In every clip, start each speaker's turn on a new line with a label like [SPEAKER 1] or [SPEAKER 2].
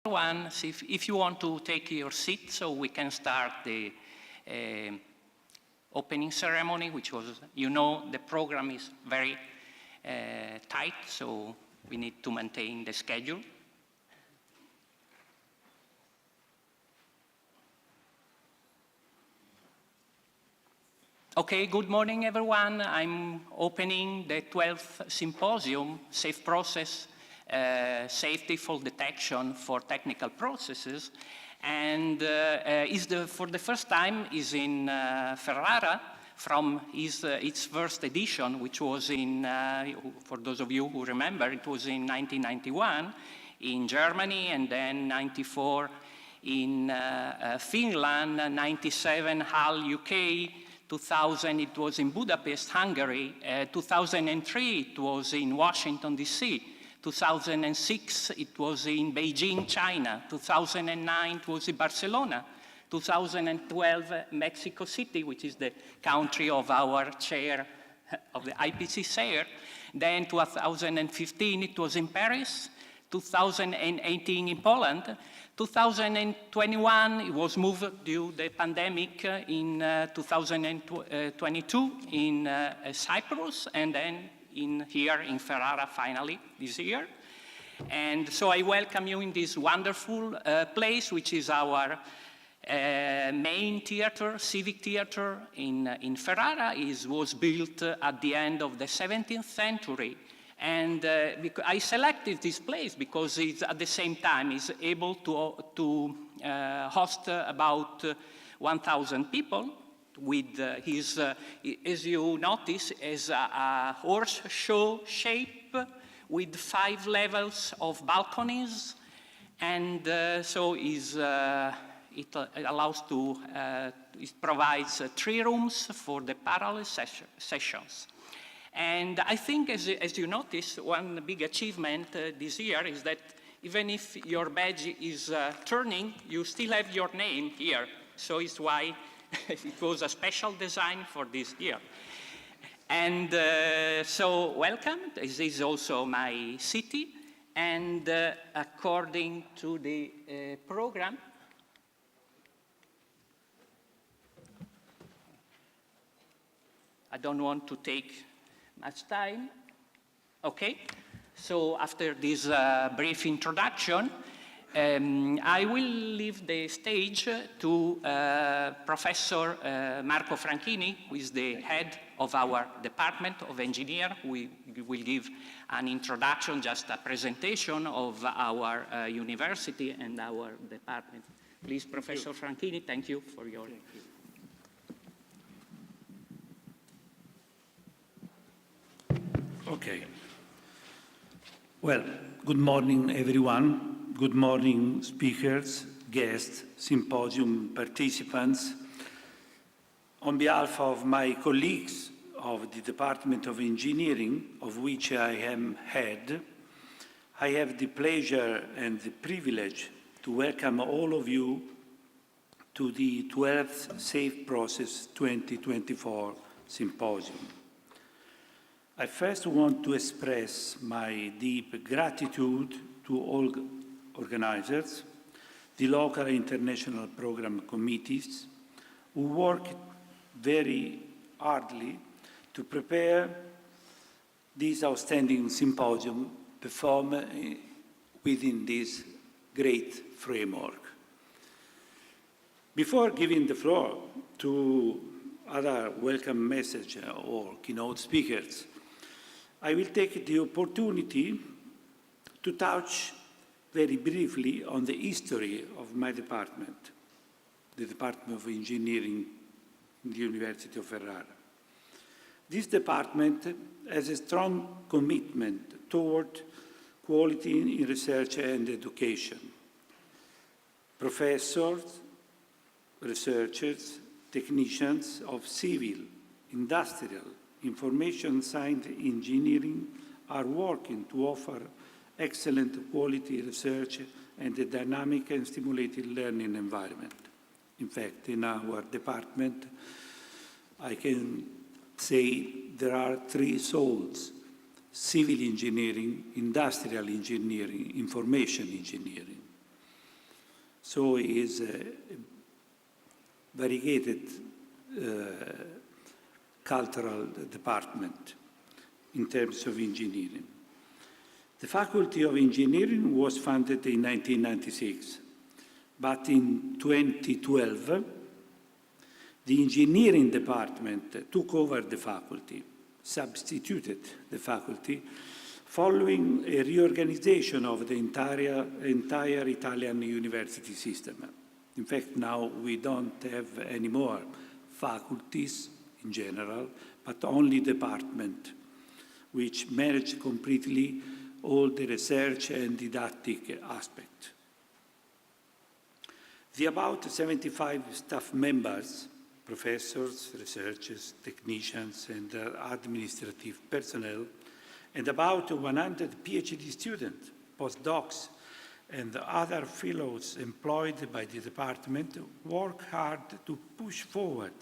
[SPEAKER 1] One, if you want to take your seat so we can start the opening ceremony, which was, you know, the program is very tight, so we need to maintain the schedule. Okay, good morning, everyone. I'm opening the 12th symposium, SAFEPROCESS, Safety Fault Detection for Technical Processes. And for the first time is in Ferrara from its first edition, which was in, for those of you who remember, it was in 1991 in Germany, and then 94 in Finland, 97 Hull, UK, 2000 it was in Budapest, Hungary, 2003 it was in Washington, D.C., 2006 it was in Beijing, China, 2009 it was in Barcelona, 2012 Mexico City, which is the country of our chair, of the IPC chair, then 2015 it was in Paris, 2018 in Poland, 2021 it was moved due to the pandemic in 2022 in Cyprus, and then here in Ferrara finally this year. And so I welcome you in this wonderful place, which is our main theater, civic theater in Ferrara. It was built at the end of the 17th century. And I selected this place because it's at the same time is able to host about 1,000 people with his, as you notice, as a horseshoe shape with 5 levels of balconies. And so it allows to, it provides 3 rooms for the parallel sessions. And I think, as you notice, one big achievement this year is that even if your badge is turning, you still have your name here. So it's why it was a special design for this year. And so welcome. This is also my city. And according to the program, I don't want to take much time. Okay, so after this brief introduction, I will leave the stage to Professor Marco Franchini, who is the head of our Department of Engineering, who will give an introduction, just a presentation of our university and our department. Please, Professor Franchini, thank you for your...
[SPEAKER 2] Okay. Well, good morning, everyone. Good morning, speakers, guests, symposium participants. On behalf of my colleagues of the Department of Engineering, of which I am head, I have the pleasure and the privilege to welcome all of you to the 12th SAFEPROCESS 2024 Symposium. I first want to express my deep gratitude to all organizers, the local and international program committees, who work very hardly to prepare this outstanding symposium performed within this great framework. Before giving the floor to other welcome message or keynote speakers, I will take the opportunity to touch very briefly on the history of my department, the Department of Engineering in the University of Ferrara. This department has a strong commitment toward quality in research and education. Professors, researchers, technicians of civil, industrial, information science engineering are working to offer excellent quality research and a dynamic and stimulating learning environment. In fact, in our department, I can say there are 3 souls: civil engineering, industrial engineering, information engineering. So it is a variegated cultural department in terms of engineering. The Faculty of Engineering was founded in 1996, but in 2012, the engineering department took over the faculty, substituted the faculty, following a reorganization of the entire Italian university system. In fact, now we don't have any more faculties in general, but only department, which manage completely all the research and didactic aspect. The about 75 staff members, professors, researchers, technicians, and administrative personnel, and about 100 PhD students, postdocs, and other fellows employed by the department work hard to push forward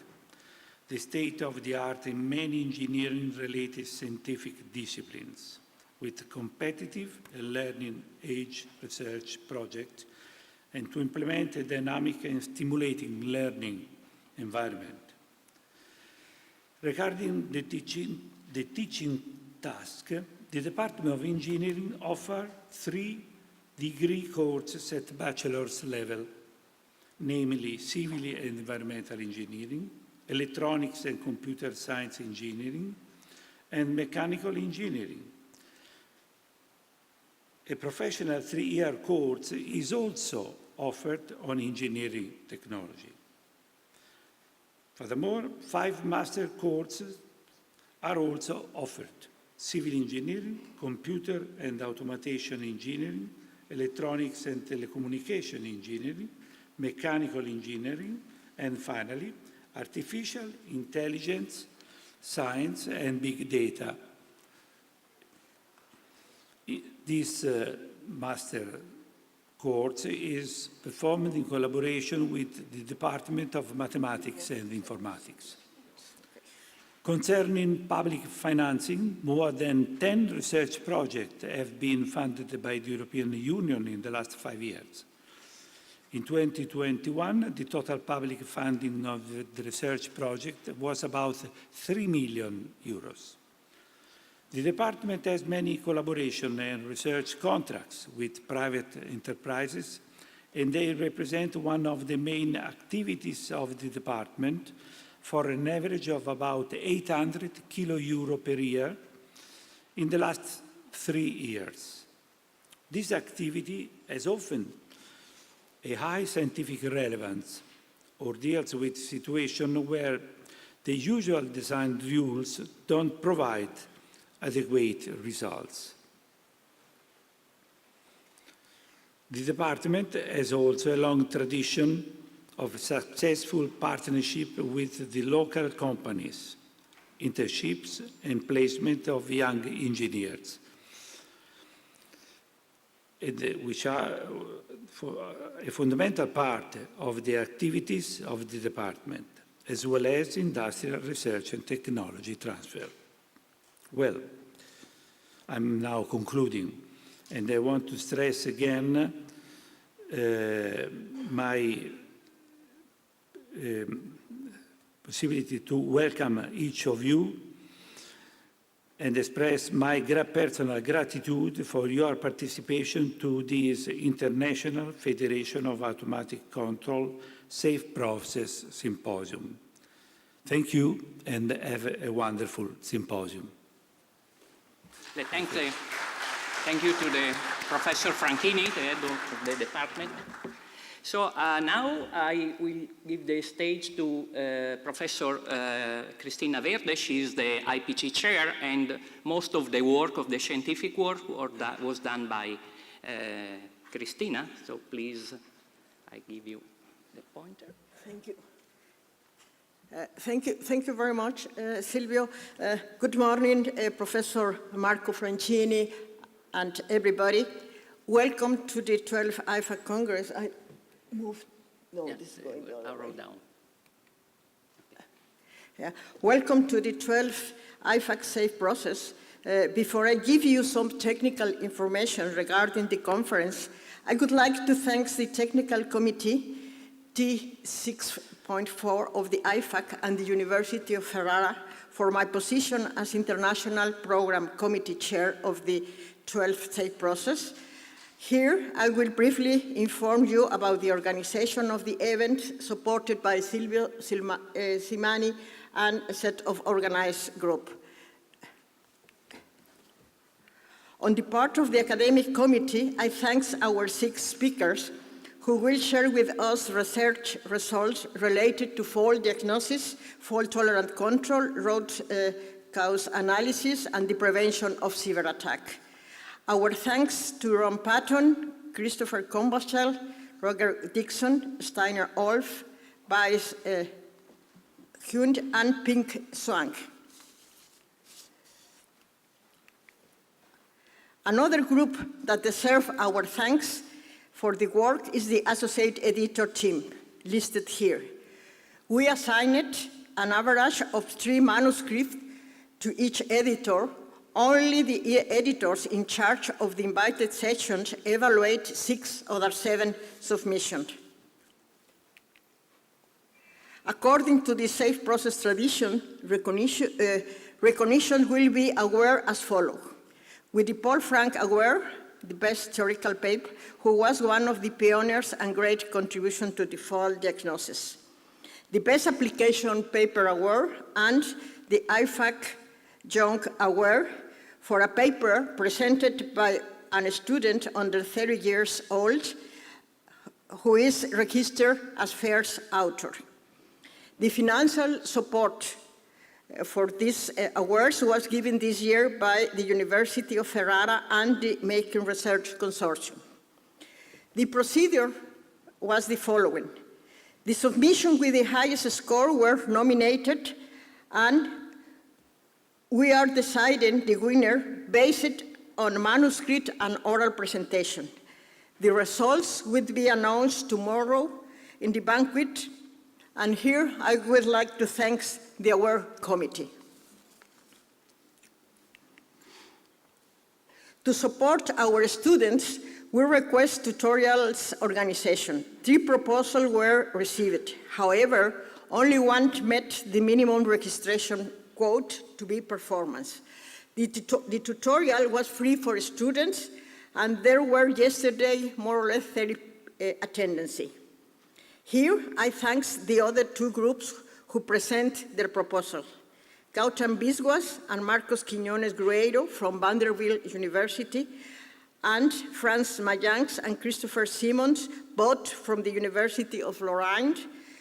[SPEAKER 2] the state of the art in many engineering-related scientific disciplines, with competitive and learning-age research projects, and to implement a dynamic and stimulating learning environment. Regarding the teaching task, the Department of Engineering offers 3 degree courses at bachelor's level, namely Civil and Environmental Engineering, Electronics and Computer Science Engineering, and Mechanical Engineering. A professional 3-year course is also offered on engineering technology. Furthermore, 5 master courses are also offered: Civil Engineering, Computer and Automation Engineering, Electronics and Telecommunication Engineering, Mechanical Engineering, and finally, Artificial Intelligence, Science and Big Data. This master course is performed in collaboration with the Department of Mathematics and Informatics. Concerning public financing, more than 10 research projects have been funded by the European Union in the last 5 years. In 2021, the total public funding of the research project was about 3 million euros. The department has many collaboration and research contracts with private enterprises, and they represent one of the main activities of the department, for an average of about 800 kilo euro per year in the last 3 years. This activity has often a high scientific relevance or deals with situations where the usual design rules don't provide adequate results. The department has also a long tradition of successful partnership with the local companies, internships, and placement of young engineers, which are a fundamental part of the activities of the department, as well as industrial research and technology transfer. Well, I'm now concluding, and I want to stress again my possibility to welcome each of you and express my personal gratitude for your participation to this International Federation of Automatic Control SAFEPROCESS Symposium. Thank you, and have a wonderful symposium.
[SPEAKER 1] Thank you to the Professor Franchini, the head of the department. So now I will give the stage to Professor Cristina Verde. She is the IPC chair, and most of the work, of the scientific work, was done by Cristina. So please, I give you the pointer.
[SPEAKER 3] Thank you. Thank you very much, Silvio. Good morning, Professor Marco Franchini and everybody. Welcome to the 12th IFAC Congress. I moved. No, yes, this is going on.
[SPEAKER 1] I'll roll down.
[SPEAKER 3] Yeah. Welcome to the 12th IFAC SAFEPROCESS. Before I give you some technical information regarding the conference, I would like to thank the technical committee, T6.4 of the IFAC and the University of Ferrara for my position as International Program Committee Chair of the 12th SAFE process. Here, I will briefly inform you about the organization of the event supported by Silvio Simani and a set of organized group. On the part of the academic committee, I thank our 6 speakers who will share with us research results related to fault diagnosis, fault-tolerant control, root cause analysis, and the prevention of cyber attack. Our thanks to Ron Patton, Christopher Combachel, Roger Dixon, Steiner Olf, Vice Hund, and Pink Swank. Another group that deserves our thanks for the work is the associate editor team, listed here. We assigned an average of 3 manuscripts to each editor. Only the editors in charge of the invited sessions evaluate 6 other 7 submissions. According to the SAFE process tradition, recognition will be awarded as follows. With the Paul Frank Award, the best theoretical paper, who was one of the pioneers and great contribution to the fault diagnosis. The best application paper award and the IFAC Young Award for a paper presented by a student under 30 years old who is registered as first author. The financial support for these awards was given this year by the University of Ferrara and the Making Research Consortium. The procedure was the following. The submission with the highest score were nominated, and we are deciding the winner based on manuscript and oral presentation. The results will be announced tomorrow in the banquet, and here I would like to thank the award committee. To support our students, we request tutorials organization. 3 proposals were received. However, only 1 met the minimum registration quote to be performance. The tutorial was free for students, and there were yesterday more or less 30 attendance. Here, I thank the other 2 groups who present their proposal. Gautam Biswas and Marcos Quiñones Grueiro from Vanderbilt University, and Franz Mayanks and Christopher Simmons, both from the University of Lorraine,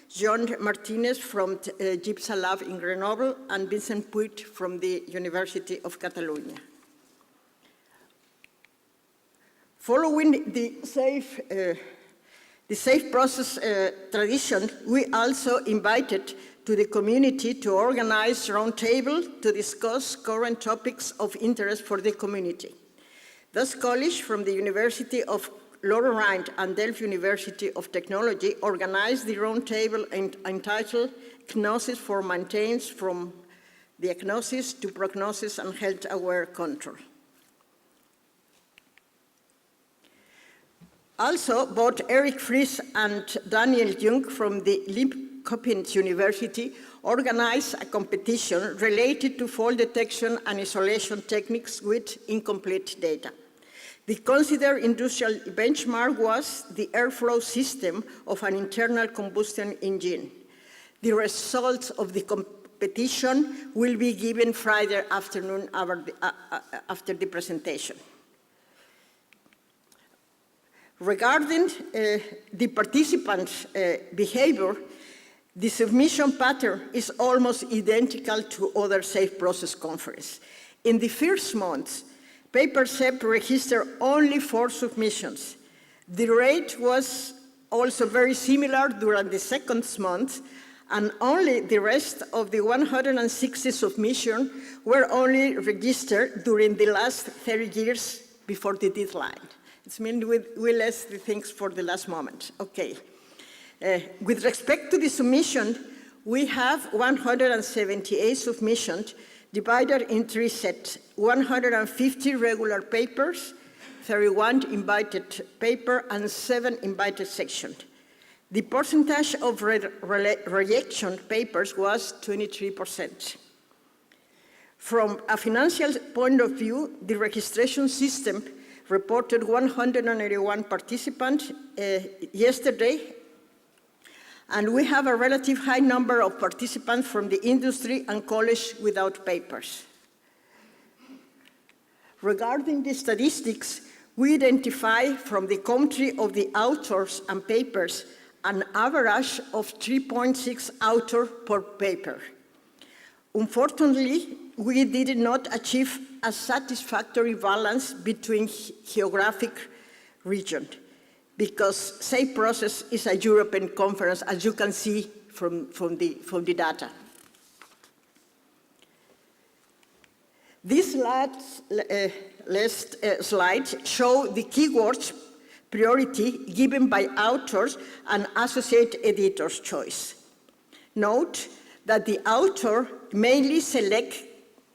[SPEAKER 3] John Martinez from GIPSA Lab in Grenoble, and Vincent Puig from the University of Catalonia. Following the SAFE process tradition, we also invited to the community to organize a roundtable to discuss current topics of interest for the community. Thus, colleagues from the University of Lorraine and Delft University of Technology organized the roundtable entitled Gnosis for Maintenance from Diagnosis to Prognosis and Health-Aware Control. Also, both Eric Fries and Daniel Jung from the Linköping University organized a competition related to fault detection and isolation techniques with incomplete data. The considered industrial benchmark was the airflow system of an internal combustion engine. The results of the competition will be given Friday afternoon after the presentation. Regarding the participants' behavior, the submission pattern is almost identical to other SAFE process conferences. In the first month, PaperCep registered only 4 submissions. The rate was also very similar during the second month, and only the rest of the 160 submissions were only registered during the last 30 years before the deadline. It means we left the things for the last moment. Okay. With respect to the submission, we have 178 submissions divided in 3 sets, 150 regular papers, 31 invited paper, and 7 invited sections. The percentage of rejection papers was 23%. From a financial point of view, the registration system reported 181 participants yesterday, and we have a relative high number of participants from the industry and college without papers. Regarding the statistics, we identify from the country of the authors and papers an average of 3.6 authors per paper. Unfortunately, we did not achieve a satisfactory balance between geographic regions, because SAFEPROCESS is a European conference, as you can see from the data. These last slides show the keywords priority given by authors and associate editors' choice. Note that the author mainly select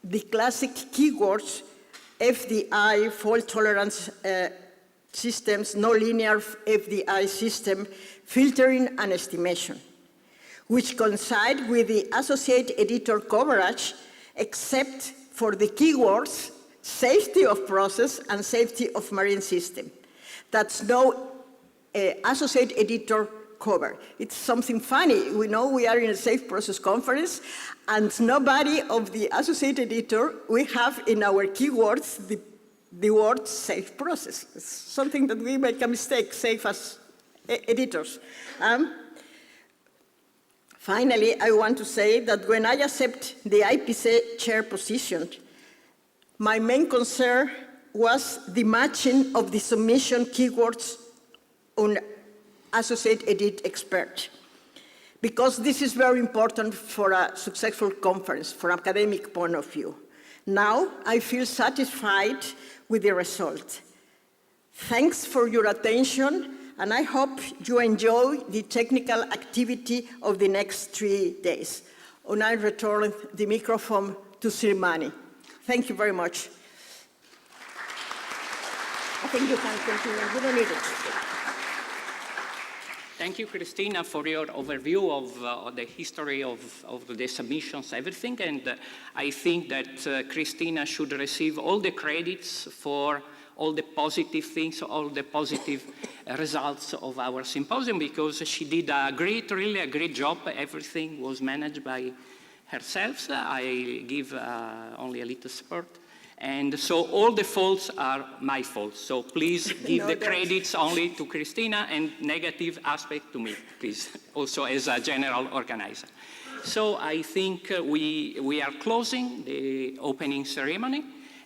[SPEAKER 3] the classic keywords, FDI, fault tolerance systems, nonlinear FDI system, filtering and estimation, which coincide with the associate editor coverage, except for the keywords safety of process and safety of marine system. That's no associate editor cover. It's something funny. We know we are in a SAFEPROCESS conference, and nobody of the associate editor, we have in our keywords the word SAFEPROCESS. It's something that we make a mistake, safe as editors. Finally, I want to say that when I accept the IPC chair position, my main concern was the matching of the submission keywords on associate edit expert, because this is very important for a successful conference from an academic point of view. Now, I feel satisfied with the result. Thanks for your attention, and I hope you enjoy the technical activity of the next 3 days. And I return the microphone to Srimani. Thank you very much. I think you can continue. You don't need it.
[SPEAKER 1] Thank you, Christina, for your overview of the history of the submissions, everything. And I think that Christina should receive all the credits for all the positive things, all the positive results of our symposium, because she did really a great job. Everything was managed by herself. I give only a little support. And so all the faults are my fault. So please give the credits only to Christina and negative aspect to me, please, also as a general organizer. So I think we are closing the opening ceremony.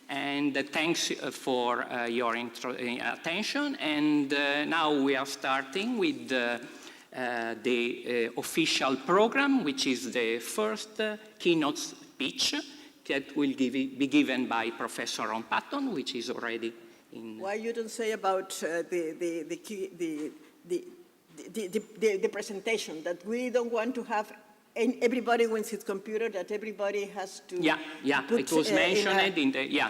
[SPEAKER 1] And thanks for your attention. And now we are starting with the official program, which is the first keynote speech that will be given by Professor Ron Patton, which is already in.
[SPEAKER 3] Why you don't say about the presentation, that we don't want to have everybody with his computer, that everybody has to.
[SPEAKER 1] Yeah, it was mentioned in the,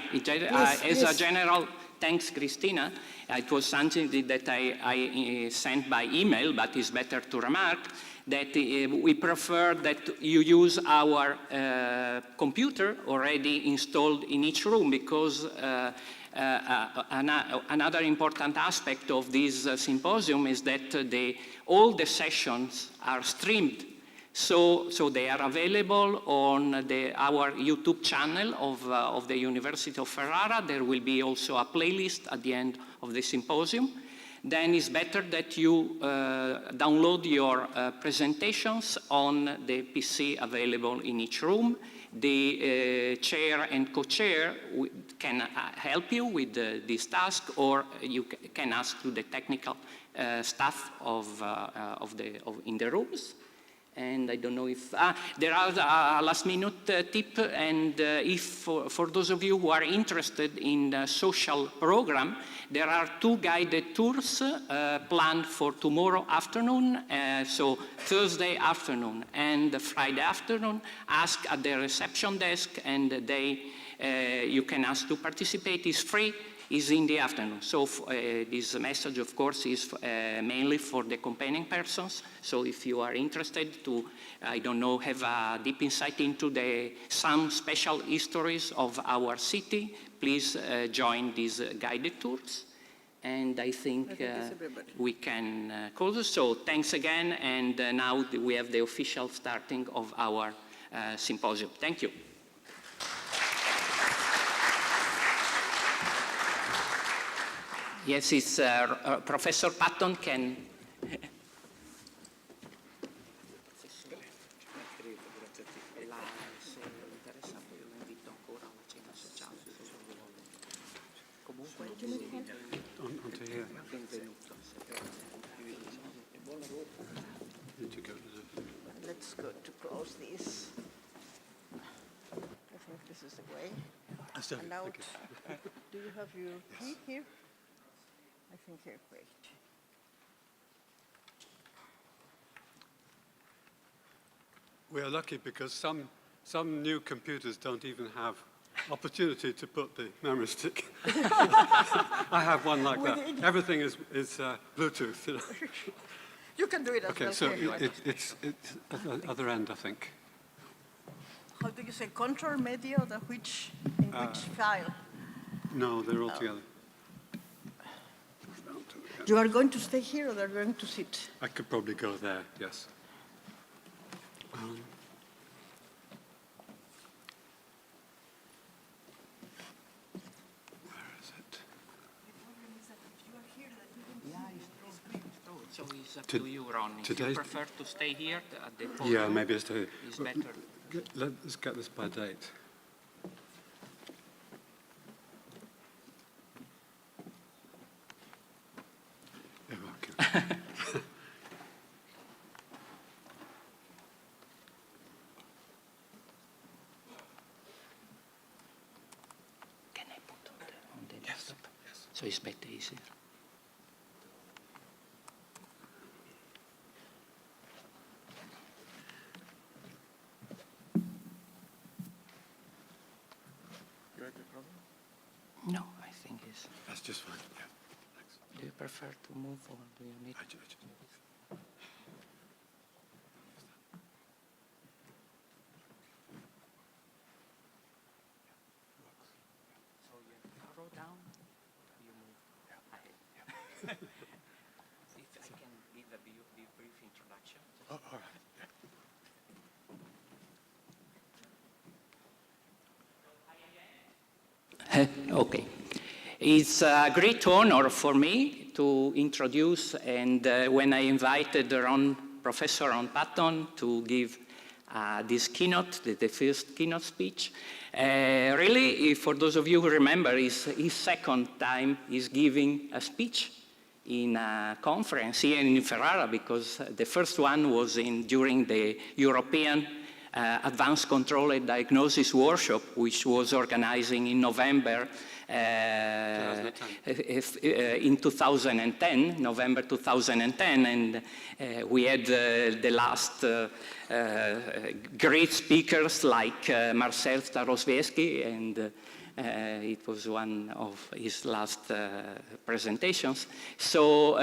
[SPEAKER 1] as a general, thanks, Christina. It was something that I sent by email, but it's better to remark that we prefer that you use our computer already installed in each room, because another important aspect of this symposium is that all the sessions are streamed. So they are available on our YouTube channel of the University of Ferrara. There will be also a playlist at the end of the symposium. Then it's better that you download your presentations on the PC available in each room. The chair and co-chair can help you with this task, or you can ask to the technical staff in the rooms. And I don't know if, there are a last minute tip, and if for those of you who are interested in the social program, there are 2 guided tours planned for tomorrow afternoon, so Thursday afternoon and Friday afternoon. Ask at the reception desk, and you can ask to participate. It's free. Is in the afternoon. So this message, of course, is mainly for the companion persons. So if you are interested to, I don't know, have a deep insight into some special histories of our city, please join these guided tours. And I think we can close. So thanks again. And now we have the official starting of our symposium. Thank you. Yes, it's Professor Patton can.
[SPEAKER 3] Let's go to close this. I think this is the way. And now, do you have your key here? I think here, great.
[SPEAKER 4] We are lucky because some new computers don't even have opportunity to put the memory stick. I have one like that. Everything is Bluetooth. You know.
[SPEAKER 3] You can do it as well.
[SPEAKER 4] Okay, so it's at the other end, I think.
[SPEAKER 3] How do you say control media? In which file?
[SPEAKER 4] No, they're all together.
[SPEAKER 3] You are going to stay here, or they're going to sit?
[SPEAKER 4] I could probably go there, yes. Where is it?
[SPEAKER 1] So it's up to you, Ron. If you prefer to stay here at the podium,
[SPEAKER 4] Yeah, maybe it's
[SPEAKER 1] better.
[SPEAKER 4] Let's get this by date.
[SPEAKER 1] Can I put on the desktop? Yes. So it's better easier.
[SPEAKER 4] You have a problem?
[SPEAKER 1] No, I think it's.
[SPEAKER 4] That's just fine. Yeah. Thanks.
[SPEAKER 1] Do you prefer to move, or do you need? So you arrow down, you move ahead. If I can give a brief introduction.
[SPEAKER 4] Oh, all right.
[SPEAKER 1] Okay. It's a great honor for me to introduce, and when I invited Professor Ron Patton to give this keynote, the first keynote speech, really, for those of you who remember, it's his second time he's giving a speech in a conference here in Ferrara, because the first one was during the European Advanced Controlled Diagnosis Workshop, which was organizing in November in 2010, November 2010, and we had the last great speakers like Marcel Starosvieski, and it was one of his last presentations. So,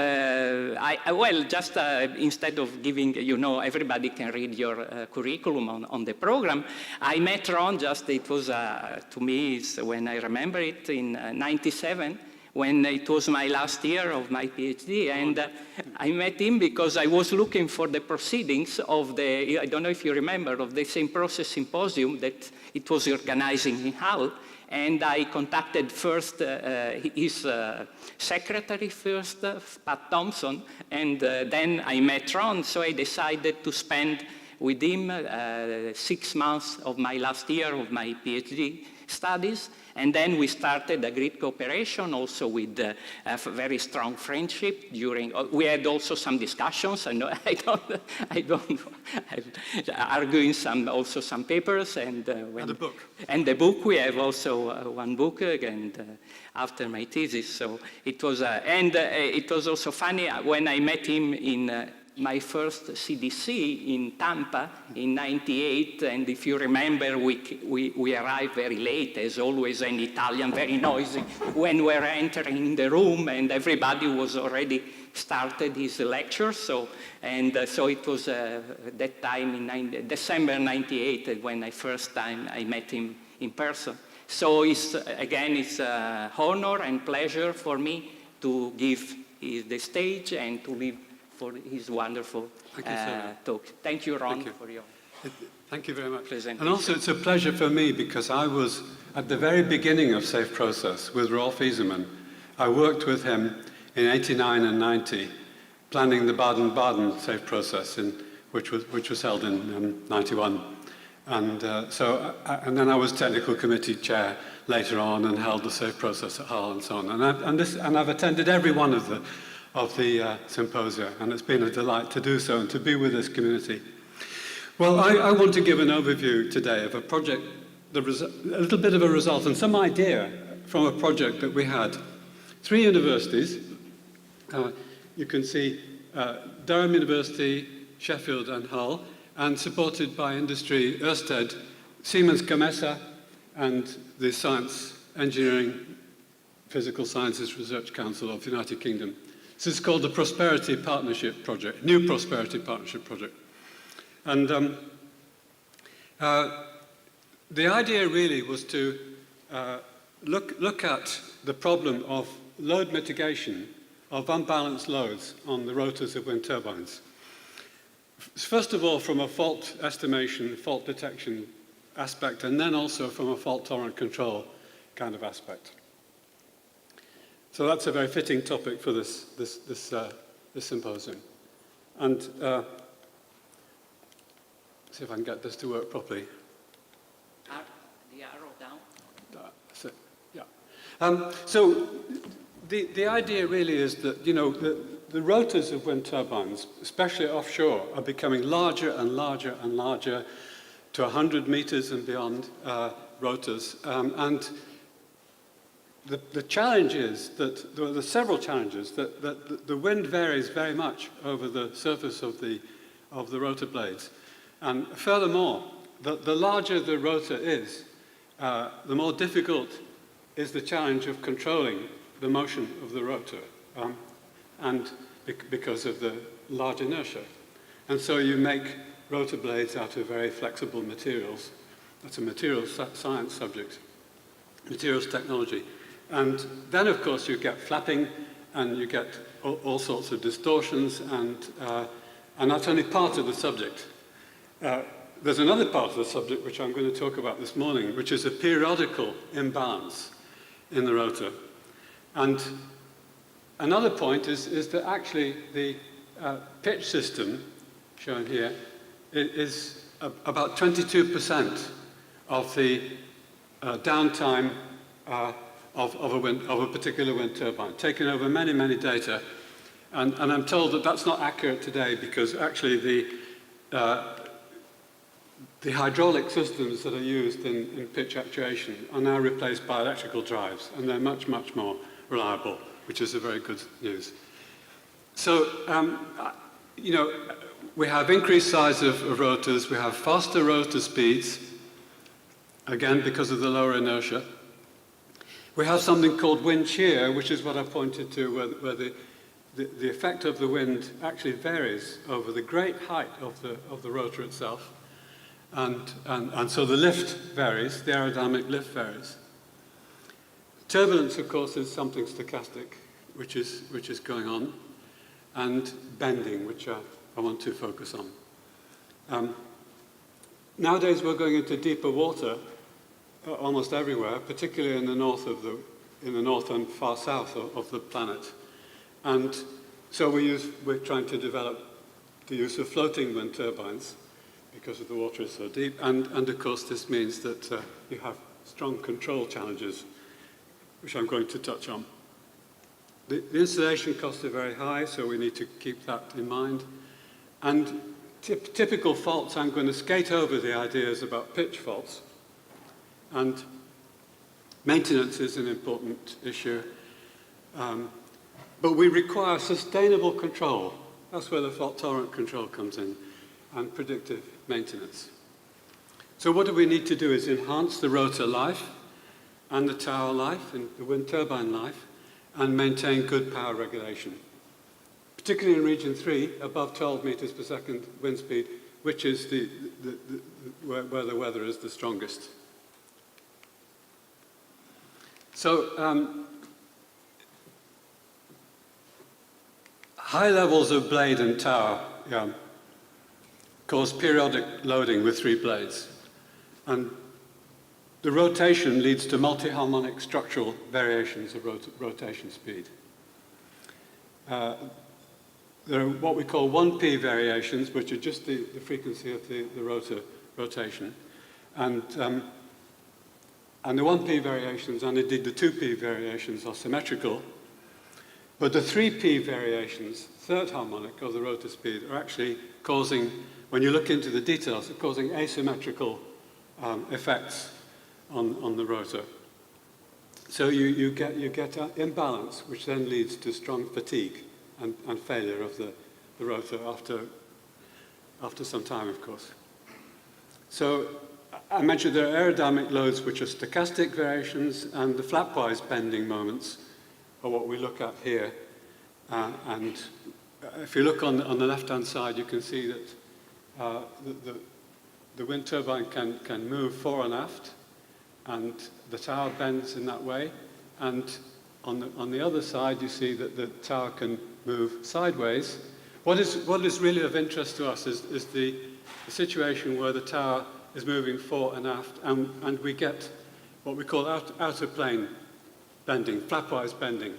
[SPEAKER 1] just instead of giving, everybody can read your curriculum on the program, I met Ron it was, to me, when I remember it, in '97, when it was my last year of my PhD, and I met him because I was looking for the proceedings of I don't know if you remember, of the SAFEPROCESS symposium that it was organizing in Hull. And I contacted first his secretary Pat Thompson, and then I met Ron, so I decided to spend with him 6 months of my last year of my PhD studies. And then we started a great cooperation also with a very strong friendship during, we had also some discussions, and I don't arguing also some papers. And
[SPEAKER 4] a book.
[SPEAKER 1] And the book, we have also one book, and after my thesis. So it was, it was also funny when I met him in my first CDC in Tampa in '98, and if you remember, we arrived very late, as always in Italian, very noisy, when we were entering the room, and everybody was already started his lecture. So it was that time in December '98 when first time I met him in person. So again, it's an honor and pleasure for me to give the stage and to leave for his wonderful talk. Thank you, Ron, for your
[SPEAKER 4] Thank you very much.
[SPEAKER 1] presentation.
[SPEAKER 4] And also, it's a pleasure for me because I was at the very beginning of SAFEPROCESS with Rolf Iseman. I worked with him in '89 and '90, planning the Baden-Baden SAFEPROCESS, which was held in '91. And and then I was technical committee chair later on and held the SAFEPROCESS at Hull and so on. And I've attended every one of the symposia, and it's been a delight to do so and to be with this community. Well, I want to give an overview today of a project, a little bit of a result and some idea from a project that we had. 3 universities, you can see Durham University, Sheffield and Hull, and supported by industry, Ørsted, Siemens Gamesa, and the Science, Engineering, Physical Sciences Research Council of the United Kingdom. This is called the Prosperity Partnership Project, New Prosperity Partnership Project. And the idea really was to look at the problem of load mitigation of unbalanced loads on the rotors of wind turbines. First of all, from a fault estimation, fault detection aspect, and then also from a fault-tolerant control kind of aspect. So that's a very fitting topic for this symposium. And see if I can get this to work properly.
[SPEAKER 1] The arrow down.
[SPEAKER 4] That's it. Yeah. So the idea really is that, you know, the rotors of wind turbines, especially offshore, are becoming larger and larger and larger to 100 meters and beyond rotors. And the challenge is that there are several challenges that the wind varies very much over the surface of the rotor blades. And furthermore, the larger the rotor is, the more difficult is the challenge of controlling the motion of the rotor, and because of the large inertia. And so you make rotor blades out of very flexible materials. That's a materials science subject, materials technology. And then, of course, you get flapping, and you get all sorts of distortions, and that's only part of the subject. There's another part of the subject which I'm going to talk about this morning, which is a periodical imbalance in the rotor. And another point is that actually the pitch system, shown here, is about 22% of the downtime of a particular wind turbine, taken over many, many data. And I'm told that that's not accurate today because actually the hydraulic systems that are used in pitch actuation are now replaced by electrical drives, and they're much, much more reliable, which is a very good news. So, you know, we have increased size of rotors, we have faster rotor speeds, again because of the lower inertia. We have something called wind shear, which is what I pointed to, where the effect of the wind actually varies over the great height of the rotor itself. And so the lift varies, the aerodynamic lift varies. Turbulence, of course, is something stochastic, which is going on, and bending, which I want to focus on. Nowadays, we're going into deeper water almost everywhere, particularly in the north and far south of the planet. And so we're trying to develop the use of floating wind turbines. because the water is so deep. And of course, this means that you have strong control challenges, which I'm going to touch on. The installation costs are very high, so we need to keep that in mind. And typical faults, I'm going to skate over the ideas about pitch faults. And maintenance is an important issue. But we require sustainable control. That's where the fault-tolerant control comes in, and predictive maintenance. So what do we need to do is enhance the rotor life and the tower life and the wind turbine life, and maintain good power regulation, particularly in region 3, above 12 meters per second wind speed, which is where the weather is the strongest. So high levels of blade and tower cause periodic loading with 3 blades. And the rotation leads to multi-harmonic structural variations of rotation speed. There are what we call 1P variations, which are just the frequency of the rotor rotation. And the 1P variations, and indeed the 2P variations, are symmetrical. But the 3P variations, third harmonic of the rotor speed, are actually causing, when you look into the details, are causing asymmetrical effects on the rotor. So you get an imbalance, which then leads to strong fatigue and failure of the rotor after some time, of course. So I mentioned there are aerodynamic loads which are stochastic variations, and the flapwise bending moments are what we look at here. And if you look on the left-hand side, you can see that the wind turbine can move fore and aft, and the tower bends in that way. And on the other side, you see that the tower can move sideways. What is really of interest to us is the situation where the tower is moving fore and aft, and we get what we call outer plane bending, flapwise bending.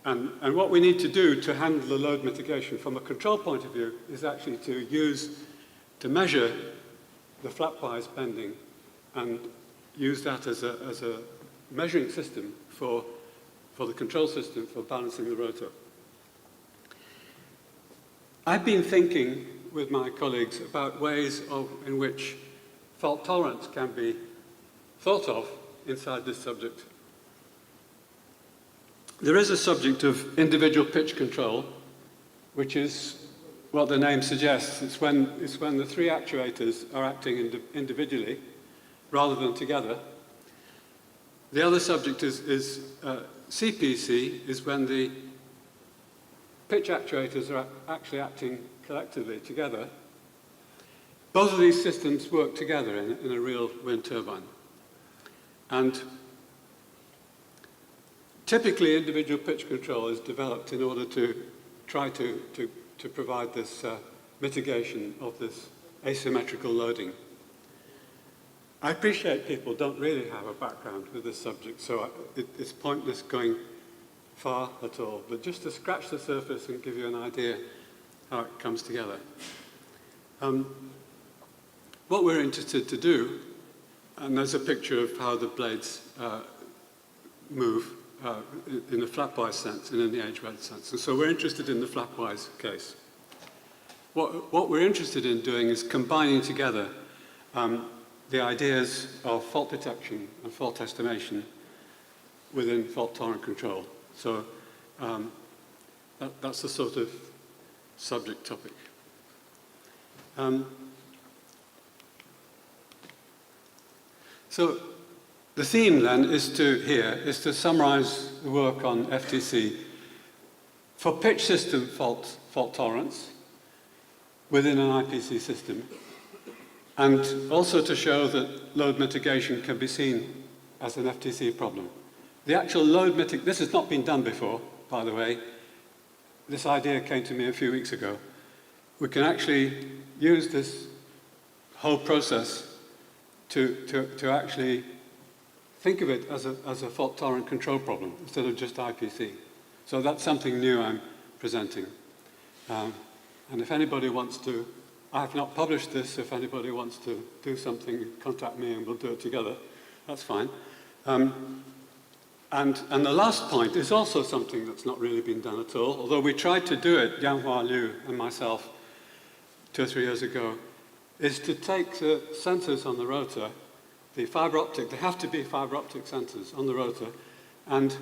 [SPEAKER 4] And what we need to do to handle the load mitigation from a control point of view is actually to measure the flapwise bending and use that as a measuring system for the control system for balancing the rotor. I've been thinking with my colleagues about ways in which fault tolerance can be thought of inside this subject. There is a subject of individual pitch control, which is what the name suggests. It's when the 3 actuators are acting individually rather than together. The other subject is CPC, is when the pitch actuators are actually acting collectively together. Both of these systems work together in a real wind turbine. And typically, individual pitch control is developed in order to try to provide this mitigation of this asymmetrical loading. I appreciate people don't really have a background with this subject, so it's pointless going far at all, but just to scratch the surface and give you an idea how it comes together. What we're interested to do, and there's a picture of how the blades move in the flapwise sense and in the edge-wed sense. And so we're interested in the flapwise case. What we're interested in doing is combining together the ideas of fault detection and fault estimation within fault-tolerant control. So that's the sort of subject topic. So the theme then is to summarize the work on FTC for pitch system fault tolerance within an IPC system, and also to show that load mitigation can be seen as an FTC problem. The actual load mitigation, this has not been done before, by the way. This idea came to me a few weeks ago. We can actually use this whole process to actually think of it as a fault-tolerant control problem instead of just IPC. So that's something new I'm presenting. And if anybody wants to I have not published this. If anybody wants to do something, contact me and we'll do it together. That's fine. And the last point is also something that's not really been done at all, although we tried to do it, Yanhua Liu and myself, 2 or 3 years ago, is to take the sensors on the rotor, the fiber optic, they have to be fiber optic sensors on the rotor, and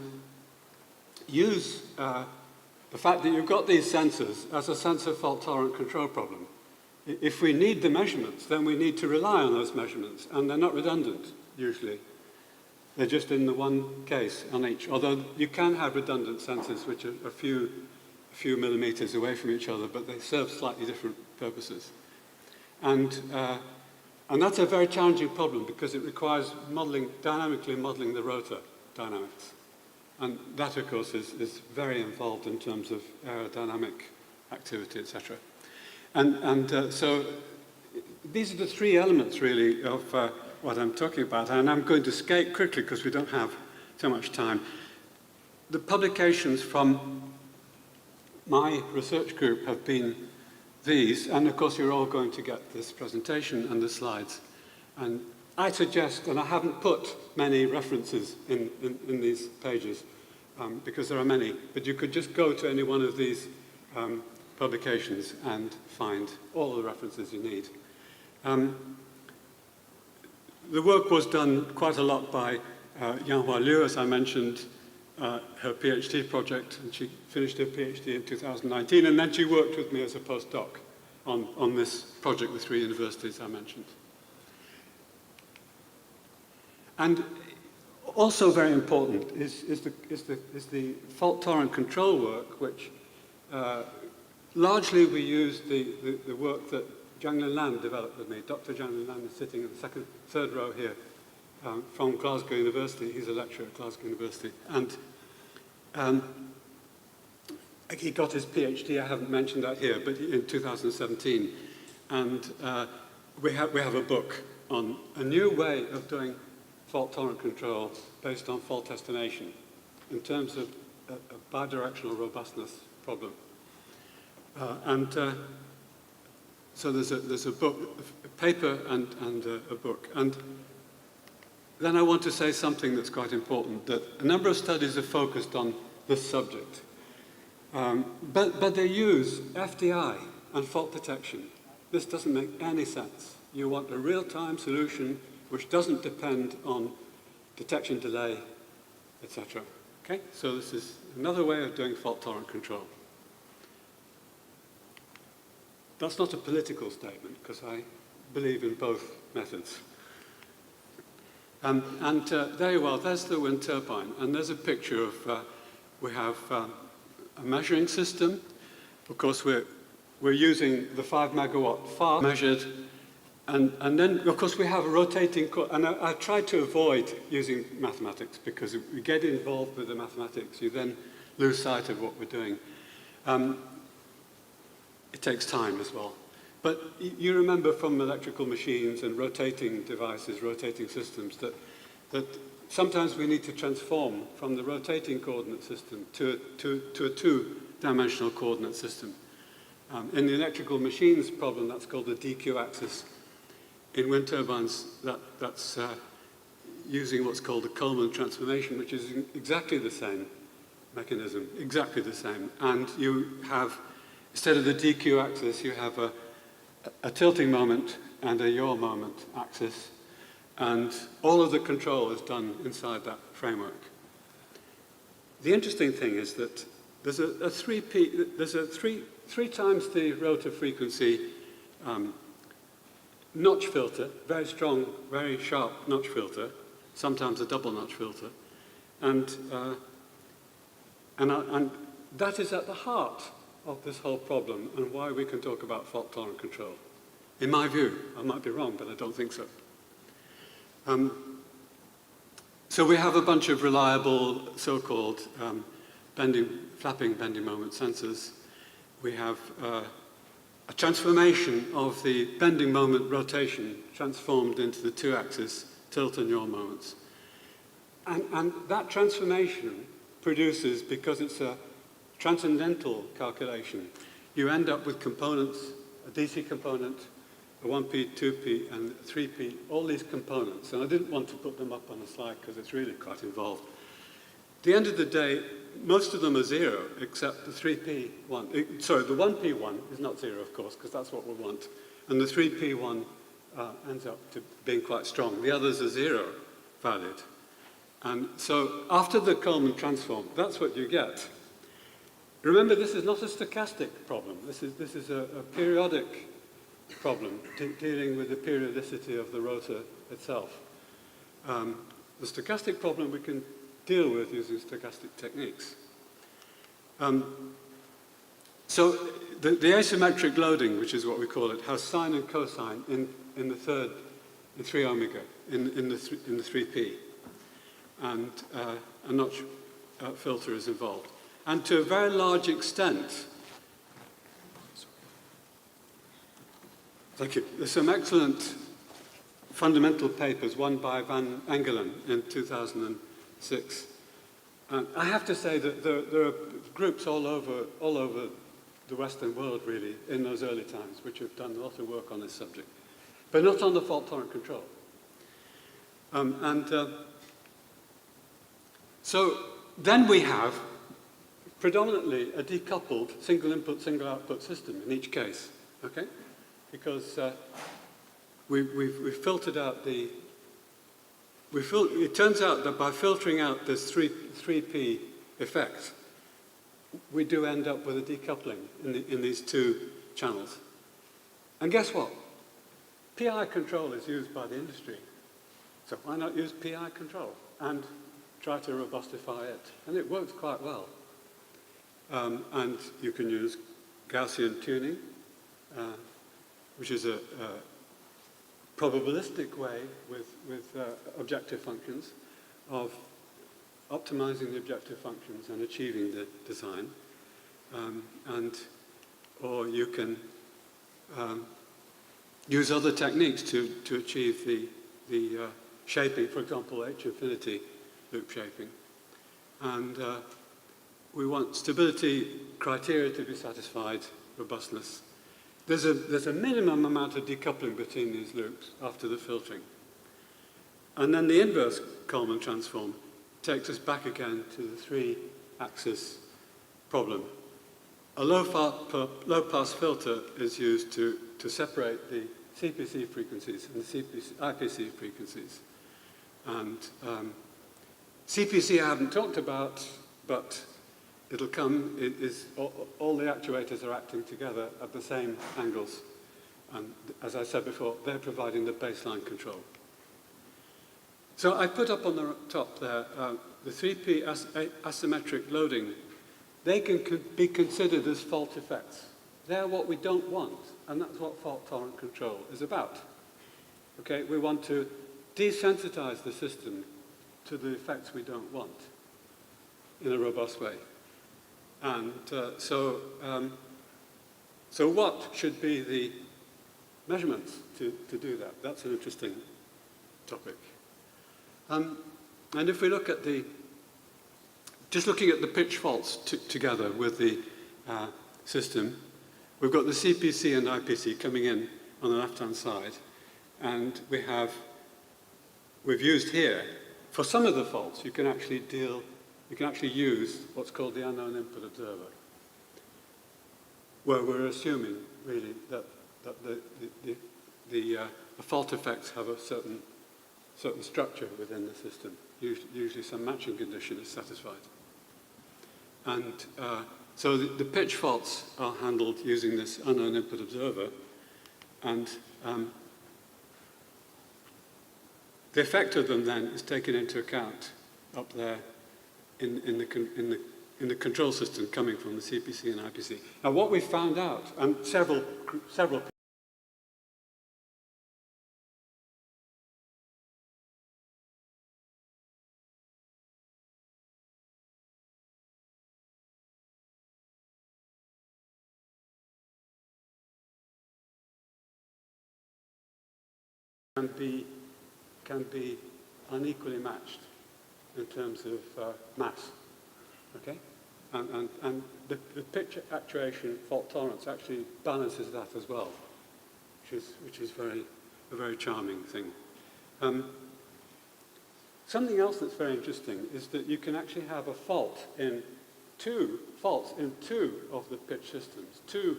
[SPEAKER 4] use the fact that you've got these sensors as a sensor fault-tolerant control problem. If we need the measurements, then we need to rely on those measurements, and they're not redundant, usually. They're just in the one case on each, although you can have redundant sensors which are a few millimeters away from each other, but they serve slightly different purposes. And that's a very challenging problem because it requires dynamically modeling the rotor dynamics. And that, of course, is very involved in terms of aerodynamic activity, etc. So these are the three elements, really, of what I'm talking about. And I'm going to skate quickly because we don't have so much time. The publications from my research group have been these. And, of course, you're all going to get this presentation and the slides. And I suggest, and I haven't put many references in these pages, because there are many, but you could just go to any one of these publications and find all the references you need. The work was done quite a lot by Yanhua Liu, as I mentioned, her PhD project, and she finished her PhD in 2019, and then she worked with me as a postdoc on this project with 3 universities I mentioned. And also very important is the fault-tolerant control work, which largely we use the work that Jianglin Lan developed with me. Dr. Jianglin Lan is sitting in the third row here from Glasgow University. He's a lecturer at Glasgow University. And he got his PhD, I haven't mentioned that here, but in 2017. And we have a book on a new way of doing fault-tolerant control based on fault estimation in terms of a bidirectional robustness problem. So there's a book, a paper and a book. And then I want to say something that's quite important, that a number of studies are focused on this subject. But they use FDI and fault detection. This doesn't make any sense. You want a real-time solution which doesn't depend on detection delay, etc. Okay? So this is another way of doing fault-tolerant control. That's not a political statement, because I believe in both methods. There you are, there's the wind turbine, and there's a picture of, we have a measuring system. Of course, we're using the 5 megawatt fast measured, and then, of course, we have a rotating core. And I tried to avoid using mathematics, because if we get involved with the mathematics, you then lose sight of what we're doing. It takes time as well. But you remember from electrical machines and rotating devices, rotating systems, that sometimes we need to transform from the rotating coordinate system to a two-dimensional coordinate system. In the electrical machines problem, that's called the DQ axis. In wind turbines, that's using what's called the Coleman transformation, which is exactly the same mechanism, exactly the same. And you have, instead of the DQ axis, you have a tilting moment and a yaw moment axis. And all of the control is done inside that framework. The interesting thing is that there's a three times the rotor frequency notch filter, very strong, very sharp notch filter, sometimes a double notch filter. And that is at the heart of this whole problem and why we can talk about fault-tolerant control. In my view, I might be wrong, but I don't think so. So we have a bunch of reliable so-called flapping bending moment sensors. We have a transformation of the bending moment rotation transformed into the two-axis tilt and yaw moments. And that transformation produces, because it's a transcendental calculation, you end up with components a DC component, a 1P, 2P, and 3P, all these components. And I didn't want to put them up on the slide because it's really quite involved. At the end of the day, most of them are 0, except the 3P one. Sorry, the 1P one is not 0, of course, because that's what we want. And the 3P one ends up to being quite strong. The others are 0 valid. And so after the Kalman transform, that's what you get. Remember, this is not a stochastic problem. This is a periodic problem dealing with the periodicity of the rotor itself. The stochastic problem we can deal with using stochastic techniques. So the asymmetric loading, which is what we call it, has sine and cosine in the 3 omega, in the 3P. And a notch filter is involved. And to a very large extent, thank you, there's some excellent fundamental papers, one by Van Engelen in 2006. And I have to say that there are groups all over the Western world, really, in those early times, which have done a lot of work on this subject, but not on the fault-tolerant control. So then we have predominantly a decoupled single input, single output system in each case, okay? Because we've filtered out the, it turns out that by filtering out this 3P effect, we do end up with a decoupling in these two channels. And guess what? PI control is used by the industry. So why not use PI control and try to robustify it? And it works quite well. And you can use Gaussian tuning, which is a probabilistic way with objective functions of optimizing the objective functions and achieving the design. Or you can use other techniques to achieve the shaping, for example, H-infinity loop shaping. And we want stability criteria to be satisfied, robustness. There's a minimum amount of decoupling between these loops after the filtering. And then the inverse Kalman transform takes us back again to the 3-axis problem. A low-pass filter is used to separate the CPC frequencies and the IPC frequencies. And CPC I haven't talked about, but it'll come. All the actuators are acting together at the same angles. And as I said before, they're providing the baseline control. So I put up on the top there the 3P asymmetric loading. They can be considered as fault effects. They're what we don't want, and that's what fault-tolerant control is about. Okay, we want to desensitize the system to the effects we don't want in a robust way. And so what should be the measurements to do that? That's an interesting topic. And if we look at just looking at the pitch faults together with the system, we've got the CPC and IPC coming in on the left-hand side, and we've used here, for some of the faults, you can actually use what's called the unknown input observer, where we're assuming, really, that the fault effects have a certain structure within the system. Usually some matching condition is satisfied. And so the pitch faults are handled using this unknown input observer, and the effect of them then is taken into account up there in the control system coming from the CPC and IPC. Now what we found out, and several can be unequally matched in terms of mass, okay? And the pitch actuation fault tolerance actually balances that as well, which is a very charming thing. Something else that's very interesting is that you can actually have a faults in two of the pitch systems, two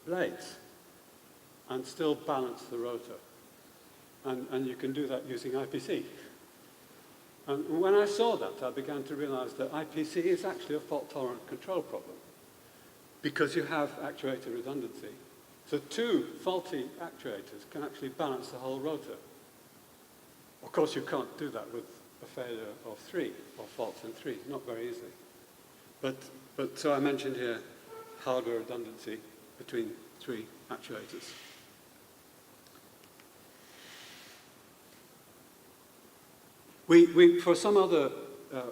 [SPEAKER 4] blades, and still balance the rotor. And you can do that using IPC. And when I saw that, I began to realize that IPC is actually a fault-tolerant control problem because you have actuator redundancy. So two faulty actuators can actually balance the whole rotor. Of course, you can't do that with a failure of 3 or faults in 3, not very easily. But so I mentioned here hardware redundancy between 3 actuators. For some other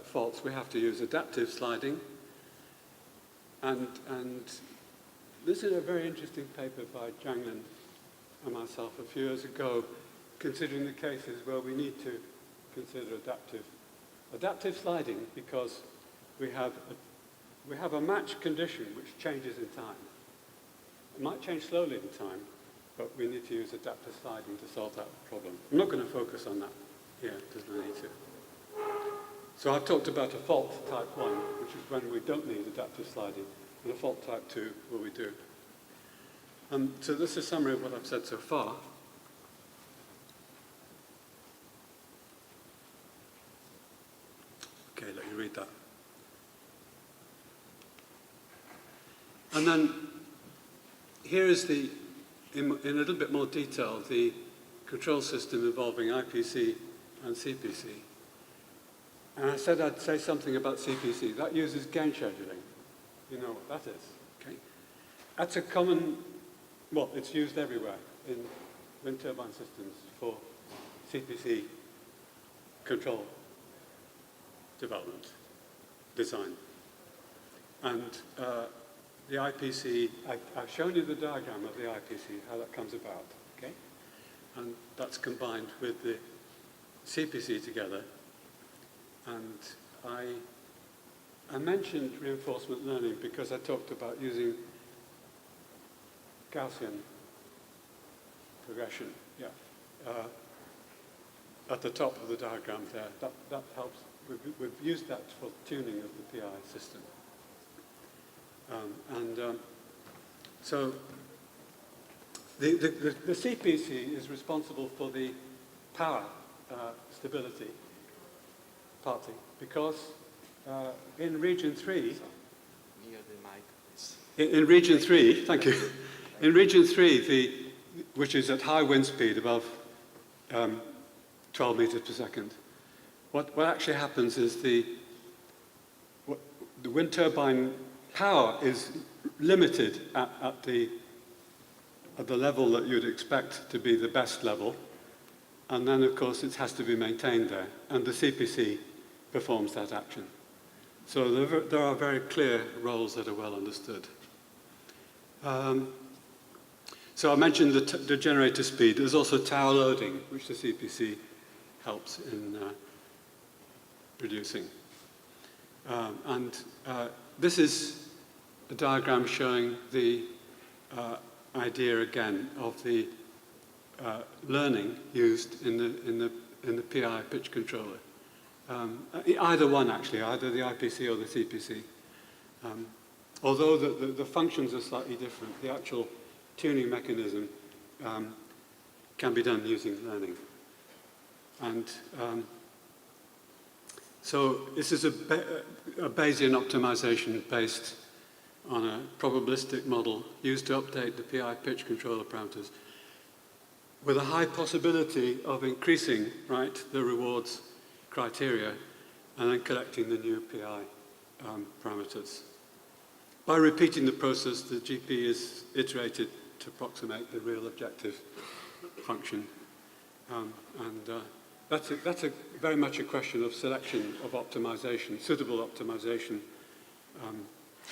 [SPEAKER 4] faults, we have to use adaptive sliding. And this is a very interesting paper by Janglin and myself a few years ago, considering the cases where we need to consider adaptive sliding because we have a match condition which changes in time. It might change slowly in time, but we need to use adaptive sliding to solve that problem. I'm not going to focus on that here, there's no need to. So I've talked about a fault type 1, which is when we don't need adaptive sliding, and a fault type 2 where we do. So this is a summary of what I've said so far. Okay, let me read that. And then here is in a little bit more detail, the control system involving IPC and CPC. And I said I'd say something about CPC. That uses gain scheduling. You know what that is, okay? That's a common, well, it's used everywhere in wind turbine systems for CPC control development, design. And the IPC, I've shown you the diagram of the IPC, how that comes about, okay? And that's combined with the CPC together. And I mentioned reinforcement learning because I talked about using Gaussian progression, at the top of the diagram there. That helps. We've used that for tuning of the PI system. So the CPC is responsible for the power stability party because in region 3,
[SPEAKER 5] Near the mic, please.
[SPEAKER 4] in region 3, thank you, in region 3, which is at high wind speed above 12 meters per second, what actually happens is the wind turbine power is limited at the level that you'd expect to be the best level, and then of course it has to be maintained there, and the CPC performs that action. So there are very clear roles that are well understood. So I mentioned the generator speed. There's also tower loading, which the CPC helps in reducing. This is a diagram showing the idea again of the learning used in the PI pitch controller. Either one actually, either the IPC or the CPC. Although the functions are slightly different, the actual tuning mechanism can be done using learning. And so this is a Bayesian optimization based on a probabilistic model used to update the PI pitch controller parameters with a high possibility of increasing, the rewards criteria and then collecting the new PI parameters. By repeating the process, the GP is iterated to approximate the real objective function. That's very much a question of selection of optimization, suitable optimization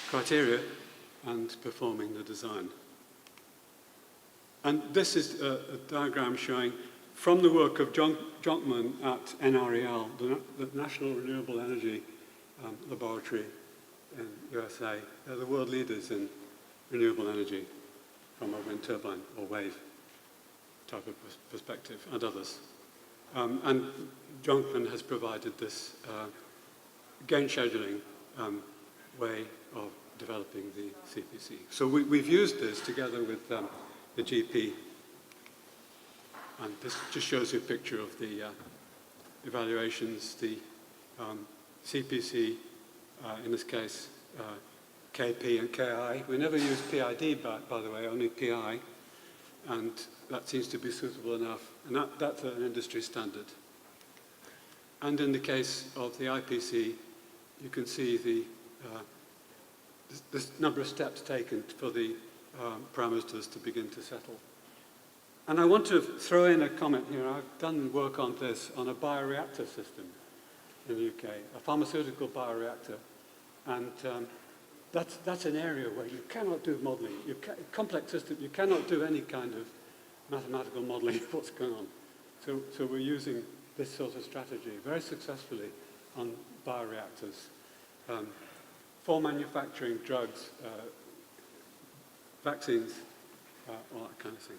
[SPEAKER 4] criteria, and performing the design. And this is a diagram showing from the work of Jonkman at NREL, the National Renewable Energy Laboratory in USA. They're the world leaders in renewable energy from a wind turbine or wave type of perspective, and others. And Jonathan has provided this gain scheduling way of developing the CPC. So we've used this together with the GP, and this just shows you a picture of the evaluations, the CPC, in this case, KP and KI. We never use PID, by the way, only PI, and that seems to be suitable enough, and that's an industry standard. And in the case of the IPC, you can see the number of steps taken for the parameters to begin to settle. And I want to throw in a comment here. I've done work on this on a bioreactor system in the UK, a pharmaceutical bioreactor. And that's an area where you cannot do modeling. Complex system, you cannot do any kind of mathematical modeling of what's going on. So we're using this sort of strategy very successfully on bioreactors for manufacturing drugs, vaccines, all that kind of thing.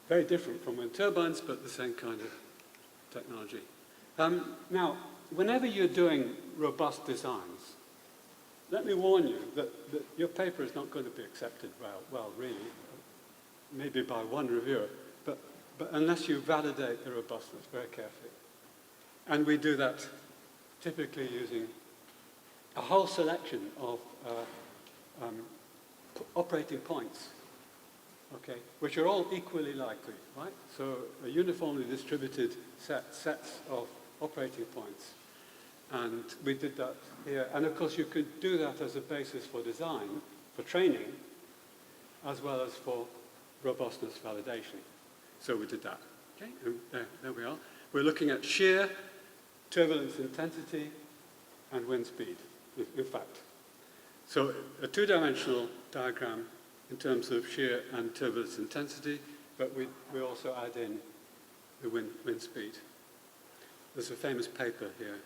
[SPEAKER 4] Very different from wind turbines, but the same kind of technology. Now, whenever you're doing robust designs, let me warn you that your paper is not going to be accepted well, really, maybe by one reviewer, but unless you validate the robustness very carefully. And we do that typically using a whole selection of operating points, okay, which are all equally likely, right? So a uniformly distributed sets of operating points. And we did that here. And of course, you could do that as a basis for design, for training, as well as for robustness validation. So we did that. Okay, and there we are. We're looking at shear, turbulence intensity, and wind speed, in fact. So a two-dimensional diagram in terms of shear and turbulence intensity, but we also add in the wind speed. There's a famous paper here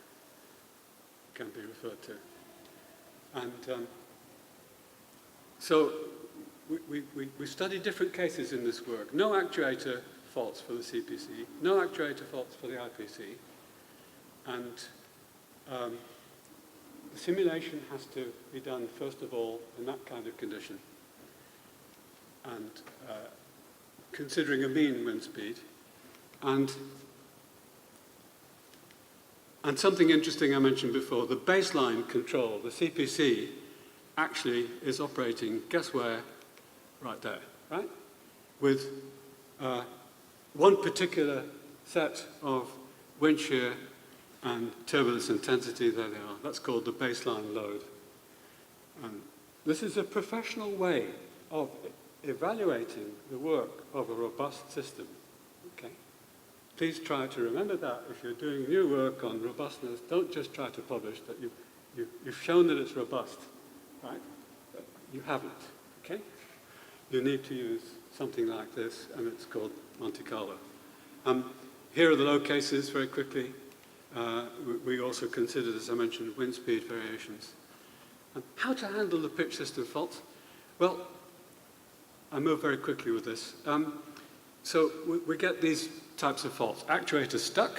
[SPEAKER 4] can be referred to. And so we studied different cases in this work. No actuator faults for the CPC, no actuator faults for the IPC, and the simulation has to be done, first of all, in that kind of condition, and considering a mean wind speed. And something interesting I mentioned before, the baseline control, the CPC, actually is operating, guess where? Right there, right? With one particular set of wind shear and turbulence intensity, there they are. That's called the baseline load. And this is a professional way of evaluating the work of a robust system, okay? Please try to remember that if you're doing new work on robustness. Don't just try to publish that you've shown that it's robust, right? But you haven't, okay? You need to use something like this, and it's called Monte Carlo. Here are the low cases very quickly. We also considered, as I mentioned, wind speed variations. And how to handle the pitch system faults? Well, I move very quickly with this. So we get these types of faults. Actuator stuck,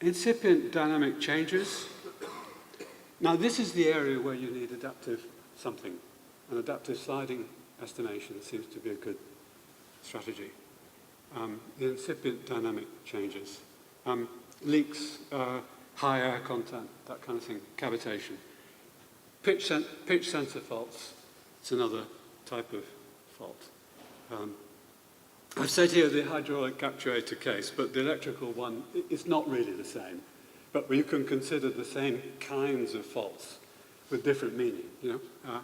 [SPEAKER 4] incipient dynamic changes. Now this is the area where you need adaptive something. An adaptive sliding estimation seems to be a good strategy. The incipient dynamic changes. Leaks, high air content, that kind of thing, cavitation. Pitch sensor faults, it's another type of fault. I've said here the hydraulic actuator case, but the electrical one is not really the same. But you can consider the same kinds of faults with different meaning, you know.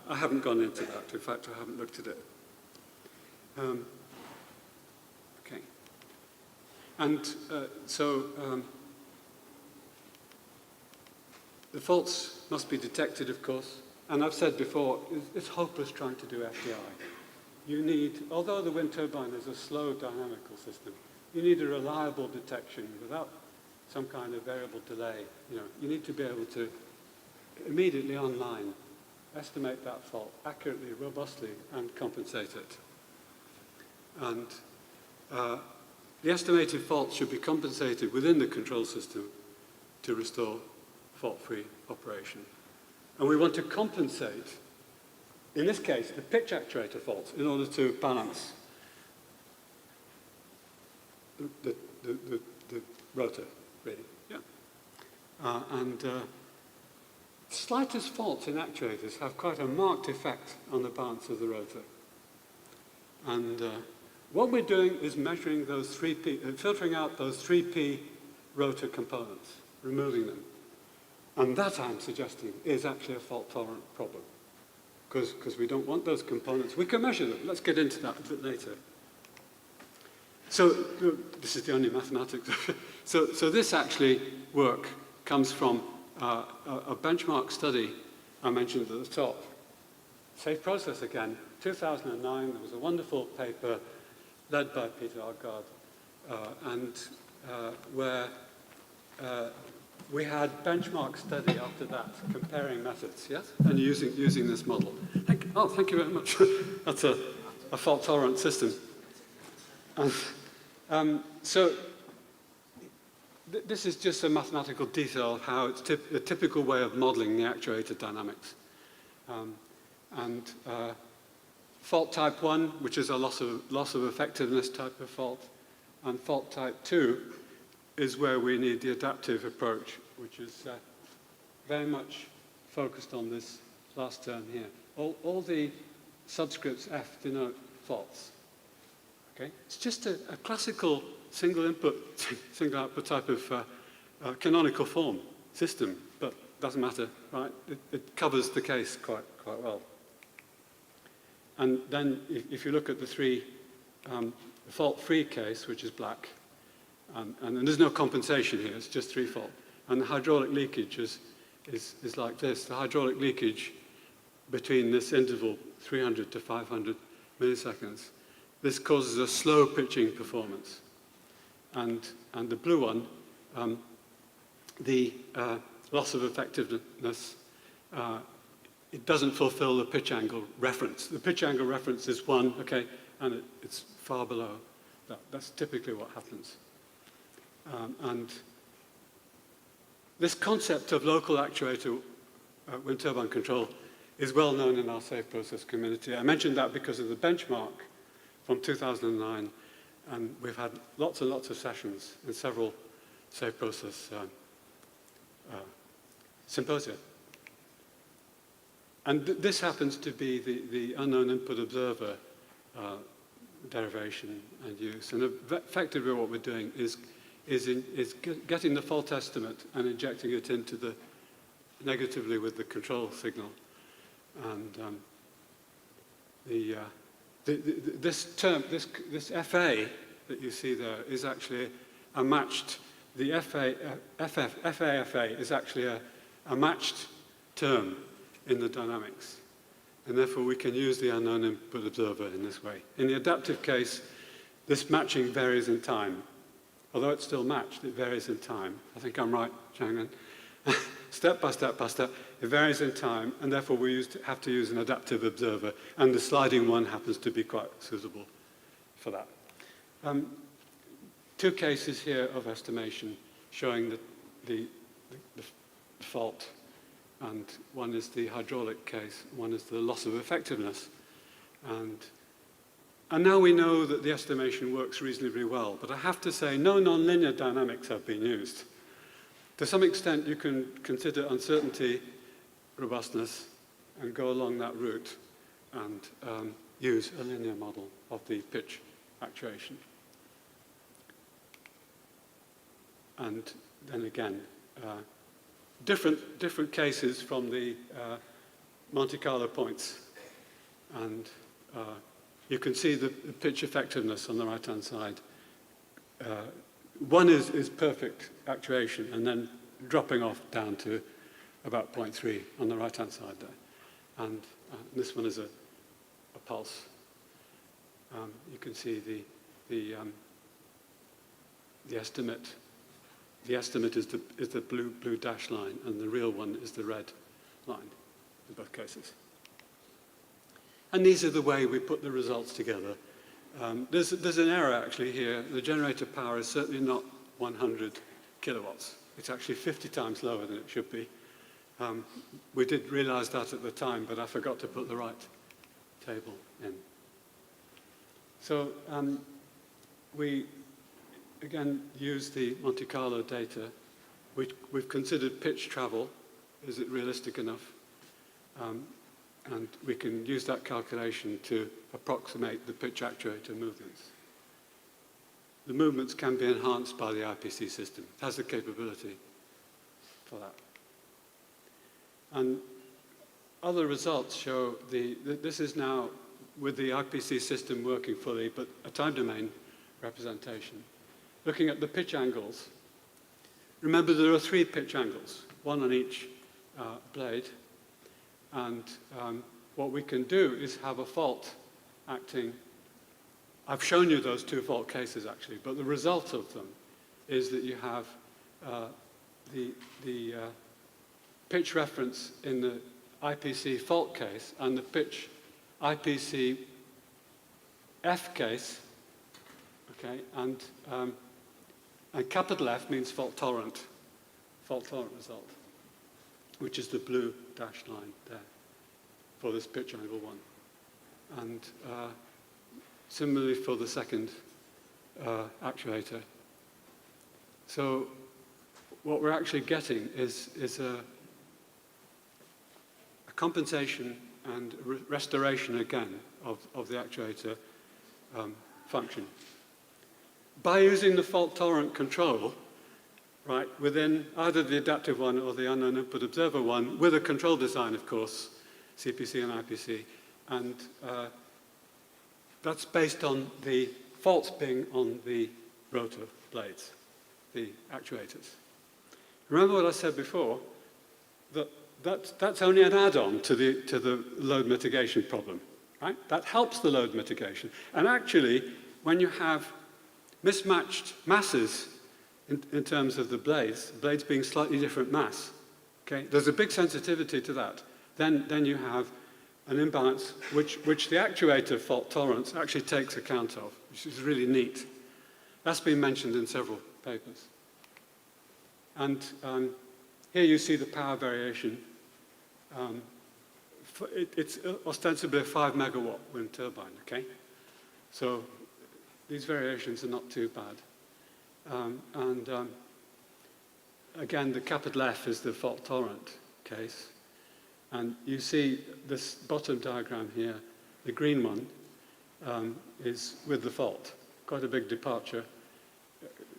[SPEAKER 4] I haven't gone into that. In fact, I haven't looked at it. Okay. And the faults must be detected, of course. And I've said before, it's hopeless trying to do FDI. You need, although the wind turbine is a slow dynamical system, you need a reliable detection without some kind of variable delay. You know, you need to be able to immediately online, estimate that fault accurately, robustly, and compensate it. And the estimated fault should be compensated within the control system to restore fault-free operation. And we want to compensate, in this case, the pitch actuator faults in order to balance the rotor, really. Yeah. Slightest faults in actuators have quite a marked effect on the balance of the rotor. And what we're doing is measuring those 3P, filtering out those 3P rotor components, removing them. And that, I'm suggesting, is actually a fault-tolerant problem, because we don't want those components. We can measure them. Let's get into that a bit later. So this is the only mathematics. so this actually work comes from a benchmark study I mentioned at the top. SAFEPROCESS again, 2009, there was a wonderful paper led by Peter Agard, where we had benchmark study after that, comparing methods, yes? And using this model. Thank you very much. That's a fault-tolerant system. This is just a mathematical detail of how it's a typical way of modeling the actuator dynamics. Fault type 1, which is a loss of effectiveness type of fault, and fault type 2 is where we need the adaptive approach, which is very much focused on this last term here. All the subscripts F denote faults. Okay? It's just a classical single input, single output type of canonical form system, but doesn't matter, right? It covers the case quite well. And then if you look at the three, fault-free case, which is black, and there's no compensation here, it's just 3 fault. And the hydraulic leakage is like this. The hydraulic leakage between this interval, 300 to 500 milliseconds, this causes a slow pitching performance. And the blue one, the loss of effectiveness, it doesn't fulfill the pitch angle reference. The pitch angle reference is 1, okay, and it's far below that. That's typically what happens. And this concept of local actuator wind turbine control is well known in our SAFEPROCESS community. I mentioned that because of the benchmark from 2009, and we've had lots and lots of sessions in several SAFEPROCESS symposia. And this happens to be the unknown input observer derivation and use. And effectively what we're doing is getting the fault estimate and injecting it into the negatively with the control signal. And this term, this FA that you see there is actually a matched, the FAFA is actually a matched term in the dynamics. And therefore we can use the unknown input observer in this way. In the adaptive case, this matching varies in time. Although it's still matched, it varies in time. I think I'm right, Chang'an. Step by step by step, it varies in time, and therefore we have to use an adaptive observer, and the sliding one happens to be quite suitable for that. 2 cases here of estimation showing the fault, and one is the hydraulic case, one is the loss of effectiveness. And now we know that the estimation works reasonably well, but I have to say no nonlinear dynamics have been used. To some extent, you can consider uncertainty, robustness, and go along that route and use a linear model of the pitch actuation. And then again, different cases from the Monte Carlo points. And you can see the pitch effectiveness on the right-hand side. One is perfect actuation, and then dropping off down to about 0.3 on the right-hand side there. And this one is a pulse. You can see the estimate. The estimate is the blue dashed line, and the real one is the red line in both cases. And these are the way we put the results together. There's an error actually here. The generator power is certainly not 100 kilowatts. It's actually 50 times lower than it should be. We did realize that at the time, but I forgot to put the right table in. So we, again, use the Monte Carlo data. We've considered pitch travel. Is it realistic enough? And we can use that calculation to approximate the pitch actuator movements. The movements can be enhanced by the IPC system. It has the capability for that. And other results show this is now with the IPC system working fully, but a time domain representation. Looking at the pitch angles, remember there are 3 pitch angles, 1 on each blade. And what we can do is have a fault acting. I've shown you those 2 fault cases actually, but the result of them is that you have the pitch reference in the IPC fault case and the pitch IPC F case, okay, and capital F means fault tolerant result, which is the blue dashed line there for this pitch angle 1. And similarly for the second actuator. So what we're actually getting is a compensation and restoration again of the actuator function. By using the fault-tolerant control, right, within either the adaptive one or the unknown input observer one, with a control design, of course, CPC and IPC, and that's based on the faults being on the rotor blades, the actuators. Remember what I said before, that's only an add-on to the load mitigation problem, right? That helps the load mitigation. And actually, when you have mismatched masses in terms of the blades being slightly different mass, okay? There's a big sensitivity to that. Then you have an imbalance which the actuator fault tolerance actually takes account of, which is really neat. That's been mentioned in several papers. And here you see the power variation. It's ostensibly a 5 megawatt wind turbine, okay? So these variations are not too bad. Again, the capital F is the fault tolerant case. And you see this bottom diagram here, the green one, is with the fault. Quite a big departure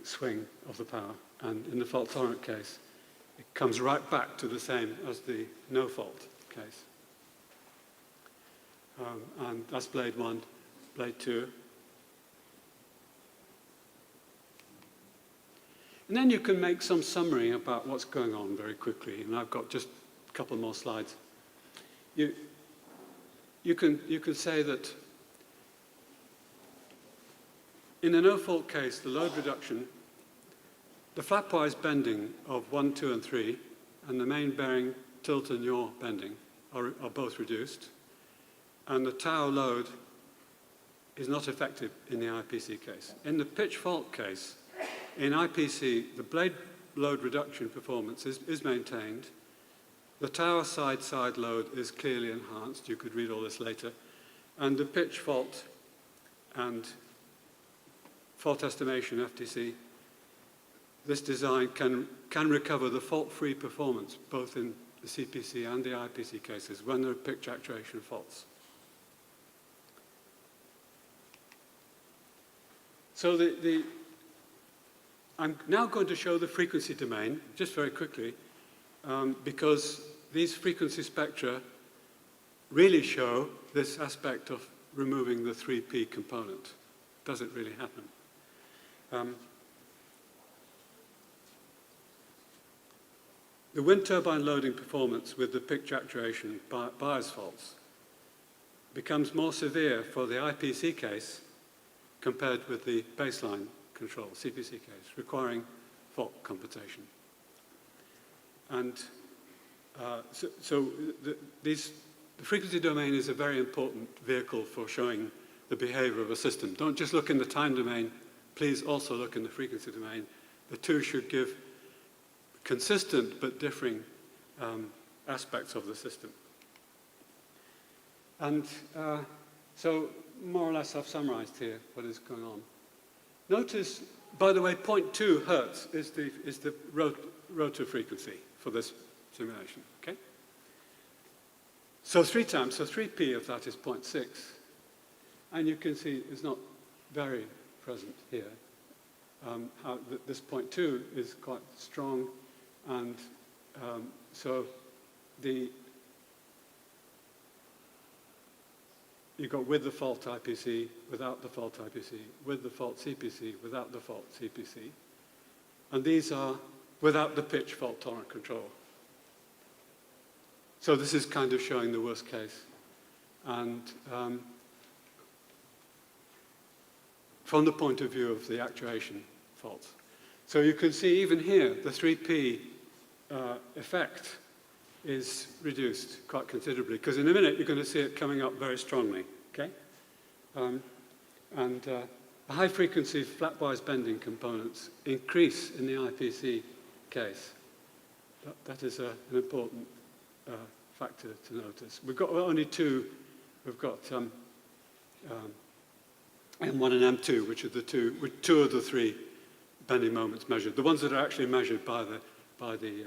[SPEAKER 4] swing of the power. And in the fault tolerant case, it comes right back to the same as the no fault case. And that's blade 1, blade 2. And then you can make some summary about what's going on very quickly. And I've got just a couple more slides. You can say that in a no-fault case, the load reduction, the flapwise bending of 1, 2, and 3, and the main bearing tilt and yaw bending are both reduced. And the tau load is not effective in the IPC case. In the pitch fault case, in IPC, the blade load reduction performance is maintained. The tower side load is clearly enhanced. You could read all this later. And the pitch fault and fault estimation, FTC, this design can recover the fault-free performance, both in the CPC and the IPC cases, when there are pitch actuation faults. So I'm now going to show the frequency domain, just very quickly, because these frequency spectra really show this aspect of removing the 3P component. Does it really happen? The wind turbine loading performance with the pitch actuation bias faults becomes more severe for the IPC case compared with the baseline control, CPC case, requiring fault computation. And the frequency domain is a very important vehicle for showing the behavior of a system. Don't just look in the time domain, please also look in the frequency domain. The two should give consistent but differing aspects of the system. And so more or less I've summarized here what is going on. Notice, by the way, 0.2 hertz is the rotor frequency for this simulation, okay? So 3 times, so 3p of that is 0.6. And you can see it's not very present here. How this 0.2 is quite strong, and so you've got with the fault IPC, without the fault IPC, with the fault CPC, without the fault CPC. And these are without the pitch fault tolerant control. So this is kind of showing the worst case. And from the point of view of the actuation faults. So you can see even here, the 3p effect is reduced quite considerably, because in a minute you're going to see it coming up very strongly, okay? The high-frequency flatwise bending components increase in the IPC case. That is an important factor to notice. We've got only two. We've got M1 and M2, which are two of the 3 bending moments measured. The ones that are actually measured by the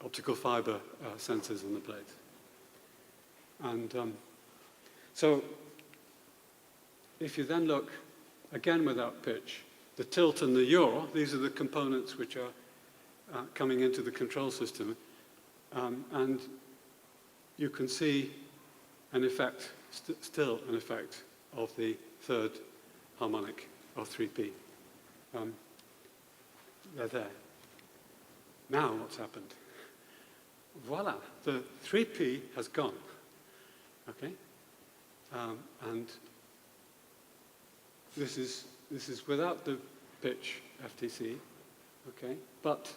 [SPEAKER 4] optical fiber sensors on the plate. And so if you then look, again without pitch, the tilt and the yaw, these are the components which are coming into the control system, and you can see an effect, still an effect of the 3rd harmonic of 3p. They're there. Now what's happened? Voila, the 3p has gone, okay? And this is without the pitch FTC, okay? But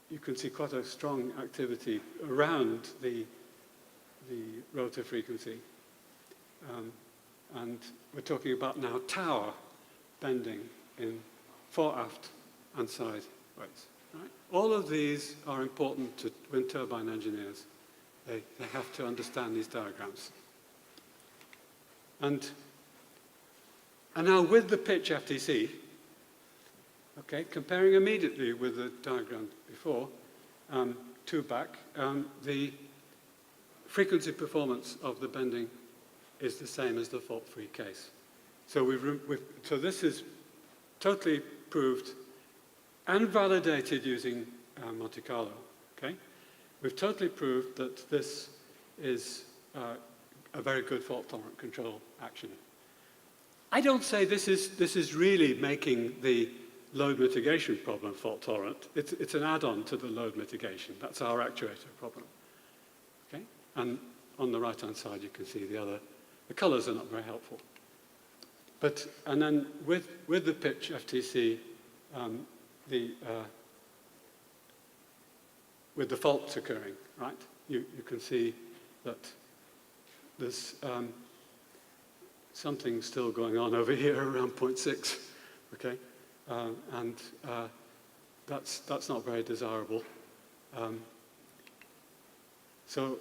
[SPEAKER 4] you can see quite a strong activity around the rotor frequency. And we're talking about now tower bending in fore-aft and side ways. Right? All of these are important to wind turbine engineers. They have to understand these diagrams. And now with the pitch FTC, okay, comparing immediately with the diagram before, 2 back, the frequency performance of the bending is the same as the fault-free case. So so this is totally proved and validated using Monte Carlo, okay? We've totally proved that this is a very good fault-tolerant control action. I don't say this is really making the load mitigation problem fault-tolerant. It's an add-on to the load mitigation. That's our actuator problem, okay? And on the right-hand side, you can see the colors are not very helpful. And then with the pitch FTC, with the faults occurring, right? You can see that there's something still going on over here around 0.6, okay? And that's not very desirable. So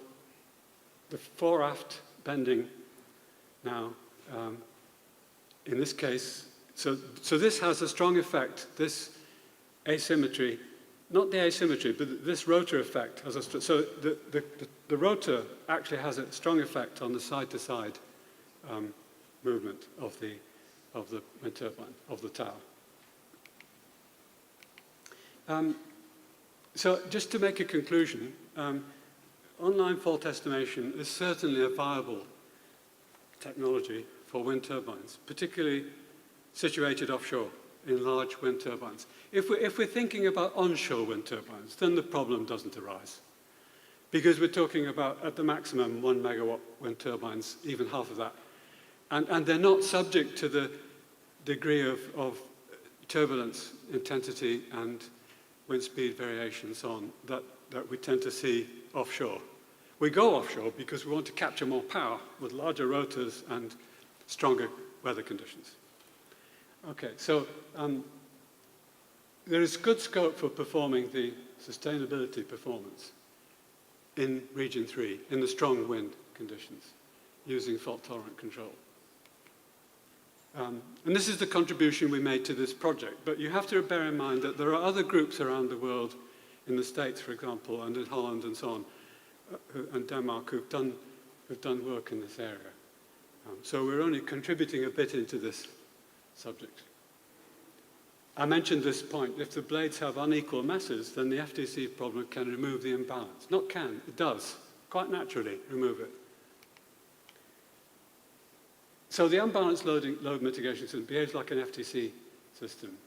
[SPEAKER 4] the fore-aft bending now, in this case, so this has a strong effect. This asymmetry, not the asymmetry, but this rotor effect has a so the rotor actually has a strong effect on the side-to-side movement of the wind turbine, of the tower. So just to make a conclusion, online fault estimation is certainly a viable technology for wind turbines, particularly situated offshore in large wind turbines. If we're thinking about onshore wind turbines, then the problem doesn't arise. Because we're talking about, at the maximum, 1 megawatt wind turbines, even half of that. And they're not subject to the degree of turbulence, intensity, and wind speed variations on that we tend to see offshore. We go offshore because we want to capture more power with larger rotors and stronger weather conditions. Okay, so there is good scope for performing the sustainability performance in Region 3, in the strong wind conditions, using fault-tolerant control. And this is the contribution we made to this project, but you have to bear in mind that there are other groups around the world, in the States, for example, and in Holland and so on, and Denmark, who've done work in this area. So we're only contributing a bit into this subject. I mentioned this point. If the blades have unequal masses, then the FTC problem can remove the imbalance. Not can, it does. Quite naturally remove it. So the unbalanced load mitigation system behaves like an FTC system.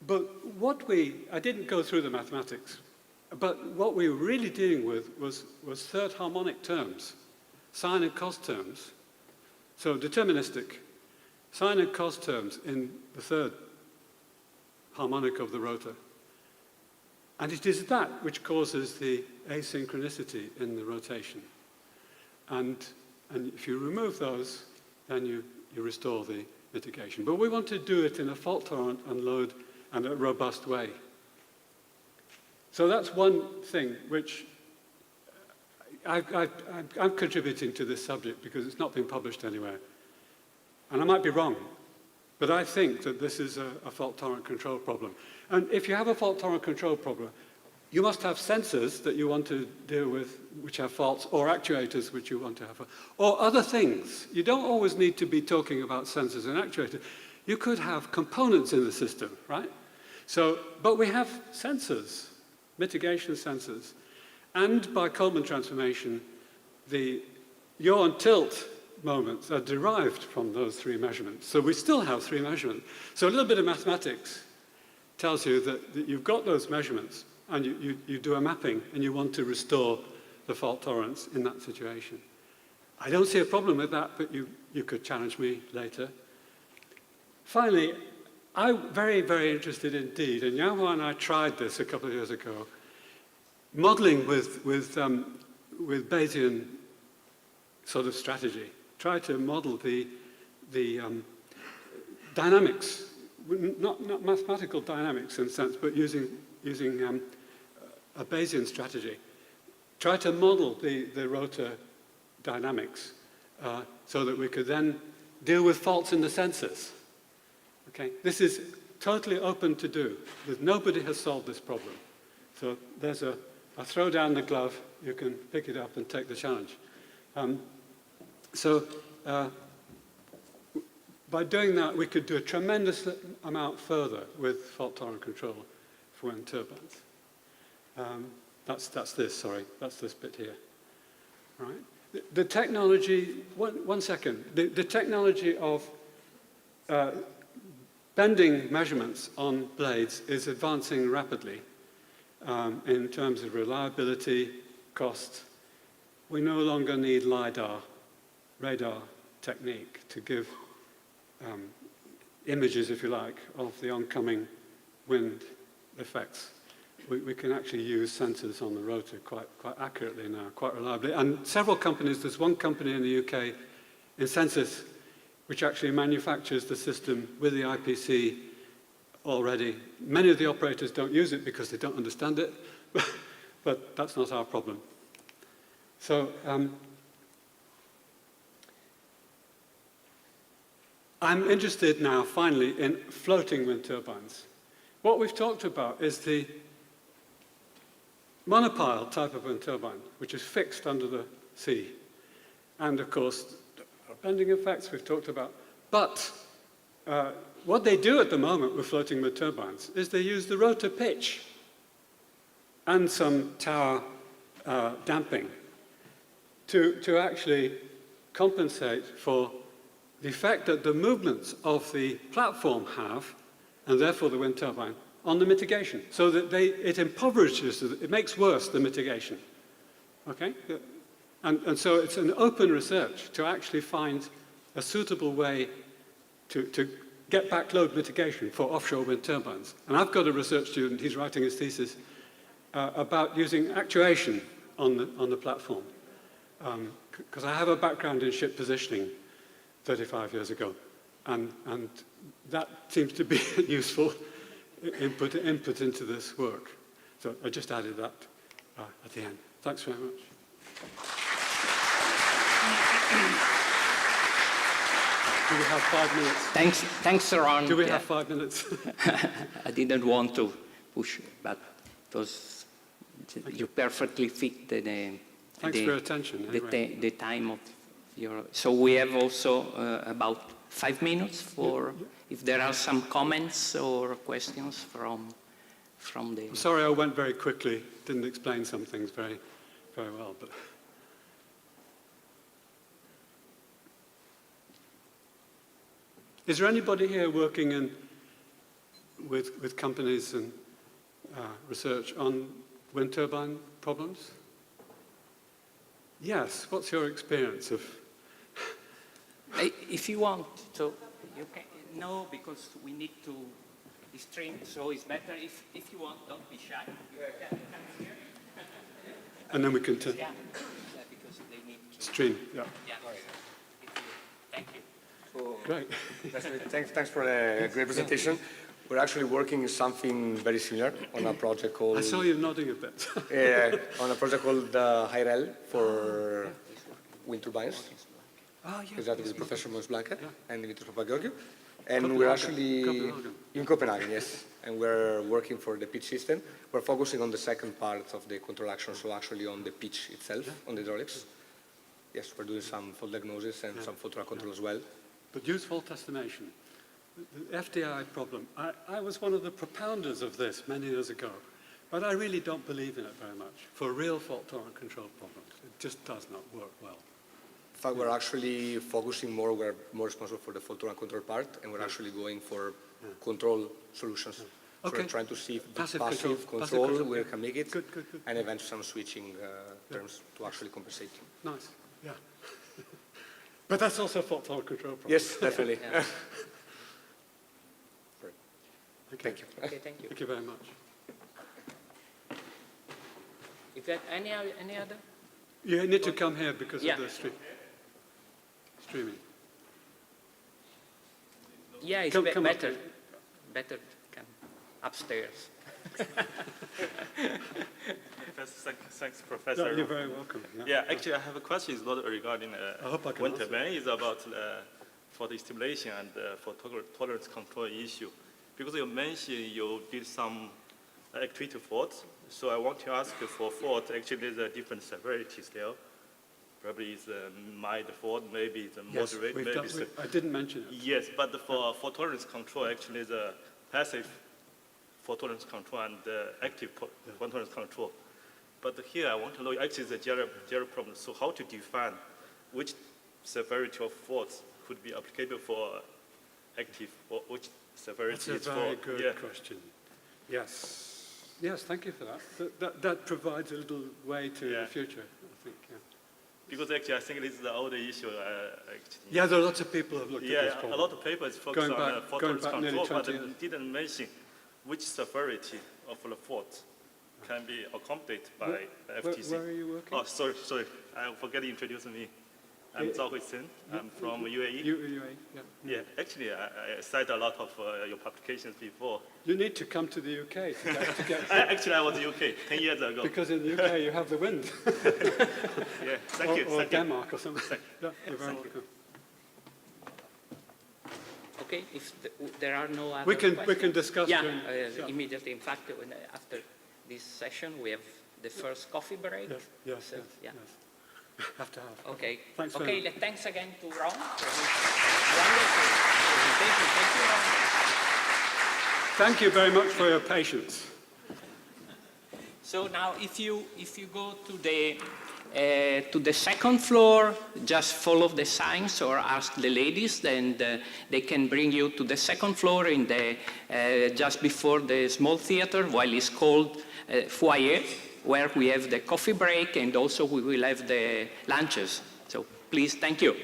[SPEAKER 4] But I didn't go through the mathematics, but what we were really dealing with was third harmonic terms, sine and cos terms. So deterministic, sine and cos terms in the third harmonic of the rotor. And it is that which causes the asynchronicity in the rotation. And if you remove those, then you restore the mitigation. But we want to do it in a fault-tolerant and load and a robust way. So that's one thing which I'm contributing to this subject because it's not been published anywhere. And I might be wrong, but I think that this is a fault-tolerant control problem. And if you have a fault-tolerant control problem, you must have sensors that you want to deal with which have faults, or actuators which you want to have, or other things. You don't always need to be talking about sensors and actuators. You could have components in the system, right? So, but we have sensors, mitigation sensors. And by Coleman transformation, the yaw and tilt moments are derived from those three measurements. So we still have three measurements. So a little bit of mathematics tells you that you've got those measurements, and you do a mapping, and you want to restore the fault tolerance in that situation. I don't see a problem with that, but you could challenge me later. Finally, I'm very, very interested indeed, and Yahua and I tried this a couple of years ago, modeling with Bayesian sort of strategy. Try to model the dynamics, not mathematical dynamics in a sense, but using a Bayesian strategy. Try to model the rotor dynamics so that we could then deal with faults in the sensors. Okay? This is totally open to do. Nobody has solved this problem. So there's a throw down the glove, you can pick it up and take the challenge. By doing that, we could do a tremendous amount further with fault-tolerant control for wind turbines. That's this bit here. Right? The technology, one second. The technology of bending measurements on blades is advancing rapidly in terms of reliability, cost. We no longer need LiDAR, radar technique to give images, if you like, of the oncoming wind effects. We can actually use sensors on the rotor quite accurately now, quite reliably. And several companies, there's one company in the UK, Insensus, which actually manufactures the system with the IPC already. Many of the operators don't use it because they don't understand it, but that's not our problem. So I'm interested now, finally, in floating wind turbines. What we've talked about is the monopile type of wind turbine, which is fixed under the sea. And of course, bending effects we've talked about. But what they do at the moment with floating wind turbines is they use the rotor pitch and some tower damping to actually compensate for the effect that the movements of the platform have, and therefore the wind turbine, on the mitigation, so that it impoverishes, it makes worse the mitigation. Okay? And so it's an open research to actually find a suitable way to get back load mitigation for offshore wind turbines. And I've got a research student, he's writing his thesis about using actuation on the platform. Because I have a background in ship positioning 35 years ago. And that seems to be useful input into this work. So I just added that at the end. Thanks very much. Do we have 5 minutes?
[SPEAKER 1] Thanks, Ron.
[SPEAKER 4] Do we have 5 minutes?
[SPEAKER 1] I didn't want to push, but you perfectly fit
[SPEAKER 4] Thanks for your attention. Anyway.
[SPEAKER 1] the time of your. So we have also about 5 minutes for if there are some comments or questions from the.
[SPEAKER 4] I'm sorry I went very quickly, didn't explain some things very, very well. But is there anybody here working with companies and research on wind turbine problems? Yes. What's your experience of?
[SPEAKER 1] If you want, so you can. No, because we need to stream, so it's better if you want, don't be shy. You can come here.
[SPEAKER 4] And then we can
[SPEAKER 1] Yeah, because they need to
[SPEAKER 4] stream. Yeah.
[SPEAKER 1] Yeah. Thank you.
[SPEAKER 5] So,
[SPEAKER 4] Great.
[SPEAKER 5] thanks for a great presentation. We're actually working on something very similar on a project called.
[SPEAKER 4] I saw you nodding a bit.
[SPEAKER 5] On a project called HIREL for wind turbines.
[SPEAKER 4] Oh, yeah.
[SPEAKER 5] Exactly, with Professor Mons Blanca and Dimitris Papageorgiou. And
[SPEAKER 4] Copenhagen.
[SPEAKER 5] we're actually
[SPEAKER 4] Copenhagen.
[SPEAKER 5] in Copenhagen, yes. And we're working for the pitch system. We're focusing on the second part of the control action, so actually on the pitch itself, on the hydraulics. Yes, we're doing some fault diagnosis and some fault track control as well.
[SPEAKER 4] But use fault estimation. The FDI problem, I was one of the propounders of this many years ago, but I really don't believe in it very much for real fault-tolerant control problems. It just does not work well.
[SPEAKER 5] In fact, we're actually focusing more, we're more responsible for the fault tolerant control part, and we're actually going for control solutions. So
[SPEAKER 4] Okay.
[SPEAKER 5] we're trying to see if the
[SPEAKER 4] Passive
[SPEAKER 5] passive
[SPEAKER 4] control.
[SPEAKER 5] control,
[SPEAKER 4] Passive control.
[SPEAKER 5] we can make it,
[SPEAKER 4] Good.
[SPEAKER 5] and eventually some switching terms to actually compensate.
[SPEAKER 4] Nice, yeah. But that's also a fault-tolerant control problem.
[SPEAKER 5] Yes, definitely.
[SPEAKER 1] Yeah.
[SPEAKER 4] Okay.
[SPEAKER 5] Thank you.
[SPEAKER 1] Okay, thank you.
[SPEAKER 4] Thank you very much.
[SPEAKER 1] If you have any other?
[SPEAKER 4] You need to come here because
[SPEAKER 1] Yeah.
[SPEAKER 4] of the streaming.
[SPEAKER 1] Yeah, it's
[SPEAKER 4] Come up.
[SPEAKER 1] better. Better come upstairs.
[SPEAKER 6] Thanks,
[SPEAKER 4] No,
[SPEAKER 6] Professor.
[SPEAKER 4] you're very welcome.
[SPEAKER 6] Yeah, actually, I have a question. It's not regarding
[SPEAKER 4] I hope I can
[SPEAKER 6] wind
[SPEAKER 4] answer.
[SPEAKER 6] turbine. It's about for the stimulation and for tolerance control issue. Because you mentioned you did some actuator faults. So I want to ask for fault. Actually, there's a different severity scale. Probably it's a mild fault, maybe it's a
[SPEAKER 4] Yes,
[SPEAKER 6] moderate,
[SPEAKER 4] we've
[SPEAKER 6] maybe
[SPEAKER 4] done,
[SPEAKER 6] it's a
[SPEAKER 4] I didn't mention it.
[SPEAKER 6] yes, but for tolerance control, actually, the passive for tolerance control and active for tolerance control. But here, I want to know, actually, the general problem. So how to define which severity of faults could be applicable for active, or which severity
[SPEAKER 4] That's
[SPEAKER 6] is
[SPEAKER 4] a
[SPEAKER 6] for...
[SPEAKER 4] very good
[SPEAKER 6] yeah.
[SPEAKER 4] question. Yes. Yes, thank you for that. That provides a little way to
[SPEAKER 6] Yeah.
[SPEAKER 4] the future, I think. Yeah.
[SPEAKER 6] Because actually, I think this is the older issue, actually.
[SPEAKER 4] Yeah, there are lots of people who have looked at this
[SPEAKER 6] Yeah,
[SPEAKER 4] problem.
[SPEAKER 6] a lot of papers focus
[SPEAKER 4] Going
[SPEAKER 6] on
[SPEAKER 4] back-
[SPEAKER 6] fault
[SPEAKER 4] going
[SPEAKER 6] tolerance
[SPEAKER 4] back nearly
[SPEAKER 6] control, but
[SPEAKER 4] 20
[SPEAKER 6] they
[SPEAKER 4] years.
[SPEAKER 6] didn't mention which severity of the fault can be accommodated by the FTC.
[SPEAKER 4] Where are you working?
[SPEAKER 6] Oh, sorry, I forgot to introduce me. I'm Zhao Huixin. I'm from UAE.
[SPEAKER 4] UAE, yeah.
[SPEAKER 6] Yeah, actually, I cited a lot of your publications before.
[SPEAKER 4] You need to come to the UK to get
[SPEAKER 6] Actually, I was in the UK 10 years ago.
[SPEAKER 4] because in the UK you have the wind.
[SPEAKER 6] Yeah, thank you.
[SPEAKER 4] Or
[SPEAKER 6] Thank you.
[SPEAKER 4] Denmark or something. Yeah, you're very
[SPEAKER 6] Thank you.
[SPEAKER 4] welcome.
[SPEAKER 1] Okay, if there are no other
[SPEAKER 4] We can
[SPEAKER 1] questions.
[SPEAKER 4] discuss
[SPEAKER 1] Yeah,
[SPEAKER 4] during- yeah.
[SPEAKER 1] immediately. In fact, after this session, we have the first coffee break.
[SPEAKER 4] Yes,
[SPEAKER 1] So, yeah.
[SPEAKER 4] yes. Have to have.
[SPEAKER 1] Okay.
[SPEAKER 4] Thanks very
[SPEAKER 1] Okay.
[SPEAKER 4] much.
[SPEAKER 1] Thanks again to Ron for his wonderful presentation. Thank you, Ron.
[SPEAKER 4] Thank you very much for your patience.
[SPEAKER 1] So now, if you go to the second floor, just follow the signs or ask the ladies, then they can bring you to the second floor in the just before the small theater, while it's called foyer, where we have the coffee break and also we will have the lunches. So please, thank you.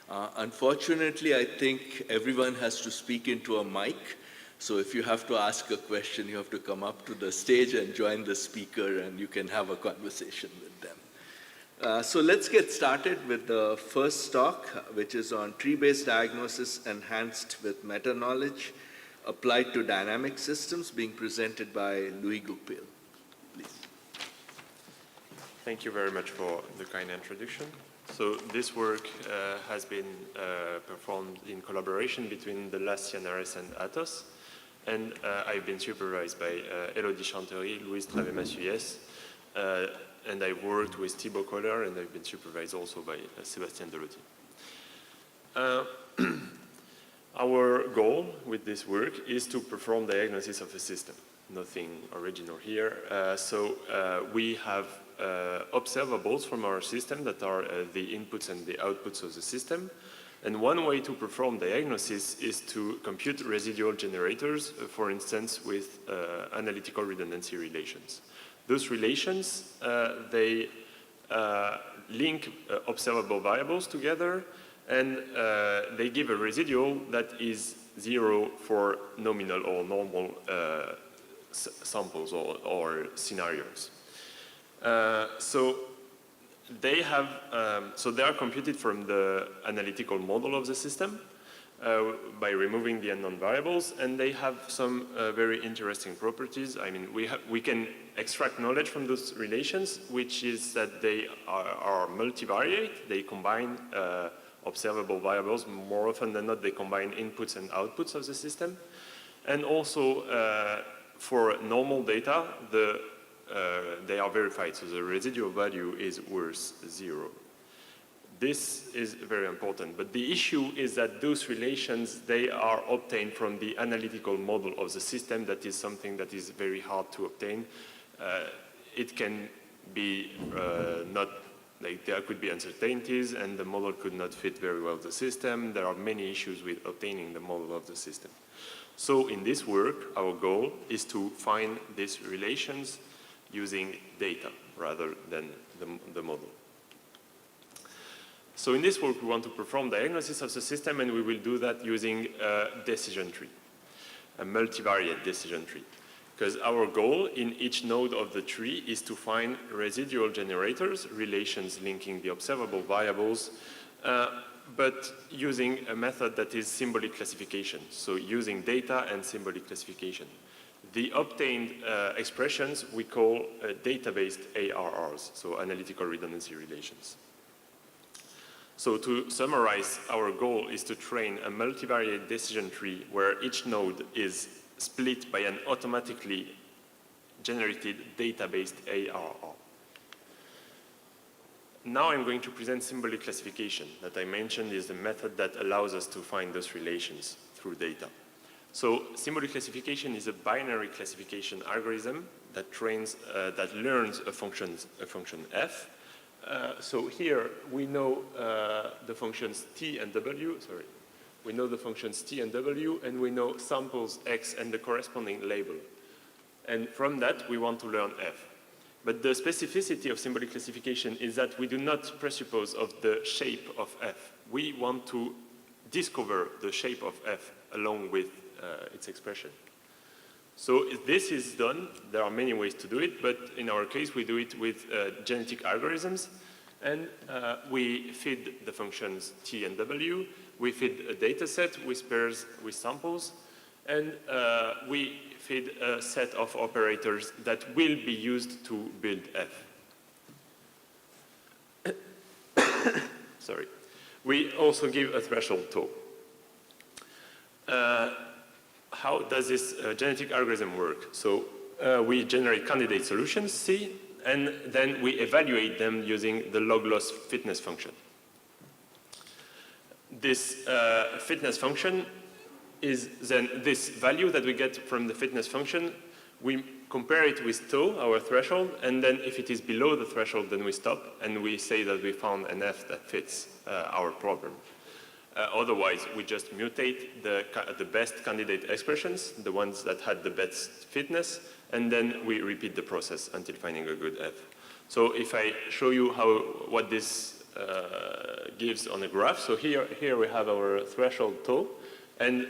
[SPEAKER 7] Unfortunately, I think everyone has to speak into a mic. So if you have to ask a question, you have to come up to the stage and join the speaker, and you can have a conversation with them. So let's get started with the first talk, which is on tree-based diagnosis enhanced with meta-knowledge applied to dynamic systems, being presented by Louis Goupil. Please.
[SPEAKER 8] Thank you very much for the kind introduction. So this work has been performed in collaboration between the LAS CNRS and Atos, and I've been supervised by Elodie Chantery, Louise Travé-Massuyès, and I've worked with Thibaut Kohler, and I've been supervised also by Sébastien Deloty. Our goal with this work is to perform diagnosis of a system. Nothing original here. We have observables from our system that are the inputs and the outputs of the system. And one way to perform diagnosis is to compute residual generators, for instance, with analytical redundancy relations. Those relations, they link observable variables together, and they give a residual that is 0 for nominal or normal samples or scenarios. So they are computed from the analytical model of the system by removing the unknown variables, and they have some very interesting properties. I mean, we can extract knowledge from those relations, which is that they are multivariate. They combine observable variables. More often than not, they combine inputs and outputs of the system. And also, for normal data, they are verified, so the residual value is worth 0. This is very important, but the issue is that those relations, they are obtained from the analytical model of the system. That is something that is very hard to obtain. It can be there could be uncertainties, and the model could not fit very well the system. There are many issues with obtaining the model of the system. So in this work, our goal is to find these relations using data rather than the model. So in this work, we want to perform diagnosis of the system, and we will do that using a decision tree, a multivariate decision tree. Because our goal in each node of the tree is to find residual generators, relations linking the observable variables, but using a method that is symbolic classification, so using data and symbolic classification. The obtained expressions we call data-based ARRs, so analytical redundancy relations. So to summarize, our goal is to train a multivariate decision tree where each node is split by an automatically generated data-based ARR. Now I'm going to present symbolic classification that I mentioned is the method that allows us to find those relations through data. So symbolic classification is a binary classification algorithm that learns a function f. So here we know the functions t and w. We know the functions t and w, and we know samples x and the corresponding label. And from that, we want to learn f. But the specificity of symbolic classification is that we do not presuppose of the shape of f. We want to discover the shape of f along with its expression. So if this is done, there are many ways to do it, but in our case, we do it with genetic algorithms, and we feed the functions t and w. We feed a data set with pairs with samples, and we feed a set of operators that will be used to build f. Sorry. We also give a threshold tau. How does this genetic algorithm work? So we generate candidate solutions, C, and then we evaluate them using the log-loss fitness function. This fitness function is then this value that we get from the fitness function. We compare it with tau, our threshold, and then if it is below the threshold, then we stop, and we say that we found an F that fits our problem. Otherwise, we just mutate the best candidate expressions, the ones that had the best fitness, and then we repeat the process until finding a good F. So if I show you what this gives on a graph. So here we have our threshold tau, and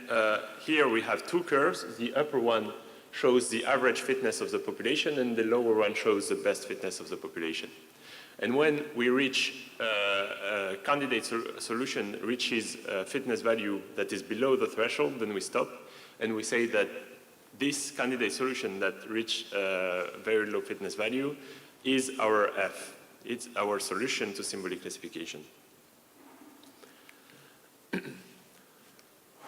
[SPEAKER 8] here we have two curves. The upper one shows the average fitness of the population, and the lower one shows the best fitness of the population. And when we reach a candidate solution reaches a fitness value that is below the threshold, then we stop, and we say that this candidate solution that reach a very low fitness value is our F. It's our solution to symbolic classification.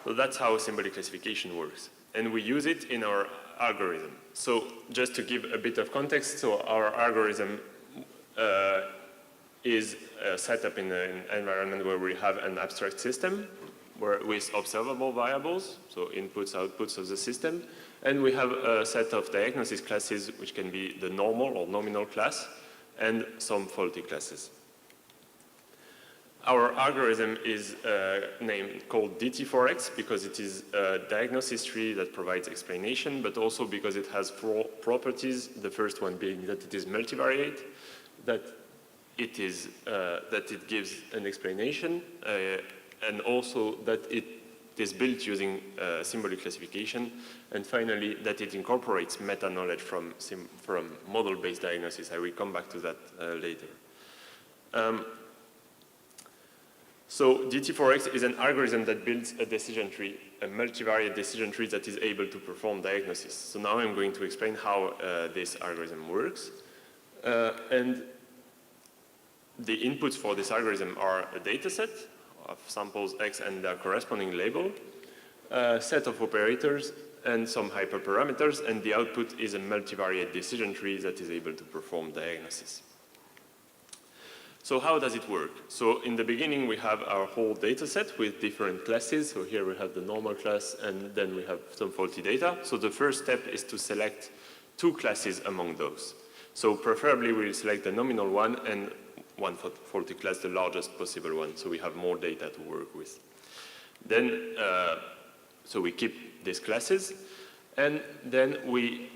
[SPEAKER 8] So that's how symbolic classification works. And we use it in our algorithm. So just to give a bit of context, so our algorithm is set up in an environment where we have an abstract system with observable variables, so inputs, outputs of the system. And we have a set of diagnosis classes, which can be the normal or nominal class, and some faulty classes. Our algorithm is called DT4X because it is a diagnosis tree that provides explanation, but also because it has four properties. The first one being that it is multivariate, that it gives an explanation, and also that it is built using symbolic classification, and finally that it incorporates meta-knowledge from model-based diagnosis. I will come back to that later. So DT4X is an algorithm that builds a decision tree, a multivariate decision tree that is able to perform diagnosis. So now I'm going to explain how this algorithm works. And the inputs for this algorithm are a data set of samples X and their corresponding label, a set of operators, and some hyperparameters, and the output is a multivariate decision tree that is able to perform diagnosis. So how does it work? So in the beginning, we have our whole data set with different classes. So here we have the normal class, and then we have some faulty data. So the first step is to select two classes among those. So preferably, we'll select the nominal one and one faulty class, the largest possible one, so we have more data to work with. Then, so we keep these classes, and then we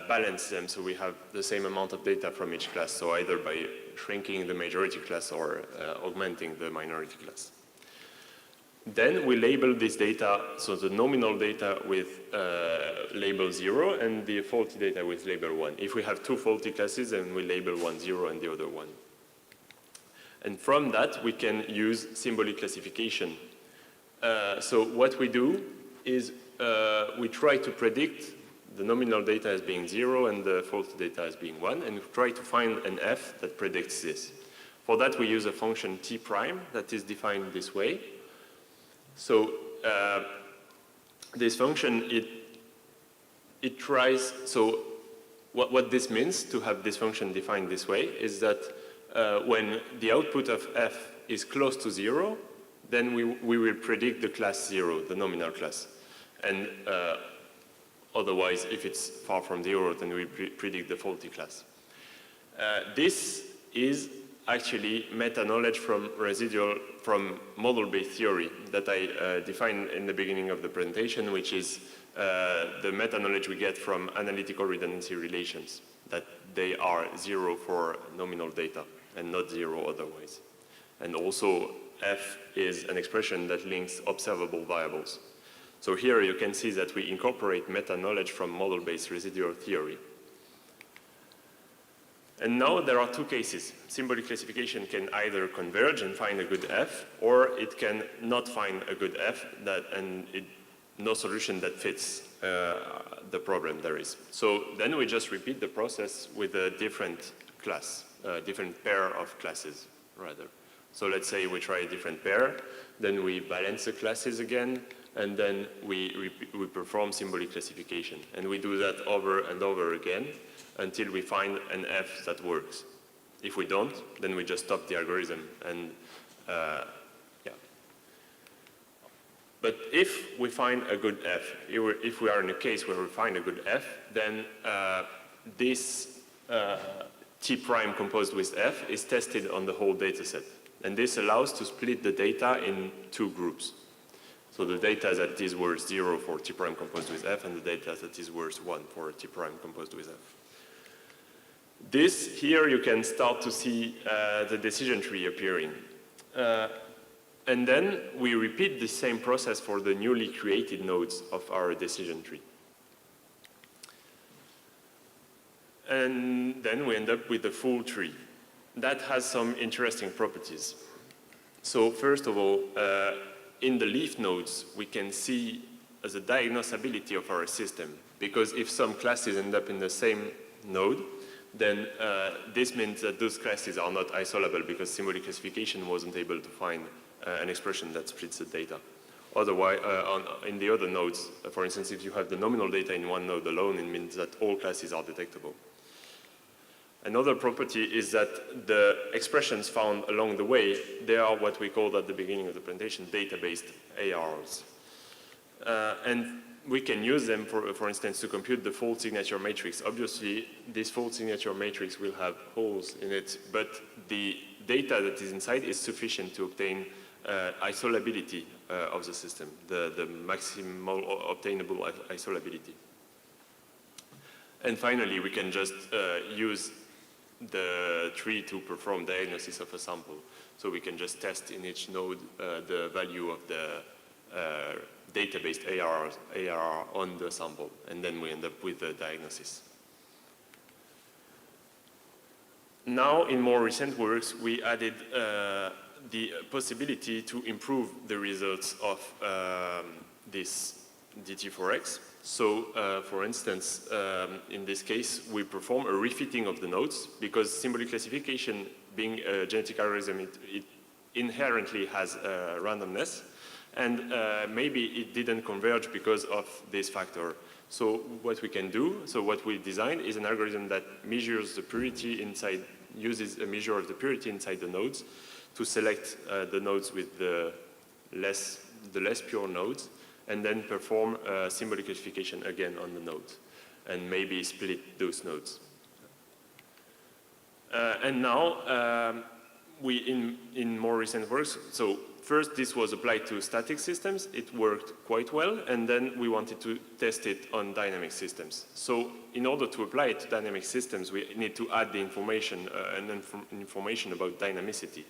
[SPEAKER 8] balance them, so we have the same amount of data from each class, so either by shrinking the majority class or augmenting the minority class. Then we label this data, so the nominal data with label 0 and the faulty data with label 1. If we have two faulty classes, then we label one 0 and the other 1. And from that, we can use symbolic classification. So what we do is we try to predict the nominal data as being 0 and the faulty data as being 1, and we try to find an F that predicts this. For that, we use a function T prime that is defined this way. So this function, it tries, so what this means to have this function defined this way is that when the output of F is close to 0, then we will predict the class 0, the nominal class. And otherwise, if it's far from 0, then we predict the faulty class. This is actually meta-knowledge from model-based theory that I defined in the beginning of the presentation, which is the meta-knowledge we get from analytical redundancy relations, that they are 0 for nominal data and not 0 otherwise. And also, F is an expression that links observable variables. So here you can see that we incorporate meta-knowledge from model-based residual theory. And now there are two cases. Symbolic classification can either converge and find a good F, or it can not find a good F, and no solution that fits the problem there is. So then we just repeat the process with a different class, a different pair of classes, rather. So let's say we try a different pair, then we balance the classes again, and then we perform symbolic classification. And we do that over and over again until we find an F that works. If we don't, then we just stop the algorithm. And yeah. But if we find a good F, if we are in a case where we find a good F, then this T prime composed with F is tested on the whole data set. And this allows to split the data in two groups. So the data that is worth 0 for T prime composed with F, and the data that is worth 1 for T prime composed with F. Here you can start to see the decision tree appearing. And then we repeat the same process for the newly created nodes of our decision tree. And then we end up with a full tree. That has some interesting properties. So first of all, in the leaf nodes, we can see the diagnosability of our system. Because if some classes end up in the same node, then this means that those classes are not isolable because symbolic classification wasn't able to find an expression that splits the data. Otherwise, in the other nodes, for instance, if you have the nominal data in one node alone, it means that all classes are detectable. Another property is that the expressions found along the way, they are what we called at the beginning of the presentation, data-based ARs. And we can use them, for instance, to compute the fault signature matrix. Obviously, this fault signature matrix will have holes in it, but the data that is inside is sufficient to obtain isolability of the system, the maximal obtainable isolability. And finally, we can just use the tree to perform diagnosis of a sample. So we can just test in each node the value of the data-based ARR on the sample, and then we end up with the diagnosis. Now, in more recent works, we added the possibility to improve the results of this DT4X. So, for instance, in this case, we perform a refitting of the nodes because symbolic classification, being a genetic algorithm, it inherently has randomness, and maybe it didn't converge because of this factor. So what we can do, so what we designed is an algorithm that measures the purity inside, uses a measure of the purity inside the nodes to select the nodes with the less pure nodes, and then perform symbolic classification again on the nodes, and maybe split those nodes. And now, in more recent works, so first this was applied to static systems, it worked quite well, and then we wanted to test it on dynamic systems. So in order to apply it to dynamic systems, we need to add the information, information about dynamicity.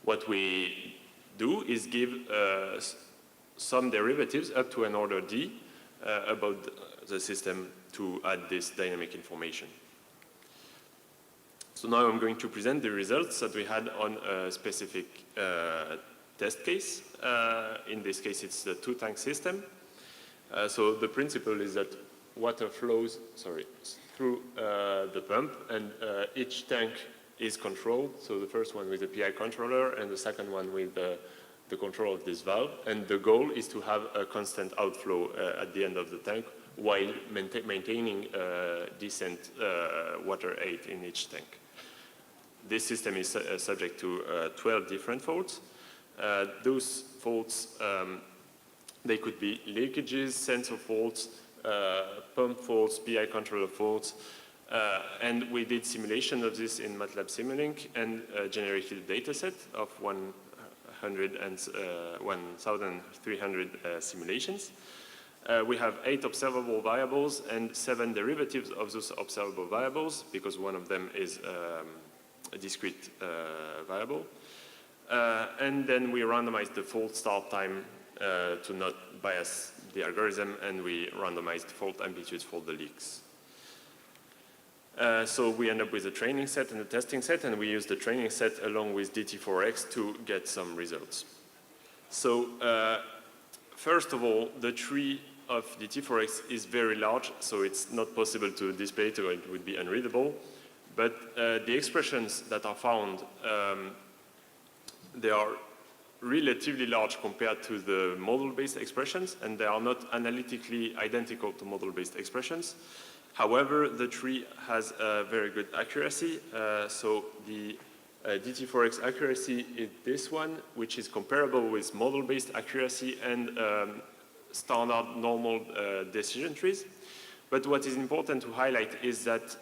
[SPEAKER 8] What we do is give some derivatives up to an order d about the system to add this dynamic information. So now I'm going to present the results that we had on a specific test case. In this case, it's the two-tank system. So the principle is that water flows, through the pump, and each tank is controlled. So the first one with the PI controller, and the second one with the control of this valve. And the goal is to have a constant outflow at the end of the tank while maintaining decent water height in each tank. This system is subject to 12 different faults. Those faults, they could be leakages, sensor faults, pump faults, PI controller faults, and we did simulation of this in MATLAB Simulink and generated a data set of 1,300 simulations. We have 8 observable variables and 7 derivatives of those observable variables because one of them is a discrete variable. And then we randomized the fault start time to not bias the algorithm, and we randomized fault amplitudes for the leaks. So we end up with a training set and a testing set, and we use the training set along with DT4X to get some results. So first of all, the tree of DT4X is very large, so it's not possible to display it or it would be unreadable. But the expressions that are found, they are relatively large compared to the model-based expressions, and they are not analytically identical to model-based expressions. However, the tree has a very good accuracy. So the DT4X accuracy is this one, which is comparable with model-based accuracy and standard normal decision trees. But what is important to highlight is that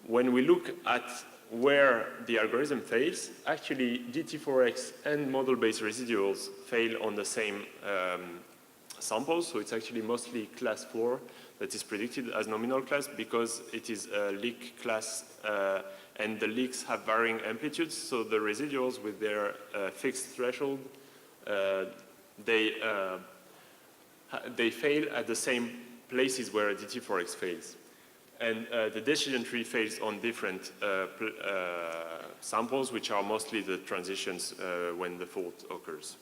[SPEAKER 8] when we look at where the algorithm fails, actually DT4X and model-based residuals fail on the same samples. So it's actually mostly class 4 that is predicted as nominal class because it is a leak class and the leaks have varying amplitudes, so the residuals with their fixed threshold, they fail at the same places where DT4X fails. And the decision tree fails on different samples, which are mostly the transitions when the fault occurs.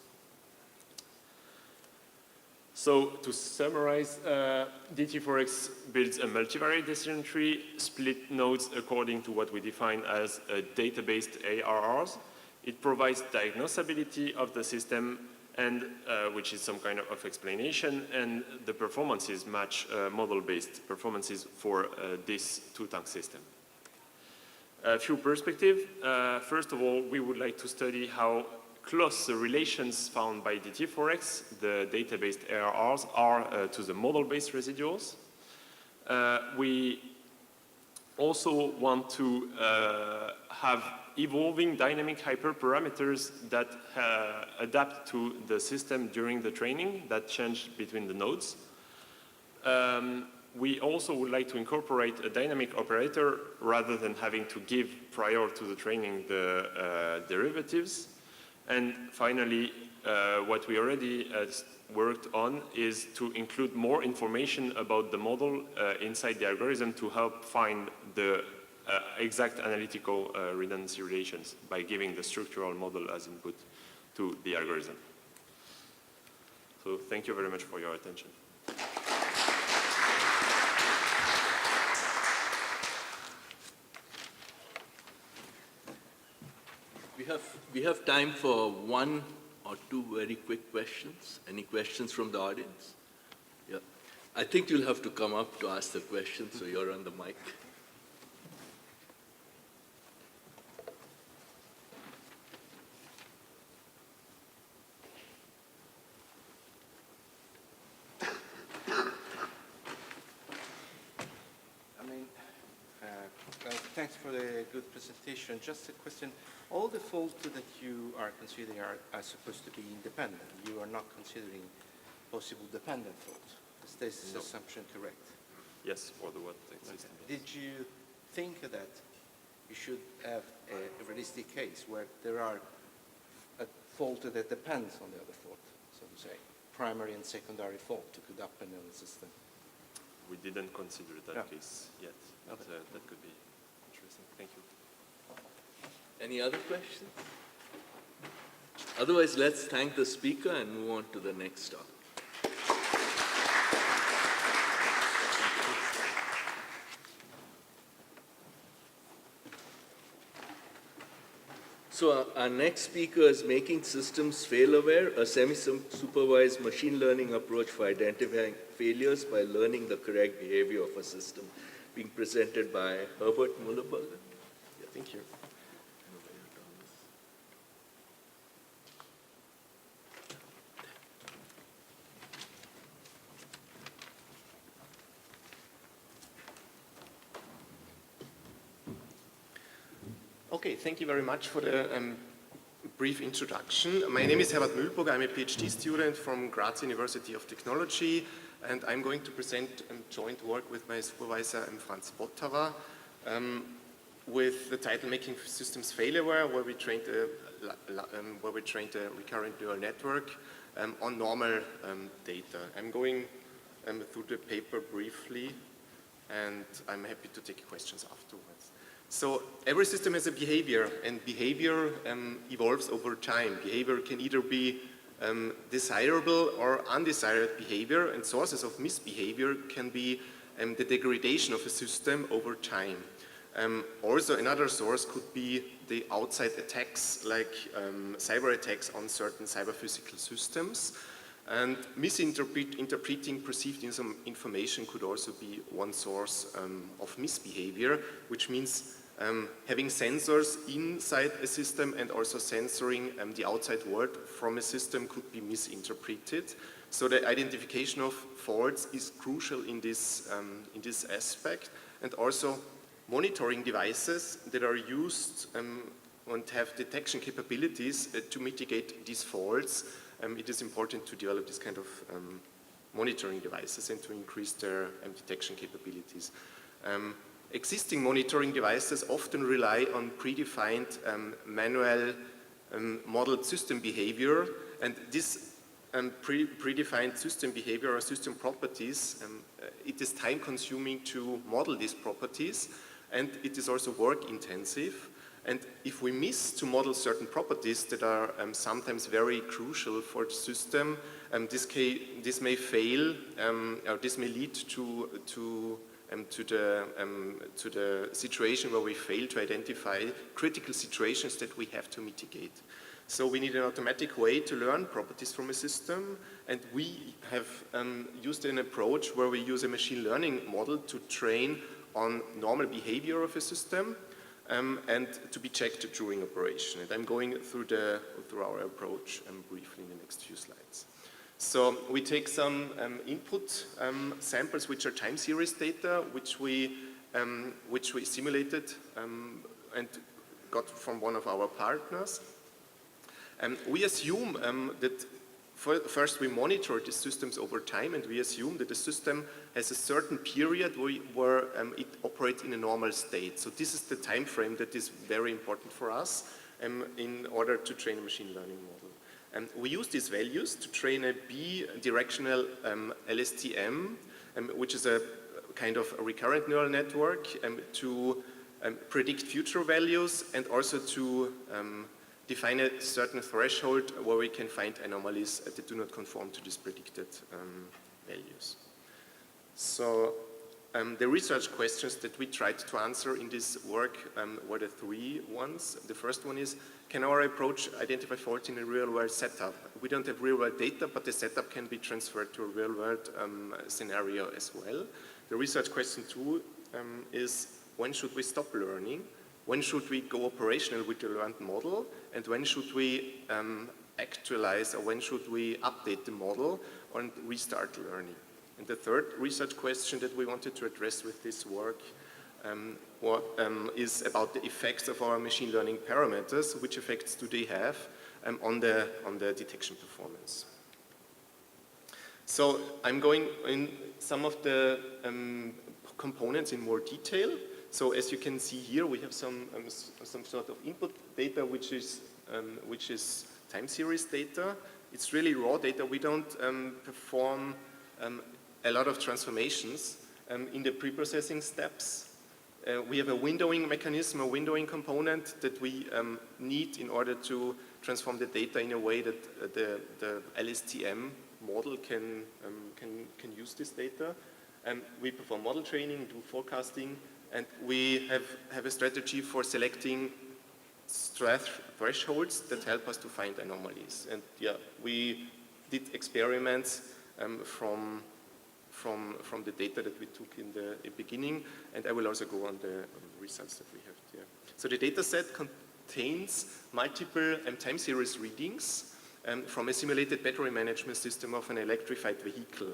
[SPEAKER 8] So to summarize, DT4X builds a multivariate decision tree, split nodes according to what we define as data-based ARRs. It provides diagnosability of the system, and which is some kind of explanation, and the performances match model-based performances for this two-tank system. A few perspectives. First of all, we would like to study how close the relations found by DT4X, the data-based ARRs, are to the model-based residuals. We also want to have evolving dynamic hyperparameters that adapt to the system during the training that change between the nodes. We also would like to incorporate a dynamic operator rather than having to give prior to the training the derivatives. And finally, what we already worked on is to include more information about the model inside the algorithm to help find the exact analytical redundancy relations by giving the structural model as input to the algorithm. So thank you very much for your attention.
[SPEAKER 7] We have time for one or two very quick questions. Any questions from the audience? Yeah. I think you'll have to come up to ask the question, so you're on the mic.
[SPEAKER 9] Thanks for the good presentation. Just a question. All the faults that you are considering are supposed to be independent. You are not considering possible dependent faults. Is this assumption correct?
[SPEAKER 8] Yes, for the one-tank system.
[SPEAKER 9] Did you think that you should have a realistic case where there are a fault that depends on the other fault, so to say, primary and secondary fault to could happen in the system?
[SPEAKER 8] We didn't consider that case yet, but
[SPEAKER 9] Okay.
[SPEAKER 8] that could be interesting. Thank you.
[SPEAKER 7] Any other questions? Otherwise, let's thank the speaker and move on to the next talk. So our next speaker is Making Systems Fail-Aware, a semi-supervised machine learning approach for identifying failures by learning the correct behavior of a system, being presented by Herbert Mullerberger.
[SPEAKER 8] Yeah, thank you.
[SPEAKER 10] Okay, thank you very much for the brief introduction. My name is Herbert Mühlburger. I'm a PhD student from Graz University of Technology, and I'm going to present joint work with my supervisor, Franz Bottara, with the title Making Systems Fail-Aware, where we trained a recurrent neural network on normal data. I'm going through the paper briefly, and I'm happy to take questions afterwards. So every system has a behavior, and behavior evolves over time. Behavior can either be desirable or undesired behavior, and sources of misbehavior can be the degradation of a system over time. Also, another source could be the outside attacks, like cyber attacks on certain cyber-physical systems. And misinterpreting perceived information could also be one source of misbehavior, which means having sensors inside a system and also censoring the outside world from a system could be misinterpreted. So the identification of faults is crucial in this aspect, and also monitoring devices that are used and have detection capabilities to mitigate these faults. It is important to develop this kind of monitoring devices and to increase their detection capabilities. existing monitoring devices often rely on predefined manual modeled system behavior, and this predefined system behavior or system properties, it is time consuming to model these properties, and it is also work intensive. And if we miss to model certain properties that are sometimes very crucial for the system, this may fail, or this may lead to the situation where we fail to identify critical situations that we have to mitigate. So we need an automatic way to learn properties from a system, and we have used an approach where we use a machine learning model to train on normal behavior of a system and to be checked during operation. And I'm going through our approach briefly in the next few slides. So we take some input samples, which are time series data, which we simulated and got from one of our partners. We assume that first we monitor the systems over time, and we assume that the system has a certain period where it operates in a normal state. So this is the time frame that is very important for us in order to train a machine learning model. We use these values to train a bi-directional LSTM, which is a kind of a recurrent neural network to predict future values and also to define a certain threshold where we can find anomalies that do not conform to these predicted values. So the research questions that we tried to answer in this work were the three ones. The first one is, can our approach identify faults in a real-world setup? We don't have real-world data, but the setup can be transferred to a real-world scenario as well. The research question two is, when should we stop learning? When should we go operational with the learned model? And when should we actualize, or when should we update the model and restart learning? And the third research question that we wanted to address with this work is about the effects of our machine learning parameters. Which effects do they have on the detection performance? So I'm going in some of the components in more detail. So as you can see here, we have some sort of input data, which is time series data. It's really raw data. We don't perform a lot of transformations in the pre-processing steps. We have a windowing mechanism, a windowing component that we need in order to transform the data in a way that the LSTM model can use this data. We perform model training, do forecasting, and we have a strategy for selecting thresholds that help us to find anomalies. And yeah, we did experiments from the data that we took in the beginning, and I will also go on the results that we have there. So the data set contains multiple time series readings from a simulated battery management system of an electrified vehicle.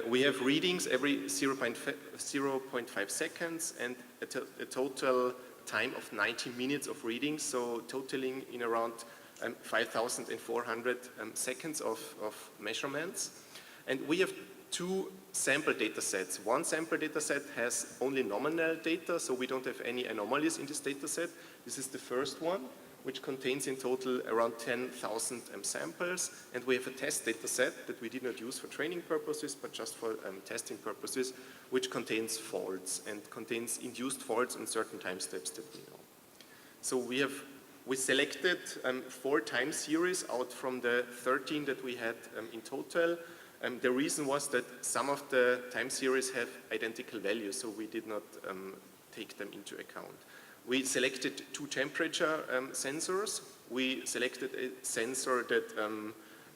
[SPEAKER 10] We have readings every 0.5 seconds and a total time of 90 minutes of readings, so totaling in around 5,400 seconds of measurements. And we have two sample data sets. One sample data set has only nominal data, so we don't have any anomalies in this data set. This is the first one, which contains in total around 10,000 samples. And we have a test data set that we did not use for training purposes, but just for testing purposes, which contains faults and contains induced faults on certain time steps that we know. So we selected 4 time series out from the 13 that we had in total. The reason was that some of the time series have identical values, so we did not take them into account. We selected 2 temperature sensors. We selected a sensor that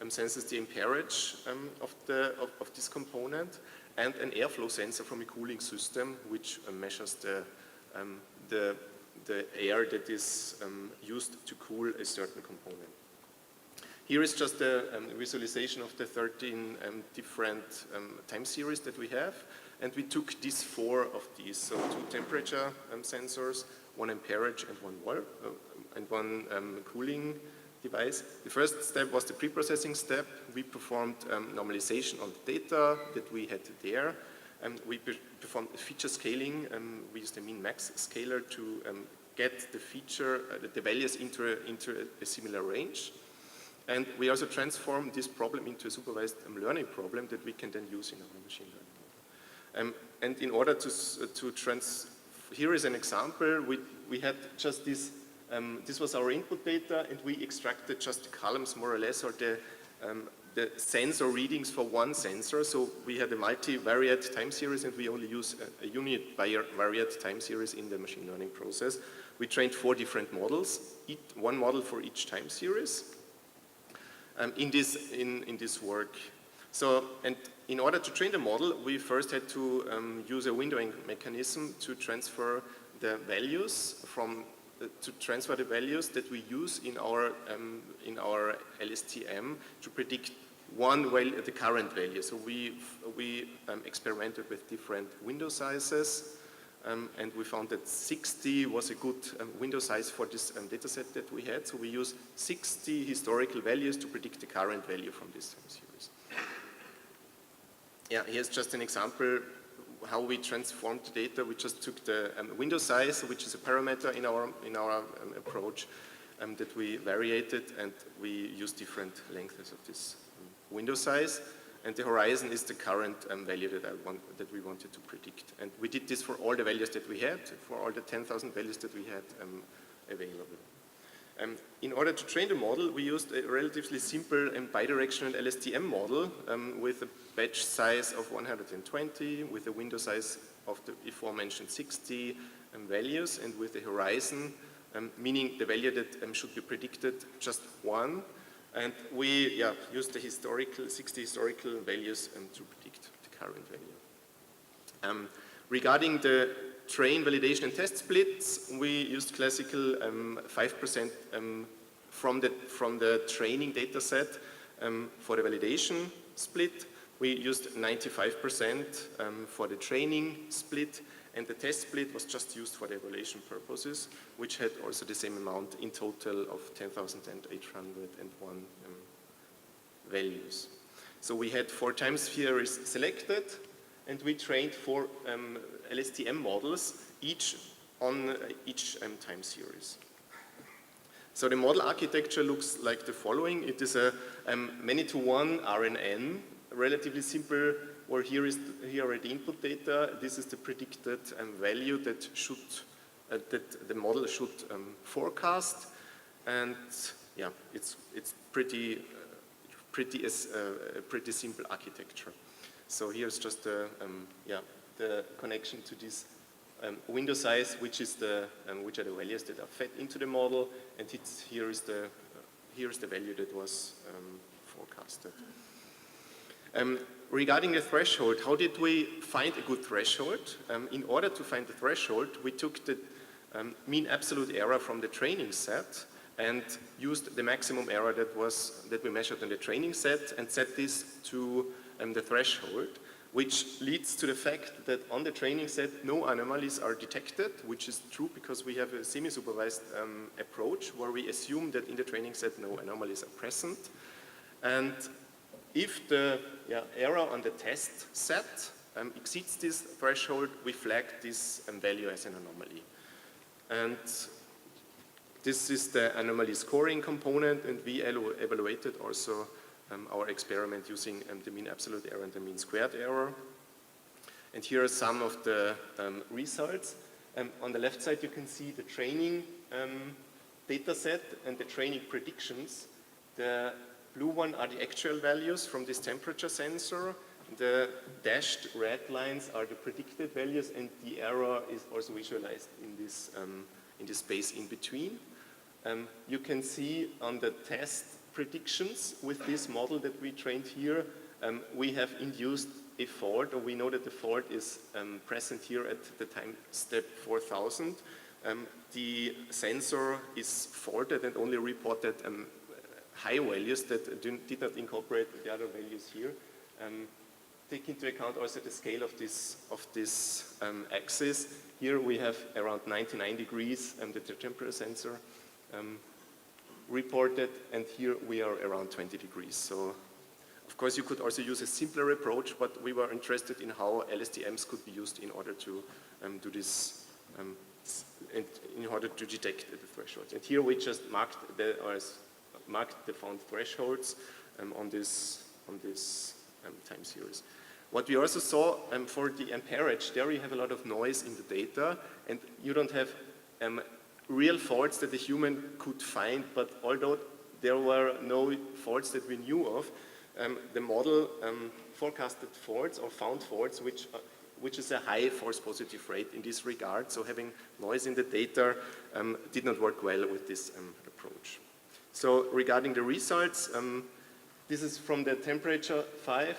[SPEAKER 10] senses the amperage of this component, and an airflow sensor from a cooling system, which measures the air that is used to cool a certain component. Here is just a visualization of the 13 different time series that we have, and we took these 4 of these, so 2 temperature sensors, 1 amperage and one cooling device. The first step was the pre-processing step. We performed normalization on the data that we had there. we performed feature scaling. We used a min-max scaler to get the feature, the values into a similar range. And we also transformed this problem into a supervised learning problem that we can then use in our machine learning model. And in order here is an example. We had just this, this was our input data, and we extracted just the columns more or less, or the sensor readings for one sensor. So we had a multivariate time series, and we only use a univariate time series in the machine learning process. We trained 4 different models, one model for each time series. In this work. So, and in order to train the model, we first had to use a windowing mechanism to transfer the values that we use in our LSTM to predict one value, the current value. So we experimented with different window sizes, and we found that 60 was a good window size for this data set that we had. So we use 60 historical values to predict the current value from this time series. Yeah, here's just an example how we transformed the data. We just took the window size, which is a parameter in our approach, that we variated, and we used different lengths of this window size. And the horizon is the current value that we wanted to predict. And we did this for all the values that we had, for all the 10,000 values that we had available. In order to train the model, we used a relatively simple and bidirectional LSTM model with a batch size of 120, with a window size of the aforementioned 60 values, and with a horizon, meaning the value that should be predicted, just 1. And we used the 60 historical values to predict the current value. Regarding the train, validation, and test splits, we used classical 5% from the training data set for the validation split. We used 95% for the training split, and the test split was just used for the evaluation purposes, which had also the same amount in total of 10,801 values. So we had 4 time spheres selected, and we trained 4 LSTM models, each on each time series. So the model architecture looks like the following. It is a many-to-one RNN, relatively simple, where here are the input data. This is the predicted value that the model should forecast, and yeah, it's pretty simple architecture. So here's just the connection to this window size, which are the values that are fed into the model, and here's the value that was forecasted. Regarding the threshold, how did we find a good threshold? In order to find the threshold, we took the mean absolute error from the training set and used the maximum error that we measured in the training set and set this to the threshold, which leads to the fact that on the training set no anomalies are detected, which is true because we have a semi-supervised approach where we assume that in the training set no anomalies are present. And if the error on the test set exceeds this threshold, we flag this value as an anomaly. And this is the anomaly scoring component, and we evaluated also our experiment using the mean absolute error and the mean squared error. And here are some of the results. On the left side you can see the training data set and the training predictions. The blue one are the actual values from this temperature sensor. The dashed red lines are the predicted values, and the error is also visualized in this space in between. You can see on the test predictions with this model that we trained here, we have induced a fault, or we know that the fault is present here at the time step 4000. The sensor is faulted and only reported high values that did not incorporate the other values here. Take into account also the scale of this axis. Here we have around 99 degrees that the temperature sensor reported, and here we are around 20 degrees. So Of course, you could also use a simpler approach, but we were interested in how LSTMs could be used in order to do this, in order to detect the thresholds. And here we just marked the found thresholds on this time series. What we also saw for the amperage, there you have a lot of noise in the data, and you don't have real faults that a human could find, but although there were no faults that we knew of, the model forecasted faults or found faults, which is a high false positive rate in this regard. So having noise in the data did not work well with this approach. So regarding the results, this is from the temperature 5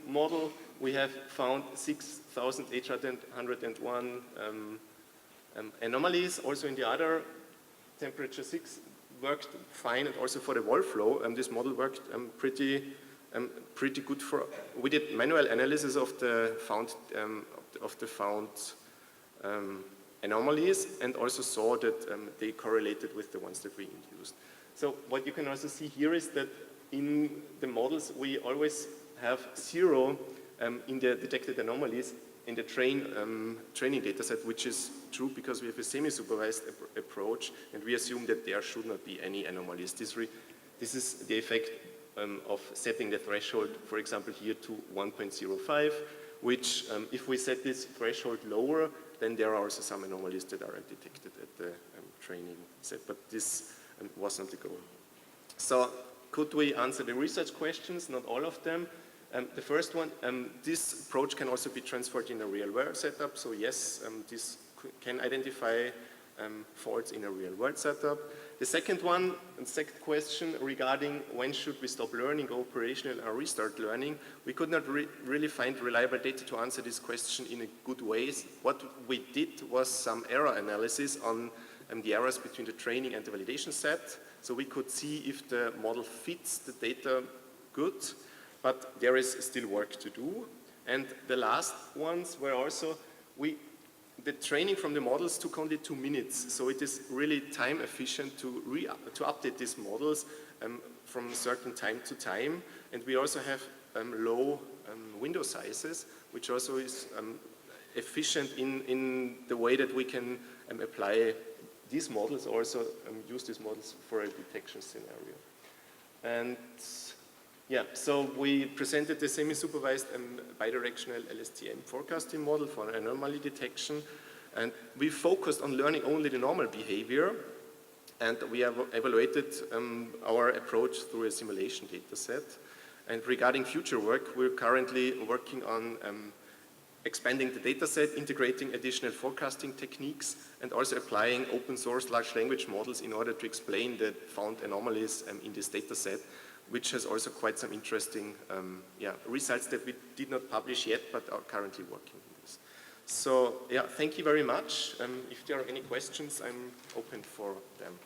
[SPEAKER 10] model. We have found 6,801 anomalies. Also in the other, temperature 6 worked fine, and also for the wall flow, this model worked pretty good for. We did manual analysis of the found anomalies, and also saw that they correlated with the ones that we induced. So what you can also see here is that in the models we always have 0 in the detected anomalies in the training data set, which is true because we have a semi-supervised approach, and we assume that there should not be any anomalies. This is the effect of setting the threshold, for example, here to 1.05, which if we set this threshold lower, then there are also some anomalies that are detected at the training set, but this was not the goal. So could we answer the research questions? Not all of them. The first one, this approach can also be transferred in a real-world setup. So yes, this can identify faults in a real-world setup. The second one, the second question regarding when should we stop learning, go operational, or restart learning, we could not really find reliable data to answer this question in a good way. What we did was some error analysis on the errors between the training and the validation set. So we could see if the model fits the data good, but there is still work to do. And the last ones were also, the training from the models took only 2 minutes, so it is really time efficient to update these models from certain time to time. And we also have low window sizes, which also is efficient in the way that we can apply these models, also use these models for a detection scenario. And yeah, so we presented the semi-supervised and bidirectional LSTM forecasting model for anomaly detection, and we focused on learning only the normal behavior, and we have evaluated our approach through a simulation data set. And regarding future work, we're currently working on expanding the data set, integrating additional forecasting techniques, and also applying open source large language models in order to explain the found anomalies in this data set, which has also quite some interesting results that we did not publish yet, but are currently working on this. So yeah, thank you very much. If there are any questions, I'm open for them.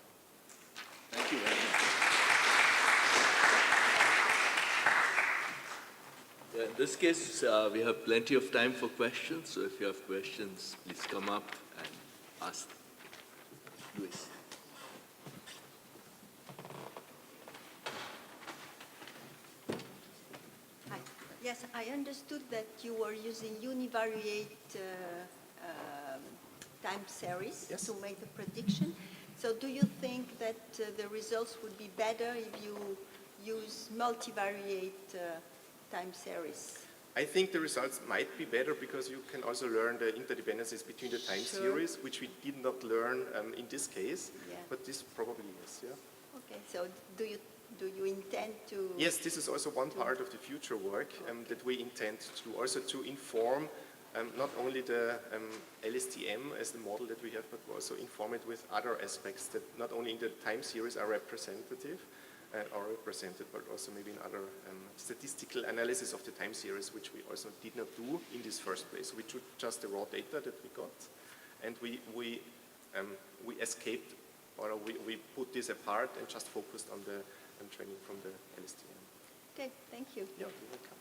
[SPEAKER 7] Thank you very much. Yeah, in this case, we have plenty of time for questions, so if you have questions, please come up and ask. Luis.
[SPEAKER 11] Hi. Yes, I understood that you were using univariate time series to make the prediction. So do you think that the results would be better if you use multivariate time series?
[SPEAKER 10] I think the results might be better because you can also learn the interdependencies between the time series, which we did not learn in this case, but this probably is, yeah.
[SPEAKER 11] Okay, so do you intend to?
[SPEAKER 10] Yes, this is also one part of the future work that we intend to also to inform not only the LSTM as the model that we have, but also inform it with other aspects that not only in the time series are representative, are represented, but also maybe in other statistical analysis of the time series, which we also did not do in this first place. We took just the raw data that we got, and we escaped, or we put this apart and just focused on the training from the LSTM.
[SPEAKER 11] Okay, thank you.
[SPEAKER 10] Yeah, you're welcome.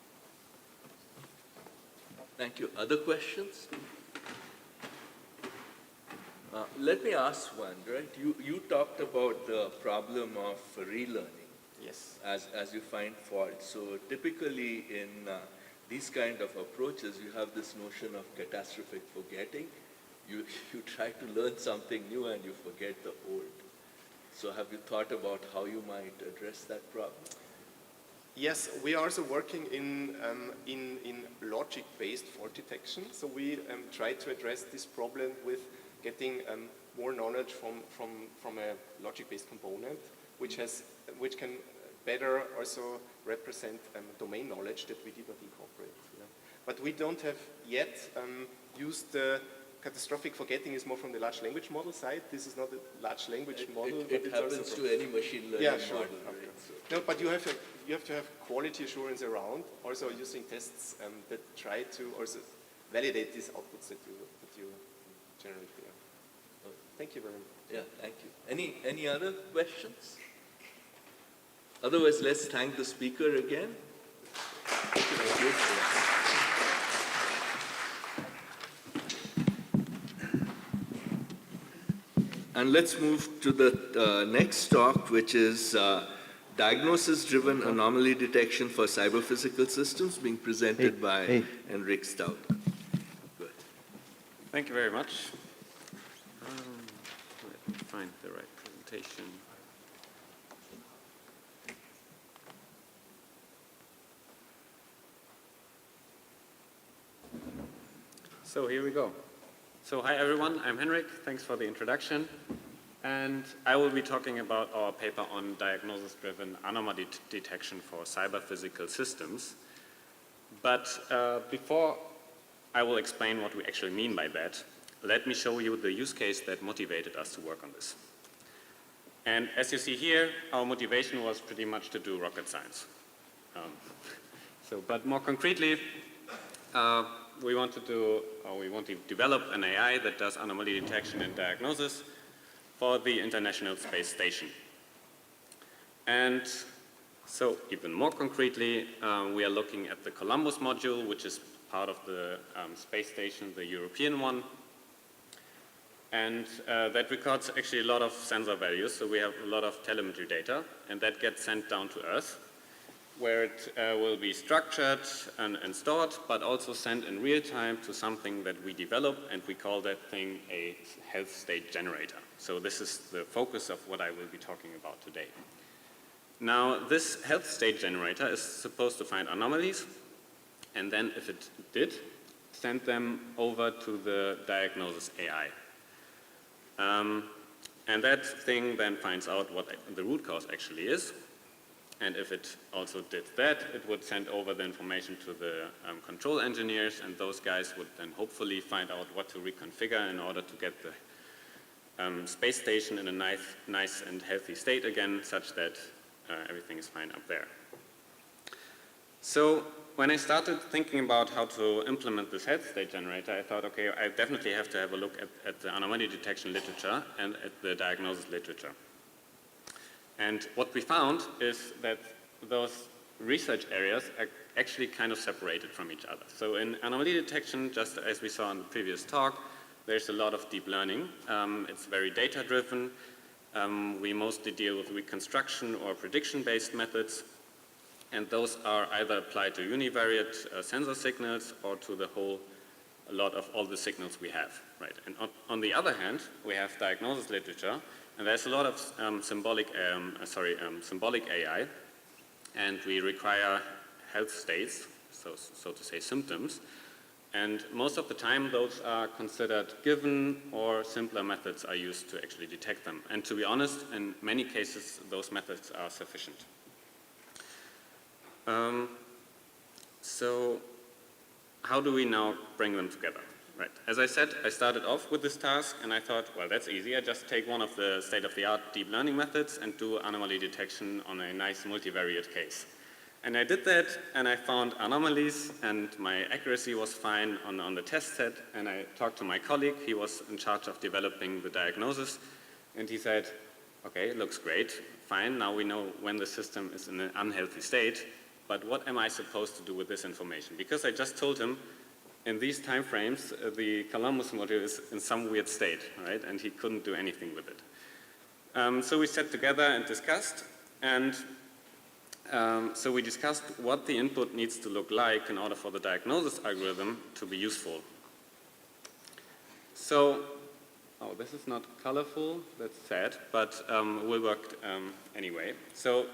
[SPEAKER 7] Thank you. Other questions? Let me ask one, right? You talked about the problem of relearning.
[SPEAKER 10] Yes.
[SPEAKER 7] as you find faults. So typically in these kind of approaches, you have this notion of catastrophic forgetting. You try to learn something new and you forget the old. So have you thought about how you might address that problem?
[SPEAKER 10] Yes, we are also working in logic-based fault detection. So we try to address this problem with getting more knowledge from a logic-based component, which can better also represent domain knowledge that we did not incorporate. Yeah. But we don't have yet used the catastrophic forgetting is more from the large language model side. This is not a large language model.
[SPEAKER 7] It happens to any machine learning model.
[SPEAKER 10] Okay.
[SPEAKER 7] Right? So.
[SPEAKER 10] No, but you have to have quality assurance around, also using tests that try to also validate these outputs that you generate there. Thank you very much.
[SPEAKER 7] Yeah, thank you. Any other questions? Otherwise, let's thank the speaker again. Thank you. And let's move to the next talk, which is diagnosis-driven anomaly detection for cyber-physical systems, being presented by Henrik Stout. Good.
[SPEAKER 12] Thank you very much. Let me find the right presentation. So here we go. So hi everyone, I'm Henrik. Thanks for the introduction. And I will be talking about our paper on diagnosis-driven anomaly detection for cyber-physical systems. But before I will explain what we actually mean by that, let me show you the use case that motivated us to work on this. And as you see here, our motivation was pretty much to do rocket science. But more concretely, we want to develop an AI that does anomaly detection and diagnosis for the International Space Station. And so even more concretely, we are looking at the Columbus module, which is part of the space station, the European one. And that records actually a lot of sensor values. So we have a lot of telemetry data, and that gets sent down to Earth, where it will be structured and stored, but also sent in real time to something that we develop, and we call that thing a health state generator. So this is the focus of what I will be talking about today. Now, this health state generator is supposed to find anomalies, and then if it did, send them over to the diagnosis AI. And that thing then finds out what the root cause actually is. And if it also did that, it would send over the information to the control engineers, and those guys would then hopefully find out what to reconfigure in order to get the space station in a nice and healthy state again, such that everything is fine up there. So when I started thinking about how to implement this health state generator, I thought, okay, I definitely have to have a look at the anomaly detection literature and at the diagnosis literature. And what we found is that those research areas are actually kind of separated from each other. So in anomaly detection, just as we saw in the previous talk, there's a lot of deep learning. It's very data-driven. We mostly deal with reconstruction or prediction-based methods. And those are either applied to univariate sensor signals or to a lot of all the signals we have, right? And on the other hand, we have diagnosis literature, and there's a lot of symbolic AI, and we require health states, so to say symptoms, and most of the time those are considered given, or simpler methods are used to actually detect them. And to be honest, in many cases those methods are sufficient. So how do we now bring them together? Right. As I said, I started off with this task, and I thought, well, that's easy. I just take one of the state-of-the-art deep learning methods and do anomaly detection on a nice multivariate case. And I did that, and I found anomalies, and my accuracy was fine on the test set. And I talked to my colleague. He was in charge of developing the diagnosis, and he said, okay, it looks great, fine. Now we know when the system is in an unhealthy state, but what am I supposed to do with this information? Because I just told him, in these time frames, the Columbus module is in some weird state, right? And he couldn't do anything with it. So we sat together and discussed, and So we discussed what the input needs to look like in order for the diagnosis algorithm to be useful. So, oh, this is not colorful, that's sad, but will work anyway. So,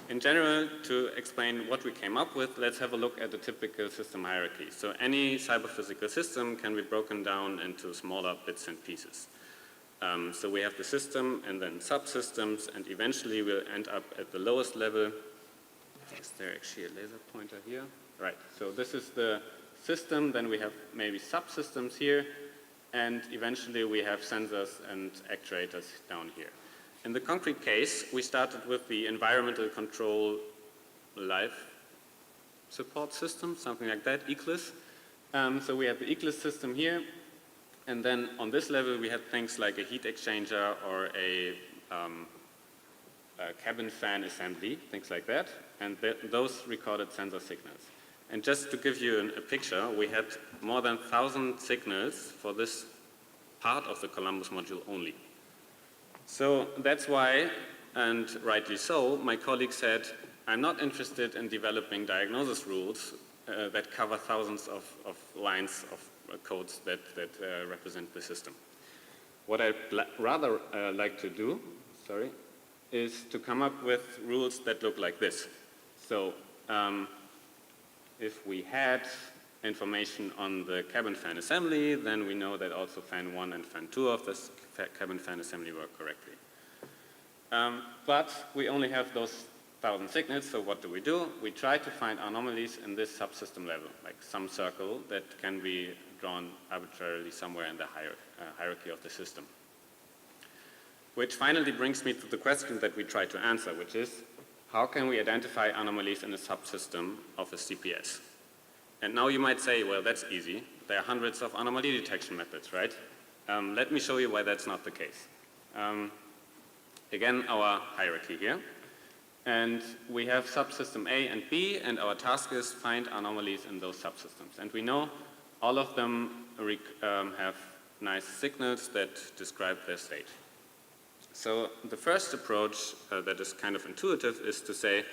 [SPEAKER 12] in general, to explain what we came up with, let's have a look at the typical system hierarchy. So any cyber-physical system can be broken down into smaller bits and pieces. So we have the system and then subsystems, and eventually we'll end up at the lowest level. Is there actually a laser pointer here? Right, so this is the system, then we have maybe subsystems here, and eventually we have sensors and actuators down here. In the concrete case, we started with the environmental control life support system, something like that, ECLSS. So we have the ECLSS system here, and then on this level we had things like a heat exchanger or a cabin fan assembly, things like that, and those recorded sensor signals. And just to give you a picture, we had more than 1,000 signals for this part of the Columbus module only. So that's why, and rightly so, my colleague said, I'm not interested in developing diagnosis rules that cover thousands of lines of codes that represent the system. What I'd rather like to do, is to come up with rules that look like this. So if we had information on the cabin fan assembly, then we know that also fan 1 and fan 2 of this cabin fan assembly work correctly. But we only have those 1,000 signals, so what do? We try to find anomalies in this subsystem level, like some circle that can be drawn arbitrarily somewhere in the hierarchy of the system. Which finally brings me to the question that we try to answer, which is, how can we identify anomalies in a subsystem of a CPS? And now you might say, well, that's easy. There are hundreds of anomaly detection methods, right? Let me show you why that's not the case. Again, our hierarchy here. And we have subsystem A and B, and our task is find anomalies in those subsystems. And we know all of them have nice signals that describe their state. So the first approach that is kind of intuitive is to say,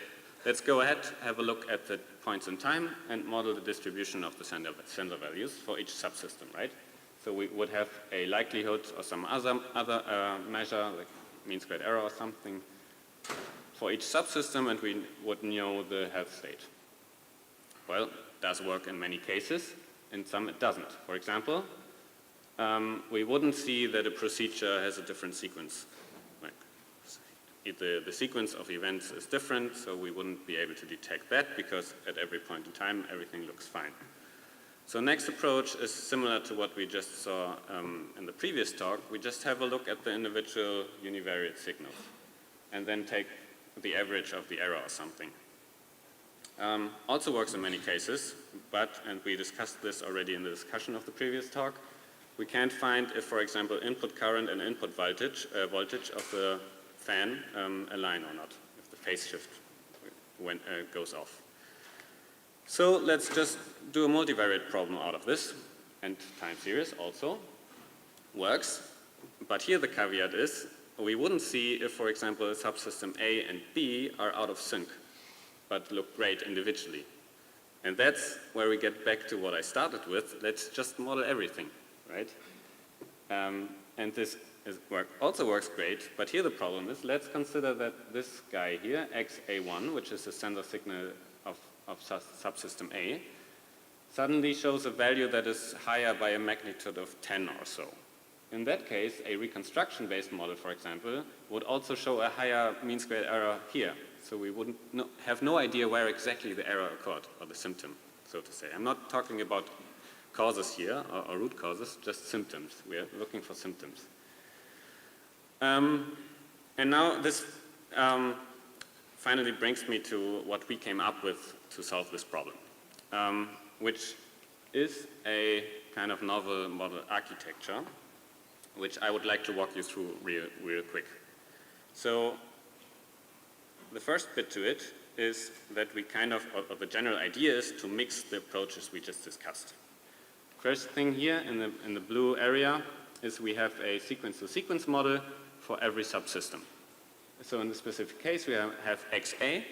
[SPEAKER 12] let's go ahead, have a look at the points in time and model the distribution of the sensor values for each subsystem, right? So we would have a likelihood or some other measure, like mean squared error or something, for each subsystem, and we would know the health state. Well, it does work in many cases, in some it doesn't. For example, we wouldn't see that a procedure has a different sequence. The sequence of events is different, so we wouldn't be able to detect that because at every point in time everything looks fine. So next approach is similar to what we just saw in the previous talk. We just have a look at the individual univariate signals and then take the average of the error or something. Also works in many cases, but, and we discussed this already in the discussion of the previous talk, we can't find if, for example, input current and input voltage of the fan align or not, if the phase shift goes off. So let's just do a multivariate problem out of this, and time series also works. But here the caveat is, we wouldn't see if, for example, subsystem A and B are out of sync, but look great individually. And that's where we get back to what I started with. Let's just model everything, right? And this also works great, but here the problem is, let's consider that this guy here, XA1, which is the sensor signal of subsystem A, suddenly shows a value that is higher by a magnitude of 10 or so. In that case, a reconstruction-based model, for example, would also show a higher mean squared error here. So we wouldn't have no idea where exactly the error occurred, or the symptom, so to say. I'm not talking about causes here, or root causes, just symptoms. We are looking for symptoms. And now this finally brings me to what we came up with to solve this problem, which is a kind of novel model architecture, which I would like to walk you through real quick. So the first bit to it is that we kind of, or the general idea is to mix the approaches we just discussed. First thing here in the blue area is we have a sequence-to-sequence model for every subsystem. So in the specific case, we have XA,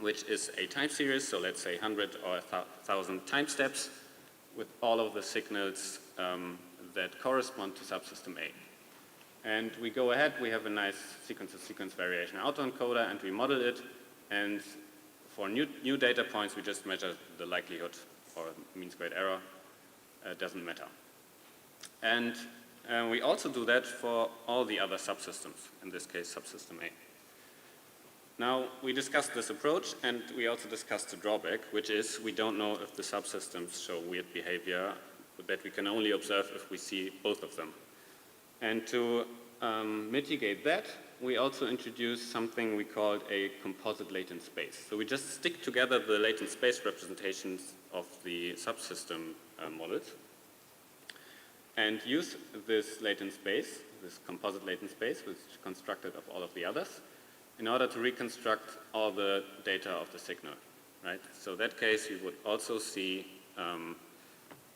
[SPEAKER 12] which is a time series, so let's say 100 or 1,000 time steps with all of the signals that correspond to subsystem A. And we go ahead, we have a nice sequence-to-sequence variation autoencoder, and we model it, and for new data points, we just measure the likelihood or mean squared error. Doesn't matter. And we also do that for all the other subsystems, in this case subsystem A. Now, we discussed this approach, and we also discussed the drawback, which is we don't know if the subsystems show weird behavior that we can only observe if we see both of them. And to mitigate that, we also introduced something we called a composite latent space. So we just stick together the latent space representations of the subsystem models and use this latent space, this composite latent space, which is constructed of all of the others, in order to reconstruct all the data of the signal, right? So in that case, you would also see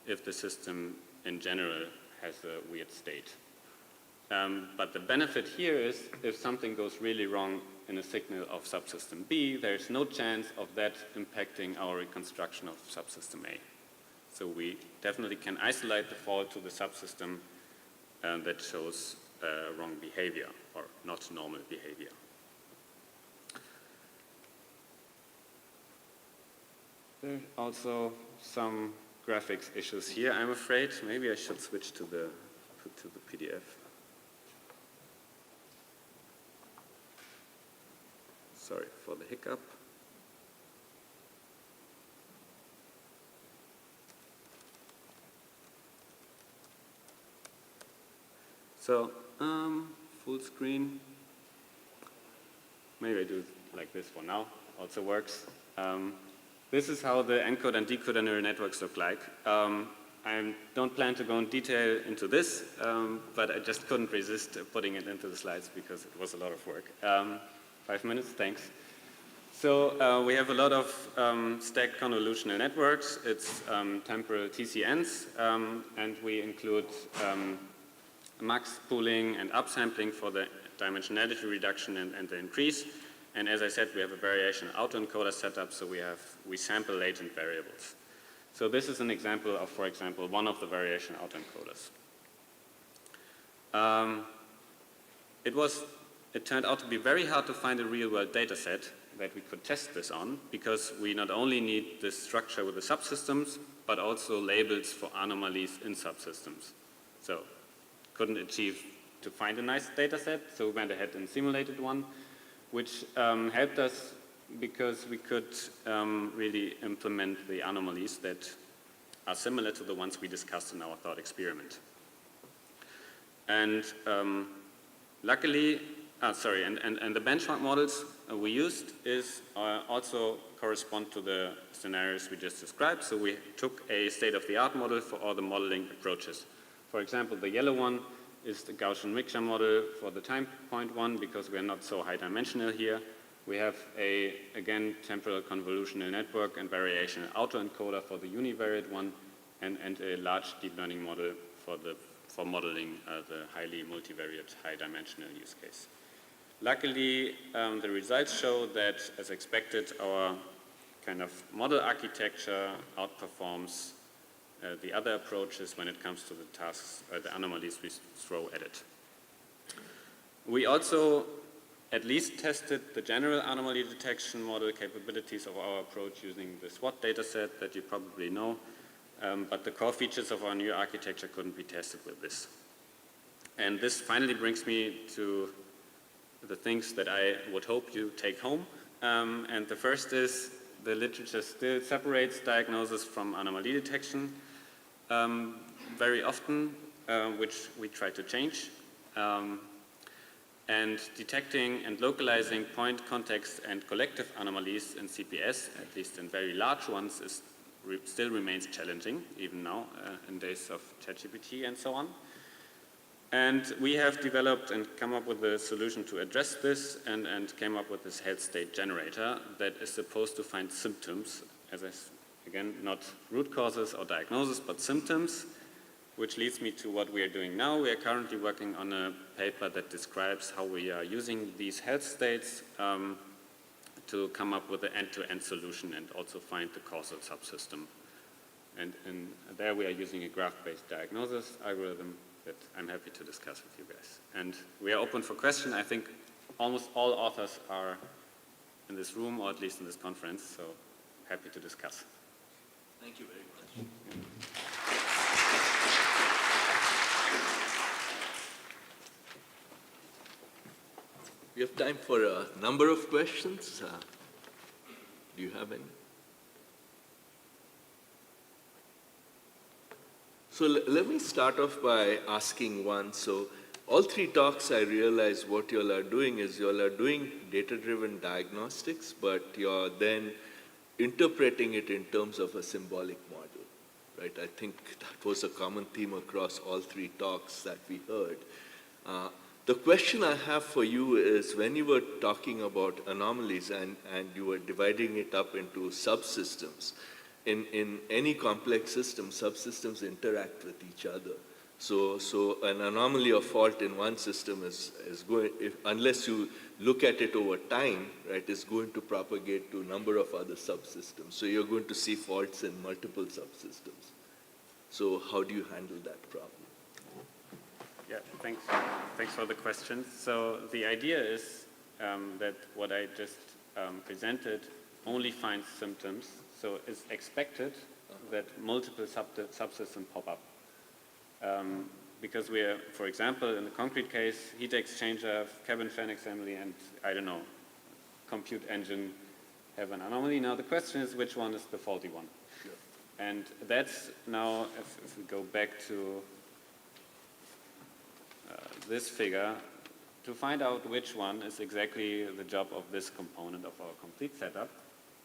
[SPEAKER 12] if the system in general has a weird state. But the benefit here is if something goes really wrong in a signal of subsystem B, there's no chance of that impacting our reconstruction of subsystem A. So we definitely can isolate the fault to the subsystem that shows wrong behavior or not normal behavior. There are also some graphics issues here, I'm afraid. Maybe I should switch to the PDF. Sorry for the hiccup. So, full screen. Maybe I do it like this for now, also works. This is how the encoder and decoder neural networks look like. I don't plan to go in detail into this, but I just couldn't resist putting it into the slides because it was a lot of work. 5 minutes, thanks. So we have a lot of stacked convolutional networks. It's temporal TCNs, and we include max pooling and upsampling for the dimensionality reduction and the increase. And as I said, we have a variation autoencoder setup, so we sample latent variables. So this is an example of, for example, one of the variation autoencoders. It turned out to be very hard to find a real-world data set that we could test this on, because we not only need this structure with the subsystems, but also labels for anomalies in subsystems. So couldn't achieve to find a nice data set, so we went ahead and simulated one, which helped us because we could really implement the anomalies that are similar to the ones we discussed in our thought experiment. And luckily, and the benchmark models we used also correspond to the scenarios we just described. So we took a state-of-the-art model for all the modeling approaches. For example, the yellow one is the Gaussian mixture model for the time point one, because we are not so high dimensional here. We have again, temporal convolutional network and variational autoencoder for the univariate one, and a large deep learning model for modeling the highly multivariate high dimensional use case. Luckily, the results show that, as expected, our kind of model architecture outperforms the other approaches when it comes to the tasks, the anomalies we throw at it. We also at least tested the general anomaly detection model capabilities of our approach using the SWOT dataset that you probably know, but the core features of our new architecture couldn't be tested with this. And this finally brings me to the things that I would hope you take home. And the first is the literature still separates diagnosis from anomaly detection very often, which we try to change. And detecting and localizing point, context, and collective anomalies in CPS, at least in very large ones, still remains challenging, even now in days of ChatGPT and so on. And we have developed and come up with a solution to address this, and came up with this health state generator that is supposed to find symptoms, again, not root causes or diagnosis, but symptoms, which leads me to what we are doing now. We are currently working on a paper that describes how we are using these health states to come up with an end-to-end solution and also find the causal subsystem. And there we are using a graph-based diagnosis algorithm that I'm happy to discuss with you guys. And we are open for question. I think almost all authors are in this room, or at least in this conference, so happy to discuss.
[SPEAKER 7] Thank you very much. We have time for a number of questions. Do you have any? So let me start off by asking one. So all three talks, I realize what you all are doing is you all are doing data-driven diagnostics, but you're then interpreting it in terms of a symbolic model, right? I think that was a common theme across all three talks that we heard. The question I have for you is, when you were talking about anomalies and you were dividing it up into subsystems, in any complex system, subsystems interact with each other. So an anomaly or fault in one system is going, unless you look at it over time, right, is going to propagate to a number of other subsystems. So you're going to see faults in multiple subsystems. So how do you handle that problem?
[SPEAKER 12] Yeah, thanks for the question. So the idea is that what I just presented only finds symptoms. So it's expected that multiple subsystems pop up. Because we are, for example, in the concrete case, heat exchanger, cabin fan assembly, and I don't know, compute engine have an anomaly. Now the question is, which one is the faulty one? Sure. And that's now, if we go back to this figure, to find out which one is exactly the job of this component of our complete setup,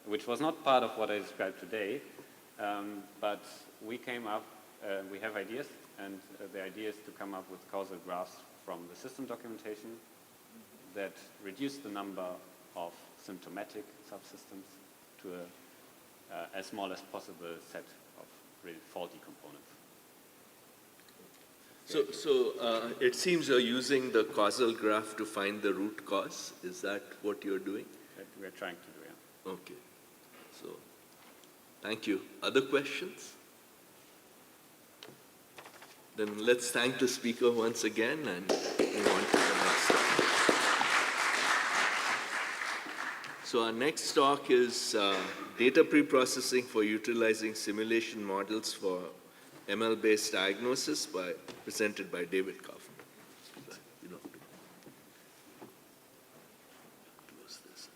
[SPEAKER 12] which was not part of what I described today, but we came up, we have ideas, and the idea is to come up with causal graphs from the system documentation that reduce the number of symptomatic subsystems to as small as possible set of really faulty components.
[SPEAKER 7] So it seems you're using the causal graph to find the root cause. Is that what you're doing?
[SPEAKER 12] That we're trying to do, yeah.
[SPEAKER 7] Okay. So, thank you. Other questions? Then let's thank the speaker once again and move on to the next talk. So our next talk is data preprocessing for utilizing simulation models for ML-based diagnosis presented by David Kaufman. You know, close this.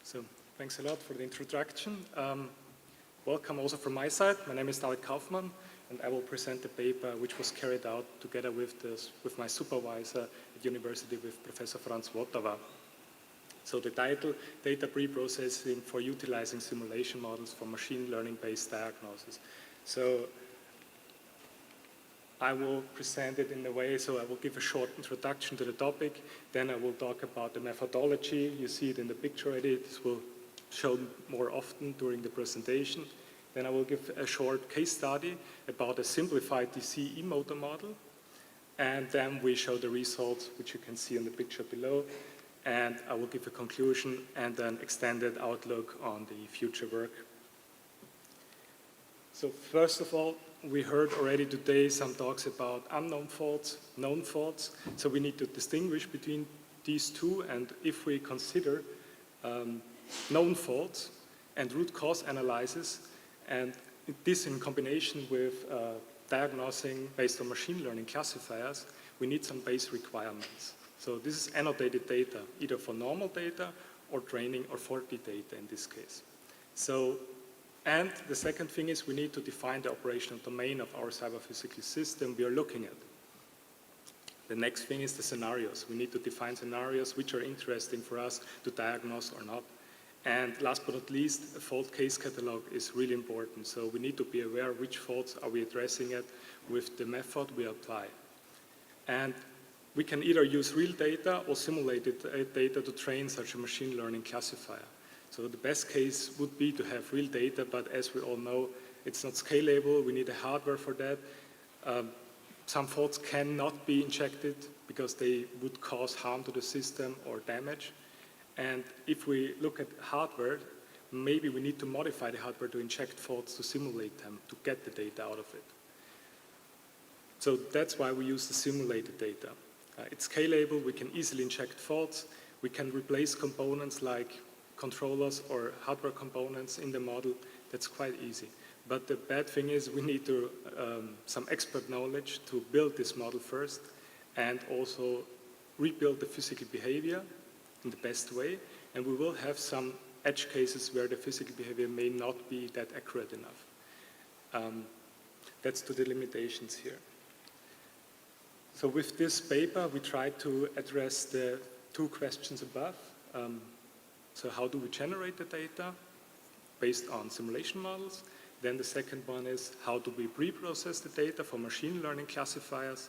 [SPEAKER 13] So thanks a lot for the introduction. Welcome also from my side. My name is David Kaufmann, and I will present the paper which was carried out together with my supervisor at university with Professor Franz Votava. So the title, Data Preprocessing for Utilizing Simulation Models for Machine Learning-Based Diagnosis. So I will present it in a way, so I will give a short introduction to the topic, then I will talk about the methodology. You see it in the picture already. This will show more often during the presentation. Then I will give a short case study about a simplified DC e-motor model. And then we show the results, which you can see in the picture below. And I will give a conclusion and an extended outlook on the future work. So first of all, we heard already today some talks about unknown faults, known faults. So we need to distinguish between these two. And if we consider known faults and root cause analysis, and this in combination with diagnosing based on machine learning classifiers, we need some base requirements. So this is annotated data, either for normal data or training or faulty data in this case. So, and the second thing is we need to define the operational domain of our cyber-physical system we are looking at. The next thing is the scenarios. We need to define scenarios which are interesting for us to diagnose or not. And last but not least, a fault case catalog is really important. So we need to be aware which faults are we addressing it with the method we apply. And we can either use real data or simulated data to train such a machine learning classifier. So the best case would be to have real data, but as we all know, it's not scalable, we need a hardware for that. Some faults cannot be injected because they would cause harm to the system or damage. And if we look at hardware, maybe we need to modify the hardware to inject faults to simulate them, to get the data out of it. So that's why we use the simulated data. It's scalable, we can easily inject faults, we can replace components like controllers or hardware components in the model. That's quite easy. But the bad thing is we need some expert knowledge to build this model first and also rebuild the physical behavior in the best way. And we will have some edge cases where the physical behavior may not be that accurate enough. That's to the limitations here. So with this paper, we try to address the two questions above. So how do we generate the data based on simulation models? Then the second one is how do we pre-process the data for machine learning classifiers?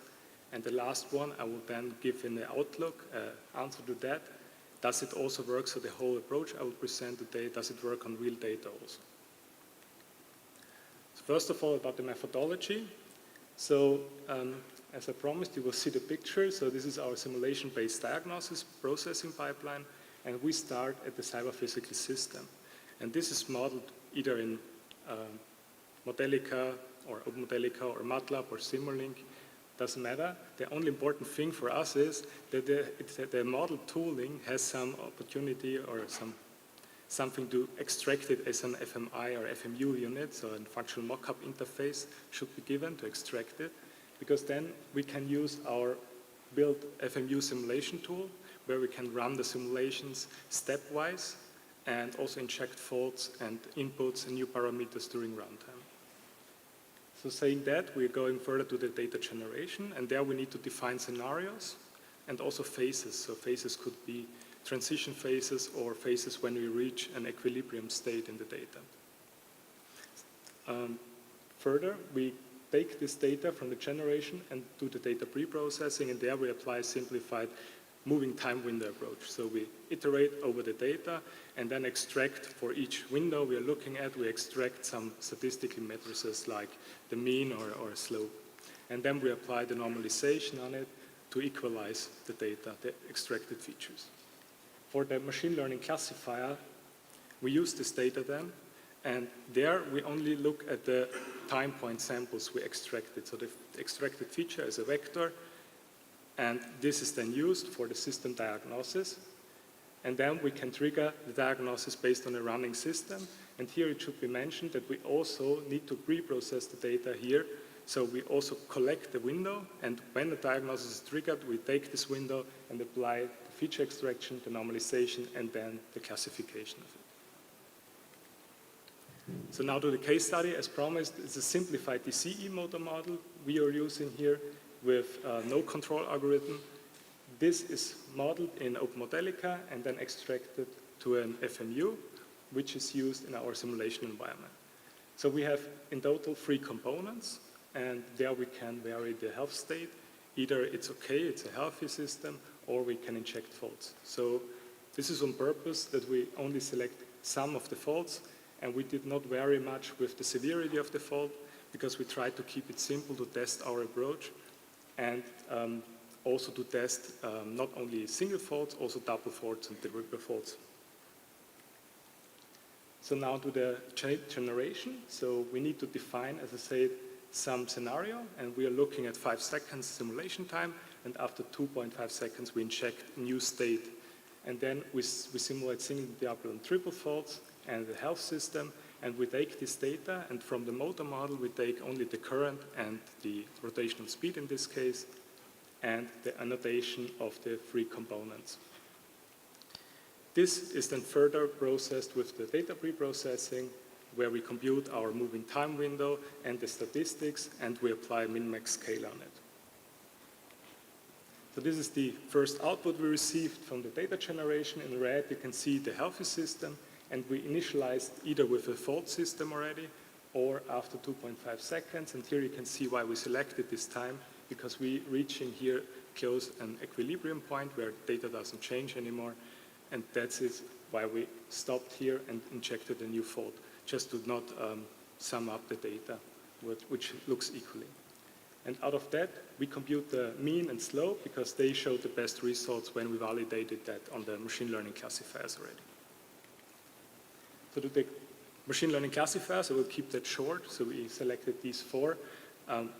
[SPEAKER 13] And the last one, I will then give in the outlook answer to that. Does it also work? So the whole approach I will present today, does it work on real data also? So first of all, about the methodology. So as I promised, you will see the picture. So this is our simulation-based diagnosis processing pipeline, and we start at the cyber-physical system. And this is modeled either in Modelica or OpenModelica or MATLAB or Simulink, doesn't matter. The only important thing for us is that the model tooling has some opportunity or something to extract it as an FMI or FMU unit, so a functional mockup interface should be given to extract it, because then we can use our built FMU simulation tool where we can run the simulations stepwise and also inject faults and inputs and new parameters during runtime. So saying that, we're going further to the data generation, and there we need to define scenarios and also phases. So phases could be transition phases or phases when we reach an equilibrium state in the data. Further, we take this data from the generation and do the data pre-processing, and there we apply simplified moving time window approach. So we iterate over the data and then extract for each window we are looking at, we extract some statistical matrices like the mean or slope. And then we apply the normalization on it to equalize the data, the extracted features. For the machine learning classifier, we use this data then, and there we only look at the time point samples we extracted. So the extracted feature is a vector, and this is then used for the system diagnosis. And then we can trigger the diagnosis based on a running system. And here it should be mentioned that we also need to pre-process the data here. So we also collect the window, and when the diagnosis is triggered, we take this window and apply the feature extraction, the normalization, and then the classification of it. So now to the case study. As promised, it's a simplified DCE motor model we are using here with no control algorithm. This is modeled in OpenModelica and then extracted to an FMU, which is used in our simulation environment. So we have in total 3 components, and there we can vary the health state. Either it's okay, it's a healthy system, or we can inject faults. So this is on purpose that we only select some of the faults, and we did not vary much with the severity of the fault because we tried to keep it simple to test our approach, and also to test not only single faults, also double faults and triple faults. So now to the generation. So we need to define, as I said, some scenario, and we are looking at 5 seconds simulation time, and after 2.5 seconds we inject a new state. And then we simulate single, double, and triple faults and the health system, and we take this data, and from the motor model we take only the current and the rotational speed in this case, and the annotation of the 3 components. This is then further processed with the data pre-processing, where we compute our moving time window and the statistics, and we apply min-max scale on it. So this is the first output we received from the data generation. In red, you can see the healthy system, and we initialized either with a fault system already or after 2.5 seconds. And here you can see why we selected this time, because we reaching here close an equilibrium point where data doesn't change anymore. And that's why we stopped here and injected a new fault, just to not sum up the data, which looks equally. And out of that, we compute the mean and slope because they showed the best results when we validated that on the machine learning classifiers already. So to take machine learning classifiers, I will keep that short. So we selected these 4.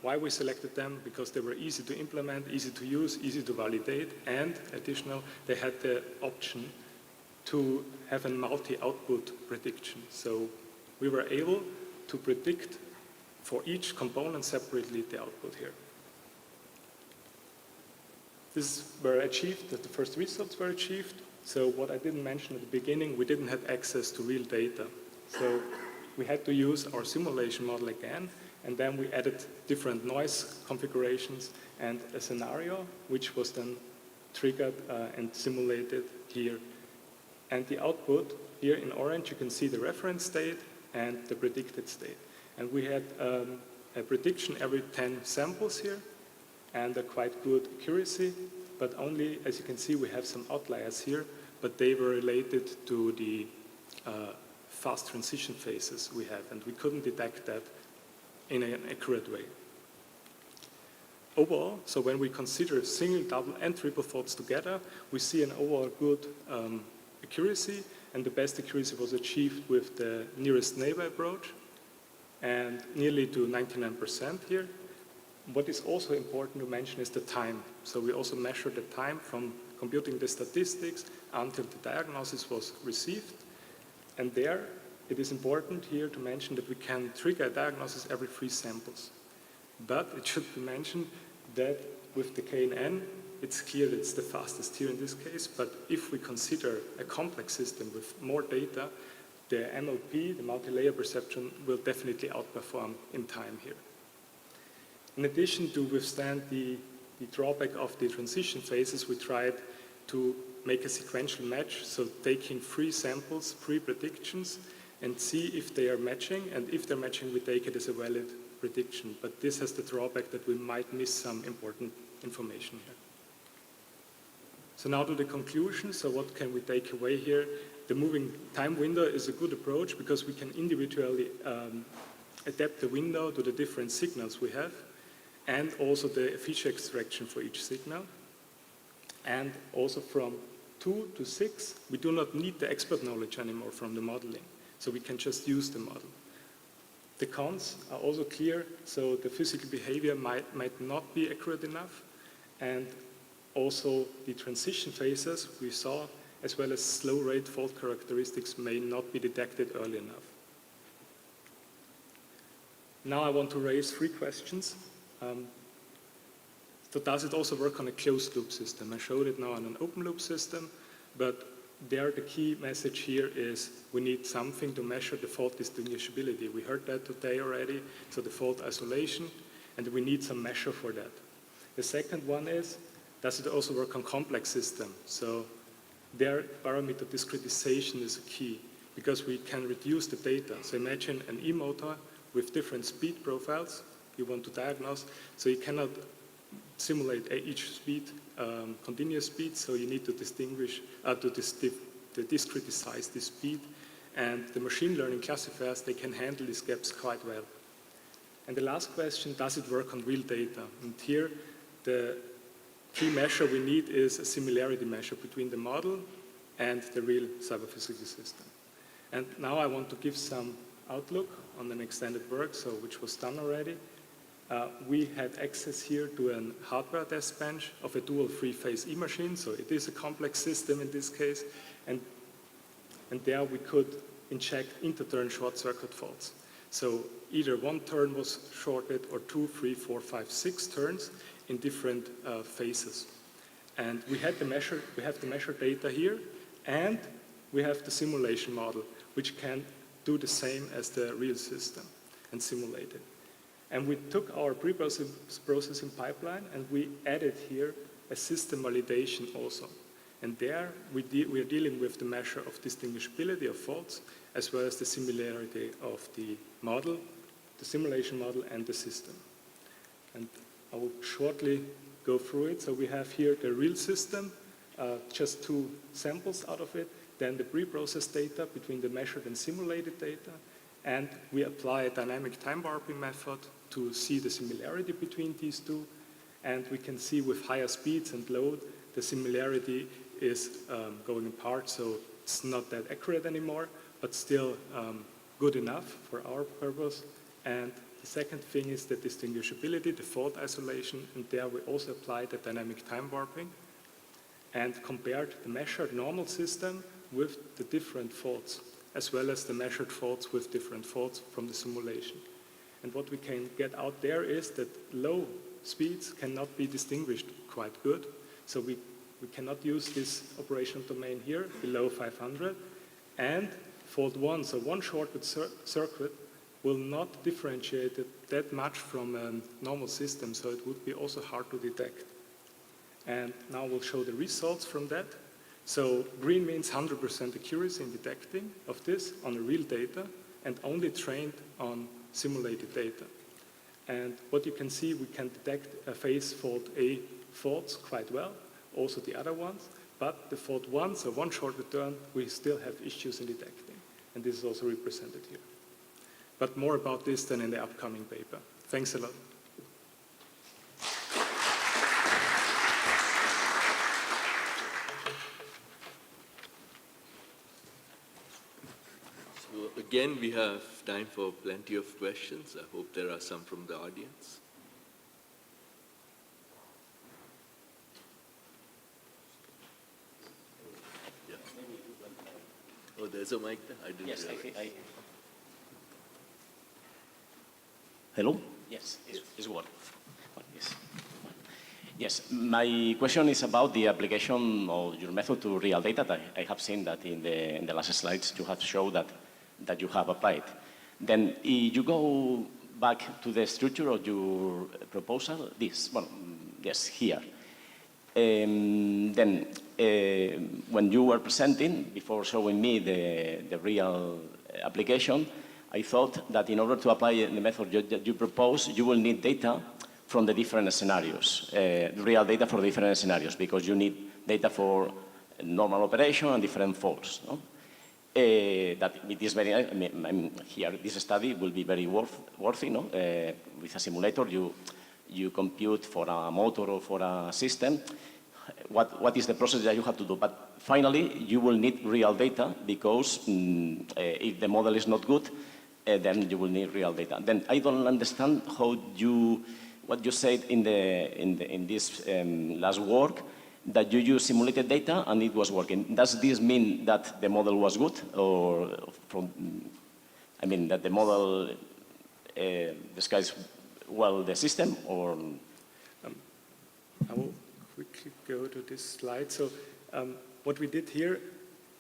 [SPEAKER 13] Why we selected them? Because they were easy to implement, easy to use, easy to validate, and additional, they had the option to have a multi-output prediction. So we were able to predict for each component separately the output here. This were achieved, that the first results were achieved. So what I didn't mention at the beginning, we didn't have access to real data. So we had to use our simulation model again, and then we added different noise configurations and a scenario, which was then triggered and simulated here. And the output, here in orange, you can see the reference state and the predicted state. And we had a prediction every 10 samples here, and a quite good accuracy, but only, as you can see, we have some outliers here, but they were related to the fast transition phases we have, and we couldn't detect that in an accurate way. Overall, so when we consider single, double, and triple faults together, we see an overall good accuracy, and the best accuracy was achieved with the nearest neighbor approach, and nearly to 99% here. What is also important to mention is the time. So we also measure the time from computing the statistics until the diagnosis was received. And there, it is important here to mention that we can trigger a diagnosis every 3 samples. But it should be mentioned that with the KNN, it's clear that it's the fastest here in this case. But if we consider a complex system with more data, the MLP, the multi-layer perception, will definitely outperform in time here. In addition to withstand the drawback of the transition phases, we tried to make a sequential match, so taking 3 samples, 3 predictions, and see if they are matching, and if they're matching, we take it as a valid prediction. But this has the drawback that we might miss some important information here. So now to the conclusion. So what can we take away here? The moving time window is a good approach because we can individually adapt the window to the different signals we have, and also the feature extraction for each signal. And also from 2 to 6, we do not need the expert knowledge anymore from the modeling. So we can just use the model. The cons are also clear, so the physical behavior might not be accurate enough, and also the transition phases we saw, as well as slow rate fault characteristics, may not be detected early enough. Now I want to raise 3 questions. So does it also work on a closed loop system? I showed it now on an open loop system, but there the key message here is we need something to measure the fault distinguishability. We heard that today already, so the fault isolation, and we need some measure for that. The second one is, does it also work on complex systems? So their parameter discretization is a key because we can reduce the data. So imagine an e-motor with different speed profiles you want to diagnose, so you cannot simulate each speed, continuous speed, so you need to distinguish, to discretize the speed, and the machine learning classifiers, they can handle these gaps quite well. And the last question, does it work on real data? And here, the key measure we need is a similarity measure between the model and the real cyber-physical system. And now I want to give some outlook on an extended work, so which was done already. We had access here to a hardware test bench of a dual 3-phase E-machine, so it is a complex system in this case, and there we could inject inter-turn short-circuit faults. So either 1 turn was shorted, or 2, 3, 4, 5, 6 turns in different phases. And we have the measure data here, and we have the simulation model, which can do the same as the real system and simulate it. And we took our pre-processing pipeline and we added here a system validation also. And there we are dealing with the measure of distinguishability of faults, as well as the similarity of the model, the simulation model, and the system. And I will shortly go through it. So we have here the real system, just 2 samples out of it, then the pre-processed data between the measured and simulated data, And we apply a dynamic time warping method to see the similarity between these two. And we can see with higher speeds and load, the similarity is going apart, so it's not that accurate anymore, but still good enough for our purpose. And the second thing is the distinguishability, the fault isolation, and there we also apply the dynamic time warping and compared the measured normal system with the different faults, as well as the measured faults with different faults from the simulation. And what we can get out there is that low speeds cannot be distinguished quite good, so we cannot use this operational domain here below 500, and fault 1, so one shorted circuit, will not differentiate it that much from a normal system, so it would be also hard to detect. And now we'll show the results from that. So green means 100% accuracy in detecting of this on real data and only trained on simulated data. And what you can see, we can detect a phase fault A faults quite well, also the other ones, but the fault 1, so one short return, we still have issues in detecting. And this is also represented here. But more about this than in the upcoming paper. Thanks a lot.
[SPEAKER 7] So again, we have time for plenty of questions. I hope there are some from the audience. Yeah. Oh, there's a mic there? I didn't realize.
[SPEAKER 14] Hello? Yes, it's what? Yes. Yes, my question is about the application of your method to real data. I have seen that in the last slides you have shown that you have applied. Then if you go back to the structure of your proposal, here. Then when you were presenting, before showing me the real application, I thought that in order to apply the method that you propose, you will need data from the different scenarios, real data for different scenarios, because you need data for normal operation and different faults. No? That it is very, here, this study will be very worthy. No? With a simulator, you compute for a motor or for a system, what is the process that you have to do. But finally, you will need real data, because if the model is not good, then you will need real data. Then I don't understand how what you said in this last work, that you use simulated data and it was working. Does this mean that the model was good, or that the model describes well the system, or?
[SPEAKER 13] I will quickly go to this slide. So what we did here,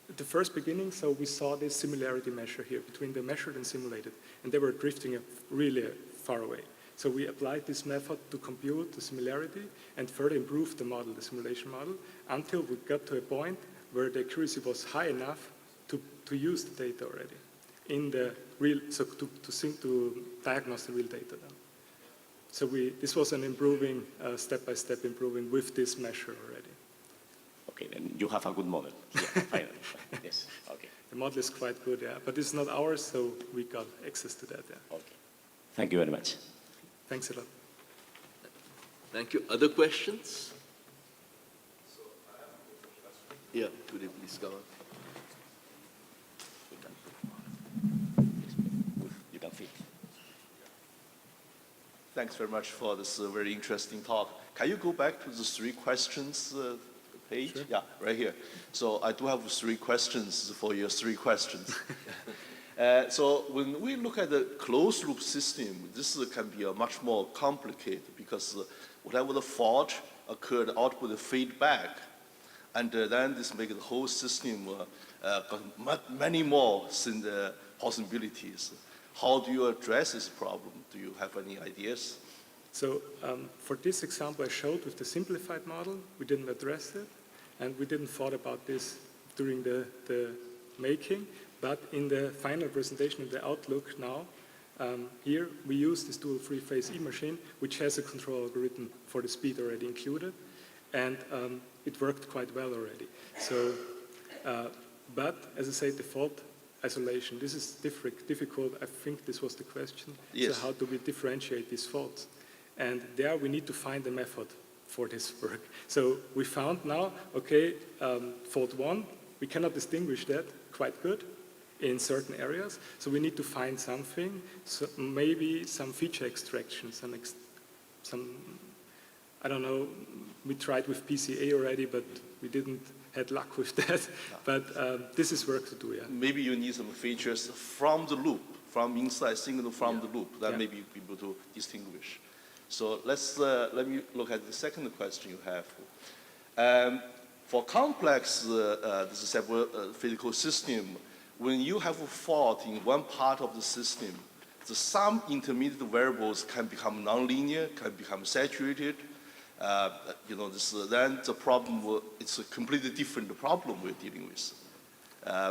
[SPEAKER 13] at the first beginning, so we saw this similarity measure here between the measured and simulated, and they were drifting really far away. So we applied this method to compute the similarity and further improve the model, the simulation model, until we got to a point where the accuracy was high enough to use the data already in the real, so to diagnose the real data then. So this was an improving, step-by-step improving with this measure already.
[SPEAKER 14] Okay, then you have a good model. Yeah, finally. Yes, okay.
[SPEAKER 13] The model is quite good, yeah, but it's not ours, so we got access to that, yeah.
[SPEAKER 14] Okay. Thank you very much.
[SPEAKER 13] Thanks a lot.
[SPEAKER 7] Thank you. Other questions? Yeah, could you please come on?
[SPEAKER 14] You can fit.
[SPEAKER 15] Thanks very much for this very interesting talk. Can you go back to the 3 questions page? Sure. Yeah, right here. So I do have 3 questions for your 3 questions. So when we look at the closed loop system, this can be a much more complicated, because whatever the fault occurred, output the feedback, and then this makes the whole system many more possibilities. How do you address this problem? Do you have any ideas?
[SPEAKER 13] So for this example I showed with the simplified model, we didn't address it, and we didn't thought about this during the making, but in the final presentation of the Outlook now, here we use this dual three-phase E-machine, which has a control algorithm for the speed already included, and it worked quite well already. So, but as I said, the fault isolation. This is difficult. I think this was the question.
[SPEAKER 15] Yes.
[SPEAKER 13] So how do we differentiate these faults? And there we need to find a method for this work. So we found now, okay, fault 1, we cannot distinguish that quite good in certain areas. So we need to find something, so maybe some feature extraction, some, I don't know, we tried with PCA already, but we didn't had luck with that. But this is work to do, yeah.
[SPEAKER 15] Maybe you need some features from the loop, from inside signal from the loop, that maybe you'll be able to distinguish. So let me look at the second question you have. For complex physical system, when you have a fault in one part of the system, some intermediate variables can become nonlinear, can become saturated. Then the problem, it's a completely different problem we're dealing with.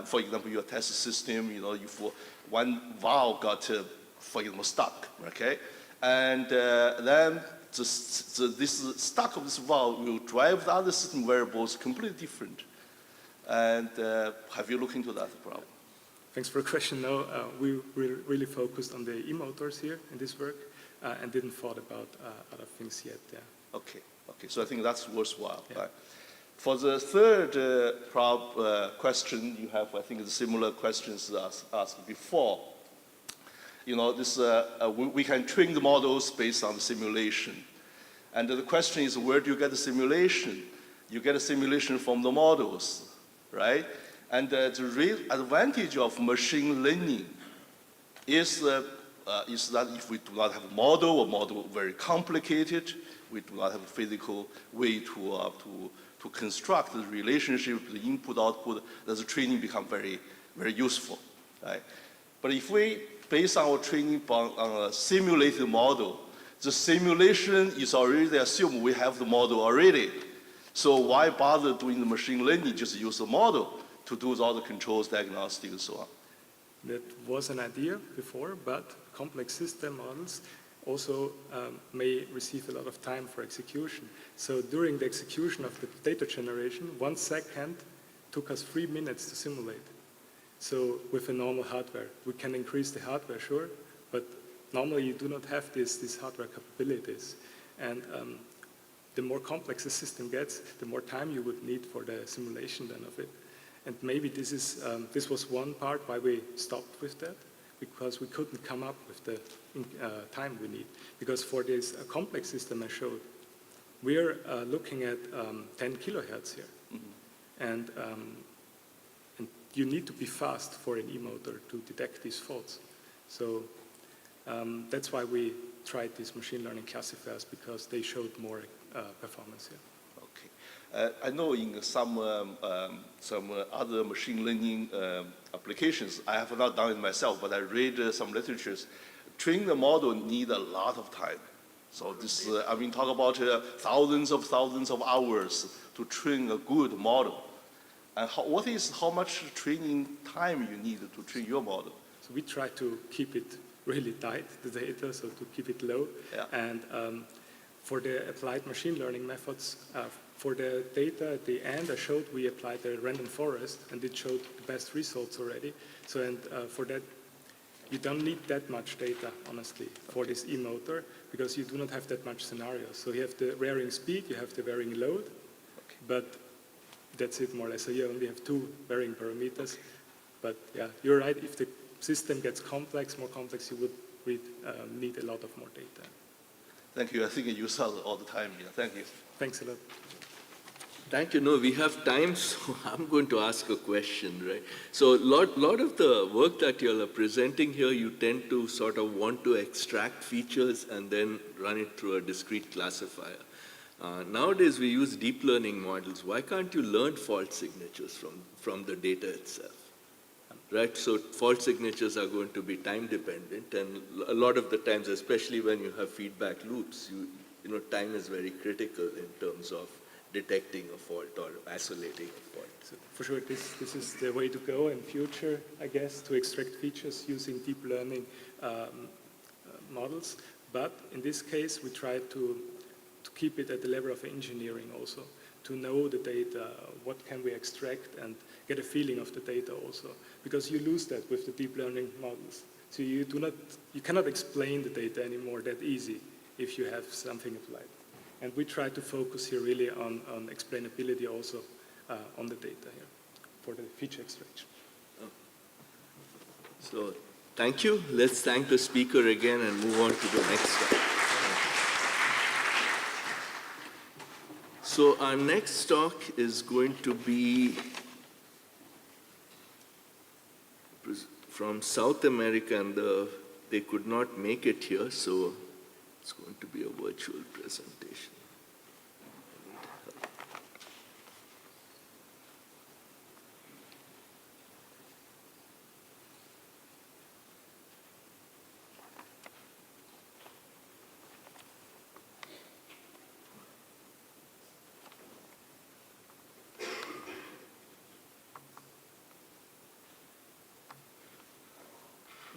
[SPEAKER 15] For example, your test system, if one valve got, for example, stuck, okay? And then this stuck of this valve will drive the other system variables completely different. And have you looked into that problem?
[SPEAKER 13] Thanks for the question. No, we really focused on the e-motors here in this work and didn't thought about other things yet. Yeah.
[SPEAKER 15] Okay. So I think that's worthwhile. Yeah. Right. For the third question you have, I think, the similar questions asked before. We can train the models based on the simulation. And the question is, where do you get the simulation? You get a simulation from the models, right? And the real advantage of machine learning is that if we do not have a model very complicated, we do not have a physical way to construct the relationship, the input-output, that the training become very, very useful, right? But if we base our training on a simulated model, the simulation is already assumed we have the model already. So why bother doing the machine learning? Just use the model to do all the controls, diagnostics, and so on.
[SPEAKER 13] That was an idea before, but complex system models also may receive a lot of time for execution. So during the execution of the data generation, 1 second took us 3 minutes to simulate. So with a normal hardware, we can increase the hardware, sure, but normally you do not have these hardware capabilities. And the more complex the system gets, the more time you would need for the simulation then of it. And maybe this was one part why we stopped with that, because we couldn't come up with the time we need. Because for this complex system I showed, we're looking at 10 kilohertz here. Mm-hmm. And you need to be fast for an e-motor to detect these faults. So that's why we tried these machine learning classifiers, because they showed more performance here.
[SPEAKER 15] I know in some other machine learning applications, I have not done it myself, but I read some literatures. Training the model need a lot of time. So this, talk about thousands of hours to train a good model. And how much training time you need to train your model?
[SPEAKER 13] So we try to keep it really tight, the data, so to keep it low. Yeah. And for the applied machine learning methods, for the data at the end, I showed we applied the random forest, and it showed the best results already. So, and for that, you don't need that much data, honestly, for this e-motor, because you do not have that much scenarios. So you have the varying speed, you have the varying load, but that's it more or less. So you only have 2 varying parameters. But yeah, you're right, if the system gets more complex, you would need a lot of more data.
[SPEAKER 15] Thank you. I think you saw it all the time here. Thank you.
[SPEAKER 13] Thanks a lot.
[SPEAKER 7] Thank you. No, we have time, so I'm going to ask a question, right? So a lot of the work that you're presenting here, you tend to sort of want to extract features and then run it through a discrete classifier. Nowadays, we use deep learning models. Why can't you learn fault signatures from the data itself? Right, so fault signatures are going to be time dependent, and a lot of the times, especially when you have feedback loops, time is very critical in terms of detecting a fault or isolating a fault.
[SPEAKER 13] So for sure, this is the way to go in future, I guess, to extract features using deep learning models. But in this case, we try to keep it at the level of engineering also, to know the data, what can we extract, and get a feeling of the data also. Because you lose that with the deep learning models. So you cannot explain the data anymore that easy if you have something applied. And we try to focus here really on explainability also on the data here for the feature extraction.
[SPEAKER 7] So thank you. Let's thank the speaker again and move on to the next talk. So our next talk is going to be from South America, and they could not make it here, so it's going to be a virtual presentation.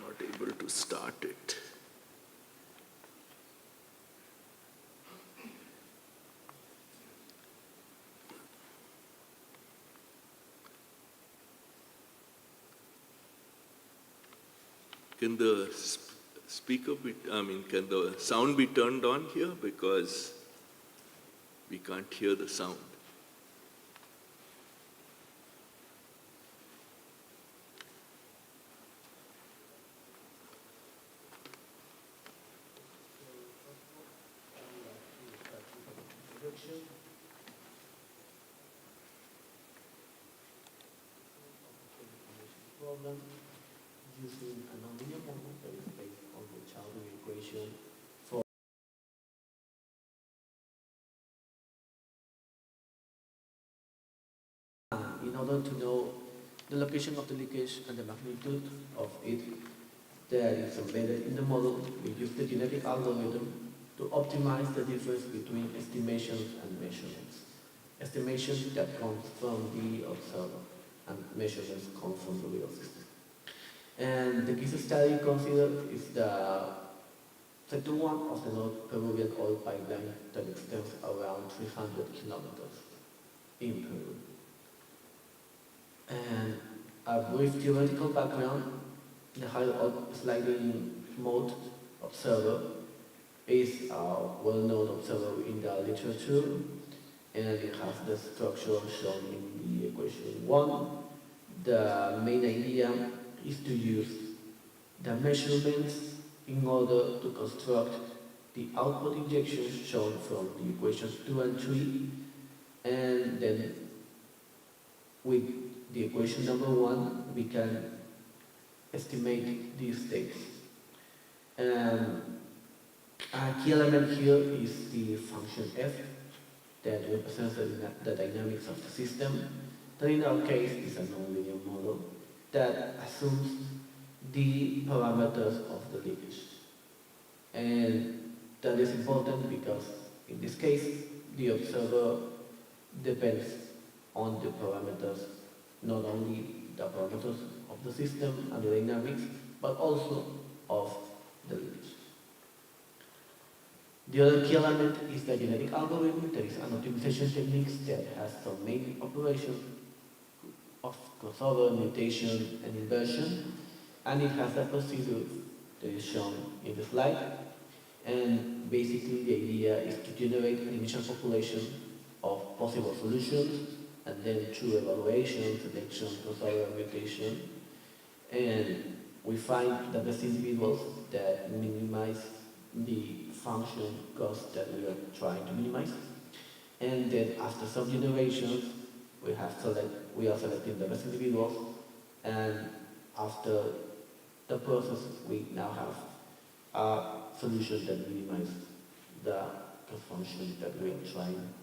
[SPEAKER 7] Not able to start it. Can the speaker be, can the sound be turned on here? Because we can't hear the sound.
[SPEAKER 16] Problem using a nonlinear model that is based on the Children equation for in order to know the location of the leakage and the magnitude of it that is embedded in the model, we use the genetic algorithm to optimize the difference between estimations and measurements. Estimations that come from the observer and measurements come from the real system. And the case study considered is the sector 1 of the North Peruvian oil pipeline that extends around 300 kilometers in Peru. And a brief theoretical background, the high sliding mode observer is a well-known observer in the literature, and it has the structure shown in the equation 1. The main idea is to use the measurements in order to construct the output injections shown from the equations 2 and 3, and then with the equation number 1 we can estimate these states. A key element here is the function f that represents the dynamics of the system, that in our case is a nonlinear model that assumes the parameters of the leakage. And that is important because in this case the observer depends on the parameters, not only the parameters of the system and the dynamics, but also of the leakage. The other key element is the genetic algorithm. There is an optimization technique that has some main operations of crossover, mutation, and inversion, and it has a procedure that is shown in the slide. And basically the idea is to generate an initial population of possible solutions, and then through evaluation, selection, crossover, mutation, and we find the best individuals that minimize the function cost that we are trying to minimize. And then after some generations, we are selecting the best individuals, and after the process, we now have a solution that minimizes the cost function that we are trying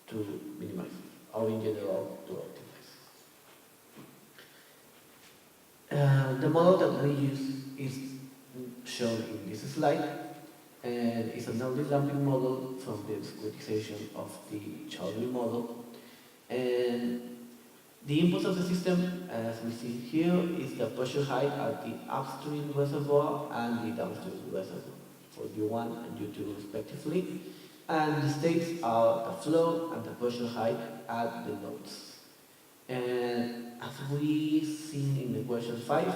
[SPEAKER 16] to minimize, or in general, to optimize. The model that we use is shown in this slide, and it's a non-lumping model from the discretization of the Children model. And the inputs of the system, as we see here, is the pressure height at the upstream reservoir and the downstream reservoir for U1 and U2 respectively. And the states are the flow and the pressure height at the nodes. And as we seen in equation 5,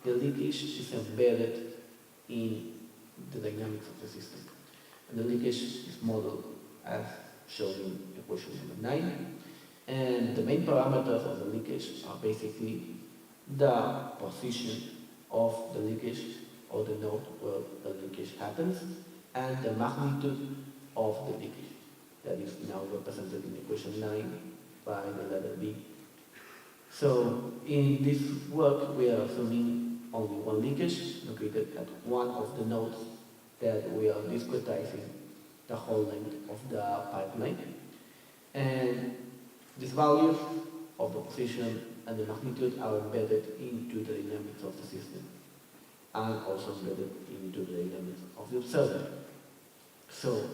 [SPEAKER 16] the leakage is embedded in the dynamics of the system. And the leakage is modeled as shown in equation number 9. And the main parameters of the leakage are basically the position of the leakage or the node where the leakage happens and the magnitude of the leakage. That is now represented in equation 9 by the letter B. So in this work, we are assuming only one leakage located at one of the nodes that we are discretizing the whole length of the pipeline. And these values of the position and the magnitude are embedded into the dynamics of the system and also embedded into the dynamics of the observer. So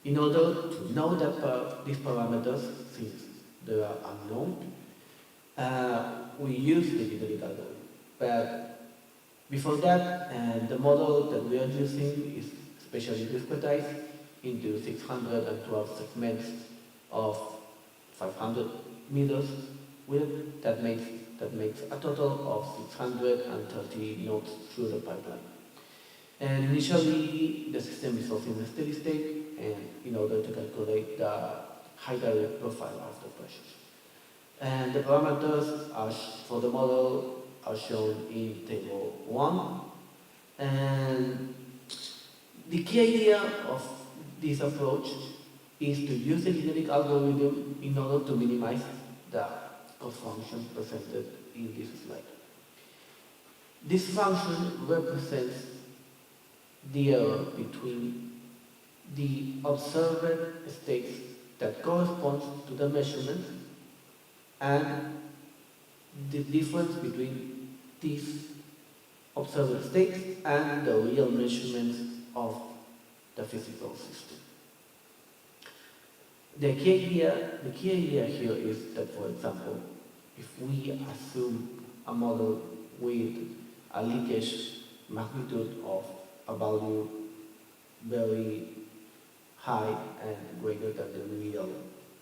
[SPEAKER 16] in order to know that these parameters, since they are unknown, we use the genetic algorithm. But before that, the model that we are using is specially discretized into 612 segments of 500 meters width. That makes a total of 630 nodes through the pipeline. And initially, the system is also in a steady state, and in order to calculate the high-value profile of the pressures. And the parameters for the model are shown in table 1. And the key idea of this approach is to use the genetic algorithm in order to minimize the cost function presented in this slide. This function represents the error between the observed states that corresponds to the measurement and the difference between these observed states and the real measurements of the physical system. The key idea here is that, for example, if we assume a model with a leakage magnitude of a value very high and greater than the real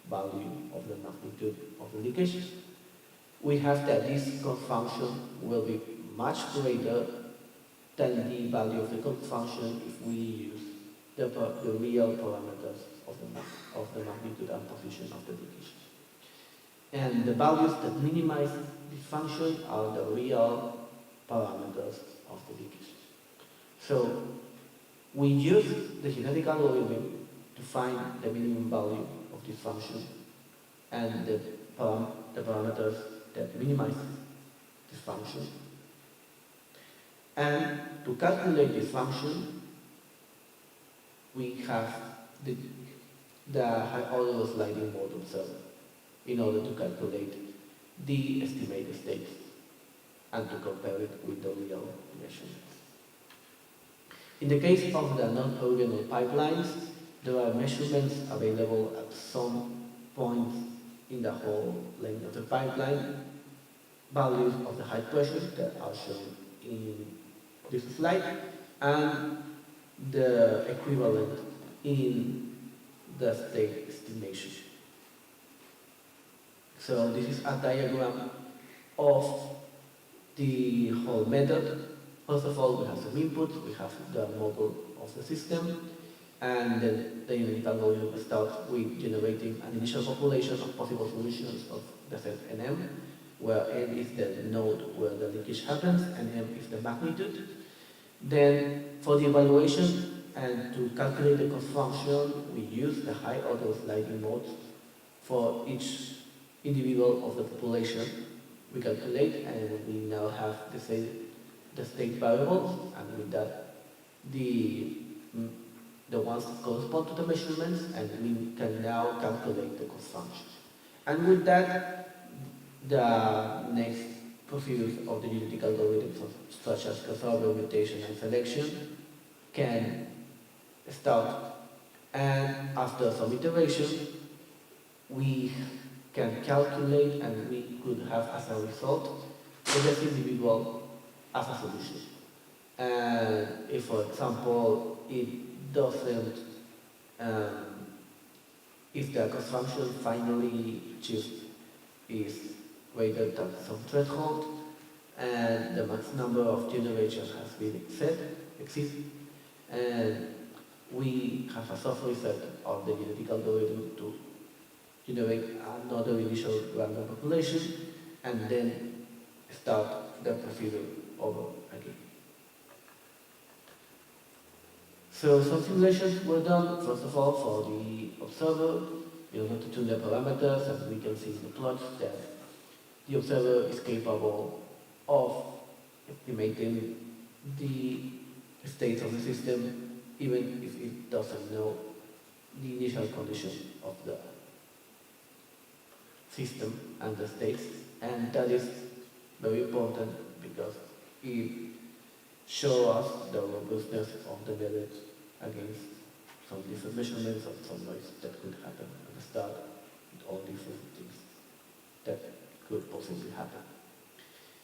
[SPEAKER 16] value of the magnitude of the leakage, we have that this cost function will be much greater than the value of the cost function if we use the real parameters of the magnitude and position of the leakage. And the values that minimize this function are the real parameters of the leakage. So we use the genetic algorithm to find the minimum value of this function and the parameters that minimize this function. And to calculate this function, we have the high-order sliding mode observer in order to calculate the estimated states and to compare it with the real measurements. In the case of the non-orthogonal pipelines, there are measurements available at some points in the whole length of the pipeline, values of the high pressures that are shown in this slide, and the equivalent in the state estimation. So this is a diagram of the whole method. First of all, we have some inputs, we have the model of the system, and then the genetic algorithm starts with generating an initial population of possible solutions of the set Nm, where N is the node where the leakage happens, and M is the magnitude. Then, for the evaluation and to calculate the cost function, we use the high-order sliding modes for each individual of the population. We calculate, and we now have the state variables, and with that, the ones that correspond to the measurements, and we can now calculate the cost function. And with that, the next procedures of the genetic algorithms, such as crossover, mutation, and selection, can start. And after some iteration, we can calculate, and we could have as a result the best individual as a solution. And if, for example, it doesn't if the cost function finally achieved is greater than some threshold, and the max number of generations has been exceeded, and we have a soft reset of the genetic algorithm to generate another initial random population, and then start the procedure over again. So some simulations were done, first of all, for the observer, in order to tune the parameters, as we can see in the plots, that the observer is capable of estimating the state of the system, even if it doesn't know the initial condition of the system and the states. And that is very important because it shows us the robustness of the method against some different measurements of some noise that could happen at the start, with all different things that could possibly happen.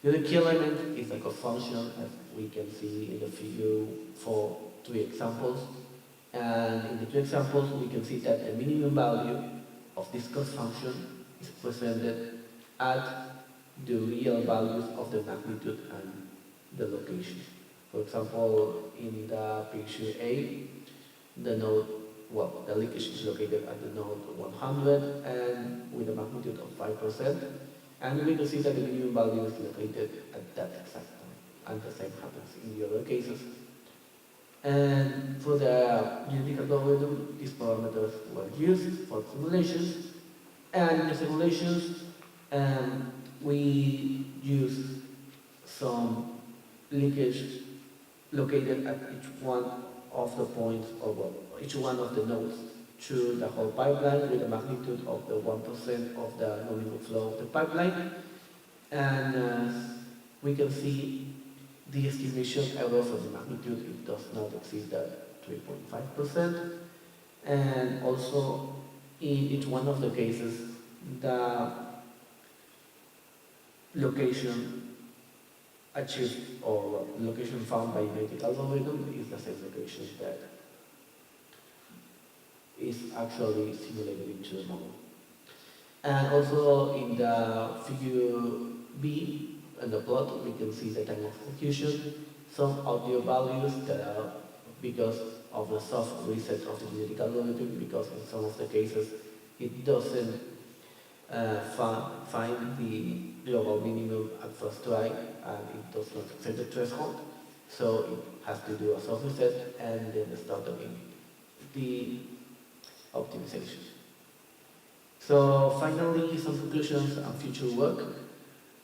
[SPEAKER 16] The other key element is the cost function, as we can see in the figure for 3 examples. And in the 2 examples, we can see that the minimum value of this cost function is presented at the real values of the magnitude and the location. For example, in the picture A, the node, well, the leakage is located at the node 100 and with a magnitude of 5%. And we can see that the minimum value is located at that exact time. And the same happens in the other cases. And for the genetic algorithm, these parameters were used for simulations. And in the simulations, we use some leakage located at each one of the points, or well, each one of the nodes through the whole pipeline with a magnitude of the 1% of the nominal flow of the pipeline. And we can see the estimation error for the magnitude, it does not exceed the 3.5%. And also, in each one of the cases, the location achieved or location found by genetic algorithm is the same location that is actually simulated into the model. And also in the figure B, in the plot, we can see the time of execution, some audio values that are because of the soft reset of the genetic algorithm, because in some of the cases it doesn't find the global minimum at first try, and it does not set the threshold, so it has to do a soft reset and then start again the optimization. So finally, some conclusions and future work.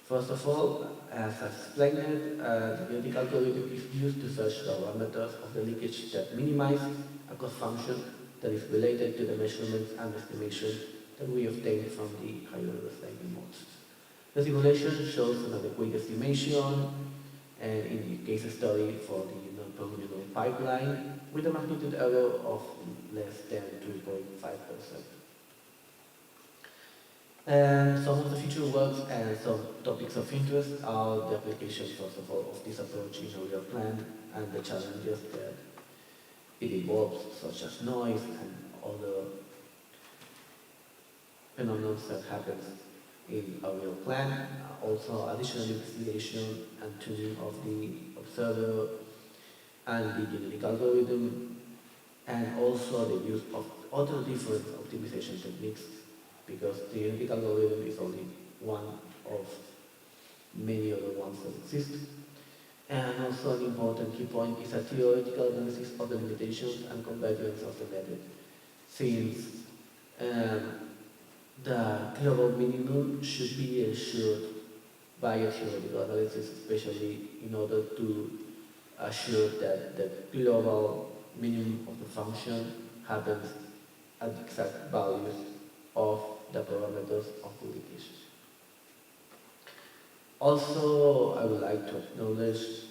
[SPEAKER 16] First of all, as I explained, the genetic algorithm is used to search the parameters of the leakage that minimize a cost function that is related to the measurements and estimations that we obtain from the higher-order sliding modes. The simulation shows an adequate estimation, and in the case study for the non-permeable pipeline, with a magnitude error of less than 3.5%. And some of the future works and some topics of interest are the application, first of all, of this approach in a real plant and the challenges that it involves, such as noise and other phenomena that happens in a real plant. Also, additional investigation and tuning of the observer and the genetic algorithm, and also the use of other different optimization techniques, because the genetic algorithm is only one of many other ones that exist. And also an important key point is a theoretical analysis of the limitations and convergence of the method, since the global minimum should be assured by a theoretical analysis, especially in order to assure that the global minimum of the function happens at the exact values of the parameters of the leakage. Also, I would like to acknowledge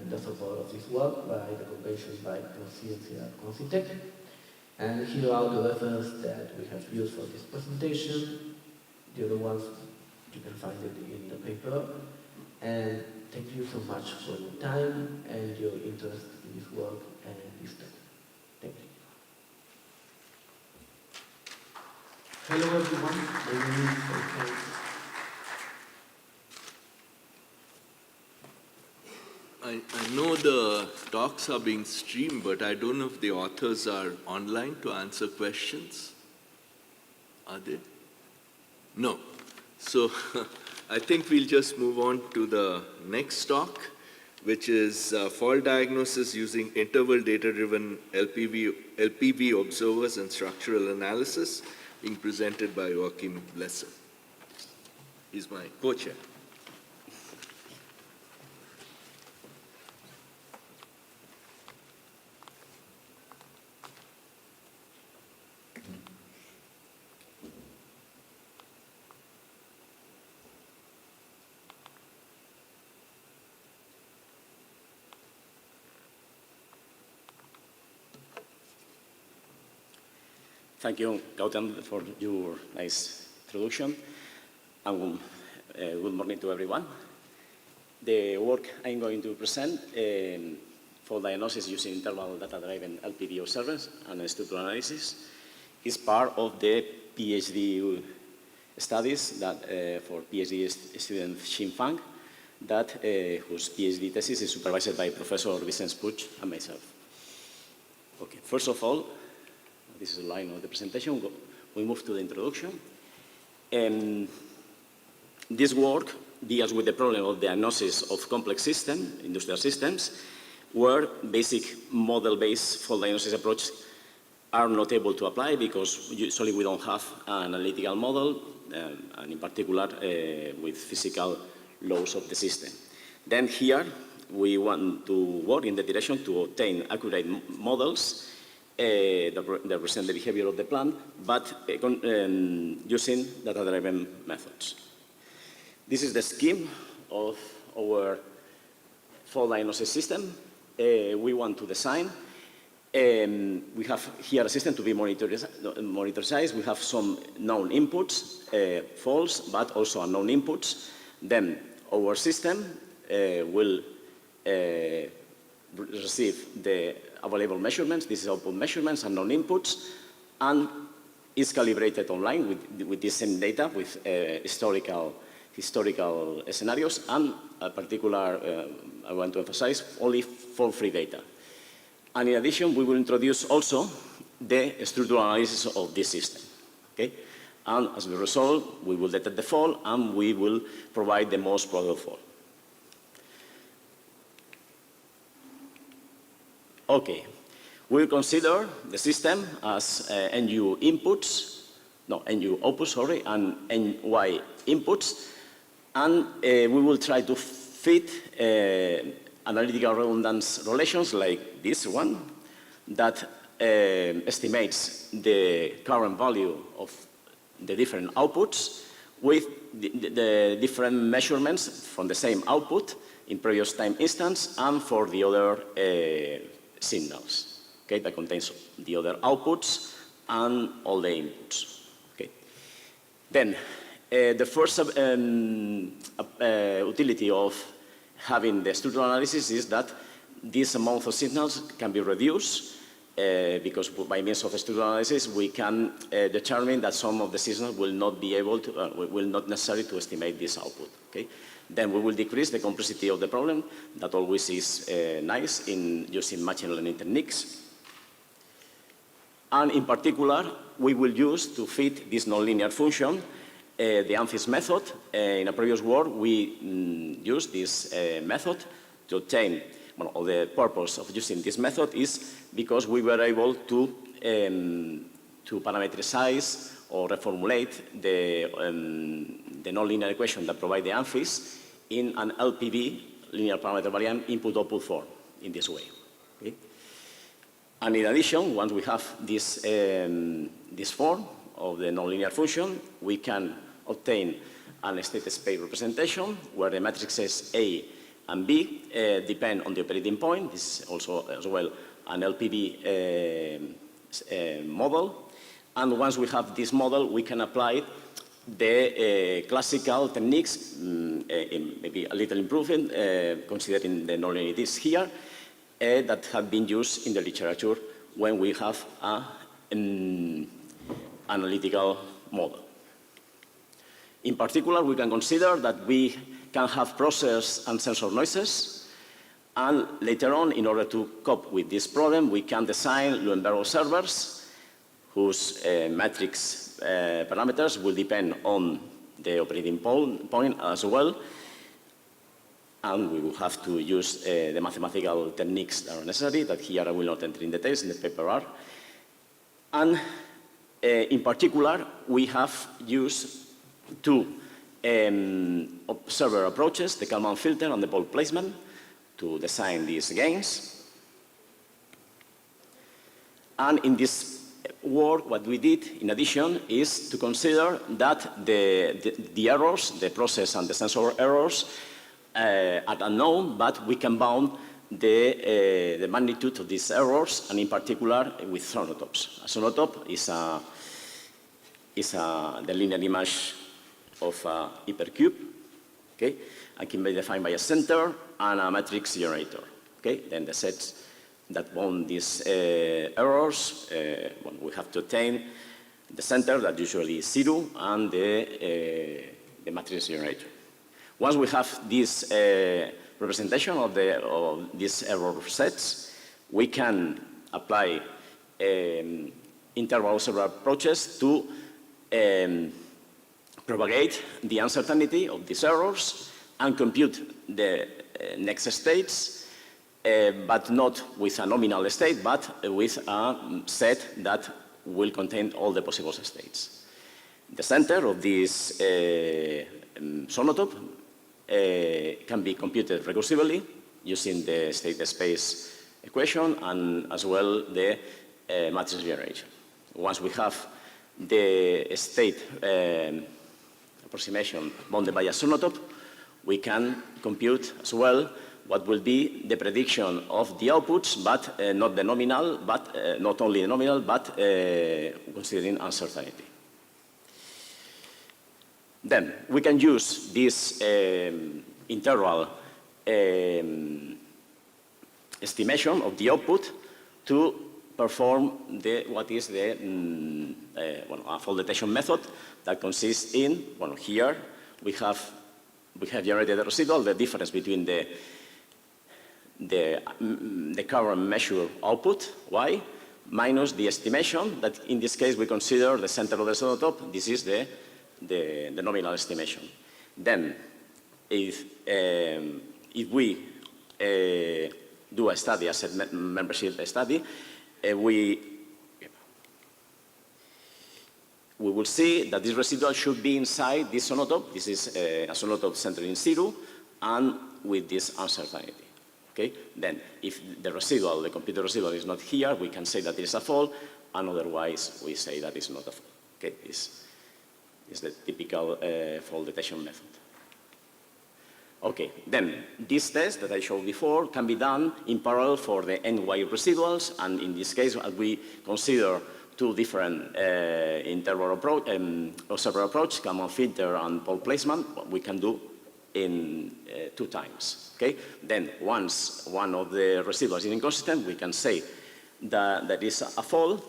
[SPEAKER 16] the support of this work by the convention by Conciencia Concitec. And here are the references that we have used for this presentation. The other ones, you can find it in the paper. And thank you so much for your time and your interest in this work and this study. Thank you. Hello everyone, my name is Frank.
[SPEAKER 7] I know the talks are being streamed, but I don't know if the authors are online to answer questions. Are they? No. So I think we'll just move on to the next talk, which is fault diagnosis using interval data-driven LPV observers and structural analysis, being presented by Joachim Blesser. He's my co-chair.
[SPEAKER 14] Thank you, Gautam, for your nice introduction. And good morning to everyone. The work I'm going to present for diagnosis using interval data-driven LPV observers and structural analysis is part of the PhD studies that for PhD student Xin Fang, that whose PhD thesis is supervised by Professor Vicente Puig and myself. Okay, first of all, this is the line of the presentation. We move to the introduction. This work deals with the problem of diagnosis of complex systems, industrial systems, where basic model-based fault diagnosis approaches are not able to apply because usually we don't have an analytical model, and in particular with physical laws of the system. Then here we want to work in the direction to obtain accurate models that represent the behavior of the plant, but using data-driven methods. This is the scheme of our fault diagnosis system. We want to design. We have here a system to be monitored. We have some known inputs, faults, but also unknown inputs. Then our system will receive the available measurements. This is output measurements and known inputs, and is calibrated online with the same data with historical scenarios, and a particular, I want to emphasize, only fault-free data. And in addition, we will introduce also the structural analysis of this system. Okay? And as a result, we will detect the fault, and we will provide the most probable fault. Okay, we'll consider the system as NU outputs, and NY inputs, and we will try to fit analytical redundance relations like this one that estimates the current value of the different outputs with the different measurements from the same output in previous time instance and for the other signals, okay, that contains the other outputs and all the inputs. Okay. Then, the first utility of having the structural analysis is that this amount of signals can be reduced because by means of structural analysis we can determine that some of the signals will not be able to, will not necessary to estimate this output. Okay. Then we will decrease the complexity of the problem. That always is nice in using machine learning techniques. And in particular, we will use to fit this nonlinear function the AMFIS method. In a previous work, we used this method to obtain, well, the purpose of using this method is because we were able to parametricize or reformulate the nonlinear equation that provide the AMFIS in an LPV, linear parameter variant, input-output form in this way. Okay? And in addition, once we have this, this form of the nonlinear function, we can obtain a state space representation where the matrices A and B depend on the operating point. This is also as well an LPV model. And once we have this model, we can apply the classical techniques, maybe a little improvement, considering the nonlinearities here, that have been used in the literature when we have an analytical model. In particular, we can consider that we can have process and sensor noises, and later on, in order to cope with this problem, we can design Luen-Barrow servers whose matrix parameters will depend on the operating point as well, and we will have to use the mathematical techniques that are necessary, that here I will not enter in details, in the paper are. And in particular, we have used two observer approaches, the Kalman filter and the pole placement, to design these gains. And in this work, what we did, in addition, is to consider that the errors, the process and the sensor errors, are unknown, but we can bound the magnitude of these errors, and in particular with sonotopes. A sonotop is the linear image of a hypercube, okay, and can be defined by a center and a matrix generator. Okay, then the sets that bound these errors, we have to obtain the center that usually is 0 and the matrix generator. Once we have this representation of these error sets, we can apply interval observer approaches to propagate the uncertainty of these errors and compute the next states, but not with a nominal state, but with a set that will contain all the possible states. The center of this sonotope can be computed recursively using the state space equation and as well the matrix generation. Once we have the state approximation bounded by a sonotope, we can compute as well what will be the prediction of the outputs, but not the nominal, but not only the nominal, but considering uncertainty. Then we can use this interval estimation of the output to perform what is the a fault detection method that consists in, here we have generated the residual, the difference between the current measure output, y, minus the estimation that in this case we consider the center of the sonotope. This is the nominal estimation. Then if we do a study, a set membership study, we will see that this residual should be inside this sonotope. This is a sonotope centered in 0 and with this uncertainty. Okay? Then if the residual, the computed residual is not here, we can say that it is a fault, and otherwise we say that it's not a fault. Okay? This is the typical fault detection method. Okay, then this test that I showed before can be done in parallel for the NY residuals, and in this case we consider two different interval approach, observer approach, Kalman filter and pole placement. What we can do in 2 times. Okay, then once one of the residuals is inconsistent, we can say that that is a fault,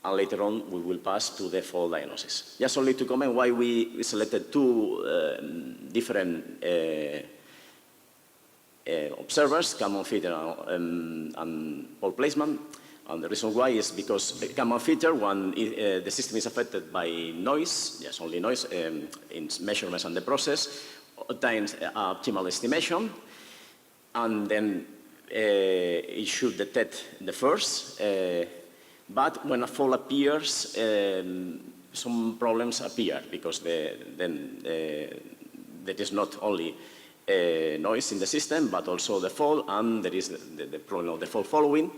[SPEAKER 14] and later on we will pass to the fault diagnosis. Just only to comment why we selected 2 different observers, Kalman filter and pole placement. And the reason why is because the Kalman filter, the system is affected by noise, yes, only noise, in measurements and the process, obtains optimal estimation, and then it should detect the first. But when a fault appears, some problems appear because then there is not only noise in the system, but also the fault, and there is the problem of the fault following.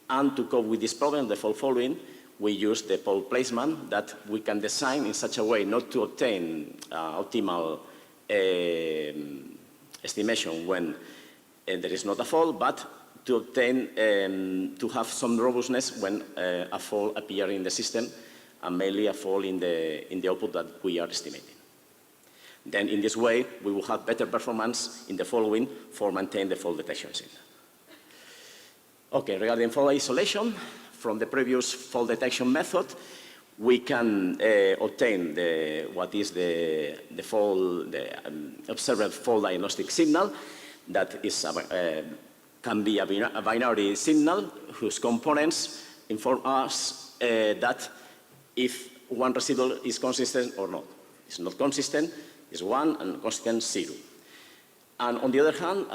[SPEAKER 14] And to cope with this problem, the fault following, we use the pole placement that we can design in such a way not to obtain optimal estimation when there is not a fault, but to obtain, to have some robustness when a fault appears in the system, and mainly a fault in the output that we are estimating. Then in this way, we will have better performance in the following for maintaining the fault detection signal. Okay, regarding fault isolation, from the previous fault detection method, we can obtain what is the observed fault diagnostic signal that is can be a binary signal whose components inform us that if one residual is consistent or not. It's not consistent, it's 1, and consistent 0. And on the other hand,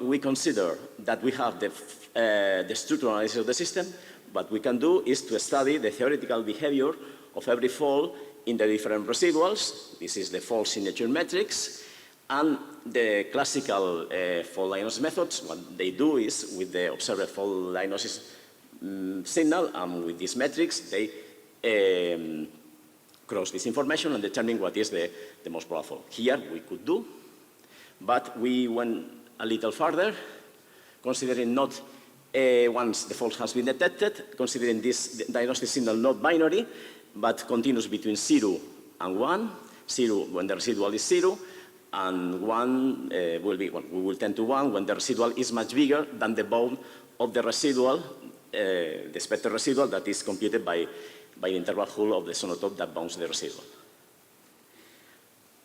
[SPEAKER 14] we consider that we have the structural analysis of the system. What we can do is to study the theoretical behavior of every fault in the different residuals. This is the fault signature matrix. And the classical fault diagnosis methods, what they do is, with the observed fault diagnosis signal and with this matrix, they cross this information and determine what is the most probable fault. Here we could do, but we went a little further, considering not once the fault has been detected, considering this diagnostic signal not binary, but continuous between 0 and 1, 0 when the residual is 0, and 1 will be, well, we will tend to 1 when the residual is much bigger than the bound of the residual, the expected residual that is computed by the interval hull of the sonotop that bounds the residual.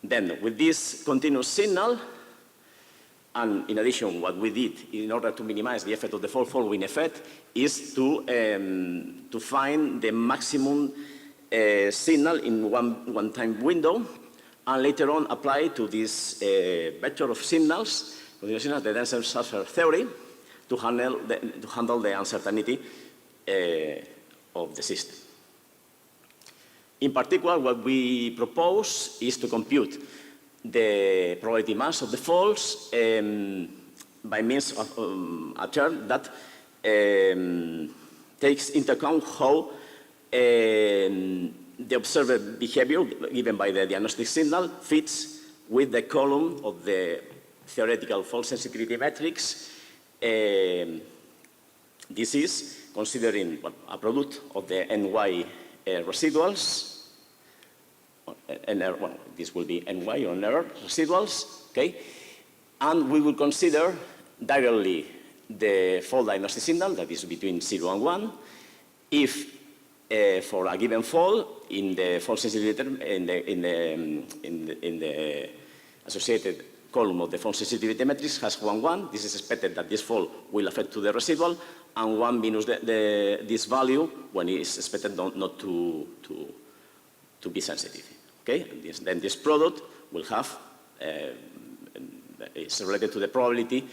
[SPEAKER 14] Then, with this continuous signal, and in addition, what we did in order to minimize the effect of the fault following effect is to find the maximum signal in one time window, and later on apply to this vector of signals, the dense sulfur theory, to handle the uncertainty of the system. In particular, what we propose is to compute the probability mass of the faults by means of a term that takes into account how the observed behavior given by the diagnostic signal fits with the column of the theoretical fault sensitivity matrix. This is considering a product of the NY residuals. Well, this will be NY or NR residuals, okay? And we will consider directly the fault diagnostic signal that is between 0 and 1. If for a given fault in the fault sensitivity in the associated column of the fault sensitivity matrix has 1, 1, this is expected that this fault will affect to the residual, and 1 minus this value when it is expected not to be sensitive. Okay? Then this product will have, is related to the probability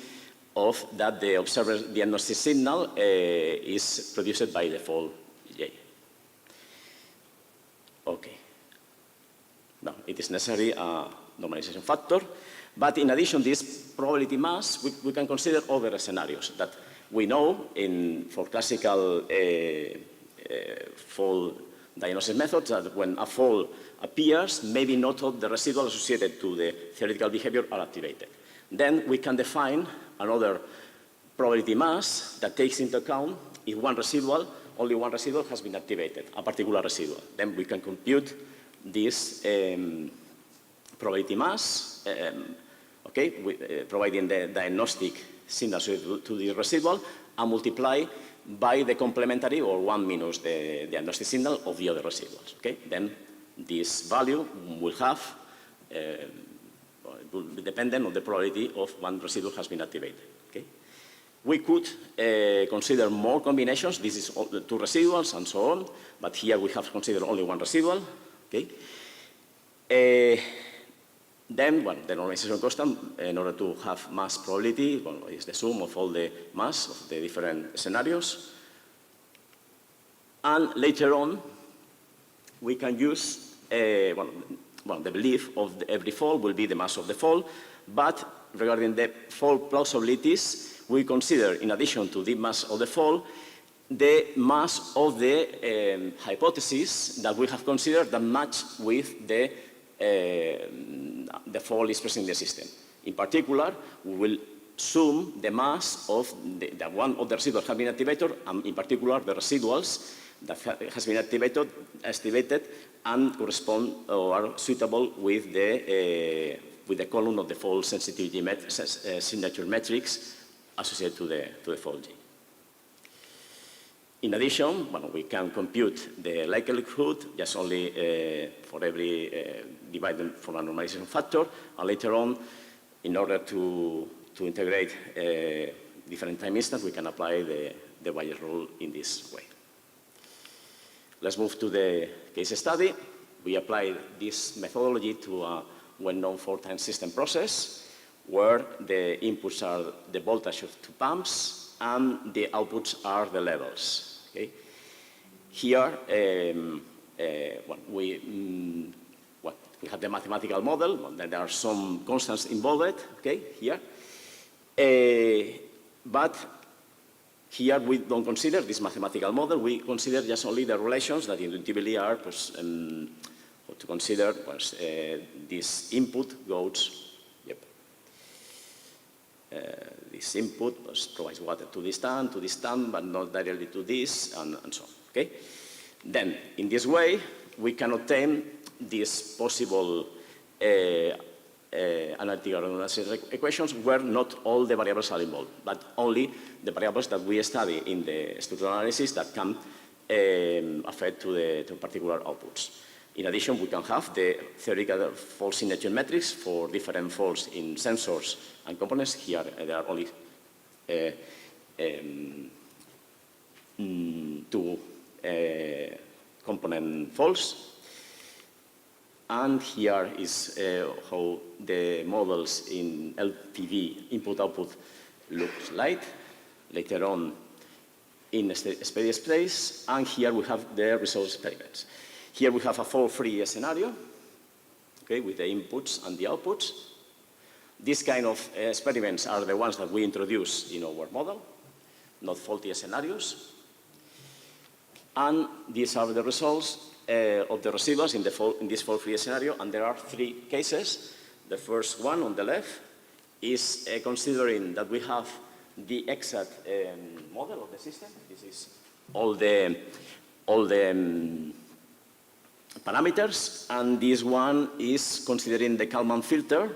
[SPEAKER 14] of that the observed diagnostic signal is produced by the fault J. Okay. Now, it is necessary a normalization factor, but in addition to this probability mass, we can consider other scenarios that we know for classical fault diagnosis methods that when a fault appears, maybe not all the residual associated to the theoretical behavior are activated. Then we can define another probability mass that takes into account if only one residual has been activated, a particular residual. Then we can compute this probability mass, providing the diagnostic signal to the residual, and multiply by the complementary, or 1 minus the diagnostic signal of the other residuals. Okay? Then this value will have, will be dependent on the probability of one residual has been activated. Okay? We could consider more combinations. This is all the 2 residuals and so on, but here we have considered only 1 residual. Okay? Then, well, the normalization constant, in order to have mass probability, well, is the sum of all the mass of the different scenarios. And later on, we can use, the belief of every fault will be the mass of the fault, but regarding the fault plausibilities, we consider, in addition to the mass of the fault, the mass of the hypothesis that we have considered that match with the fault expressed in the system. In particular, we will sum the mass of the one of the residuals have been activated, and in particular the residuals that has been activated and correspond or are suitable with the column of the fault sensitivity signature matrix associated to the fault G. In addition, well, we can compute the likelihood just only for every divided from a normalization factor, and later on, in order to integrate different time instants, we can apply the Bayes rule in this way. Let's move to the case study. We apply this methodology to a well-known four-time system process, where the inputs are the voltage of two pumps and the outputs are the levels. Okay? Here, we have the mathematical model. There are some constants involved, okay, here. But here we don't consider this mathematical model. We consider just only the relations that intuitively are to consider this input goes, this input provides water to this tank, but not directly to this, and so on, okay? Then, in this way, we can obtain these possible analytical redundancy equations where not all the variables are involved, but only the variables that we study in the structural analysis that can affect to particular outputs. In addition, we can have the theoretical fault signature metrics for different faults in sensors and components. Here, there are only two component faults. And here is how the models in LPV input-output looks like later on in steady space. And here we have the result experiments. Here we have a fault-free scenario, okay, with the inputs and the outputs. These kind of experiments are the ones that we introduce in our model, not faulty scenarios. And these are the results of the residuals in this fault-free scenario, and there are three cases. The first one on the left is considering that we have the exact model of the system. This is all the parameters, and this one is considering the Kalman filter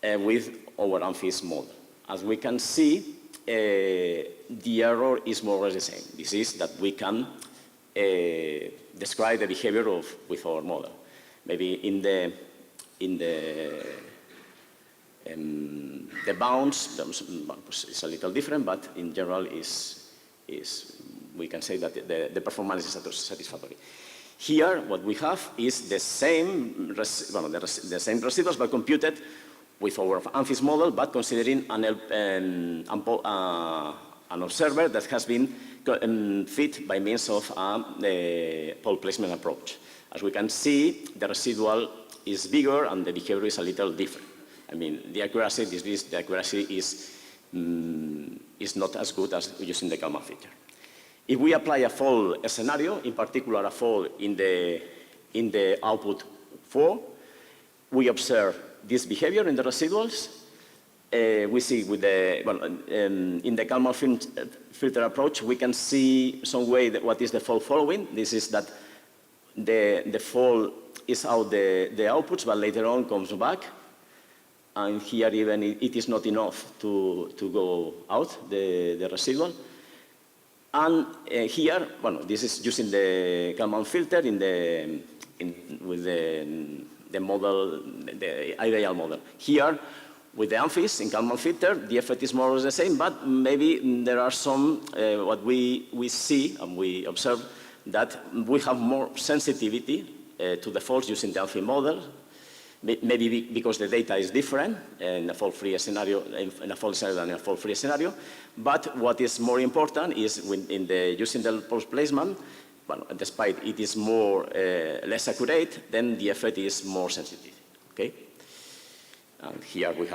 [SPEAKER 14] with our AMPHIS model. As we can see, the error is more or less the same. This is that we can describe the behavior with our model. Maybe in the bounds is a little different, but in general we can say that the performance is satisfactory. Here, what we have is the same residuals, but computed with our AMPHIS model, but considering an observer that has been fit by means of a pole placement approach. As we can see, the residual is bigger and the behavior is a little different. I mean, the accuracy is not as good as using the Kalman filter. If we apply a fault scenario, in particular a fault in the output 4, we observe this behavior in the residuals. We see with in the Kalman filter approach, we can see some way that what is the fault following. This is that the fault is out the outputs, but later on comes back. And here even it is not enough to go out the residual. And here, this is using the Kalman filter with the model, the ideal model. Here, with the AMPHIS in Kalman filter, the effect is more or less the same, but maybe there are some, what we see and we observe, that we have more sensitivity to the faults using the AMPHIS model. Maybe because the data is different in a fault-free scenario, in a fault scenario than in a fault-free scenario. But what is more important is using the pulse placement, despite it is less accurate, then the effect is more sensitive. Okay. And here we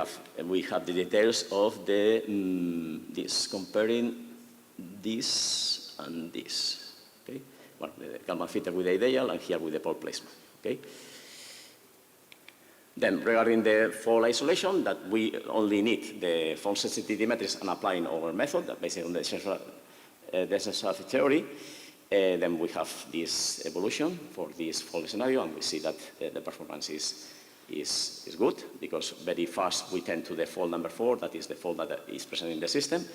[SPEAKER 14] have the details of this comparing this and this. Okay. Well, the Kalman filter with the ideal, and here with the pole placement. Okay. Then, regarding the fault isolation, that we only need the fault sensitivity metrics and applying our method based on the essential theory. Then we have this evolution for this fault scenario, and we see that the performance is good, because very fast we tend to the fault number 4, that is the fault that is present in the system.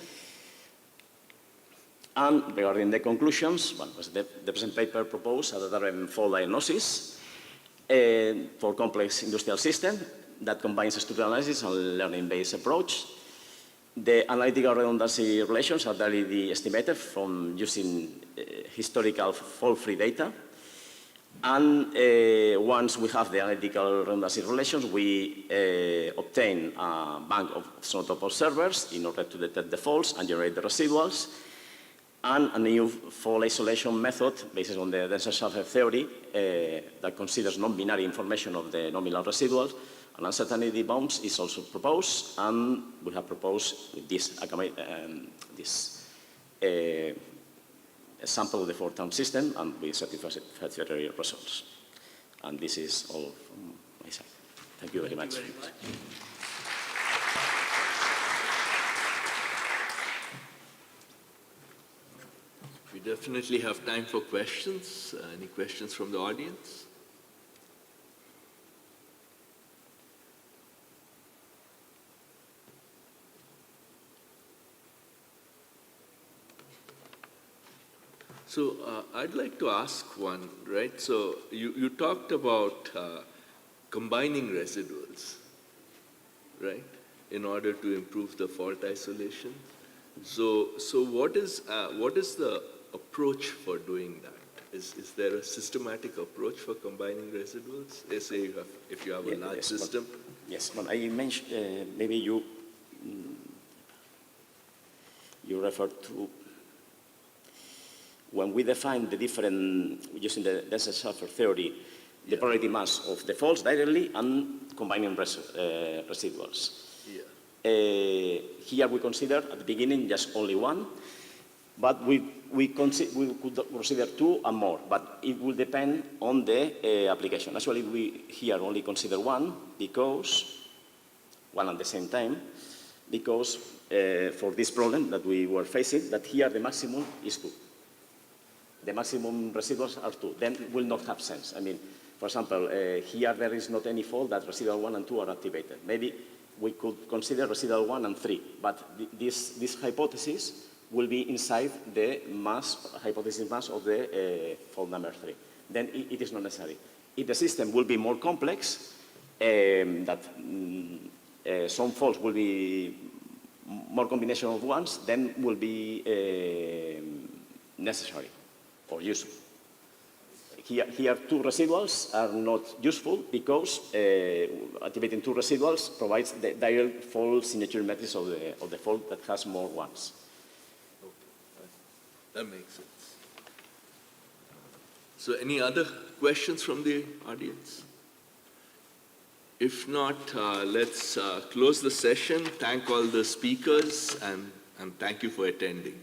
[SPEAKER 14] And regarding the conclusions, well, the present paper proposed a data-driven fault diagnosis for complex industrial system that combines structural analysis and learning-based approach. The analytical redundancy relations are directly estimated from using historical fault-free data. And once we have the analytical redundancy relations, we obtain a bank of sonotop observers in order to detect the faults and generate the residuals, and a new fault isolation method based on the denser surface theory that considers non-binary information of the nominal residuals. An uncertainty bounds is also proposed, and we have proposed this sample of the four-term system, and we satisfactory results. And this is all from my side. Thank you very much.
[SPEAKER 7] We definitely have time for questions. Any questions from the audience? So I'd like to ask one, right? So you talked about combining residuals, right, in order to improve the fault isolation. So what is the approach for doing that? Is there a systematic approach for combining residuals? Let's say if you have a large system.
[SPEAKER 14] Yes, but I mentioned, maybe you referred to when we define the different, using the denser surface theory, the probability mass of the faults directly and combining residuals.
[SPEAKER 7] Yeah.
[SPEAKER 14] Here we consider at the beginning just only one, but we could consider two and more, but it will depend on the application. Actually, we here only consider one at the same time, because for this problem that we were facing, that here the maximum is 2. The maximum residuals are 2, then it will not have sense. I mean, for example, here there is not any fault that residual 1 and 2 are activated. Maybe we could consider residual 1 and 3, but this hypothesis will be inside the hypothesis mass of the fault number 3. Then it is not necessary. If the system will be more complex, some faults will be more combination of ones, then will be necessary or useful. Here 2 residuals are not useful because activating 2 residuals provides the direct fault signature matrix of the fault that has more ones.
[SPEAKER 7] Okay. That makes sense. So any other questions from the audience? If not, let's close the session. Thank all the speakers and thank you for attending.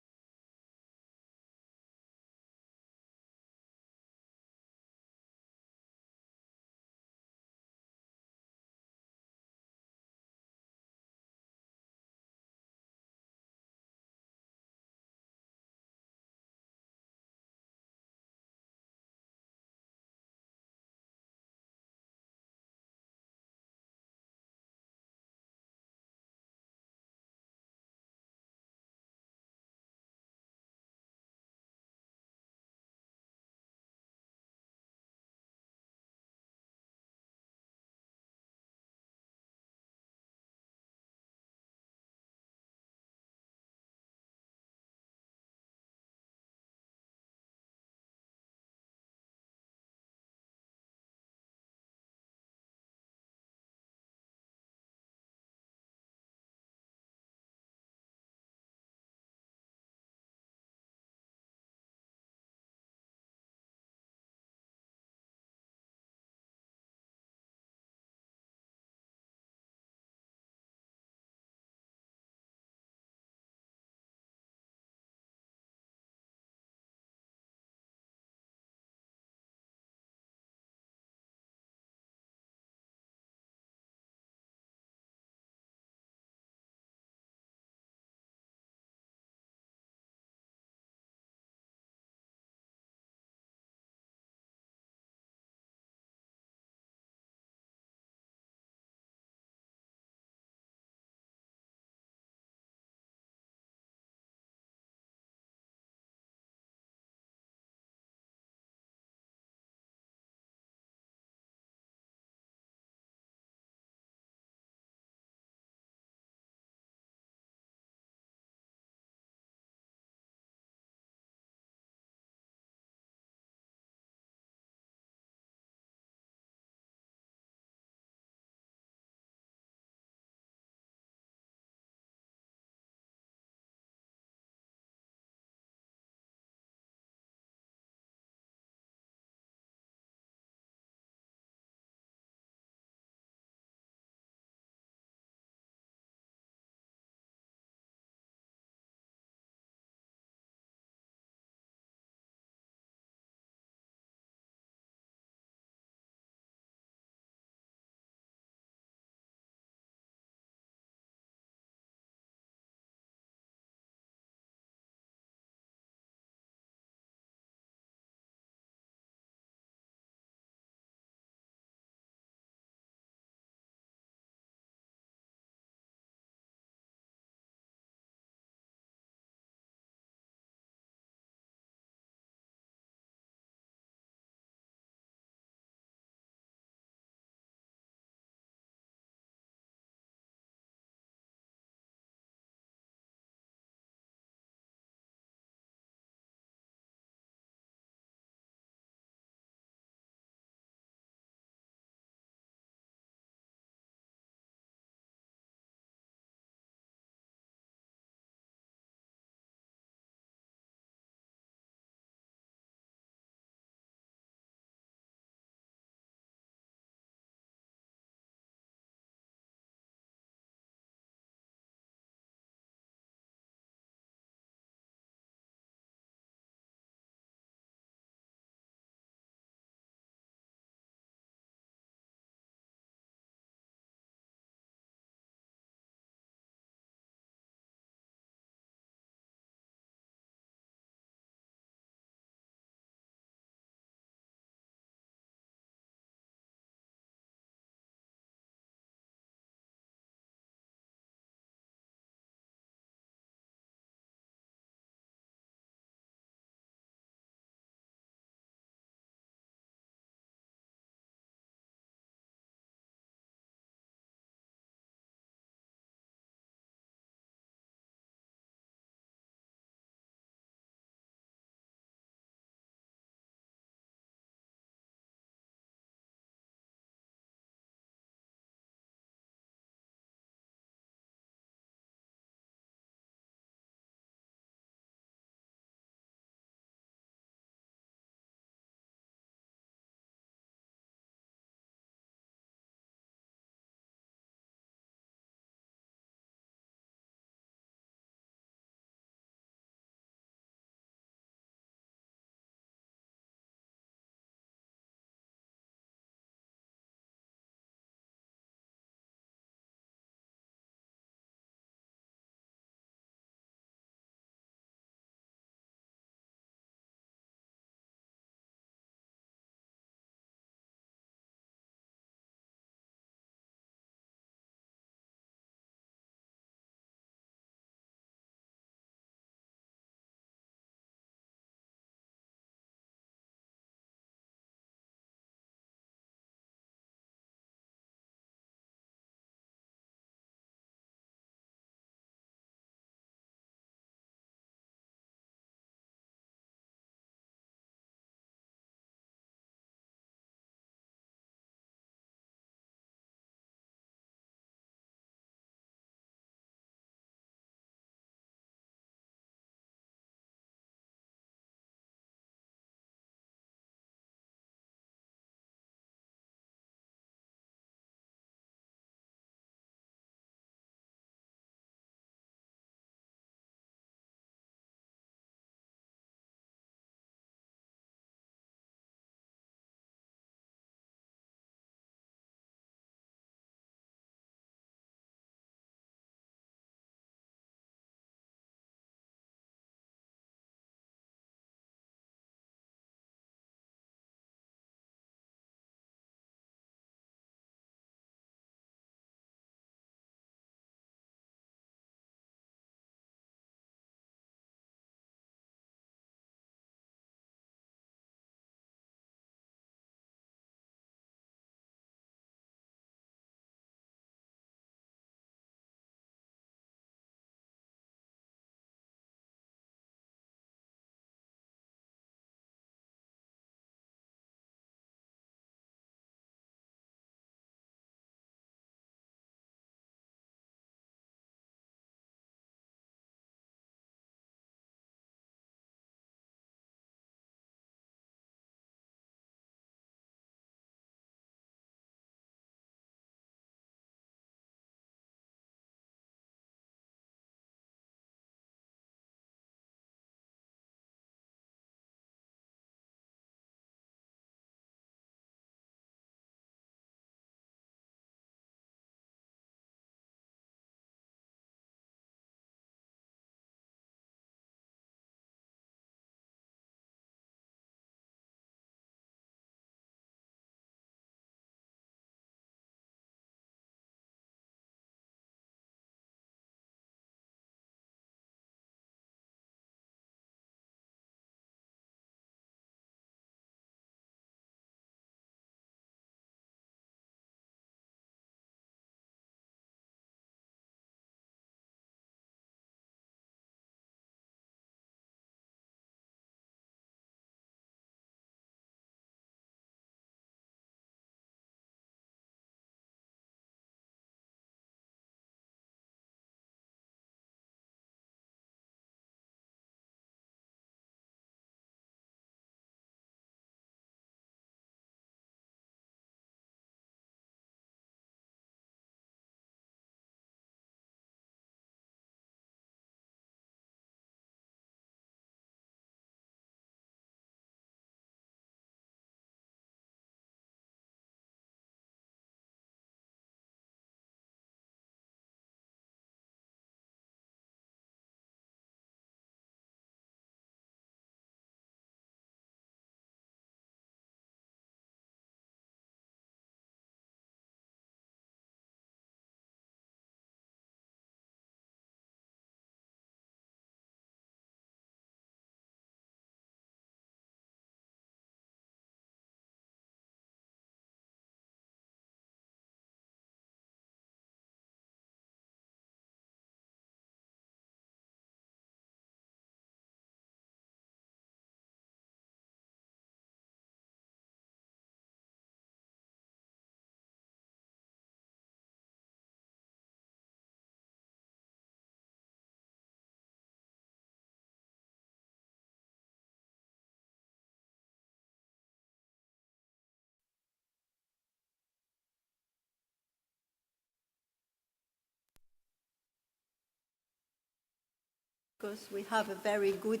[SPEAKER 11] because we have a very good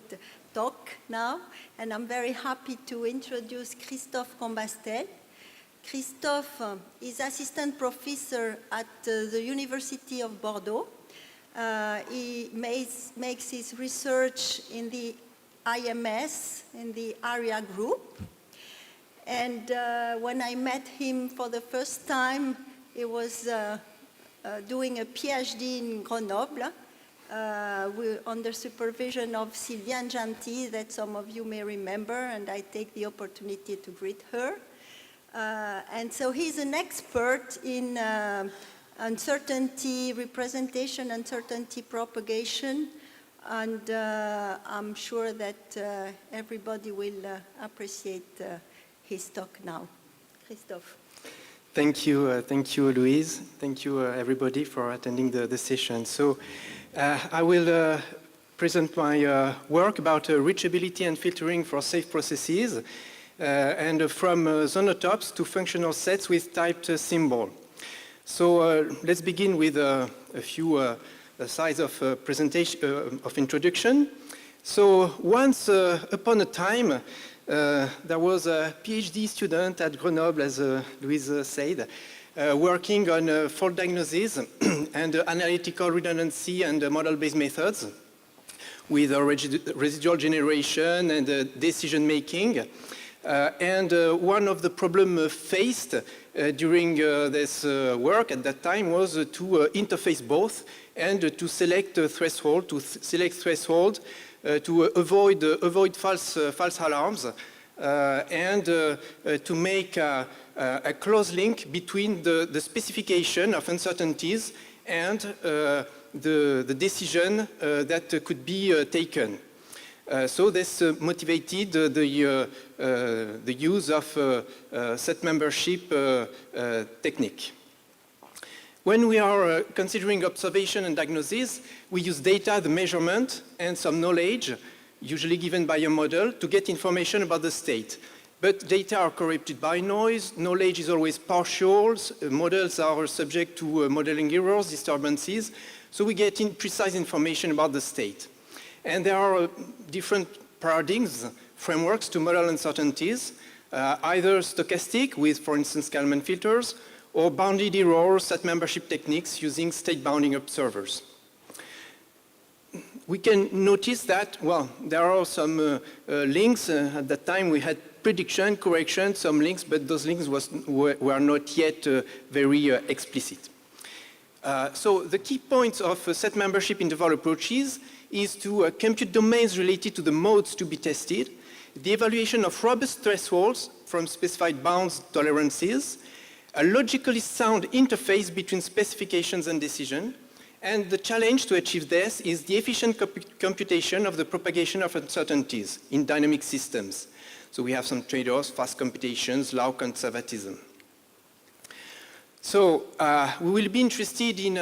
[SPEAKER 11] talk now. And I'm very happy to introduce Christophe Combastel. Christophe is assistant professor at the University of Bordeaux. He makes his research in the IMS, in the ARIA group. And when I met him for the first time, he was doing a PhD in Grenoble under supervision of Sylviane Gentil, that some of you may remember, and I take the opportunity to greet her. And so he's an expert in uncertainty representation, uncertainty propagation, and I'm sure that everybody will appreciate his talk now. Christophe.
[SPEAKER 17] Thank you, Louise. Thank you, everybody, for attending the session. So I will present my work about reachability and filtering for safe processes, and from zonotopes to functional sets with typed symbol. So let's begin with a few slides of presentation, of introduction. So once upon a time, there was a PhD student at Grenoble, as Louise said, working on fault diagnosis and analytical redundancy and model-based methods with residual generation and decision making. And one of the problems faced during this work at that time was to interface both and to select a threshold, to avoid false alarms, and to make a close link between the specification of uncertainties and the decision that could be taken. So this motivated the use of set membership technique. When we are considering observation and diagnosis, we use data, the measurement, and some knowledge, usually given by a model, to get information about the state. But data are corrupted by noise, knowledge is always partial, models are subject to modeling errors, disturbances, so we get precise information about the state. And there are different paradigms, frameworks to model uncertainties, either stochastic with, for instance, Kalman filters, or bounded error set membership techniques using state bounding observers. We can notice that, well, there are some links. At that time we had prediction, correction, some links, but those links were not yet very explicit. So the key points of set membership interval approaches is to compute domains related to the modes to be tested, the evaluation of robust thresholds from specified bounds tolerances, a logically sound interface between specifications and decision, and the challenge to achieve this is the efficient computation of the propagation of uncertainties in dynamic systems. So we have some trade-offs, fast computations, low conservatism. So we will be interested in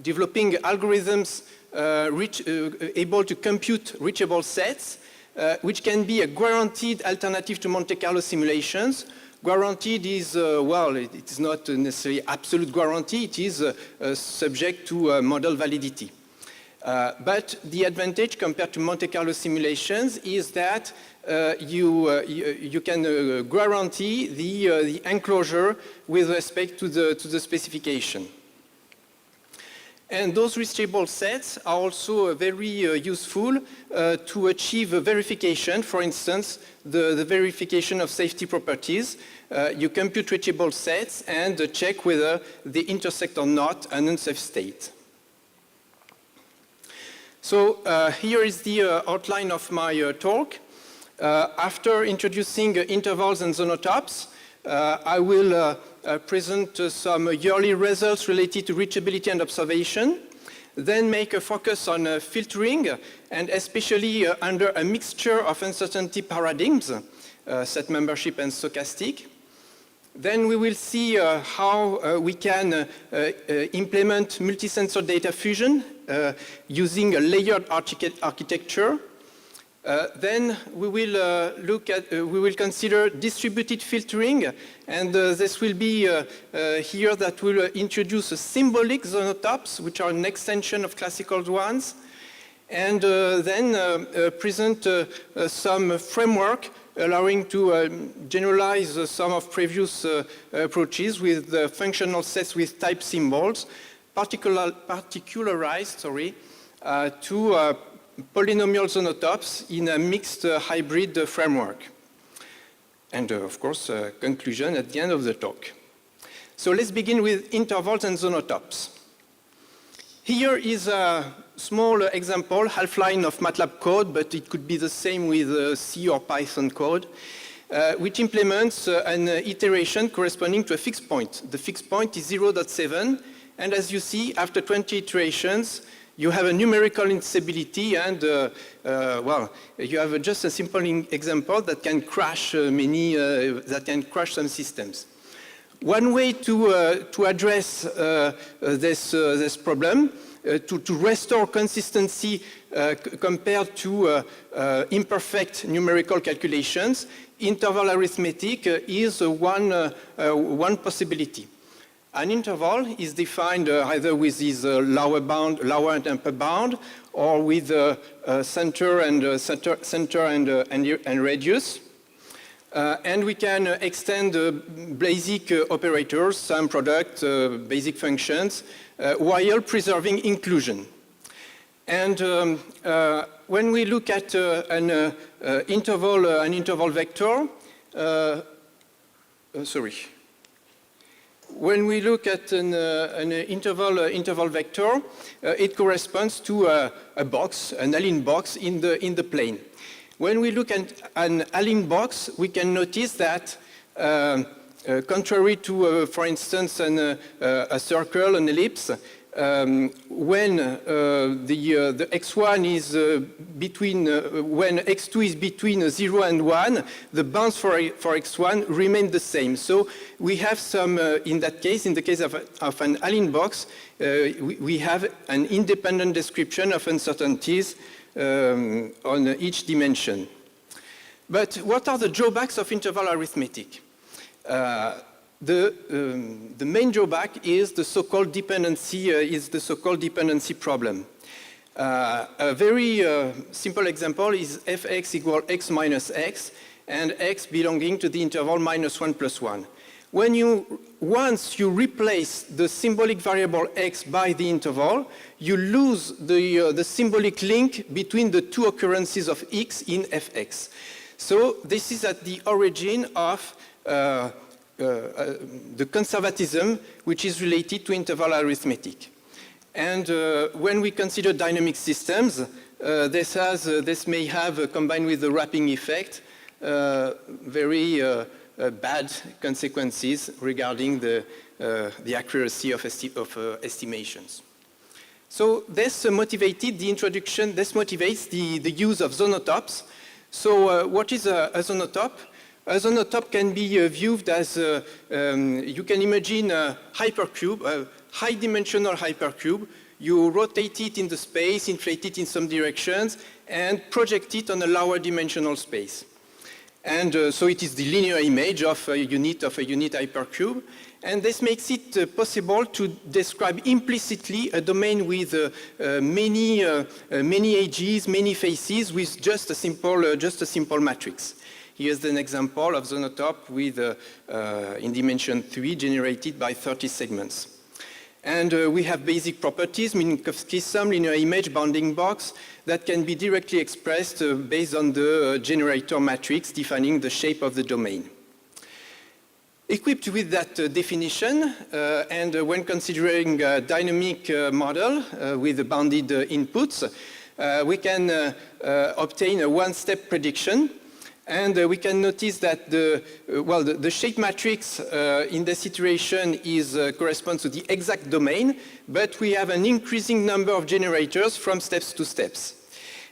[SPEAKER 17] developing algorithms able to compute reachable sets, which can be a guaranteed alternative to Monte Carlo simulations. Guaranteed is, well, it is not necessarily absolute guarantee, it is subject to model validity. But the advantage compared to Monte Carlo simulations is that you can guarantee the enclosure with respect to the specification. And those reachable sets are also very useful to achieve verification. For instance, the verification of safety properties. You compute reachable sets and check whether they intersect or not an unsafe state. So here is the outline of my talk. After introducing intervals and zonotopes, I will present some yearly results related to reachability and observation, then make a focus on filtering, and especially under a mixture of uncertainty paradigms, set membership and stochastic. Then we will see how we can implement multi-sensor data fusion using a layered architecture. Then we will consider distributed filtering, and this will be here that will introduce symbolic zonotopes, which are an extension of classical ones. and then present some framework allowing to generalize some of previous approaches with functional sets with type symbols, particularized to polynomial zonotopes in a mixed hybrid framework. And of course, conclusion at the end of the talk. So let's begin with intervals and zonotopes. Here is a small example, half-line of MATLAB code, but it could be the same with C or Python code, which implements an iteration corresponding to a fixed point. The fixed point is 0.7, and as you see, after 20 iterations, you have a numerical instability, and well, you have just a simple example that can crash some systems. One way to address this problem, to restore consistency compared to imperfect numerical calculations, interval arithmetic is one possibility. An interval is defined either with this lower and upper bound, or with center and radius. And we can extend basic operators, sum product, basic functions, while preserving inclusion. And when we look at an interval vector, when we look at an interval vector, it corresponds to a box, an Allen box in the plane. When we look at an Allen box, we can notice that contrary to, for instance, a circle, an ellipse, when the x1 is when x2 is between 0 and 1, the bounds for x1 remain the same. So we have some, in that case, in the case of an Allen box, we have an independent description of uncertainties on each dimension. But what are the drawbacks of interval arithmetic? The main drawback is the so-called dependency, problem. A very simple example is fx equal x minus x, and x belonging to the interval -1 + 1. Once you replace the symbolic variable x by the interval, you lose the symbolic link between the two occurrences of x in fx. So this is at the origin of the conservatism which is related to interval arithmetic. And when we consider dynamic systems, this may have, combined with the wrapping effect, very bad consequences regarding the accuracy of estimations. So this motivates the use of zonotopes. So what is a zonotope? A zonotope can be viewed as, you can imagine a hypercube, a high-dimensional hypercube. You rotate it in the space, inflate it in some directions, and project it on a lower dimensional space. And so it is the linear image of a unit hypercube. And this makes it possible to describe implicitly a domain with many edges, many faces, with just a simple matrix. Here's an example of zonotope with, in dimension 3, generated by 30 segments. And we have basic properties, Minkowski sum, linear image, bounding box, that can be directly expressed based on the generator matrix defining the shape of the domain. Equipped with that definition, and when considering a dynamic model with bounded inputs, we can obtain a one-step prediction. And we can notice that the shape matrix in this iteration corresponds to the exact domain, but we have an increasing number of generators from steps to steps.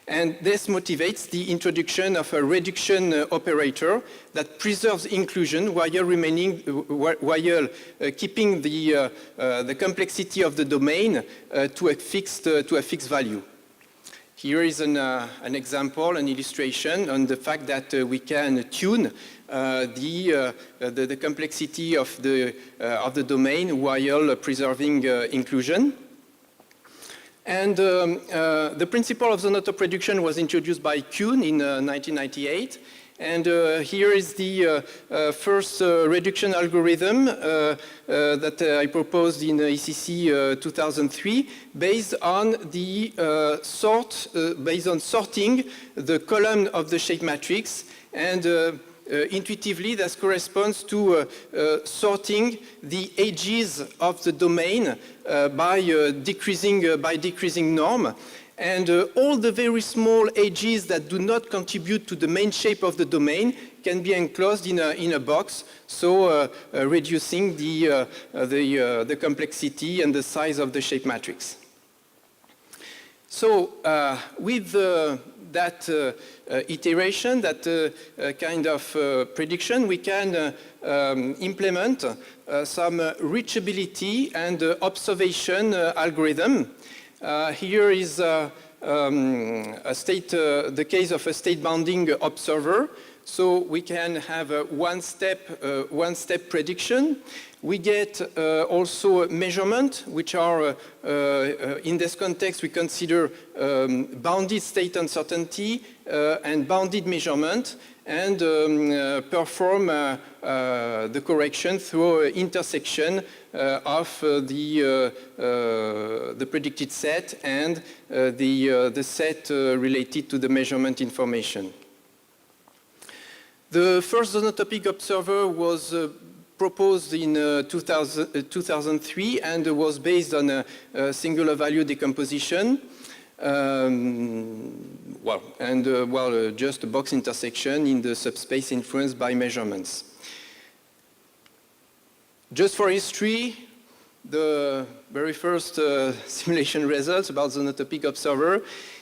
[SPEAKER 17] And this motivates the introduction of a reduction operator that preserves inclusion while keeping the complexity of the domain to a fixed value. Here is an example, an illustration on the fact that we can tune the complexity of the domain while preserving inclusion. And the principle of Zonotope reduction was introduced by Kuhn in 1998. And here is the first reduction algorithm that I proposed in ECC 2003, based on the based on sorting the column of the shape matrix, and intuitively that corresponds to sorting the edges of the domain by decreasing norm. And all the very small edges that do not contribute to the main shape of the domain can be enclosed in a box, so reducing the complexity and the size of the shape matrix. So with that iteration, that kind of prediction, we can implement some reachability and observation algorithm. Here is the case of a state bounding observer. So we can have a one-step prediction. We get also measurement, which are, in this context, we consider bounded state uncertainty and bounded measurement, and perform the correction through intersection of the predicted set and the set related to the measurement information. The first zonotopic observer was proposed in 2003 and was based on a singular value decomposition. Just a box intersection in the subspace influenced by measurements. Just for history, the very first simulation results about zonotopic observer.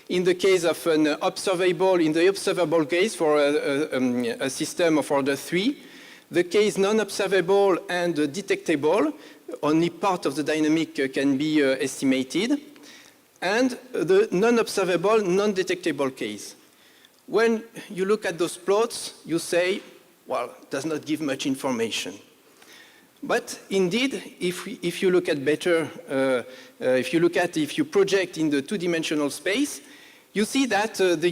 [SPEAKER 17] In the case of an observable case for a system of order 3, the case non-observable and detectable, only part of the dynamic can be estimated, and the non-observable, non-detectable case. When you look at those plots, you say, well, it does not give much information. But indeed, if you look at better, if you project in the two-dimensional space, you see that the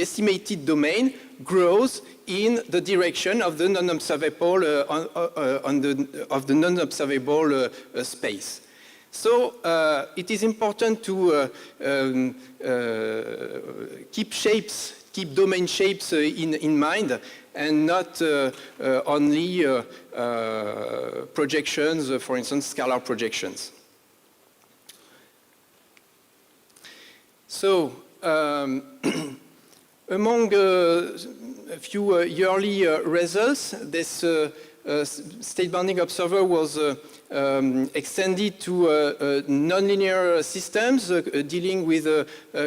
[SPEAKER 17] estimated domain grows in the direction of the non-observable of the non-observable space. So it is important to keep domain shapes in mind, and not only projections, for instance, scalar projections. So among a few yearly results, this state bounding observer was extended to nonlinear systems dealing with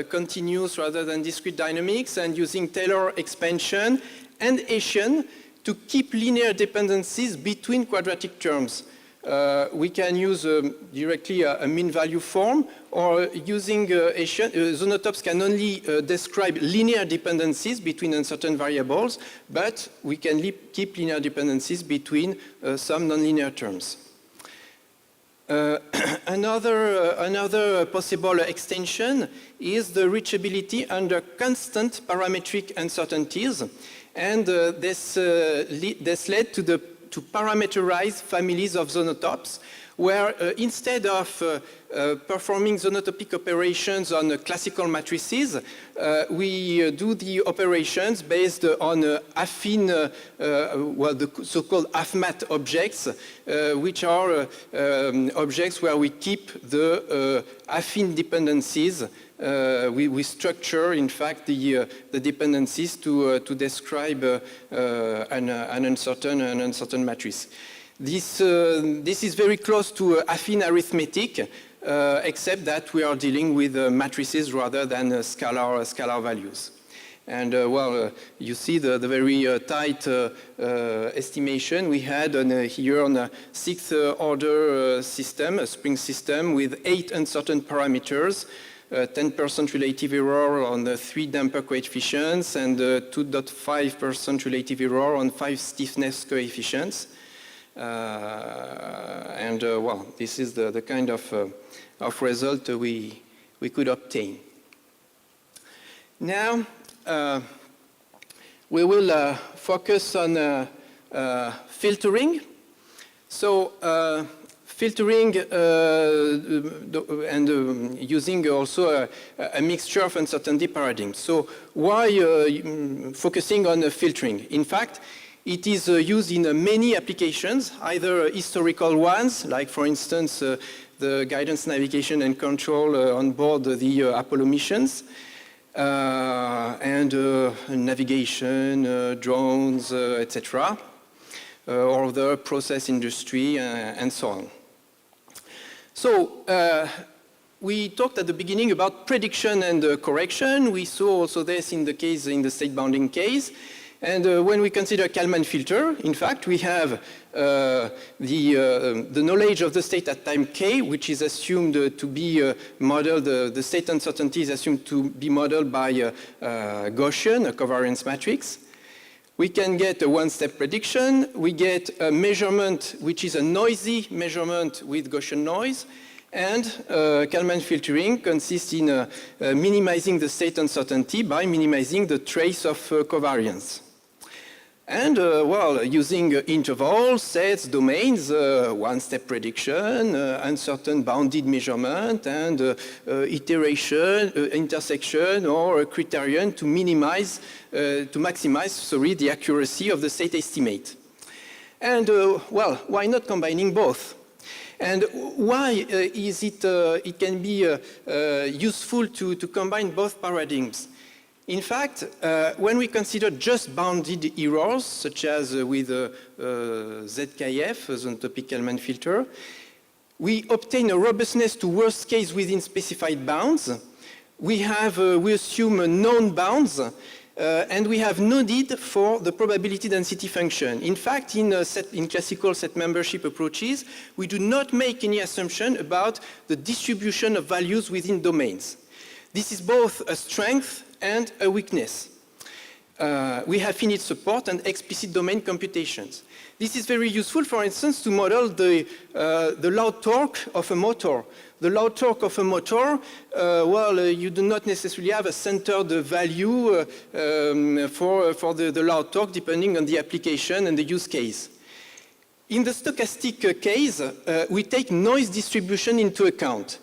[SPEAKER 17] continuous rather than discrete dynamics, and using Taylor expansion and Hessian to keep linear dependencies between quadratic terms. We can use directly a mean value form, or using Hessian, zonotopes can only describe linear dependencies between uncertain variables, but we can keep linear dependencies between some nonlinear terms. Another possible extension is the reachability under constant parametric uncertainties, and this led to parameterized families of zonotopes, where instead of performing zonotopic operations on classical matrices, we do the operations based on affine, the so-called AFMAT objects, which are objects where we keep the affine dependencies. We structure, in fact, the dependencies to describe an uncertain matrix. This is very close to affine arithmetic, except that we are dealing with matrices rather than scalar values. And you see the very tight estimation we had here on a 6th order system, a spring system with 8 uncertain parameters, 10% relative error on the 3 damper coefficients, and 2.5% relative error on 5 stiffness coefficients. Well, this is the kind of result we could obtain. Now, we will focus on filtering. So, filtering and using also a mixture of uncertainty paradigms. So, why focusing on filtering? In fact, it is used in many applications, either historical ones, like for instance, the guidance, navigation, and control on board the Apollo missions, and navigation, drones, etc., or the process industry, and so on. So, we talked at the beginning about prediction and correction. We saw also this in the state bounding case. And when we consider Kalman filter, in fact, we have the knowledge of the state at time k, which is assumed to be modeled, the state uncertainty is assumed to be modeled by Gaussian, a covariance matrix. We can get a one-step prediction. We get a measurement, which is a noisy measurement with Gaussian noise. And Kalman filtering consists in minimizing the state uncertainty by minimizing the trace of covariance. And, well, using intervals, sets, domains, one-step prediction, uncertain bounded measurement, and iteration, intersection, or a criterion to minimize, to maximize, sorry, the accuracy of the state estimate. And, well, why not combining both? And why is it can be useful to combine both paradigms? In fact, when we consider just bounded errors, such as with ZKF, zonotopic Kalman filter, we obtain a robustness to worst case within specified bounds. We assume known bounds, and we have no need for the probability density function. In fact, in classical set membership approaches, we do not make any assumption about the distribution of values within domains. This is both a strength and a weakness. We have finite support and explicit domain computations. This is very useful, for instance, to model the loud torque of a motor. The loud torque of a motor, you do not necessarily have a centered value for the loud torque, depending on the application and the use case. In the stochastic case, we take noise distribution into account.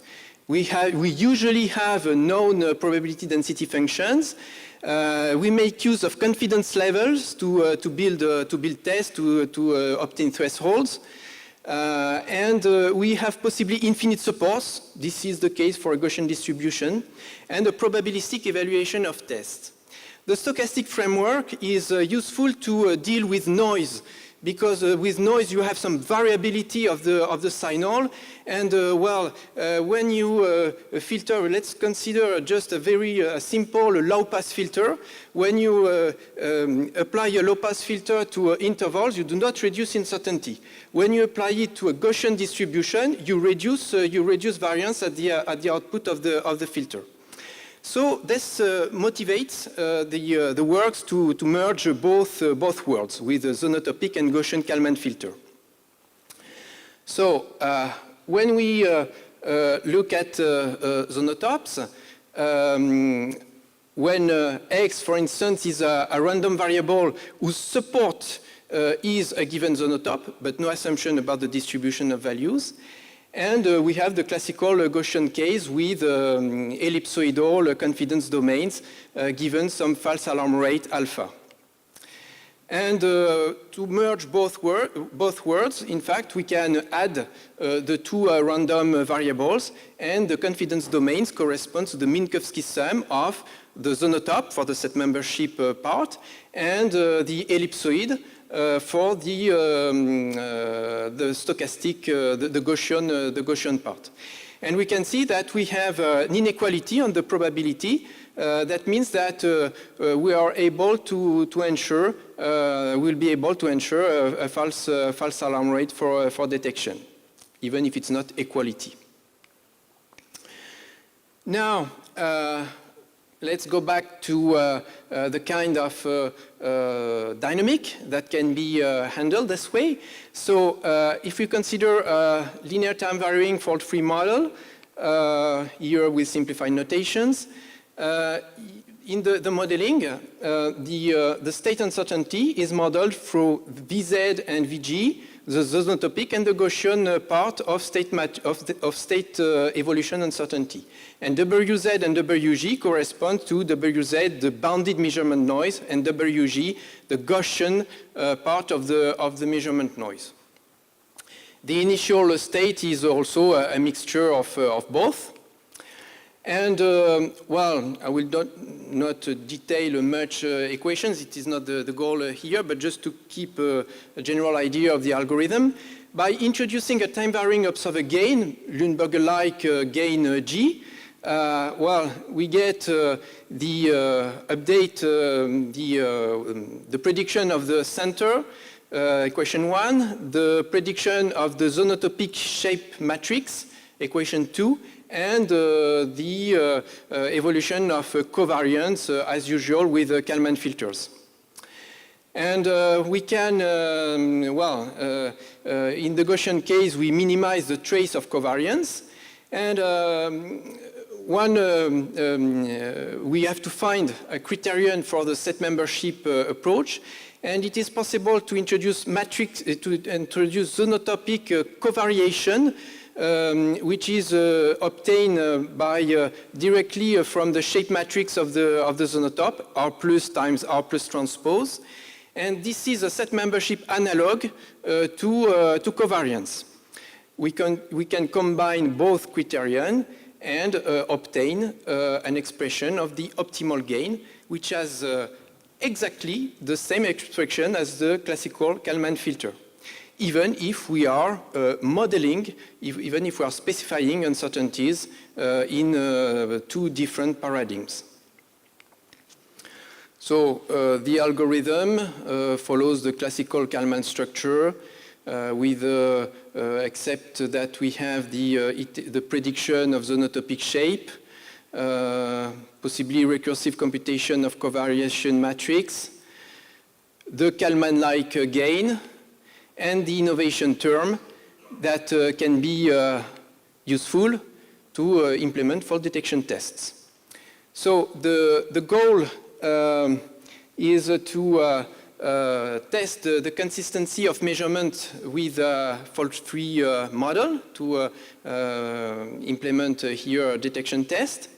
[SPEAKER 17] We usually have known probability density functions. We make use of confidence levels to build tests, to obtain thresholds. And we have possibly infinite supports. This is the case for a Gaussian distribution. And a probabilistic evaluation of tests. The stochastic framework is useful to deal with noise, because with noise you have some variability of the signal, and when you filter, let's consider just a very simple low-pass filter. When you apply a low-pass filter to intervals, you do not reduce uncertainty. When you apply it to a Gaussian distribution, you reduce variance at the output of the filter. So this motivates the works to merge both worlds with the zonotopic and Gaussian Kalman filter. So when we look at zonotopes, when x, for instance, is a random variable whose support is a given zonotop, but no assumption about the distribution of values. And we have the classical Gaussian case with ellipsoidal confidence domains given some false alarm rate alpha. And to merge both words, in fact, we can add the two random variables, and the confidence domains correspond to the Minkowski sum of the zonotop for the set membership part and the ellipsoid for the stochastic, the Gaussian part. And we can see that we have an inequality on the probability. That means that we are able to ensure, we'll be able to ensure a false alarm rate for detection, even if it's not equality. Now, let's go back to the kind of dynamic that can be handled this way. So if we consider a linear time varying fault-free model, here with simplified notations, in the modeling, the state uncertainty is modeled through VZ and VG, the zonotopic and the Gaussian part of state evolution uncertainty. And WZ and WG correspond to WZ, the bounded measurement noise, and WG, the Gaussian part of the measurement noise. The initial state is also a mixture of both. And, well, I will not detail much equations. It is not the goal here, but just to keep a general idea of the algorithm. By introducing a time-varying observer gain, Lundberger-like gain G, well, we get the update, the prediction of the center, equation 1, the prediction of the zonotopic shape matrix, equation 2, and the evolution of covariance, as usual, with Kalman filters. And we can, well, in the Gaussian case, we minimize the trace of covariance. And we have to find a criterion for the set membership approach. And it is possible to introduce zonotopic covariation, which is obtained by directly from the shape matrix of the zonotop, R plus times R plus transpose. And this is a set membership analog to covariance. We can combine both criterion and obtain an expression of the optimal gain, which has exactly the same expression as the classical Kalman filter, even if we are modeling, even if we are specifying uncertainties in two different paradigms. So the algorithm follows the classical Kalman structure, except that we have the prediction of zonotopic shape, possibly recursive computation of covariation matrix, the Kalman-like gain, and the innovation term that can be useful to implement fault detection tests. So the goal is to test the consistency of measurement with a fault-free model to implement here a detection test.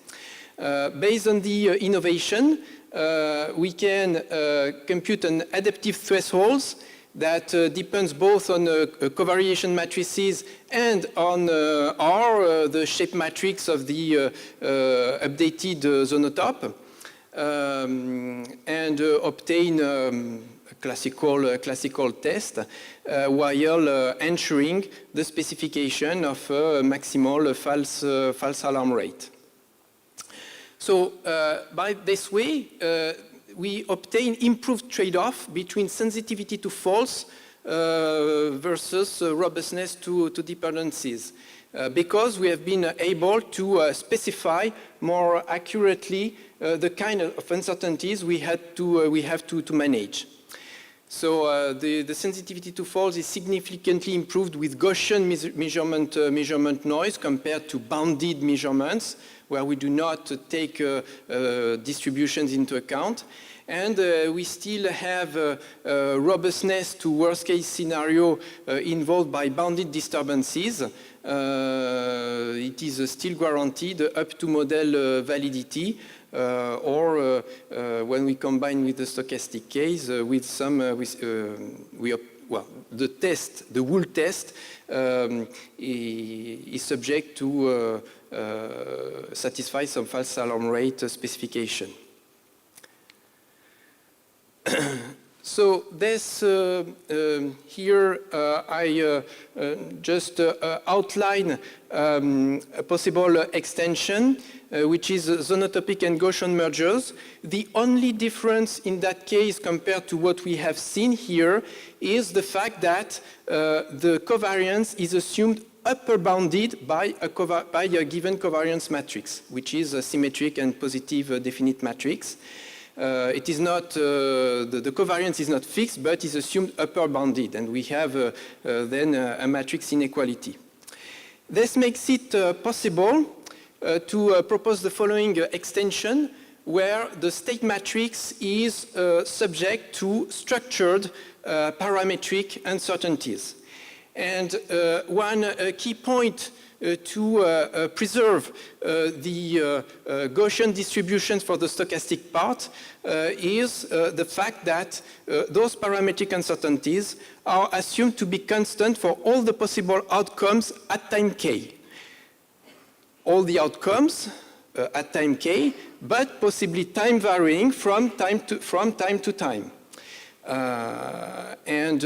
[SPEAKER 17] Based on the innovation, we can compute an adaptive thresholds that depends both on covariation matrices and on the shape matrix of the updated zonotop, and obtain a classical test while ensuring the specification of maximal false alarm rate. So by this way, we obtain improved trade-off between sensitivity to false versus robustness to dependencies, because we have been able to specify more accurately the kind of uncertainties we have to manage. So the sensitivity to false is significantly improved with Gaussian measurement noise compared to bounded measurements, where we do not take distributions into account. And we still have robustness to worst-case scenario involved by bounded disturbances. It is still guaranteed up to model validity, or when we combine with the stochastic case with some, well, the Wool test is subject to satisfy some false alarm rate specification. So this here I just outline a possible extension, which is zonotopic and Gaussian mergers. The only difference in that case compared to what we have seen here is the fact that the covariance is assumed upper bounded by a given covariance matrix, which is a symmetric and positive definite matrix. It is not, the covariance is not fixed, but is assumed upper bounded, and we have then a matrix inequality. This makes it possible to propose the following extension, where the state matrix is subject to structured parametric uncertainties. And one key point to preserve the Gaussian distributions for the stochastic part is the fact that those parametric uncertainties are assumed to be constant for all the possible outcomes at time k. All the outcomes at time k, but possibly time varying from time to time. In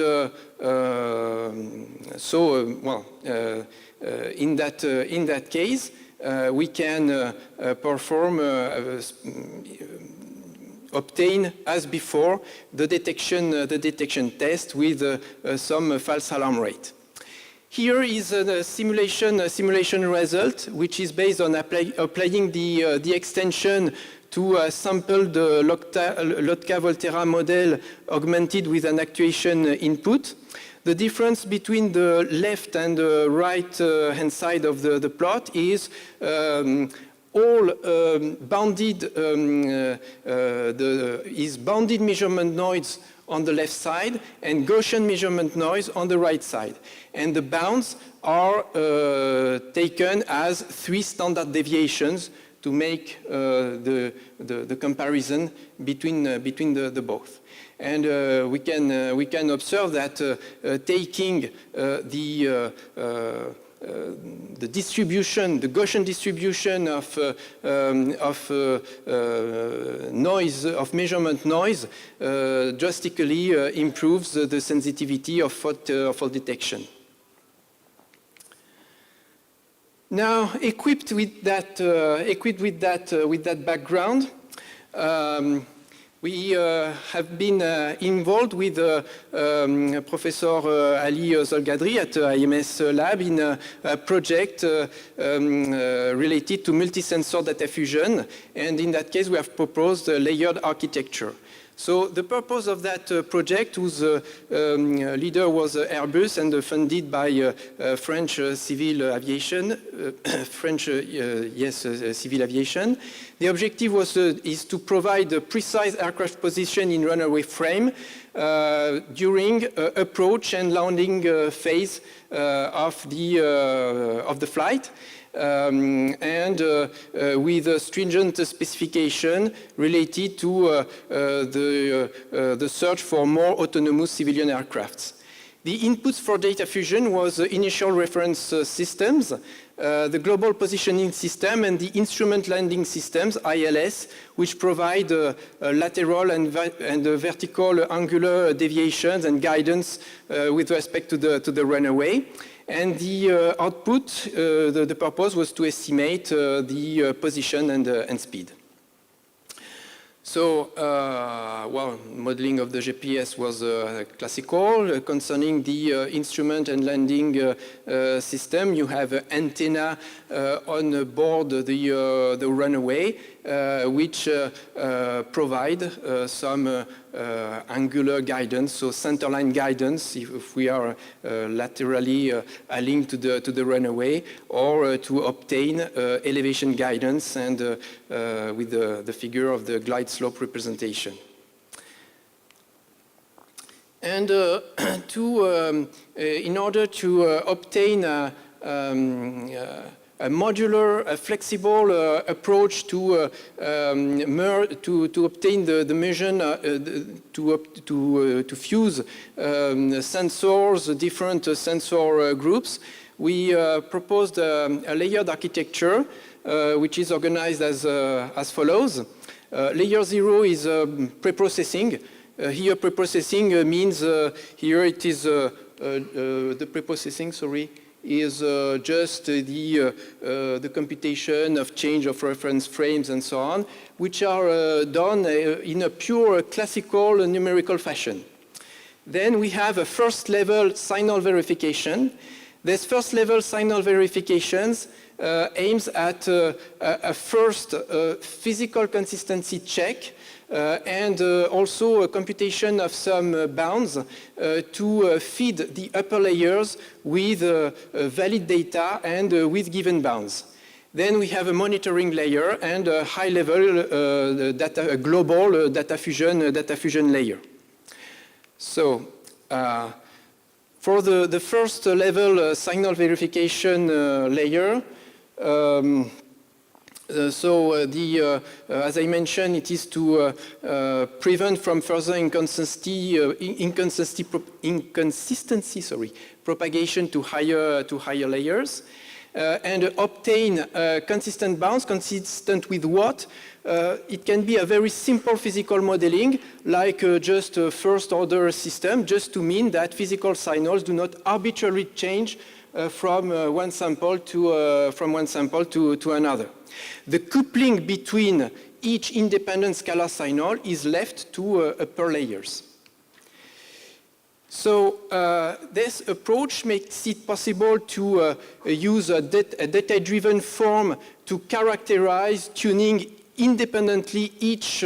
[SPEAKER 17] that case, we can obtain, as before, the detection test with some false alarm rate. Here is a simulation result, which is based on applying the extension to sample the Lotka-Volterra model augmented with an actuation input. The difference between the left and the right hand side of the plot is all bounded bounded measurement noise on the left side and Gaussian measurement noise on the right side. And the bounds are taken as 3 standard deviations to make the comparison between the both. And we can observe that taking the distribution, the Gaussian distribution of noise, of measurement noise, drastically improves the sensitivity of fault detection. Now, equipped with that background, we have been involved with Professor Ali Zolgadri at IMS Lab in a project related to multi-sensor data fusion, and in that case we have proposed a layered architecture. So the purpose of that project, whose leader was Airbus and funded by French civil aviation, civil aviation. The objective is to provide a precise aircraft position in runway frame during approach and landing phase of the flight. With a stringent specification related to the search for more autonomous civilian aircrafts. The inputs for data fusion was initial reference systems, the global positioning system, and the instrument landing systems, ILS, which provide lateral and vertical angular deviations and guidance with respect to the runway. And the output, the purpose was to estimate the position and speed. So, modeling of the GPS was classical. Concerning the instrument and landing system, you have an antenna on board the runway, which provide some angular guidance, so centerline guidance if we are laterally linked to the runway, or to obtain elevation guidance and with the figure of the glide slope representation. And in order to obtain a modular, flexible approach to obtain the measurement, to fuse sensors, different sensor groups, we proposed a layered architecture, which is organized as follows. Layer 0 is preprocessing. Here preprocessing means, here it is the preprocessing, sorry, is just the computation of change of reference frames and so on, which are done in a pure classical numerical fashion. Then we have a first level signal verification. This first level signal verifications aims at a first physical consistency check and also a computation of some bounds to feed the upper layers with valid data and with given bounds. Then we have a monitoring layer and a high-level global data fusion layer. So for the first level signal verification layer, as I mentioned, it is to prevent from further inconsistency propagation to higher layers, and obtain consistent bounds. Consistent with what? It can be a very simple physical modeling, like just a first-order system, just to mean that physical signals do not arbitrarily change from one sample to another. The coupling between each independent scalar signal is left to upper layers. So this approach makes it possible to use a data-driven form to characterize tuning independently each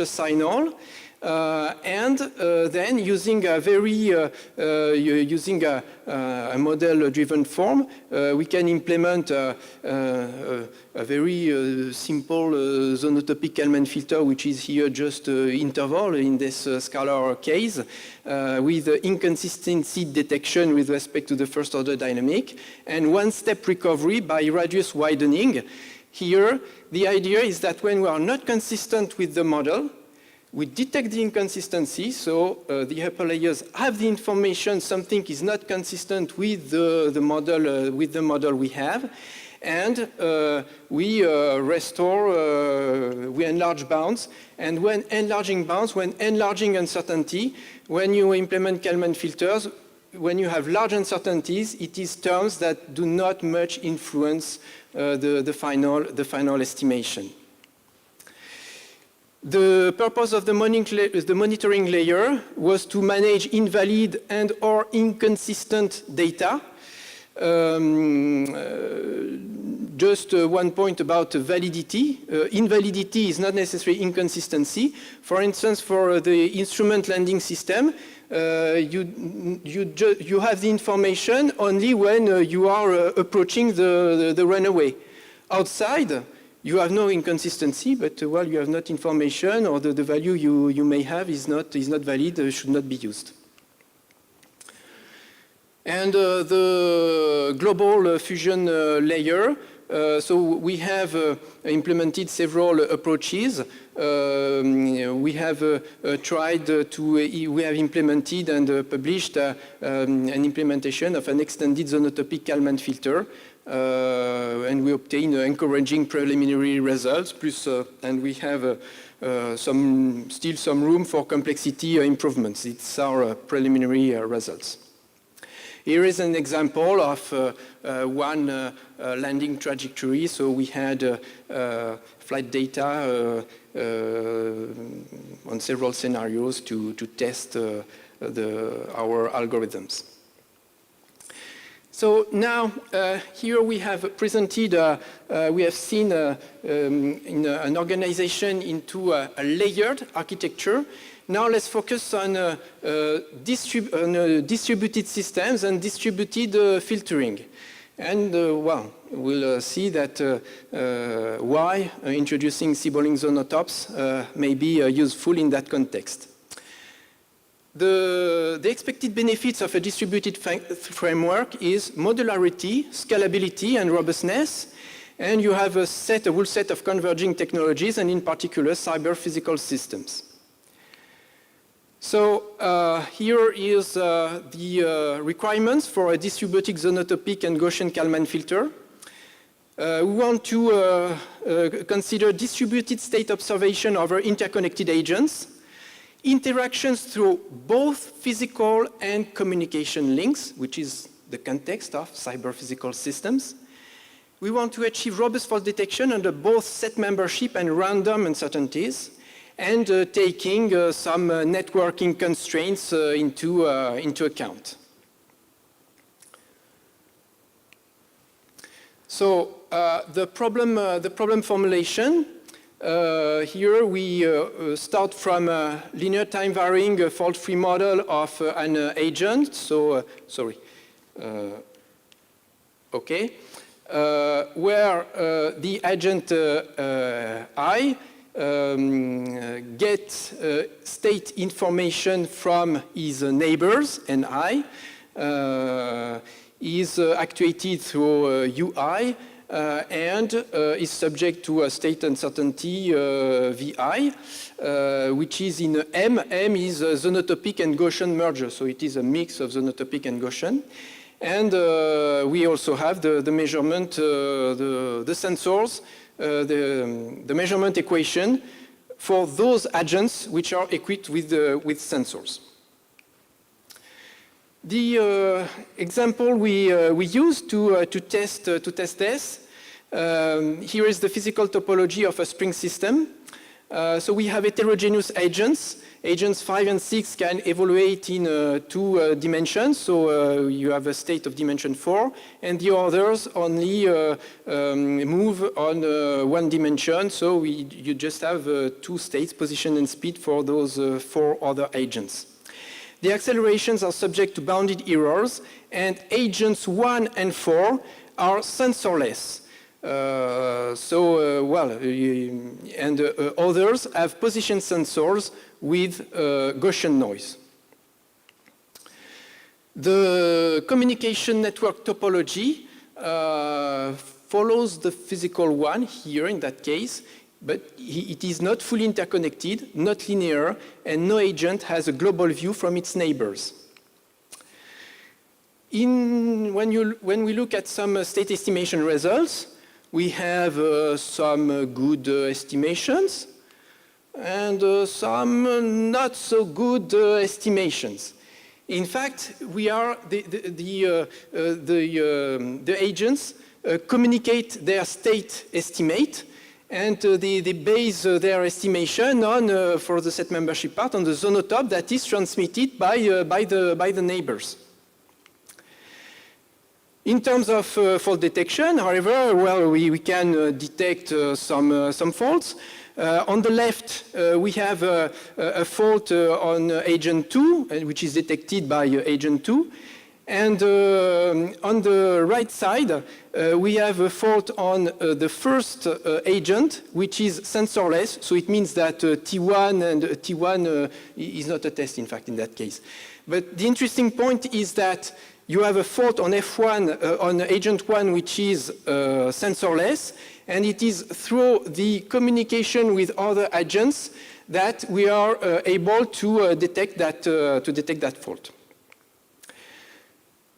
[SPEAKER 17] signal. And then using a model-driven form, we can implement a very simple zonotopic Kalman filter, which is here just interval in this scalar case, with inconsistency detection with respect to the first-order dynamic, and one-step recovery by radius widening. Here, the idea is that when we are not consistent with the model, we detect the inconsistency, so the upper layers have the information something is not consistent with the model we have, and we restore, we enlarge bounds, and when enlarging uncertainty, when you implement Kalman filters, when you have large uncertainties, it is terms that do not much influence the final estimation. The purpose of the monitoring layer was to manage invalid and or inconsistent data. Just one point about validity. Invalidity is not necessarily inconsistency. For instance, for the instrument landing system, you have the information only when you are approaching the runway. Outside, you have no inconsistency, but while you have not information or the value you may have is not valid, should not be used. And the global fusion layer, so we have implemented several approaches. We have we have implemented and published an implementation of an extended zonotopic Kalman filter. And we obtain encouraging preliminary results, plus, and we have still some room for complexity improvements. It's our preliminary results. Here is an example of one landing trajectory. So we had flight data on several scenarios to test our algorithms. So now, here we have presented, we have seen in an organization into a layered architecture. Now let's focus on distributed systems and distributed filtering. And well, we'll see that why introducing Sybolink zonotopes may be useful in that context. The expected benefits of a distributed framework is modularity, scalability, and robustness. And you have a whole set of converging technologies, and in particular, cyber-physical systems. So here is the requirements for a distributed zonotopic and Gaussian Kalman filter. We want to consider distributed state observation over interconnected agents, interactions through both physical and communication links, which is the context of cyber-physical systems. We want to achieve robust fault detection under both set membership and random uncertainties, and taking some networking constraints into account. So the problem formulation, here we start from a linear time varying fault-free model of an agent. So, okay, where the agent I gets state information from his neighbors, and I is actuated through UI and is subject to a state uncertainty VI, which is in M. M is zonotopic and Gaussian merger, so it is a mix of zonotopic and Gaussian. And we also have the measurement, the sensors, the measurement equation for those agents which are equipped with sensors. The example we use to test this, here is the physical topology of a spring system. So we have heterogeneous agents. Agents 5 and 6 can evaluate in 2 dimensions, so you have a state of dimension 4, and the others only move on 1 dimension, so you just have 2 states, position and speed, for those 4 other agents. The accelerations are subject to bounded errors, and agents 1 and 4 are sensorless. Others have position sensors with Gaussian noise. The communication network topology follows the physical one here in that case, but it is not fully interconnected, not linear, and no agent has a global view from its neighbors. When we look at some state estimation results, we have some good estimations and some not so good estimations. In fact, the agents communicate their state estimate, and they base their estimation on, for the set membership part, on the zonotop that is transmitted by the neighbors. In terms of fault detection, however, well, we can detect some faults. On the left, we have a fault on agent 2, which is detected by agent 2. And on the right side, we have a fault on the first agent, which is sensorless. So it means that T1 and T1 is not a test, in fact, in that case. But the interesting point is that you have a fault on F1, on agent 1, which is sensorless, and it is through the communication with other agents that we are able to detect that fault.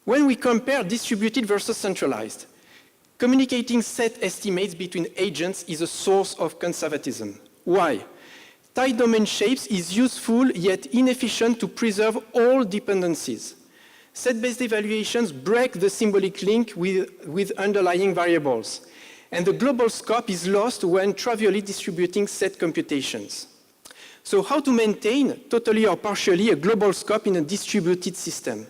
[SPEAKER 17] When we compare distributed versus centralized, communicating set estimates between agents is a source of conservatism. Why? Tight domain shapes is useful yet inefficient to preserve all dependencies. Set-based evaluations break the symbolic link with underlying variables, and the global scope is lost when trivially distributing set computations. So how to maintain, totally or partially, a global scope in a distributed system?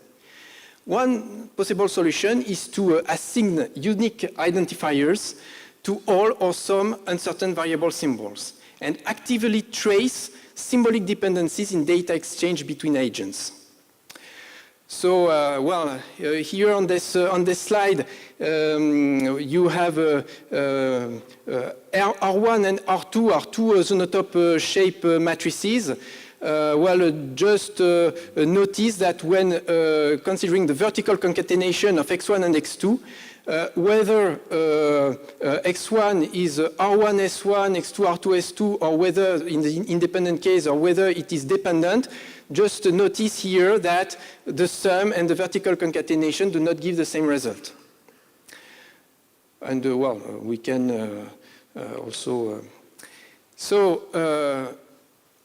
[SPEAKER 17] One possible solution is to assign unique identifiers to all or some uncertain variable symbols and actively trace symbolic dependencies in data exchange between agents. So, here on this slide, you have R1 and R2 are 2 zonotop shape matrices. Just notice that when considering the vertical concatenation of X1 and X2, whether X1 is R1 S1, X2 R2 S2, or whether in the independent case, or whether it is dependent, just notice here that the sum and the vertical concatenation do not give the same result. And we can also.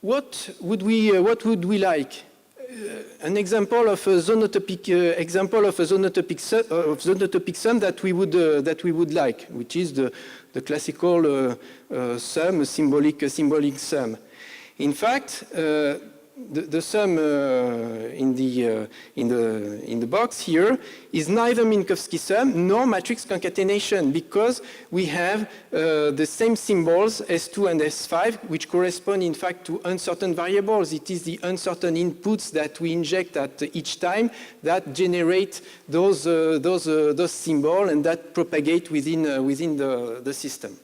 [SPEAKER 17] What would we like? An example of a zonotopic sum that we would like, which is the classical sum, symbolic sum. In fact, the sum in the box here is neither Minkowski sum nor matrix concatenation, because we have the same symbols S2 and S5, which correspond in fact to uncertain variables. It is the uncertain inputs that we inject at each time that generate those symbols and that propagate within the system.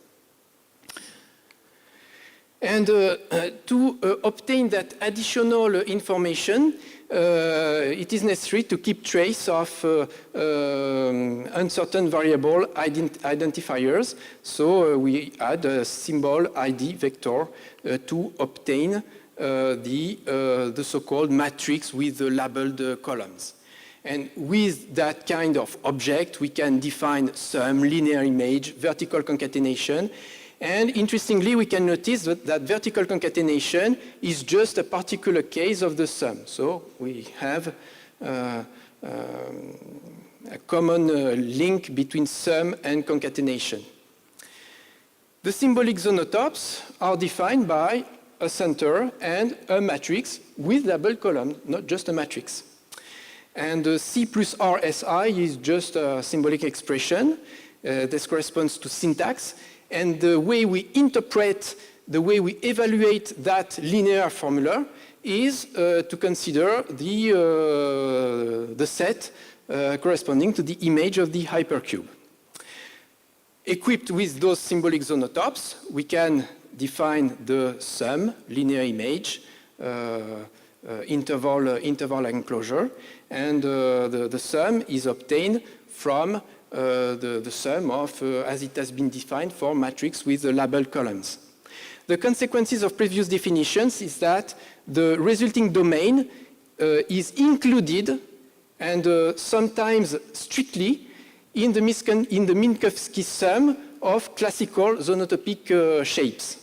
[SPEAKER 17] And to obtain that additional information, it is necessary to keep trace of uncertain variable identifiers. So we add a symbol ID vector to obtain the so-called matrix with the labeled columns. And with that kind of object, we can define sum, linear image, vertical concatenation. And interestingly, we can notice that vertical concatenation is just a particular case of the sum. So we have a common link between sum and concatenation. The symbolic zonotopes are defined by a center and a matrix with double column, not just a matrix. And C plus RSI is just a symbolic expression. This corresponds to syntax. And the way we interpret, the way we evaluate that linear formula is to consider the set corresponding to the image of the hypercube. Equipped with those symbolic zonotopes, we can define the sum, linear image, interval enclosure, and the sum is obtained from the sum of, as it has been defined, for matrix with the labeled columns. The consequences of previous definitions is that the resulting domain is included and sometimes strictly in the Minkowski sum of classical zonotopic shapes.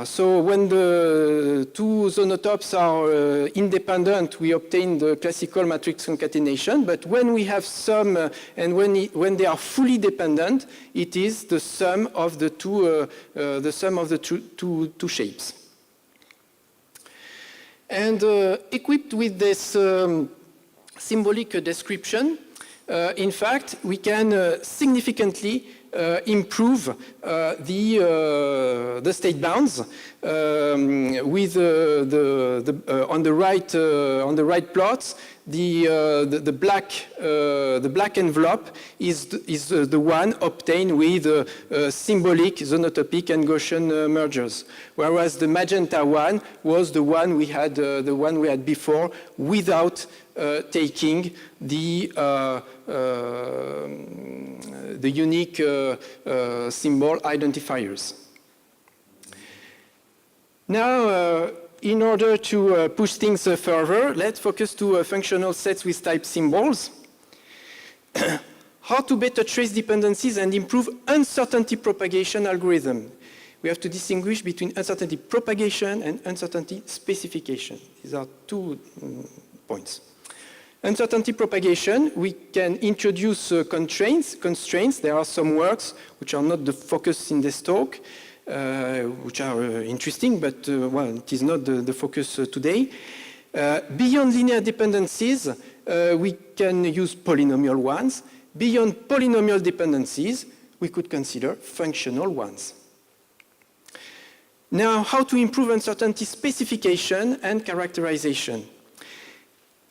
[SPEAKER 17] So when the two zonotopes are independent, we obtain the classical matrix concatenation. But when we have sum and when they are fully dependent, it is the sum of the two shapes. And equipped with this symbolic description, in fact, we can significantly improve the state bounds with on the right plots. The black envelope is the one obtained with symbolic, zonotopic, and Gaussian mergers, whereas the magenta one was the one we had before without taking the unique symbol identifiers. Now, in order to push things further, let's focus to functional sets with type symbols. How to better trace dependencies and improve uncertainty propagation algorithm. We have to distinguish between uncertainty propagation and uncertainty specification. These are two points. Uncertainty propagation, we can introduce constraints. There are some works which are not the focus in this talk, which are interesting, but well, it is not the focus today. Beyond linear dependencies, we can use polynomial ones. Beyond polynomial dependencies, we could consider functional ones. Now, how to improve uncertainty specification and characterization?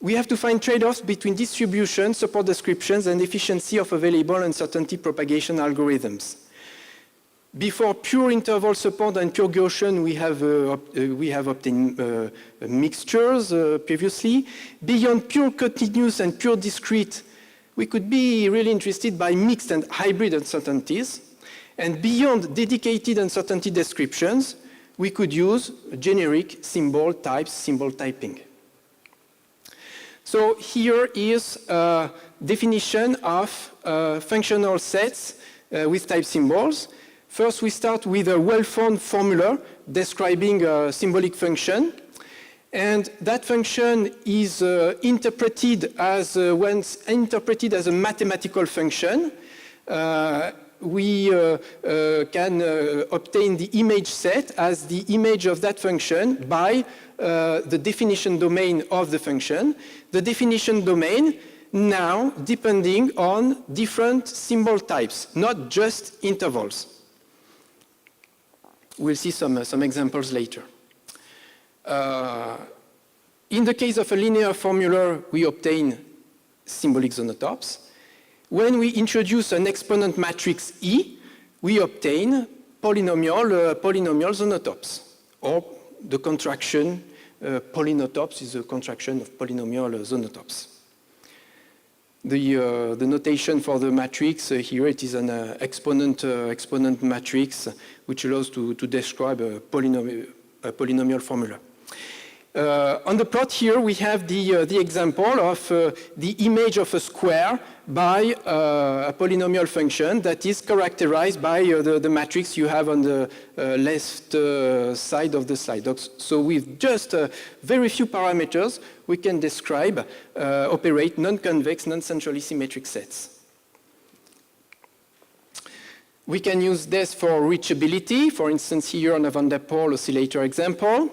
[SPEAKER 17] We have to find trade-offs between distribution, support descriptions, and efficiency of available uncertainty propagation algorithms. Before pure interval support and pure Gaussian, we have obtained mixtures previously. Beyond pure continuous and pure discrete, we could be really interested by mixed and hybrid uncertainties. And beyond dedicated uncertainty descriptions, we could use generic symbol types, symbol typing. So here is a definition of functional sets with type symbols. First, we start with a well-formed formula describing a symbolic function. And that function is interpreted as a mathematical function. we can obtain the image set as the image of that function by the definition domain of the function. The definition domain now depending on different symbol types, not just intervals. We'll see some examples later. In the case of a linear formula, we obtain symbolic zonotopes. When we introduce an exponent matrix E, we obtain polynomial zonotopes, or the contraction polynotopes is a contraction of polynomial zonotopes. The notation for the matrix here, it is an exponent matrix which allows to describe a polynomial formula. On the plot here, we have the example of the image of a square by a polynomial function that is characterized by the matrix you have on the left side of the slide. So with just very few parameters, we can describe, operate non-convex, non-centrally symmetric sets. We can use this for reachability, for instance, here on a Van der Pol oscillator example.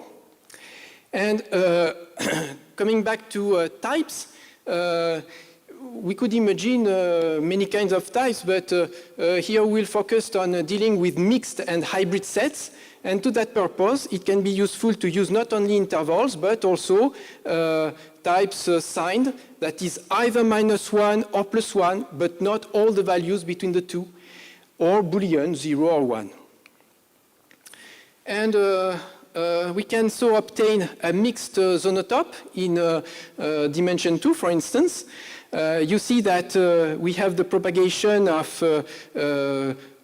[SPEAKER 17] And coming back to types, we could imagine many kinds of types, but here we'll focus on dealing with mixed and hybrid sets. And to that purpose, it can be useful to use not only intervals, but also types signed, that is either -1 or +1, but not all the values between the two, or Boolean, 0 or 1. And we can so obtain a mixed zonotope in dimension 2, for instance. You see that we have the propagation of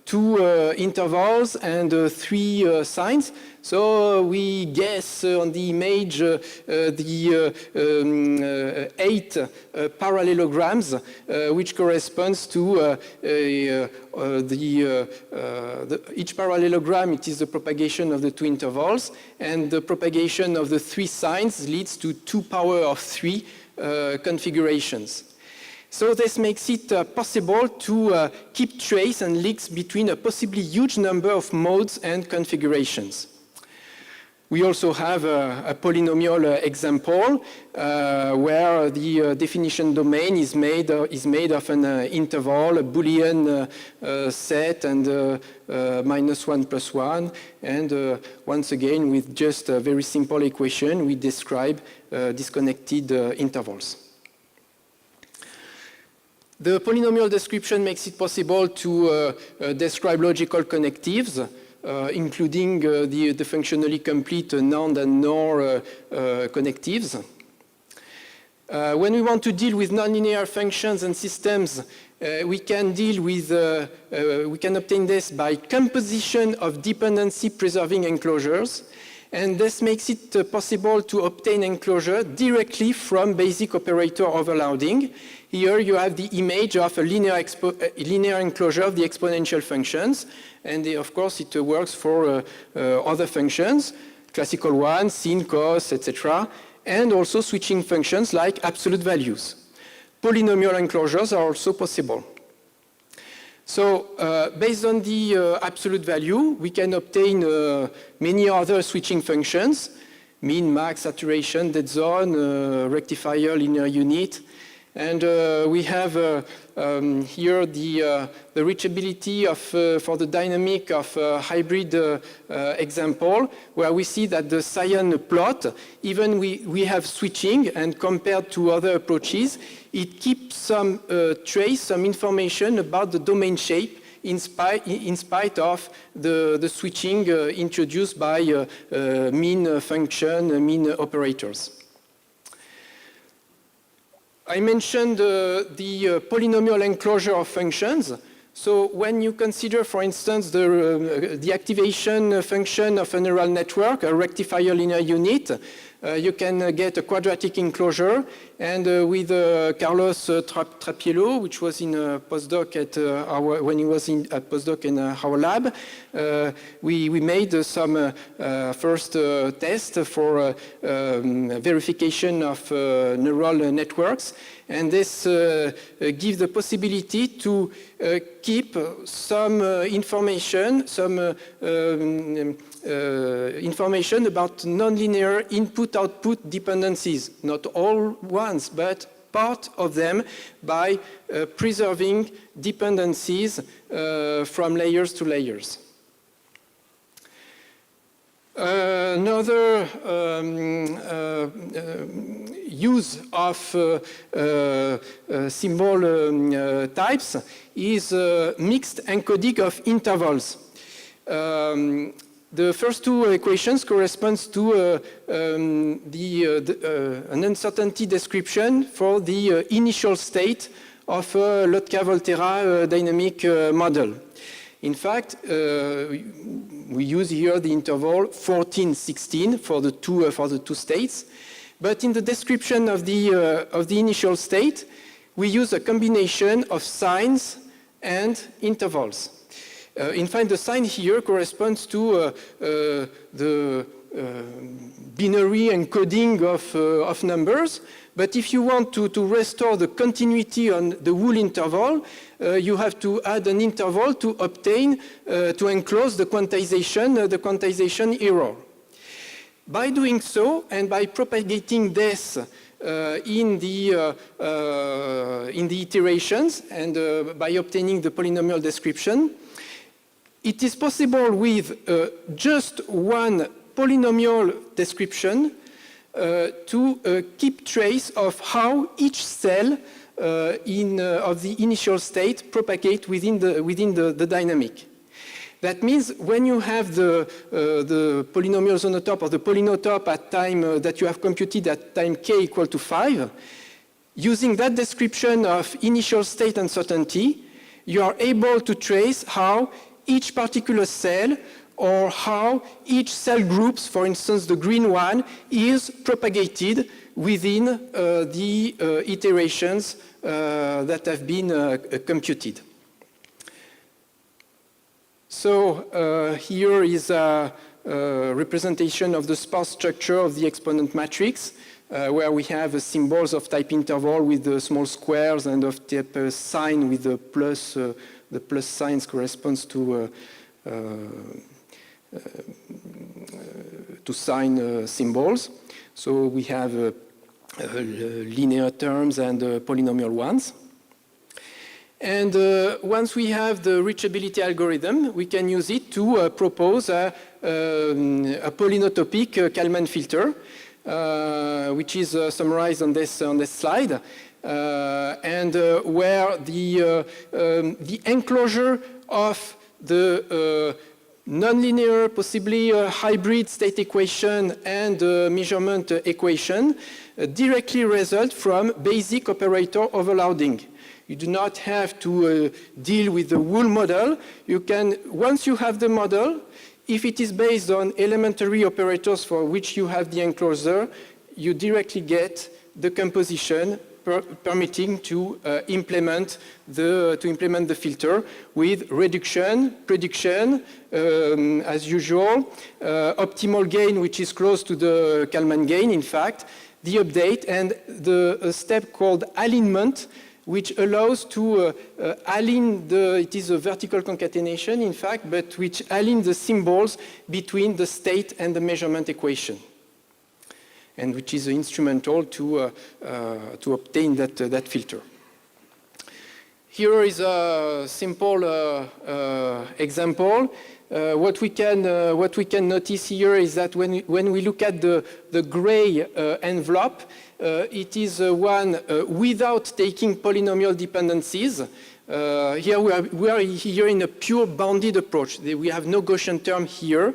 [SPEAKER 17] 2 intervals and 3 signs. So we guess on the image the 8 parallelograms, which corresponds to each parallelogram. It is the propagation of the 2 intervals, and the propagation of the 3 signs leads to 2 power of 3 configurations. So this makes it possible to keep trace and links between a possibly huge number of modes and configurations. We also have a polynomial example where the definition domain is made of an interval, a Boolean set, and -1 + 1. And once again, with just a very simple equation, we describe disconnected intervals. The polynomial description makes it possible to describe logical connectives, including the functionally complete NAND and NOR connectives. When we want to deal with nonlinear functions and systems, we can obtain this by composition of dependency preserving enclosures. And this makes it possible to obtain enclosure directly from basic operator overloading. Here you have the image of a linear enclosure of the exponential functions. And of course, it works for other functions, classical ones, sin, cos, etc. And also switching functions like absolute values. Polynomial enclosures are also possible. So based on the absolute value, we can obtain many other switching functions, mean, max, saturation, dead zone, rectifier, linear unit. And we have here the reachability for the dynamic of a hybrid example, where we see that the cyan plot, even we have switching, and compared to other approaches, it keeps some trace, some information about the domain shape in spite of the switching introduced by mean function, mean operators. I mentioned the polynomial enclosure of functions. So when you consider, for instance, the activation function of a neural network, a rectifier linear unit, you can get a quadratic enclosure. And with Carlos Trapiello, which was in a postdoc at when he was in a postdoc in our lab, we made some first tests for verification of neural networks. And this gives the possibility to keep some information about nonlinear input-output dependencies, not all ones, but part of them, by preserving dependencies from layers to layers. Another use of symbol types is mixed encoding of intervals. The first two equations corresponds to an uncertainty description for the initial state of a Lotka-Volterra dynamic model. In fact, we use here the interval 14-16 for the two states. But in the description of the initial state, we use a combination of signs and intervals. In fact, the sign here corresponds to the binary encoding of numbers. But if you want to restore the continuity on the whole interval, you have to add an interval to obtain, to enclose the quantization error. By doing so, and by propagating this in the iterations, and by obtaining the polynomial description, it is possible with just one polynomial description to keep trace of how each cell of the initial state propagate within the dynamic. That means when you have the polynomial zonotop or the polynotop at time that you have computed at time k equal to 5, using that description of initial state uncertainty, you are able to trace how each particular cell or how each cell groups, for instance the green one, is propagated within the iterations that have been computed. So here is a representation of the sparse structure of the exponent matrix, where we have symbols of type interval with the small squares and of type sign with the plus signs corresponds to sign symbols. So we have linear terms and polynomial ones. And once we have the reachability algorithm, we can use it to propose a polynotopic Kalman filter, which is summarized on this slide, and where the enclosure of the nonlinear, possibly hybrid state equation and measurement equation directly result from basic operator overloading. You do not have to deal with the whole model. You can, once you have the model, if it is based on elementary operators for which you have the enclosure, you directly get the composition permitting to implement the filter with reduction, prediction, as usual, optimal gain, which is close to the Kalman gain, in fact, the update, and a step called alignment, which allows to align it is a vertical concatenation, in fact, but which align the symbols between the state and the measurement equation, and which is instrumental to obtain that filter. Here is a simple example. What we can notice here is that when we look at the gray envelope, it is one without taking polynomial dependencies. Here we are here in a pure bounded approach. We have no Gaussian term here.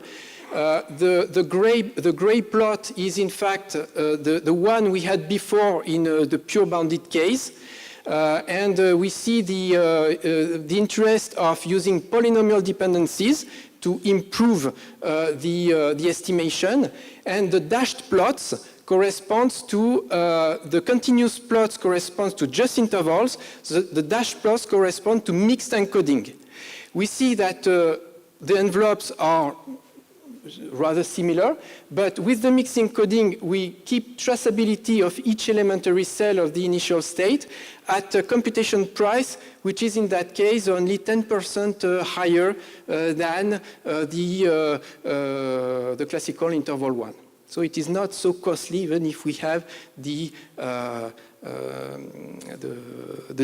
[SPEAKER 17] The gray plot is in fact the one we had before in the pure bounded case. And we see the interest of using polynomial dependencies to improve the estimation. And the dashed plots corresponds to, the continuous plots corresponds to just intervals. So the dashed plots correspond to mixed encoding. We see that the envelopes are rather similar, but with the mixed encoding, we keep traceability of each elementary cell of the initial state at a computation price, which is in that case only 10% higher than the classical interval one. So it is not so costly, even if we have the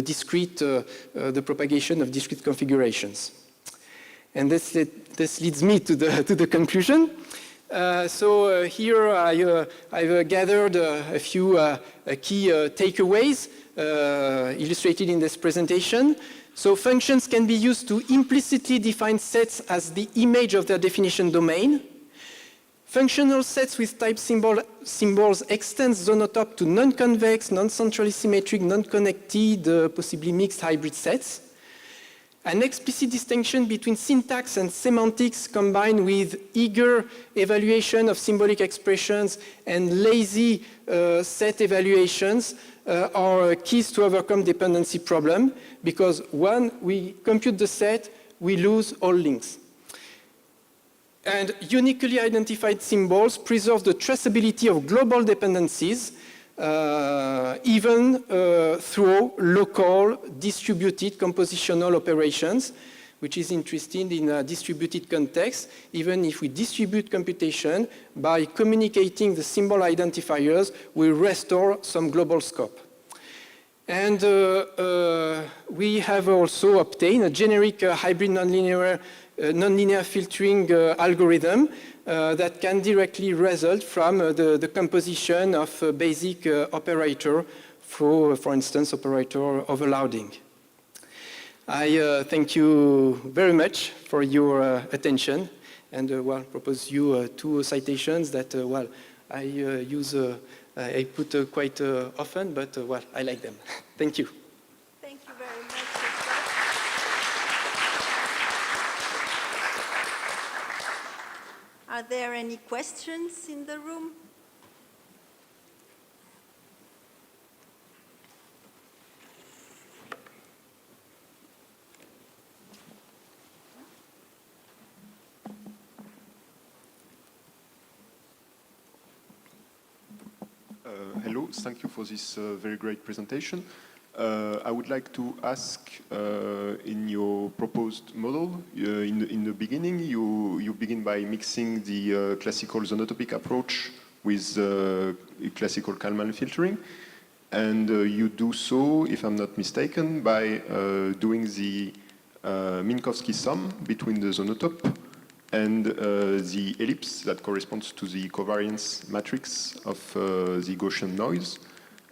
[SPEAKER 17] discrete, the propagation of discrete configurations. And this leads me to the conclusion. So here I've gathered a few key takeaways illustrated in this presentation. So functions can be used to implicitly define sets as the image of their definition domain. Functional sets with type symbols extend zonotop to non-convex, non-centrally symmetric, non-connected, possibly mixed hybrid sets. An explicit distinction between syntax and semantics combined with eager evaluation of symbolic expressions and lazy set evaluations are keys to overcome dependency problem, because when we compute the set, we lose all links. And uniquely identified symbols preserve the traceability of global dependencies, even through local distributed compositional operations, which is interesting in a distributed context. Even if we distribute computation, by communicating the symbol identifiers, we restore some global scope. And we have also obtained a generic hybrid nonlinear filtering algorithm that can directly result from the composition of a basic operator for instance, operator overloading. I thank you very much for your attention, and propose you two citations that I use. I put quite often, but I like them. Thank you.
[SPEAKER 11] Thank you very much. Are there any questions in the room?
[SPEAKER 18] Hello, thank you for this very great presentation. I would like to ask, in your proposed model, in the beginning, you begin by mixing the classical zonotopic approach with classical Kalman filtering, and you do so, if I'm not mistaken, by doing the Minkowski sum between the zonotop and the ellipse that corresponds to the covariance matrix of the Gaussian noise.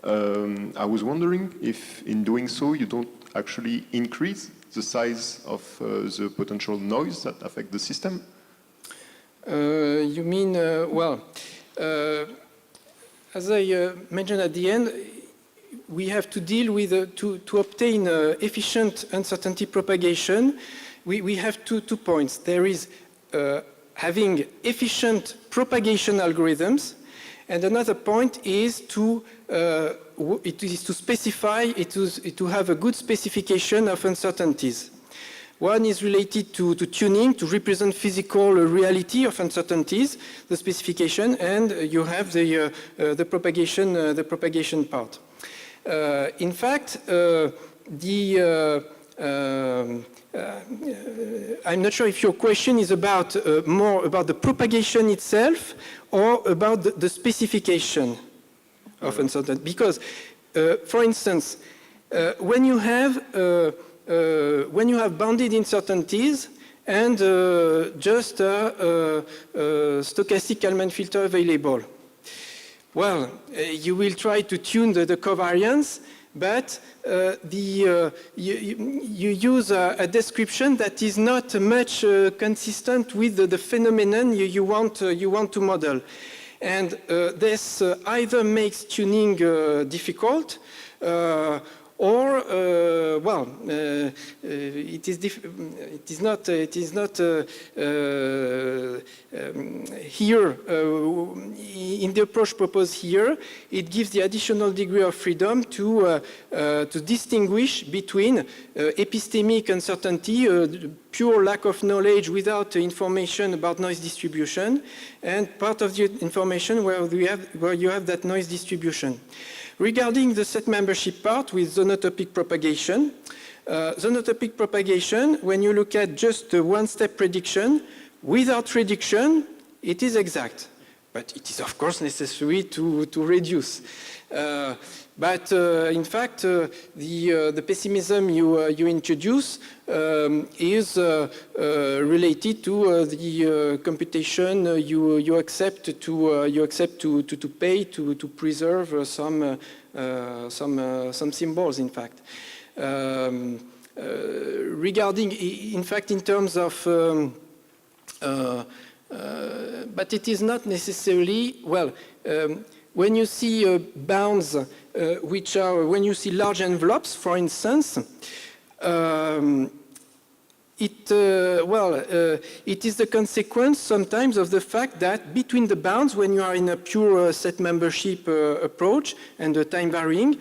[SPEAKER 18] I was wondering if in doing so you don't actually increase the size of the potential noise that affect the system?
[SPEAKER 17] You mean, as I mentioned at the end, we have to deal with, to obtain efficient uncertainty propagation, we have two points. There is having efficient propagation algorithms, and another point is to specify, to have a good specification of uncertainties. One is related to tuning, to represent physical reality of uncertainties, the specification, and you have the propagation part. In fact, I'm not sure if your question is about more about the propagation itself or about the specification of uncertainty. Because, for instance, when you have bounded uncertainties and just a stochastic Kalman filter available, well, you will try to tune the covariance, but you use a description that is not much consistent with the phenomenon you want to model. And this either makes tuning difficult, or it is not here in the approach proposed here, it gives the additional degree of freedom to distinguish between epistemic uncertainty, pure lack of knowledge without information about noise distribution, and part of the information where you have that noise distribution. Regarding the set membership part with zonotopic propagation, zonotopic propagation, when you look at just one-step prediction, without reduction, it is exact. But it is, of course, necessary to reduce. But in fact, the pessimism you introduce is related to the computation you accept to pay to preserve some symbols, in fact. Regarding, in fact, in terms of but it is not necessarily, well, when you see bounds which are, when you see large envelopes, for instance, it is the consequence sometimes of the fact that between the bounds, when you are in a pure set membership approach and time varying,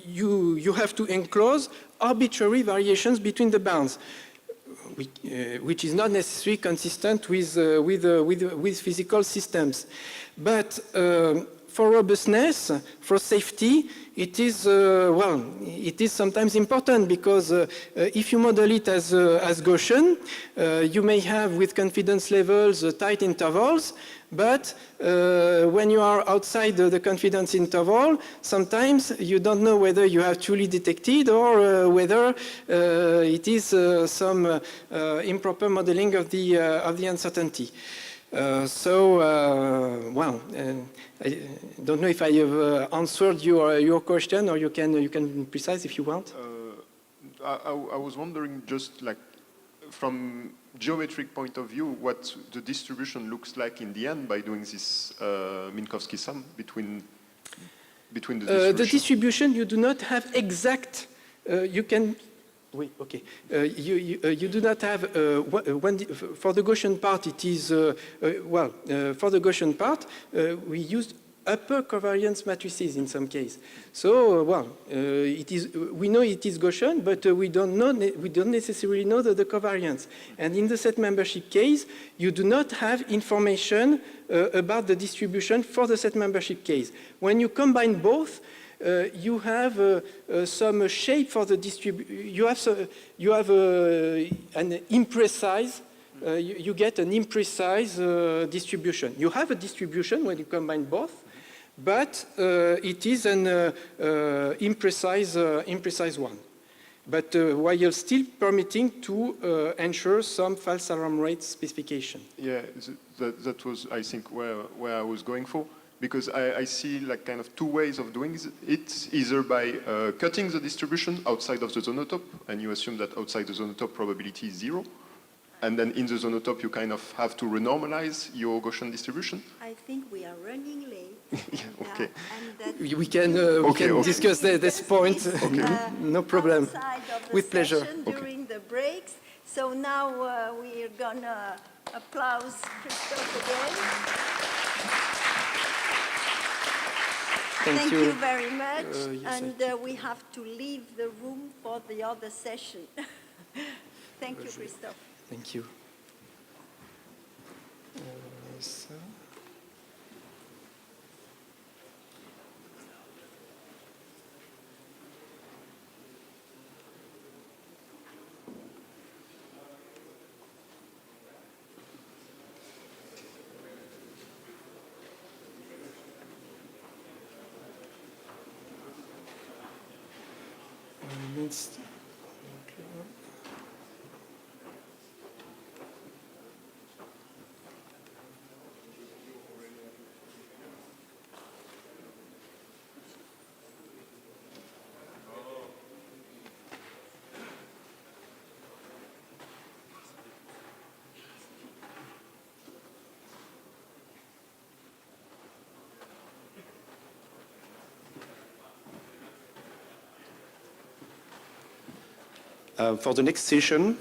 [SPEAKER 17] you have to enclose arbitrary variations between the bounds, which is not necessarily consistent with physical systems. But for robustness, for safety, it is it is sometimes important because if you model it as Gaussian, you may have with confidence levels tight intervals, but when you are outside the confidence interval, sometimes you don't know whether you have truly detected or whether it is some improper modeling of the uncertainty. I don't know if I have answered your question, or you can precise if you want.
[SPEAKER 18] I was wondering, just like from geometric point of view, what the distribution looks like in the end by doing this Minkowski sum between the distribution.
[SPEAKER 17] The distribution, you do not have exact. You can. Wait, okay. You do not have for the Gaussian part. It is for the Gaussian part we used upper covariance matrices in some case. So it is. We know it is Gaussian, but we don't necessarily know the covariance. And in the set membership case, you do not have information about the distribution for the set membership case. When you combine both, you have some shape for the distribution. You have an imprecise. You get an imprecise distribution. You have a distribution when you combine both, but it is an imprecise one. But while still permitting to ensure some false alarm rate specification.
[SPEAKER 18] Yeah, that was, I think, where I was going for. Because I see like kind of two ways of doing it, either by cutting the distribution outside of the zonotop, and you assume that outside the zonotop probability is 0, and then in the zonotop you kind of have to renormalize your Gaussian distribution.
[SPEAKER 11] I think we are running late.
[SPEAKER 18] Yeah, okay.
[SPEAKER 17] We can discuss this point. No problem. With pleasure.
[SPEAKER 11] During the breaks. So now we are gonna applaud Christophe again. Thank you very much, and we have to leave the room for the other session. Thank you, Christophe.
[SPEAKER 17] Thank you.
[SPEAKER 19] For the next session,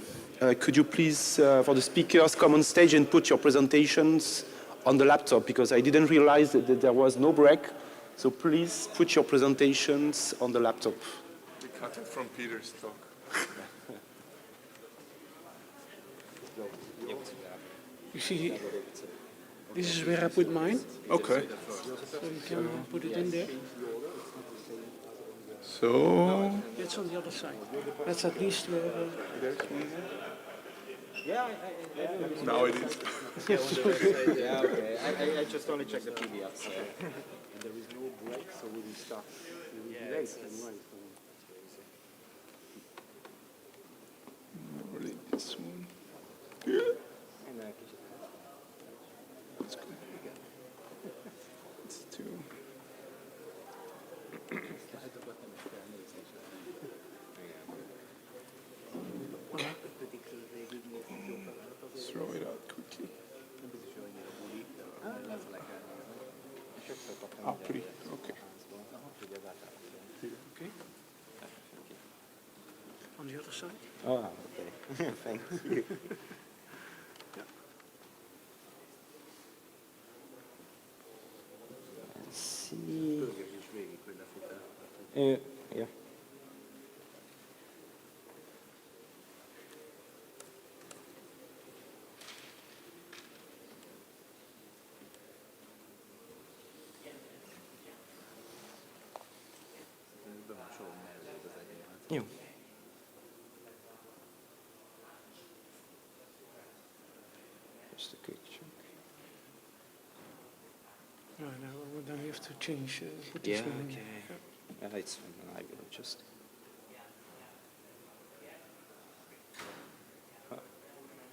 [SPEAKER 19] could you please, for the speakers, come on stage and put your presentations on the laptop because I didn't realize that there was no break. So please put your presentations on the laptop.
[SPEAKER 7] We cut it from Peter's talk.
[SPEAKER 20] You see, this is where I put mine.
[SPEAKER 19] Okay.
[SPEAKER 20] So you can put it in there.
[SPEAKER 19] So.
[SPEAKER 20] It's on the other side. That's at least where.
[SPEAKER 21] Yeah,
[SPEAKER 7] Now it is.
[SPEAKER 21] yeah, okay. I just only checked the PDFs. And there is no break, so we will start. We will be late anyway.
[SPEAKER 19] Really, this one. Let's go. Let's do. Throw it out quickly. Ah, pretty. Okay.
[SPEAKER 20] Okay. On the other side.
[SPEAKER 21] Oh, okay. Thank you. Let's see. Yeah. Yeah. Just a quick check.
[SPEAKER 20] No, then we have to change. Put
[SPEAKER 21] Yeah,
[SPEAKER 20] this one in.
[SPEAKER 21] okay. Yeah, it's fine. I will just.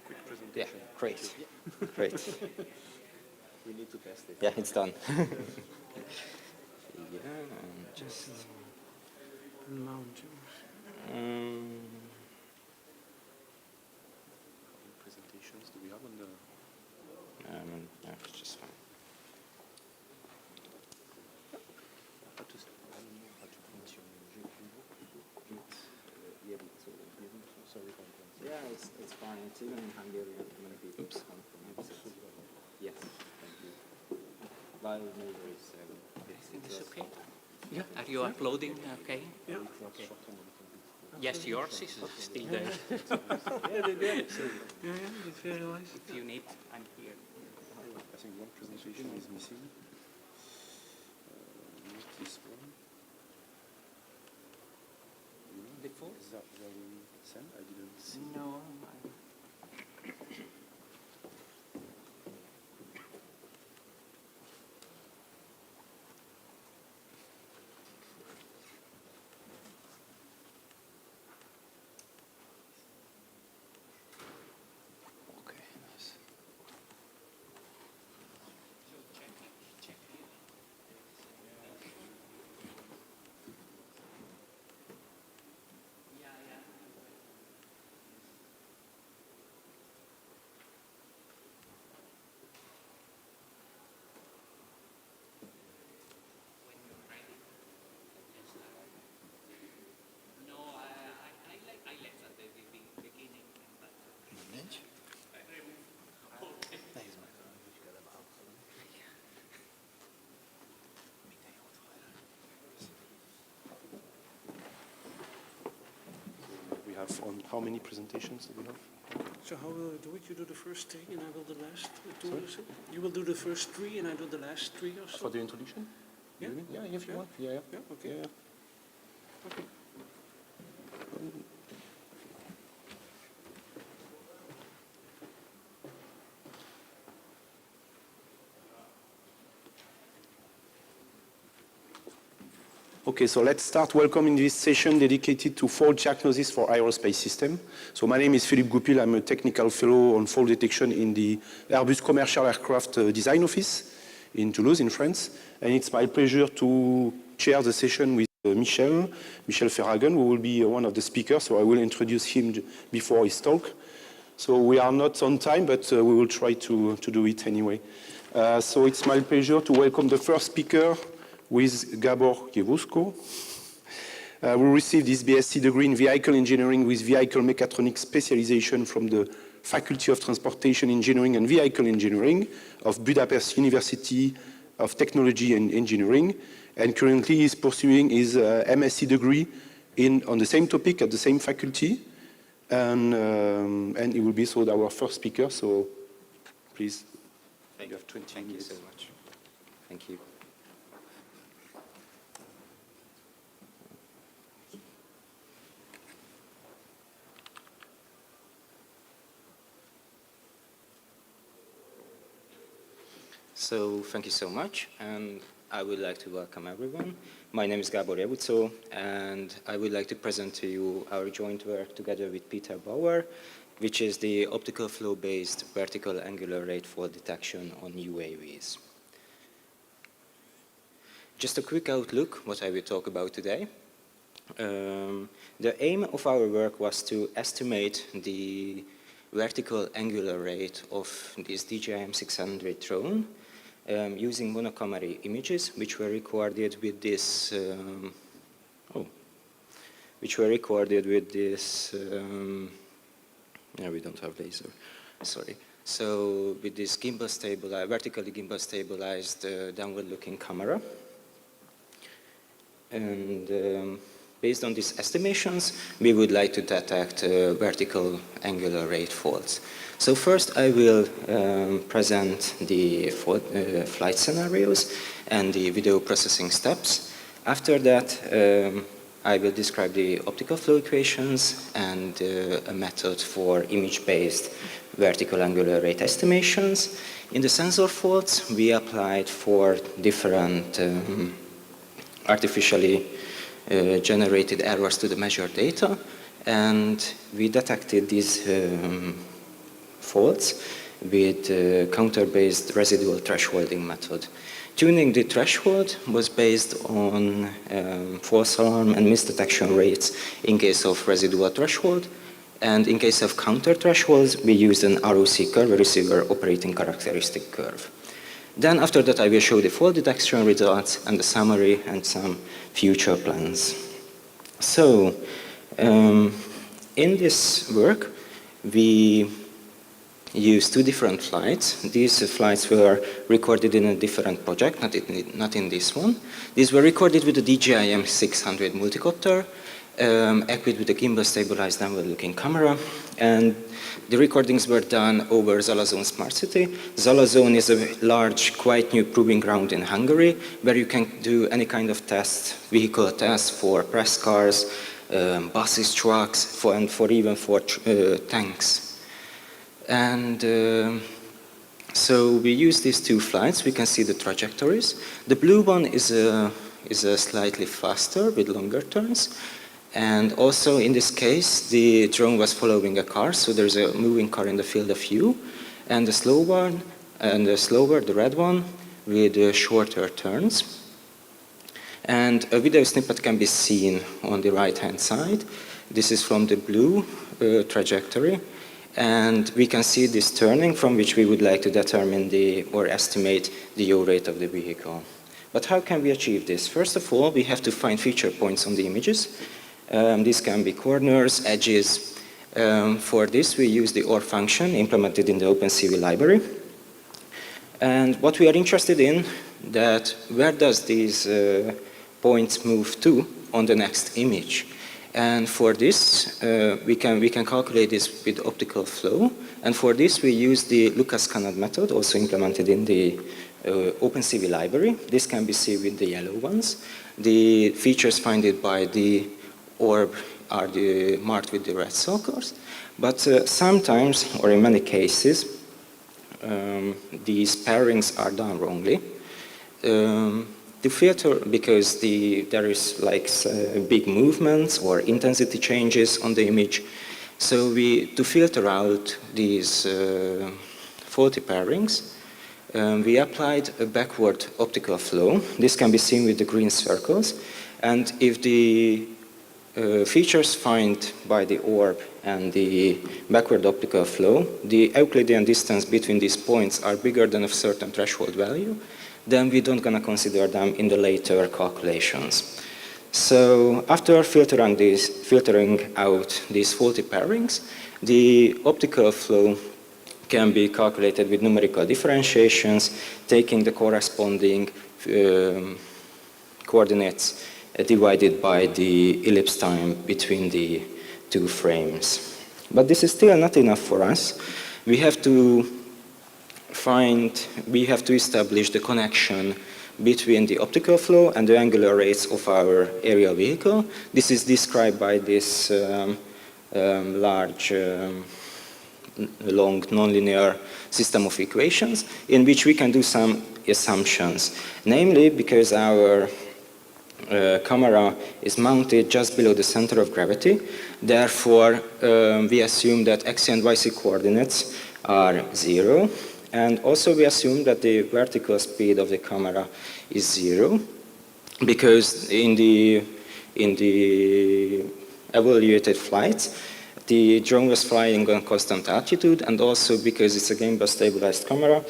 [SPEAKER 7] Quick
[SPEAKER 21] Yeah,
[SPEAKER 7] presentation.
[SPEAKER 21] great. Great.
[SPEAKER 7] We need to test it.
[SPEAKER 21] Yeah, it's done. Yeah, and just.
[SPEAKER 20] Mount.
[SPEAKER 7] Presentations do we have on the?
[SPEAKER 21] Yeah, it's just fine.
[SPEAKER 7] I don't know how to print your sorry for interrupting.
[SPEAKER 21] Yeah, it's fine. It's even in Hungarian. Many people come from it. Yes, thank you. While Mulder is
[SPEAKER 1] It's okay. Yeah. Are you uploading? Okay.
[SPEAKER 20] Yeah.
[SPEAKER 1] Okay. Yes, yours is still there.
[SPEAKER 20] Yeah, it's very nice.
[SPEAKER 1] If you need, I'm here.
[SPEAKER 7] I think one presentation is missing. Not this one.
[SPEAKER 1] The fourth?
[SPEAKER 7] Is that where we sent? I didn't see.
[SPEAKER 1] No.
[SPEAKER 21] okay. Nice.
[SPEAKER 7] We have on how many presentations do we have?
[SPEAKER 20] So how will I do it? You do the first three and I will the last two.
[SPEAKER 7] Sorry?
[SPEAKER 20] Or so? You will do the first three and I do the last three or so?
[SPEAKER 7] For the introduction?
[SPEAKER 20] Yeah.
[SPEAKER 7] Yeah, if you want. Yeah.
[SPEAKER 20] Okay.
[SPEAKER 7] Yeah.
[SPEAKER 20] Okay.
[SPEAKER 19] Okay, so let's start welcoming this session dedicated to fault diagnosis for aerospace system. So my name is Philippe Goupil. I'm a technical fellow on fault detection in the Airbus Commercial Aircraft Design Office in Toulouse, in France. And it's my pleasure to chair the session with Michel Ferragen, who will be one of the speakers. So I will introduce him before his talk. So we are not on time, but we will try to do it anyway. So it's my pleasure to welcome the first speaker, with Gabor Kievusko. We received his BSc degree in vehicle engineering with vehicle mechatronics specialization from the Faculty of Transportation Engineering and Vehicle Engineering of Budapest University of Technology and Engineering, and currently is pursuing his MSc degree on the same topic at the same faculty, and he will be our first speaker, so please, you have 20 minutes.
[SPEAKER 2] Thank you so much. Thank you. So thank you so much, and I would like to welcome everyone. My name is Gábor Javucó, and I would like to present to you our joint work together with Peter Bauer, which is the optical flow-based vertical angular rate fault detection on UAVs. Just a quick outlook what I will talk about today. The aim of our work was to estimate the vertical angular rate of this DJI M600 drone using monocamera images, which were recorded with this. No, we don't have laser. Sorry. So with this gimbal stabilized, vertically gimbal stabilized downward-looking camera, and based on these estimations, we would like to detect vertical angular rate faults. So first I will present the flight scenarios and the video processing steps. After that, I will describe the optical flow equations and a method for image-based vertical angular rate estimations. In the sensor faults, we applied 4 different artificially generated errors to the measured data, and we detected these faults with counter-based residual thresholding method. Tuning the threshold was based on false alarm and misdetection rates in case of residual threshold, and in case of counter thresholds, we used an ROC curve, a receiver operating characteristic curve. Then after that, I will show the fault detection results and the summary and some future plans. So in this work, we used 2 different flights. These flights were recorded in a different project, not in this one. These were recorded with the DJI M600 multicopter, equipped with a gimbal stabilized downward-looking camera, and the recordings were done over Zalazon Smart City. Zalazon is a large, quite new proving ground in Hungary, where you can do any kind of test, vehicle tests for press cars, buses, trucks, and even for tanks. And so we use these 2 flights. We can see the trajectories. The blue one is a slightly faster with longer turns. And also in this case, the drone was following a car, so there's a moving car in the field of view. And the slow one, and the slower, the red one, with shorter turns. And a video snippet can be seen on the right-hand side. This is from the blue trajectory. And we can see this turning from which we would like to determine or estimate the yaw rate of the vehicle. But how can we achieve this? First of all, we have to find feature points on the images. These can be corners, edges. For this, we use the OR function implemented in the OpenCV library. And what we are interested in, that where does these points move to on the next image? And for this, we can calculate this with optical flow. And for this, we use the Lucas-Canad method, also implemented in the OpenCV library. This can be seen with the yellow ones. The features found by the orb are marked with the red circles. But sometimes, or in many cases, these pairings are done wrongly. To filter, because there is like big movements or intensity changes on the image. So to filter out these faulty pairings, we applied a backward optical flow. This can be seen with the green circles. And if the features found by the orb and the backward optical flow, the Euclidean distance between these points are bigger than a certain threshold value, then we don't gonna consider them in the later calculations. So after filtering out these faulty pairings, The optical flow can be calculated with numerical differentiations, taking the corresponding coordinates divided by the ellipse time between the two frames. But this is still not enough for us. We have to establish the connection between the optical flow and the angular rates of our aerial vehicle. This is described by this large, long, nonlinear system of equations in which we can do some assumptions. Namely, because our camera is mounted just below the center of gravity, therefore we assume that x and y coordinates are 0. And also we assume that the vertical speed of the camera is 0, because in the evaluated flights, the drone was flying on constant altitude, and also because it's a gimbal stabilized camera,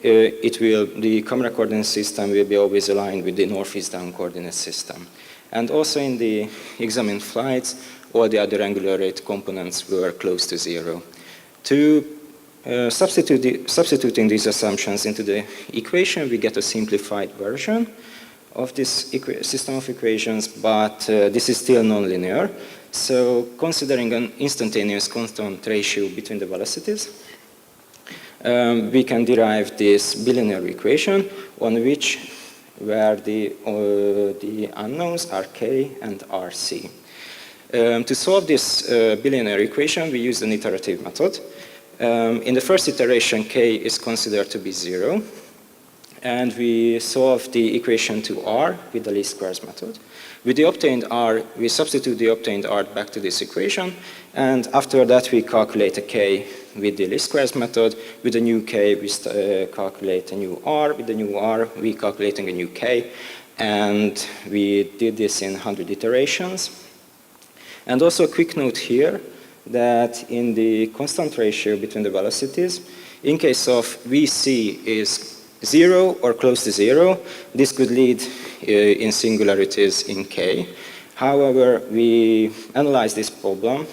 [SPEAKER 2] the camera coordinate system will be always aligned with the northeast down coordinate system. And also in the examined flights, all the other angular rate components were close to 0. To substituting these assumptions into the equation, we get a simplified version of this system of equations, but this is still nonlinear. So considering an instantaneous constant ratio between the velocities, we can derive this bilinear equation where the unknowns are k and rc. To solve this bilinear equation, we use an iterative method. In the first iteration, k is considered to be 0, and we solve the equation to r with the least squares method. With the obtained r, we substitute the obtained r back to this equation, and after that we calculate a k with the least squares method. With the new k, we calculate a new r. With the new r, we calculating a new k, and we did this in 100 iterations. And also a quick note here, that in the constant ratio between the velocities, in case of Vc is 0 or close to 0, this could lead in singularities in k. However, we analyzed this problem,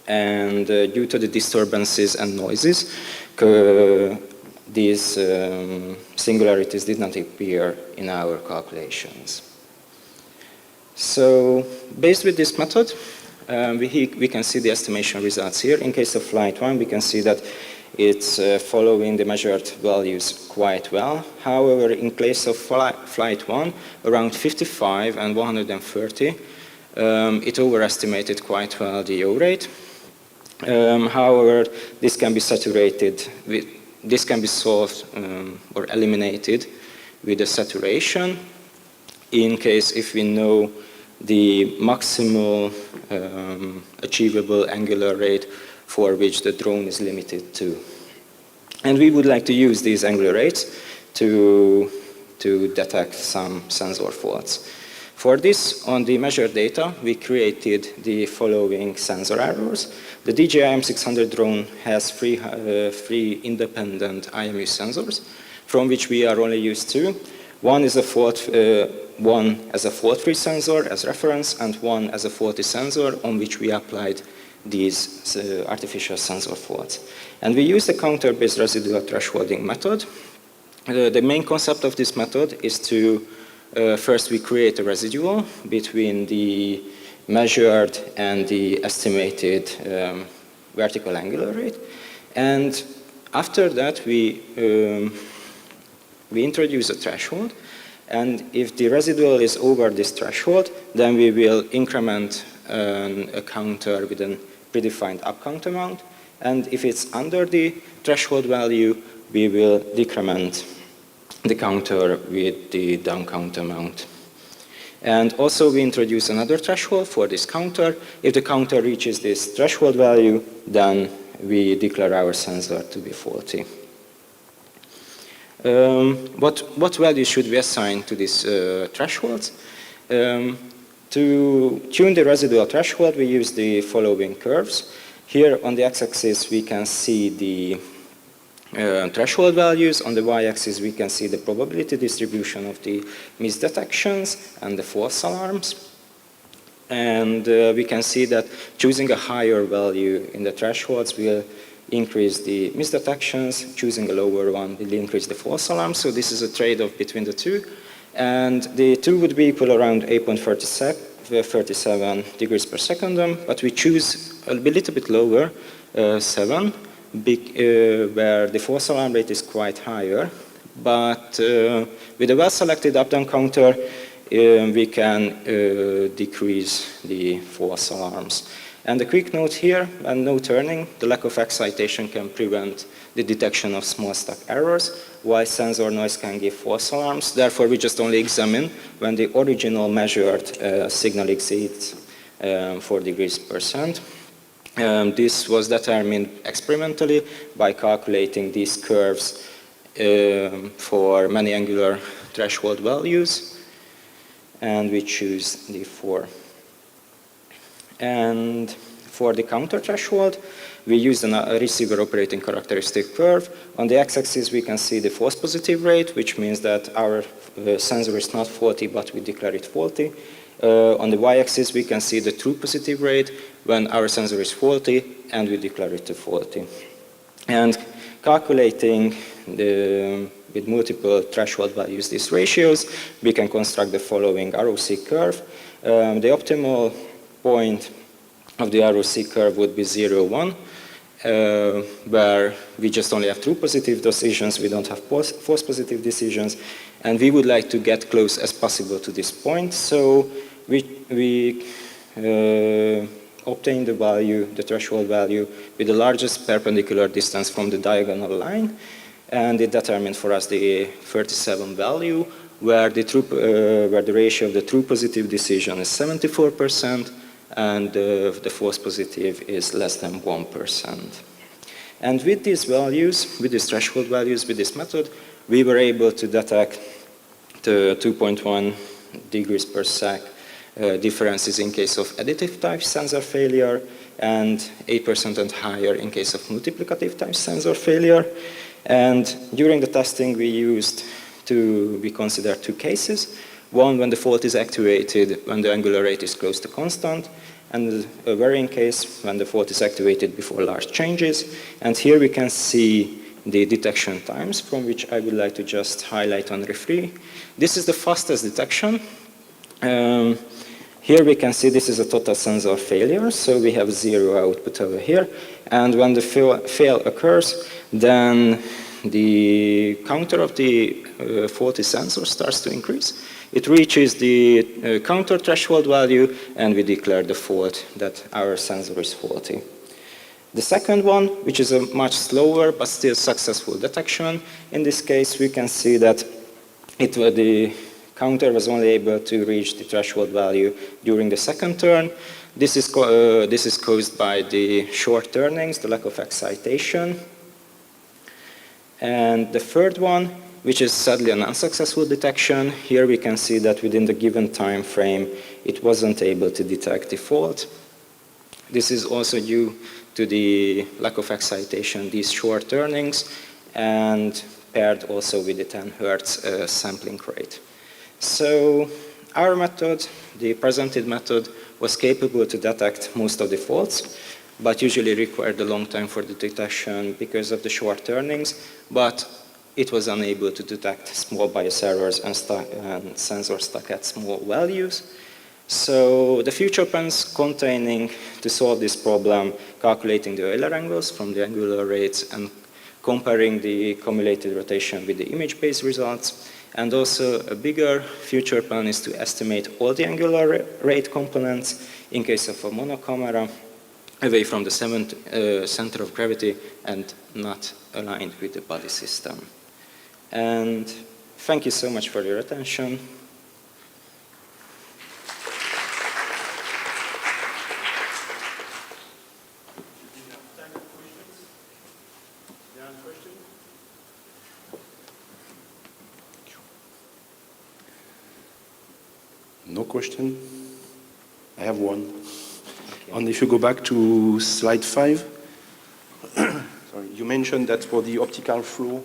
[SPEAKER 2] and due to the disturbances and noises, these singularities did not appear in our calculations. So, based with this method, we can see the estimation results here. In case of flight 1, we can see that it's following the measured values quite well. However, in case of flight 1, around 55 and 130, it overestimated quite well the yaw rate. However, this can be this can be solved or eliminated with a saturation in case if we know the maximal achievable angular rate for which the drone is limited to. And we would like to use these angular rates to detect some sensor faults. For this, on the measured data, we created the following sensor errors. The DJI M600 drone has three independent IMU sensors, from which we are only used two. One is a one as a fault-free sensor as reference, and one as a faulty sensor on which we applied these artificial sensor faults. And we use the counter-based residual thresholding method. The main concept of this method is to first we create a residual between the measured and the estimated vertical angular rate. And after that, we introduce a threshold. And if the residual is over this threshold, then we will increment a counter with a predefined up count amount. And if it's under the threshold value, we will decrement the counter with the down count amount. And also we introduce another threshold for this counter. If the counter reaches this threshold value, then we declare our sensor to be faulty. What value should we assign to these thresholds? To tune the residual threshold, we use the following curves. Here on the x-axis, we can see the threshold values. On the y-axis, we can see the probability distribution of the misdetections and the false alarms. And we can see that choosing a higher value in the thresholds will increase the misdetections, choosing a lower one will increase the false alarm. So this is a trade-off between the two. And the two would be equal around 8.37 degrees per second, but we choose a little bit lower, 7, where the false alarm rate is quite higher. But with a well-selected up-down counter, we can decrease the false alarms. And a quick note here, when no turning, the lack of excitation can prevent the detection of small stack errors, while sensor noise can give false alarms. Therefore, we just only examine when the original measured signal exceeds 4 degrees per cent. This was determined experimentally by calculating these curves for many angular threshold values, and we choose the 4. And for the counter threshold, we used a receiver operating characteristic curve. On the x-axis, we can see the false positive rate, which means that our sensor is not faulty, but we declare it faulty. On the y-axis, we can see the true positive rate when our sensor is faulty, and we declare it faulty. And calculating with multiple threshold values these ratios, we can construct the following ROC curve. The optimal point of the ROC curve would be 0, 1, where we just only have true positive decisions, we don't have false positive decisions, and we would like to get close as possible to this point. So we obtain the value, the threshold value, with the largest perpendicular distance from the diagonal line, and it determined for us the 37 value, where the ratio of the true positive decision is 74%, and the false positive is less than 1%. And with these values, with these threshold values, with this method, we were able to detect the 2.1 degrees per sec differences in case of additive type sensor failure, and 8% and higher in case of multiplicative type sensor failure. And during the testing, we considered 2 cases. One, when the fault is activated when the angular rate is close to constant, and a varying case when the fault is activated before large changes. And here we can see the detection times, from which I would like to just highlight on referee. This is the fastest detection. Here we can see this is a total sensor failure, so we have 0 output over here. And when the fail occurs, then the counter of the faulty sensor starts to increase. It reaches the counter threshold value, and we declare the fault that our sensor is faulty. The second one, which is a much slower but still successful detection, in this case we can see that the counter was only able to reach the threshold value during the second turn. This is caused by the short turnings, the lack of excitation. And the third one, which is sadly an unsuccessful detection, here we can see that within the given time frame, it wasn't able to detect the fault. This is also due to the lack of excitation, these short turnings, and paired also with the 10 Hertz sampling rate. So our method, the presented method, was capable to detect most of the faults, but usually required a long time for the detection because of the short turnings, but it was unable to detect small bias errors and sensors stuck at small values. So the future plans containing to solve this problem, calculating the Euler angles from the angular rates and comparing the cumulated rotation with the image-based results. And also a bigger future plan is to estimate all the angular rate components in case of a monocamera away from the center of gravity and not aligned with the body system. And thank you so much for your attention.
[SPEAKER 19] No question? I have one. Okay. And if you go back to slide 5, sorry, you mentioned that for the optical flow,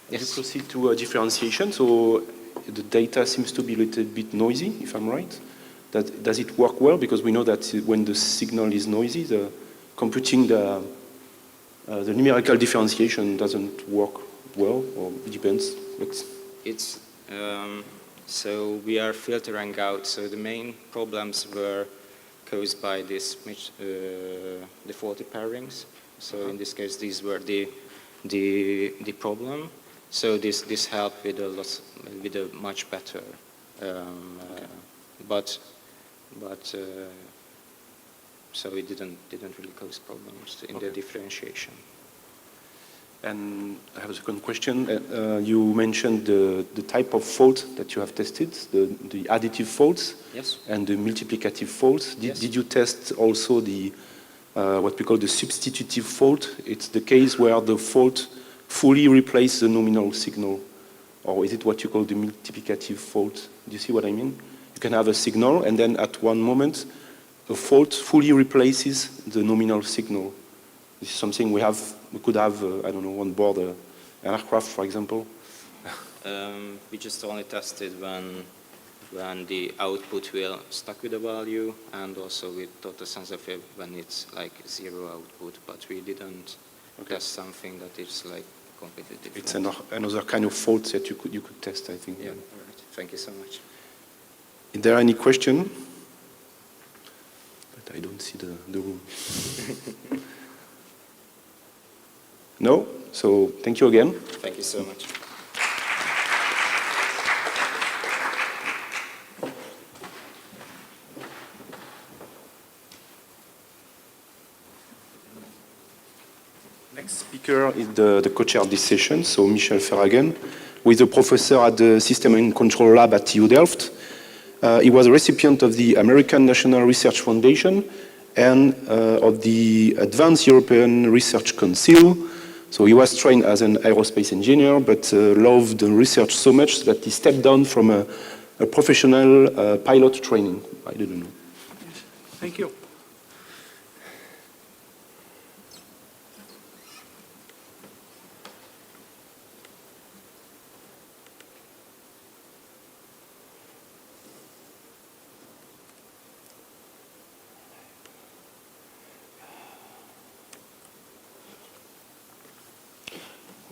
[SPEAKER 19] yes, you proceed to a differentiation, so the data seems to be a little bit noisy, if I'm right. Does it work well? Because we know that when the signal is noisy, computing the numerical differentiation doesn't work well, or it depends.
[SPEAKER 2] So we are filtering out. So the main problems were caused by this the faulty pairings. So in this case, these were the problem. So this helped with a much better, so it didn't really cause problems in the differentiation.
[SPEAKER 19] And I have a second question. You mentioned the type of fault that you have tested, the additive faults,
[SPEAKER 2] yes,
[SPEAKER 19] and the multiplicative faults. Did you test also the what we call the substitutive fault? It's the case where the fault fully replaces the nominal signal, or is it what you call the multiplicative fault? Do you see what I mean? You can have a signal, and then at one moment, a fault fully replaces the nominal signal. This is something we could have, I don't know, on board an aircraft, for example.
[SPEAKER 2] We just only tested when the output will stuck with the value, and also with total sense of it when it's like zero output, but we didn't test something that is like completely different.
[SPEAKER 19] It's another kind of fault that you could test, I think.
[SPEAKER 2] Yeah, all right. Thank you so much.
[SPEAKER 19] Is there any question? But I don't see the room. No? So thank you again.
[SPEAKER 2] Thank you so much.
[SPEAKER 19] Next speaker is the co-chair of this session, so Michel Ferhagen, who is a professor at the System and Control Lab at TU Delft. He was a recipient of the American National Research Foundation and of the Advanced European Research Council. So he was trained as an aerospace engineer, but loved the research so much that he stepped down from a professional pilot training. I didn't know.
[SPEAKER 20] Thank you.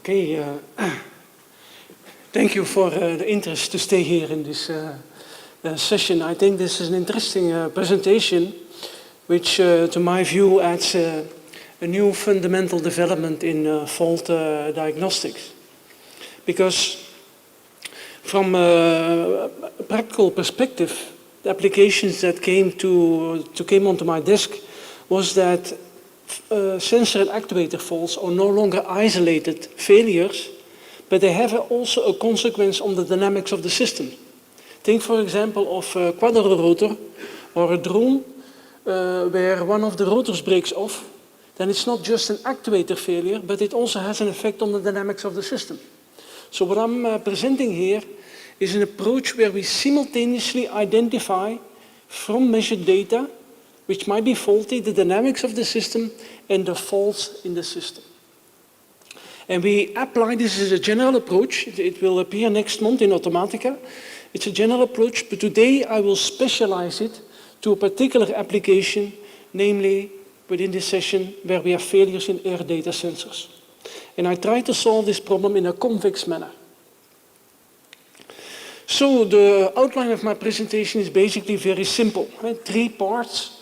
[SPEAKER 20] Okay, thank you for the interest to stay here in this session. I think this is an interesting presentation, which, to my view, adds a new fundamental development in fault diagnostics. Because from a practical perspective, the applications that came onto my desk was that sensor and actuator faults are no longer isolated failures, but they have also a consequence on the dynamics of the system. Think, for example, of a quadrirotor or a drone where one of the rotors breaks off. Then it's not just an actuator failure, but it also has an effect on the dynamics of the system. So what I'm presenting here is an approach where we simultaneously identify from measured data which might be faulty, the dynamics of the system and the faults in the system. And we apply this as a general approach. It will appear next month in Automatica. It's a general approach, but today I will specialize it to a particular application, namely within this session where we have failures in air data sensors. And I try to solve this problem in a convex manner. So the outline of my presentation is basically very simple. 3 parts.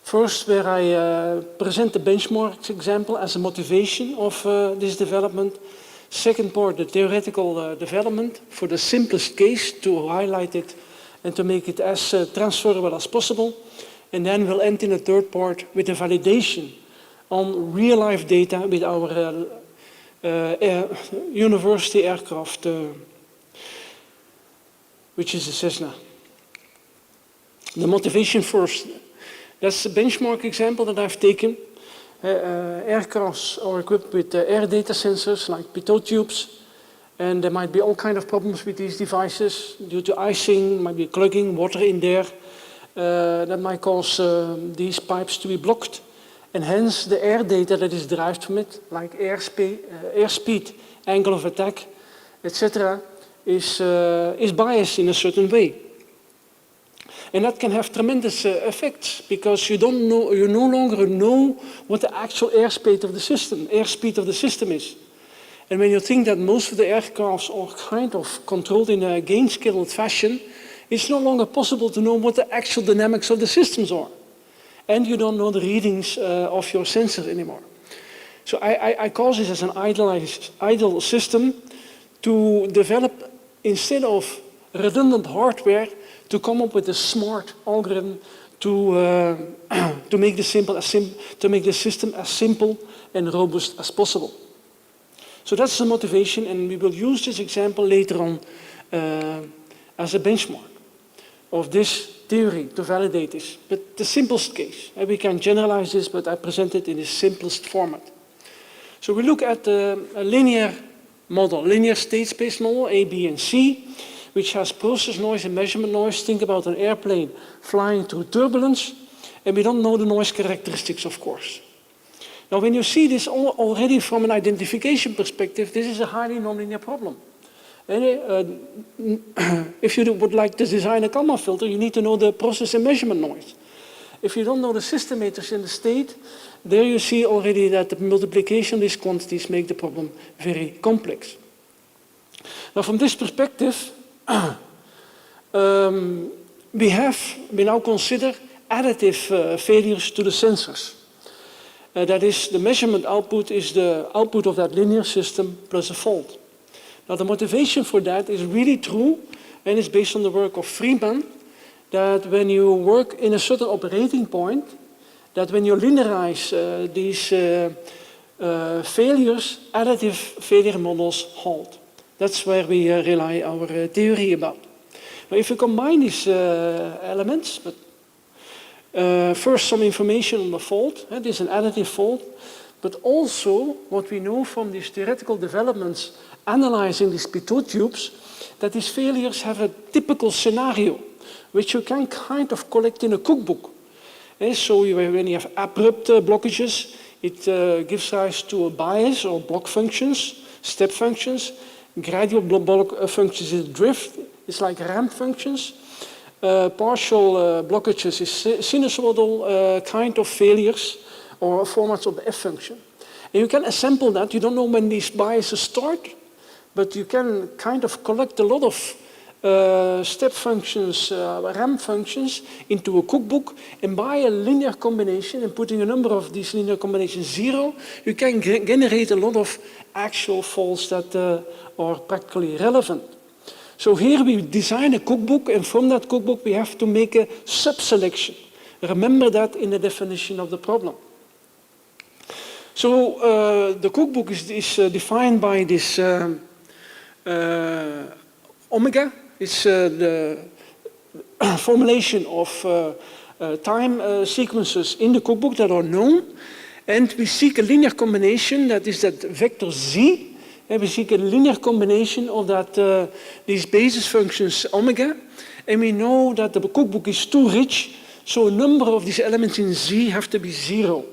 [SPEAKER 20] First, where I present the benchmark example as a motivation of this development. Second part, the theoretical development for the simplest case to highlight it and to make it as transferable as possible. And then we'll end in the third part with the validation on real-life data with our university aircraft, which is a Cessna. The motivation first. That's a benchmark example that I've taken. Aircrafts are equipped with air data sensors like pitot tubes, and there might be all kinds of problems with these devices due to icing, might be clogging, water in there. That might cause these pipes to be blocked, and hence the air data that is derived from it, like airspeed, angle of attack, etc., is biased in a certain way. And that can have tremendous effects because you no longer know what the actual airspeed of the system is. And when you think that most of the aircrafts are kind of controlled in a gain-scaled fashion, it's no longer possible to know what the actual dynamics of the systems are. And you don't know the readings of your sensors anymore. So I call this as an idle system to develop, instead of redundant hardware, to come up with a smart algorithm to make the system as simple and robust as possible. So that's the motivation, and we will use this example later on as a benchmark of this theory to validate this. But the simplest case, we can generalize this, but I present it in the simplest format. So we look at a linear model, linear state space model, A, B, and C, which has process noise and measurement noise. Think about an airplane flying through turbulence, and we don't know the noise characteristics, of course. Now, when you see this already from an identification perspective, this is a highly nonlinear problem. And, if you would like to design a Kalman filter, you need to know the process and measurement noise. If you don't know the system matrix in the state, there you see already that the multiplication of these quantities make the problem very complex. Now, from this perspective, we now consider additive failures to the sensors. That is, the measurement output is the output of that linear system plus a fault. Now, the motivation for that is really true, and it's based on the work of Friedman, that when you work in a certain operating point, that when you linearize these failures, additive failure models halt. That's where we rely our theory about. Now, if you combine these elements, first some information on the fault, this is an additive fault, but also what we know from these theoretical developments analyzing these pitot tubes, that these failures have a typical scenario, which you can kind of collect in a cookbook. So when you have abrupt blockages, it gives rise to a bias or block functions, step functions. Gradual block functions is drift. It's like ramp functions. Partial blockages is sinusoidal kind of failures or formats of the F function. And you can assemble that. You don't know when these biases start, but you can kind of collect a lot of step functions, ramp functions into a cookbook, and by a linear combination and putting a number of these linear combinations 0, you can generate a lot of actual faults that are practically relevant. So here we design a cookbook, and from that cookbook we have to make a sub-selection. Remember that in the definition of the problem. So the cookbook is defined by this omega. It's the formulation of time sequences in the cookbook that are known. And we seek a linear combination, that is that vector z. And we seek a linear combination of that, these basis functions omega. And we know that the cookbook is too rich, so a number of these elements in z have to be 0.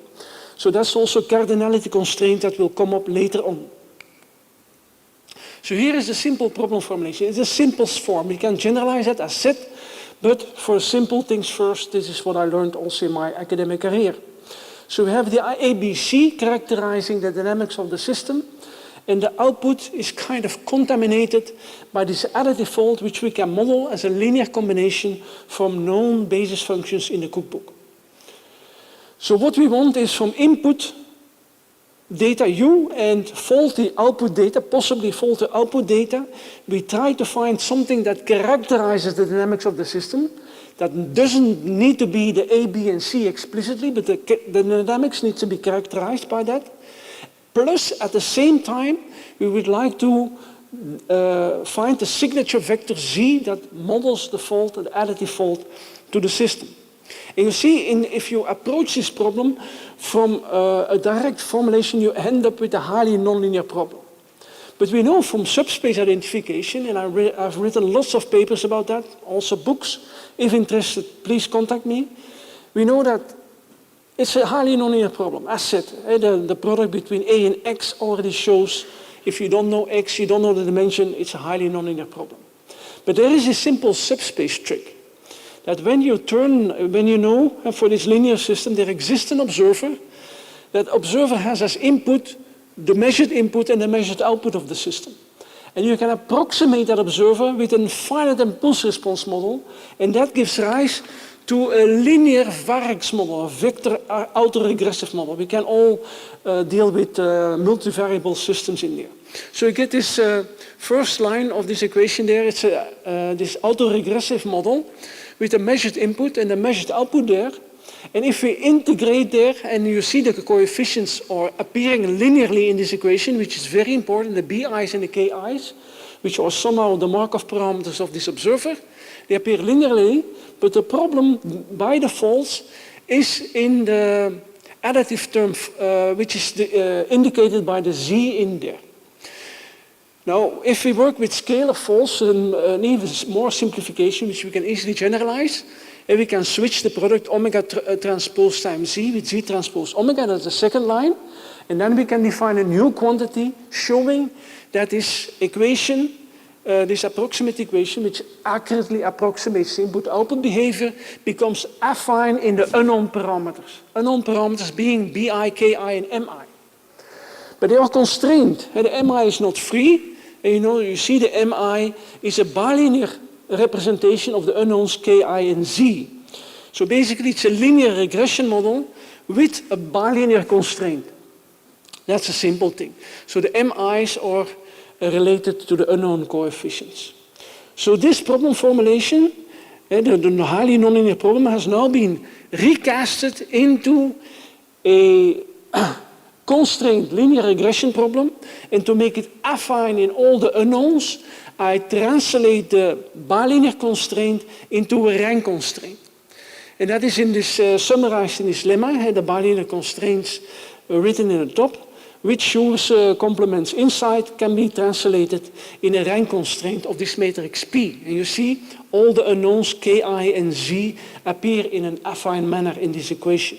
[SPEAKER 20] So that's also a cardinality constraint that will come up later on. So here is the simple problem formulation. It's the simplest form. We can generalize that as set, but for simple things first, this is what I learned also in my academic career. So we have the ABC characterizing the dynamics of the system, and the output is kind of contaminated by this additive fault, which we can model as a linear combination from known basis functions in the cookbook. So what we want is from input data U and faulty output data, possibly faulty output data, we try to find something that characterizes the dynamics of the system. That doesn't need to be the A, B, and C explicitly, but the dynamics need to be characterized by that. Plus, at the same time, we would like to find the signature vector Z that models the fault, the additive fault, to the system. And you see, if you approach this problem from a direct formulation, you end up with a highly nonlinear problem. But we know from subspace identification, and I've written lots of papers about that, also books. If interested, please contact me. We know that it's a highly nonlinear problem. As said, the product between A and X already shows if you don't know X, you don't know the dimension, it's a highly nonlinear problem. But there is a simple subspace trick. that when you know for this linear system there exists an observer, that observer has as input the measured input and the measured output of the system. And you can approximate that observer with a finite impulse response model, and that gives rise to a linear Varix model, a vector autoregressive model. We can all deal with multivariable systems in there. So you get this first line of this equation there. It's this autoregressive model with a measured input and a measured output there. And if we integrate there, and you see the coefficients are appearing linearly in this equation, which is very important, the bi's and the ki's, which are somehow the Markov parameters of this observer, they appear linearly, but the problem by default is in the additive term, which is indicated by the z in there. Now, if we work with scalar faults, an even more simplification, which we can easily generalize, and we can switch the product omega transpose times z with z transpose omega, that's the second line, and then we can define a new quantity showing that this equation, this approximate equation, which accurately approximates input-output behavior, becomes affine in the unknown parameters. Unknown parameters being bi, ki, and mi. But they are constrained. The mi is not free. And you see the mi is a bilinear representation of the unknowns ki and z. So basically it's a linear regression model with a bilinear constraint. That's a simple thing. So the mi's are related to the unknown coefficients. So this problem formulation, the highly nonlinear problem, has now been recasted into a constrained linear regression problem, and to make it affine in all the unknowns, I translate the bilinear constraint into a rank constraint. And that is in this summarized in this lemma, the bilinear constraints written in the top, which use complements inside can be translated in a rank constraint of this matrix P. And you see all the unknowns ki and z appear in an affine manner in this equation.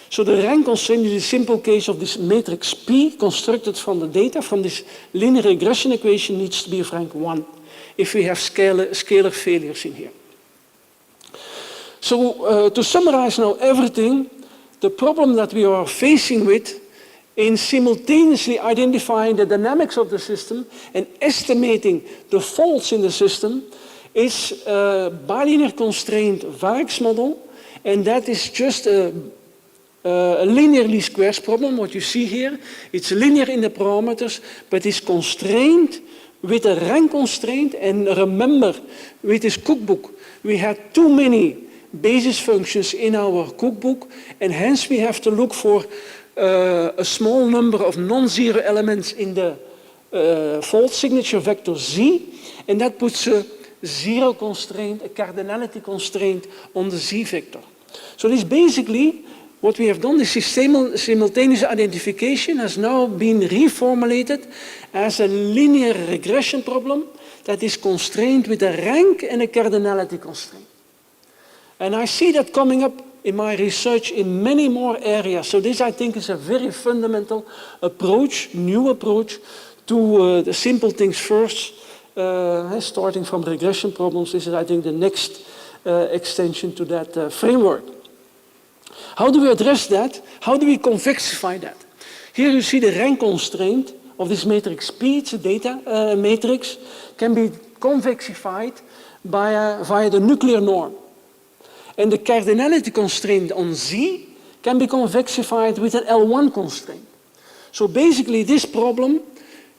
[SPEAKER 20] So the rank constraint is a simple case of this matrix P constructed from the data from this linear regression equation needs to be of rank 1 if we have scalar failures in here. So to summarize now everything, the problem that we are facing with in simultaneously identifying the dynamics of the system and estimating the faults in the system is a bilinear constrained Varix model, and that is just a linearly squares problem, what you see here. It's linear in the parameters, but it's constrained with a rank constraint. And remember, with this cookbook, we had too many basis functions in our cookbook, and hence we have to look for a small number of non-zero elements in the fault signature vector z, and that puts a zero constraint, a cardinality constraint on the z vector. So this basically what we have done, this simultaneous identification has now been reformulated as a linear regression problem that is constrained with a rank and a cardinality constraint. And I see that coming up in my research in many more areas. So this, I think, is a very fundamental approach, new approach to the simple things first, starting from regression problems. This is, I think, the next extension to that framework. How do we address that? How do we convexify that? Here you see the rank constraint of this matrix P, it's a data matrix, can be convexified via the nuclear norm. And the cardinality constraint on Z can be convexified with an L1 constraint. So basically this problem,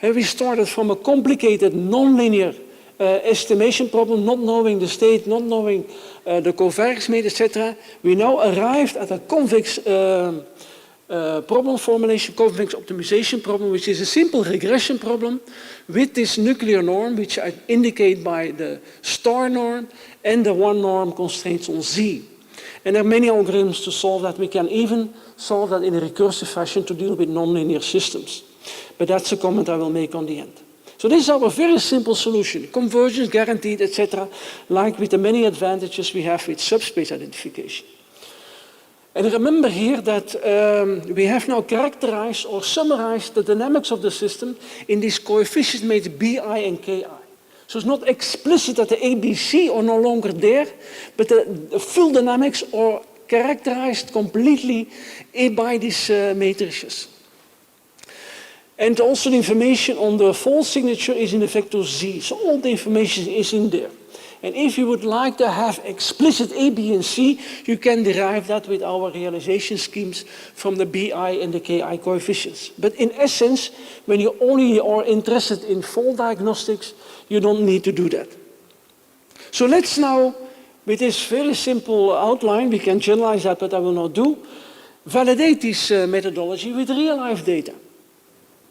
[SPEAKER 20] we started from a complicated nonlinear estimation problem, not knowing the state, not knowing the covariance mate, etc. We now arrived at a convex problem formulation, convex optimization problem, which is a simple regression problem with this nuclear norm, which I indicate by the star norm and the one norm constraints on Z. And there are many algorithms to solve that. We can even solve that in a recursive fashion to deal with nonlinear systems. But that's a comment I will make on the end. So this is our very simple solution, convergence guaranteed, etc., like with the many advantages we have with subspace identification. And remember here that we have now characterized or summarized the dynamics of the system in these coefficient mates bi and ki. So it's not explicit that the ABC are no longer there, but the full dynamics are characterized completely by these matrices. And also the information on the fault signature is in the vector Z. So all the information is in there. And if you would like to have explicit A, B, and C, you can derive that with our realization schemes from the BI and the KI coefficients. But in essence, when you only are interested in fault diagnostics, you don't need to do that. So let's now, with this very simple outline, we can generalize that, but I will not do, validate this methodology with real-life data.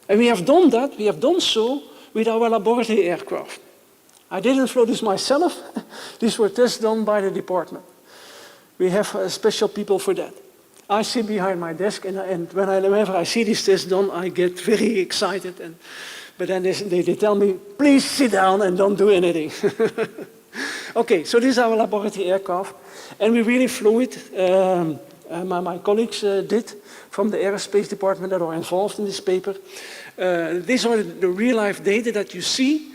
[SPEAKER 20] And we have done that, we have done so with our laboratory aircraft. I didn't fly this myself. These were tests done by the department. We have special people for that. I sit behind my desk, and whenever I see these tests done, I get very excited. But then they tell me, please sit down and don't do anything. Okay, so this is our laboratory aircraft. And we really flew it. My colleagues did from the aerospace department that are involved in this paper. These are the real-life data that you see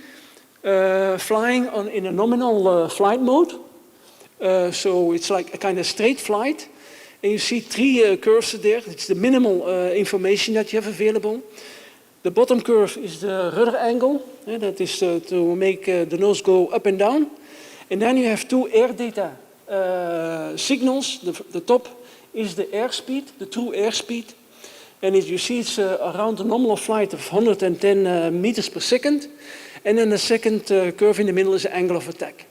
[SPEAKER 20] flying in a nominal flight mode. So it's like a kind of straight flight. And you see three curves there. It's the minimal information that you have available. The bottom curve is the rudder angle. That is to make the nose go up and down. And then you have two air data signals. The top is the airspeed, the true airspeed. And you see it's around a nominal flight of 110 meters per second. And then the second curve in the middle is the angle of attack.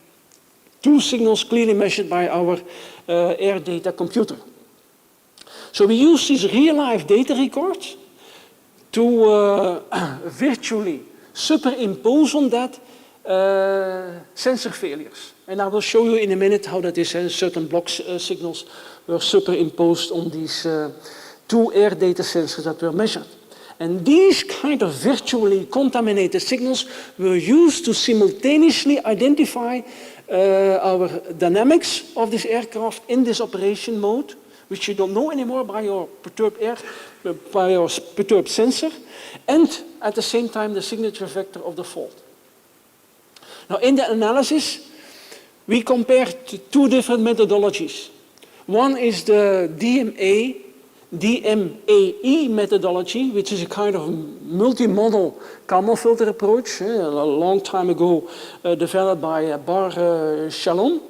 [SPEAKER 20] Two signals clearly measured by our air data computer. So we use these real-life data records to virtually superimpose on that sensor failures. And I will show you in a minute how that is. Certain block signals were superimposed on these two air data sensors that were measured. And these kind of virtually contaminated signals were used to simultaneously identify our dynamics of this aircraft in this operation mode, which you don't know anymore by your perturbed sensor, and at the same time the signature vector of the fault. Now in the analysis, we compared two different methodologies. One is the DMAE methodology, which is a kind of multi-model Kalman filter approach, a long time ago developed by Bar Shalom.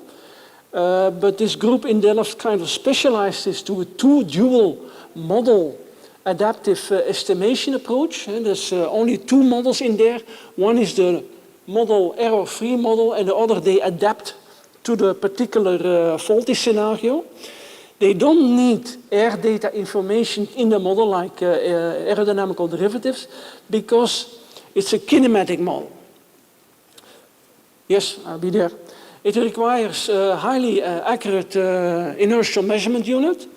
[SPEAKER 20] But this group in Delft kind of specialized this to a two-dual model adaptive estimation approach. There's only two models in there. One is the model error-free model, and the other they adapt to the particular faulty scenario. They don't need air data information in the model like aerodynamical derivatives because it's a kinematic model. Yes, I'll be there. It requires a highly accurate inertial measurement unit,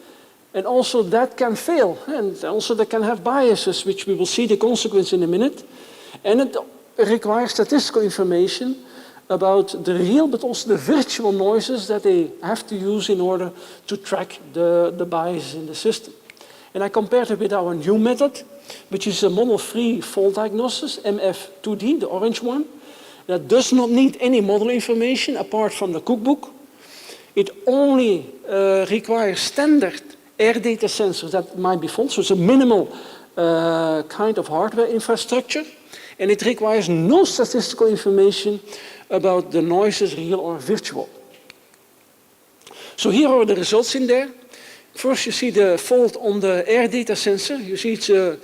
[SPEAKER 20] and also that can fail, and also that can have biases, which we will see the consequence in a minute. And it requires statistical information about the real but also the virtual noises that they have to use in order to track the biases in the system. And I compared it with our new method, which is a model-free fault diagnosis, MF2D, the orange one, that does not need any model information apart from the cookbook. It only requires standard air data sensors that might be fault, so it's a minimal kind of hardware infrastructure, and it requires no statistical information about the noises, real or virtual. So here are the results in there. First you see the fault on the air data sensor. You see it's a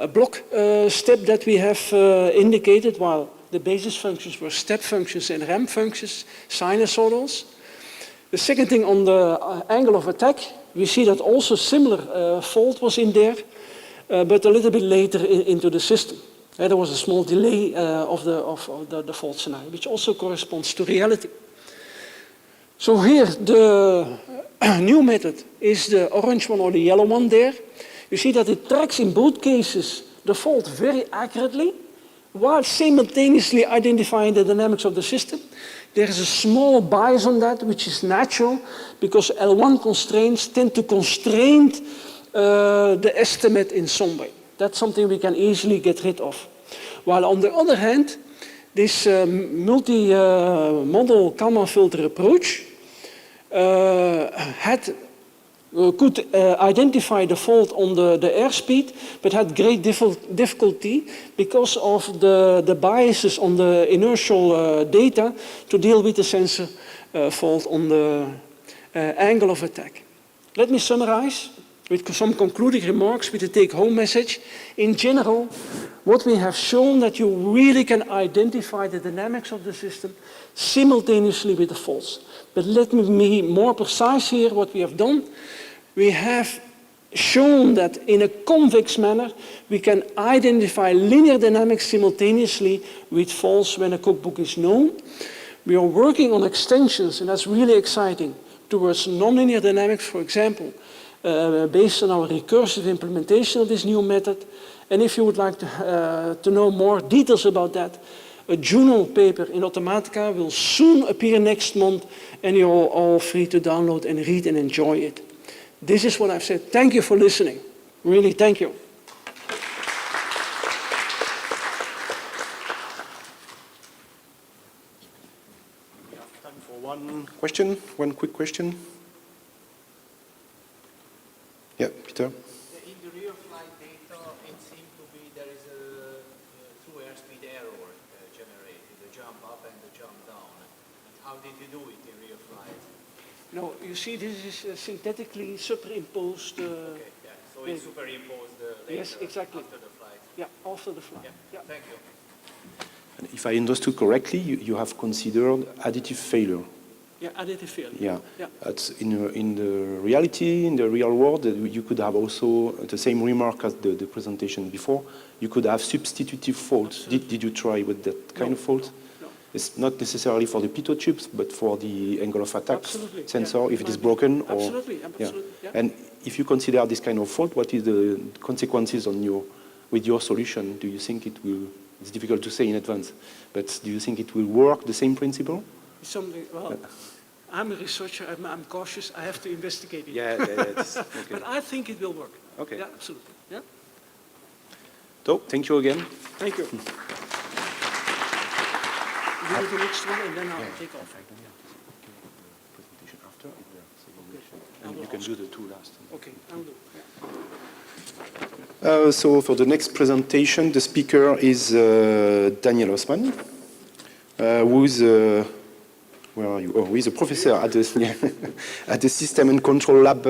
[SPEAKER 20] block step that we have indicated, while the basis functions were step functions and ramp functions, sinusoidals. The second thing on the angle of attack, we see that also similar fault was in there, but a little bit later into the system. There was a small delay of the fault scenario, which also corresponds to reality. So here, the new method is the orange one or the yellow one there. You see that it tracks in both cases the fault very accurately, while simultaneously identifying the dynamics of the system. There is a small bias on that, which is natural, because L1 constraints tend to constrain the estimate in some way. That's something we can easily get rid of. While on the other hand, This multi-model Kalman filter approach could identify the fault on the airspeed, but had great difficulty because of the biases on the inertial data to deal with the sensor fault on the angle of attack. Let me summarize with some concluding remarks with the take-home message. In general, what we have shown that you really can identify the dynamics of the system simultaneously with the faults. But let me be more precise here what we have done. We have shown that in a convex manner, we can identify linear dynamics simultaneously with faults when a cookbook is known. We are working on extensions, and that's really exciting, towards nonlinear dynamics, for example, based on our recursive implementation of this new method. And if you would like to know more details about that, a journal paper in Automatica will soon appear next month, and you're all free to download and read and enjoy it. This is what I've said. Thank you for listening. Really, thank you.
[SPEAKER 19] We have time for one question, one quick question. Yeah, Peter.
[SPEAKER 9] In the real flight data, it seemed to be there is a true airspeed error generated, the jump up and the jump down. And how did you do it in real flight?
[SPEAKER 20] No, you see, this is synthetically superimposed.
[SPEAKER 9] Okay, yeah. So it superimposed later,
[SPEAKER 20] yes, exactly.
[SPEAKER 9] after the flight.
[SPEAKER 20] Yeah, after the flight.
[SPEAKER 9] Yeah. Thank you.
[SPEAKER 19] And if I understood correctly, you have considered additive failure.
[SPEAKER 20] Yeah, additive failure.
[SPEAKER 19] Yeah.
[SPEAKER 20] Yeah.
[SPEAKER 19] In the reality, in the real world, you could have also the same remark as the presentation before. You could have substitutive faults. Did you try with that kind of fault?
[SPEAKER 20] No.
[SPEAKER 19] It's not necessarily for the pitot chips, but for the angle of attack sensor,
[SPEAKER 20] yeah.
[SPEAKER 19] if it is broken.
[SPEAKER 20] Absolutely,
[SPEAKER 19] or,
[SPEAKER 20] absolutely. Yeah.
[SPEAKER 19] And if you consider this kind of fault, what is the consequences on with your solution? Do you think it will? It's difficult to say in advance, but do you think it will work the same principle?
[SPEAKER 20] Something, well, I'm a researcher, I'm cautious, I have to investigate it.
[SPEAKER 19] Yeah, that's okay.
[SPEAKER 20] But I think it will work.
[SPEAKER 19] Okay.
[SPEAKER 20] Yeah, absolutely. Yeah.
[SPEAKER 19] So, thank you again.
[SPEAKER 20] Thank you. You do the next one and then I'll take off.
[SPEAKER 19] Presentation after,
[SPEAKER 20] Okay.
[SPEAKER 19] and you can do the two last.
[SPEAKER 20] Okay, I'll do.
[SPEAKER 19] So for the next presentation, the speaker is Daniel Osman, who is where are you? Oh, he's a professor at the System and Control Lab.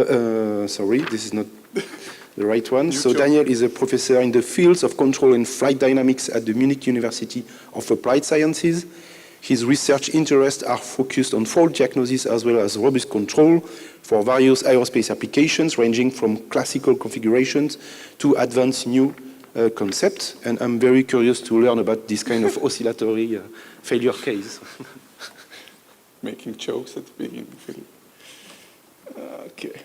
[SPEAKER 19] Sorry, this is not the right one. So Daniel is a professor in the fields of control and flight dynamics at the Munich University of Applied Sciences. His research interests are focused on fault diagnosis as well as robust control for various aerospace applications, ranging from classical configurations to advanced new concepts. And I'm very curious to learn about this kind of oscillatory failure case.
[SPEAKER 3] Making jokes at the beginning, Philip. Okay.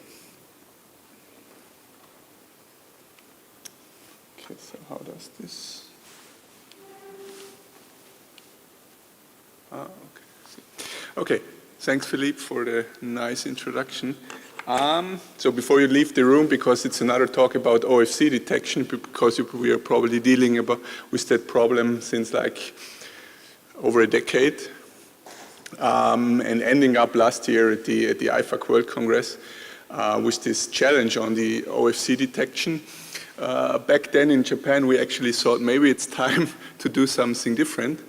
[SPEAKER 3] Okay, so how does this? Okay, thanks, Philippe, for the nice introduction. So before you leave the room, because it's another talk about OFC detection, because we are probably dealing with that problem since like over a decade, and ending up last year at the IFAC World Congress with this challenge on the OFC detection. Back then in Japan, we actually thought maybe it's time to do something different.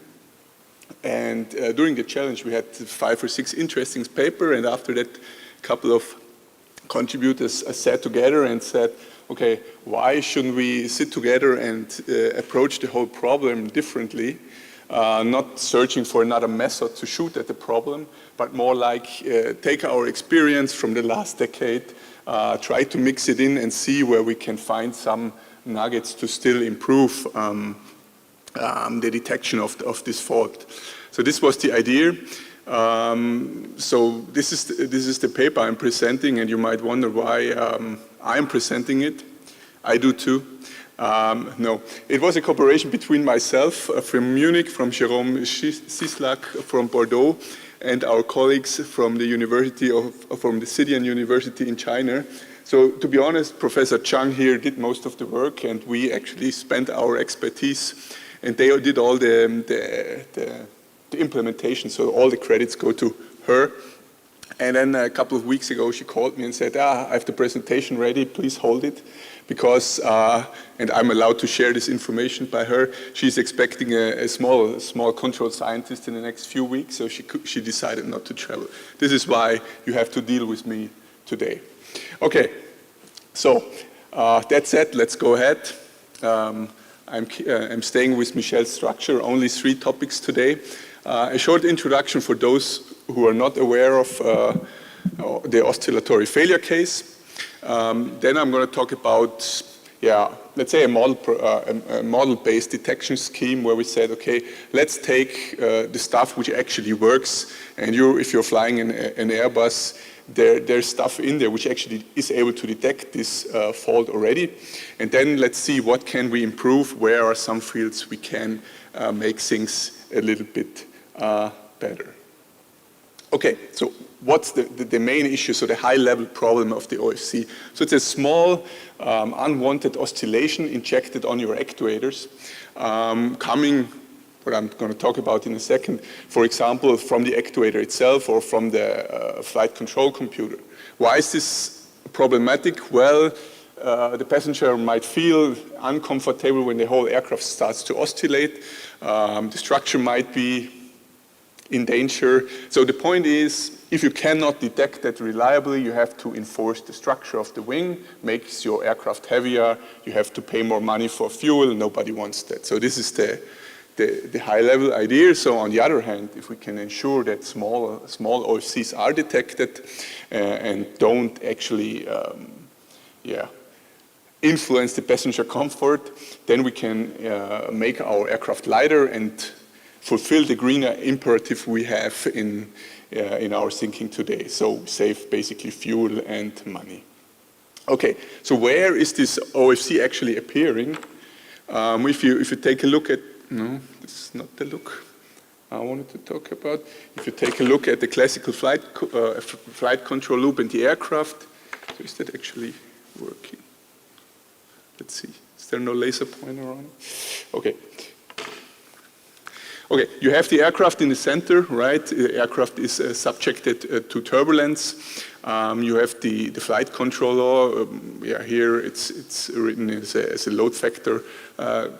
[SPEAKER 3] And during the challenge, we had 5 or 6 interesting papers, and after that, a couple of contributors sat together and said, okay, why shouldn't we sit together and approach the whole problem differently, not searching for another method to shoot at the problem, but more like take our experience from the last decade, try to mix it in and see where we can find some nuggets to still improve the detection of this fault. So this was the idea. So this is the paper I'm presenting, and you might wonder why I'm presenting it. I do too. No, it was a cooperation between myself from Munich, from Jérôme Sislak from Bordeaux, and our colleagues from the from the Xidian University in China. So to be honest, Professor Chang here did most of the work, and we actually spent our expertise And they did all the implementation, so all the credits go to her. And then a couple of weeks ago, she called me and said, I have the presentation ready, please hold it. Because, and I'm allowed to share this information by her, she's expecting a small control scientist in the next few weeks, so she decided not to travel. This is why you have to deal with me today. Okay, so that said, let's go ahead. I'm staying with Michel's structure, only 3 topics today. A short introduction for those who are not aware of the oscillatory failure case. Then I'm going to talk about, let's say a model-based detection scheme where we said, okay, let's take the stuff which actually works, and if you're flying an Airbus, there's stuff in there which actually is able to detect this fault already. And then let's see what can we improve, where are some fields we can make things a little bit better. Okay, so what's the main issue, so the high-level problem of the OFC? So it's a small unwanted oscillation injected on your actuators coming, what I'm going to talk about in a second, for example, from the actuator itself or from the flight control computer. Why is this problematic? Well, the passenger might feel uncomfortable when the whole aircraft starts to oscillate. The structure might be in danger. So the point is, if you cannot detect that reliably, you have to enforce the structure of the wing, makes your aircraft heavier, you have to pay more money for fuel, nobody wants that. So this is the high-level idea. So on the other hand, if we can ensure that small OFCs are detected and don't actually influence the passenger comfort, then we can make our aircraft lighter and fulfill the greener imperative we have in our thinking today. So save basically fuel and money. Okay, so where is this OFC actually appearing? If you take a look at, no, this is not the look I wanted to talk about. If you take a look at the classical flight control loop in the aircraft, so is that actually working? Let's see, is there no laser pointer on it? Okay. Okay, you have the aircraft in the center, right? The aircraft is subjected to turbulence. You have the flight controller. Here it's written as a load factor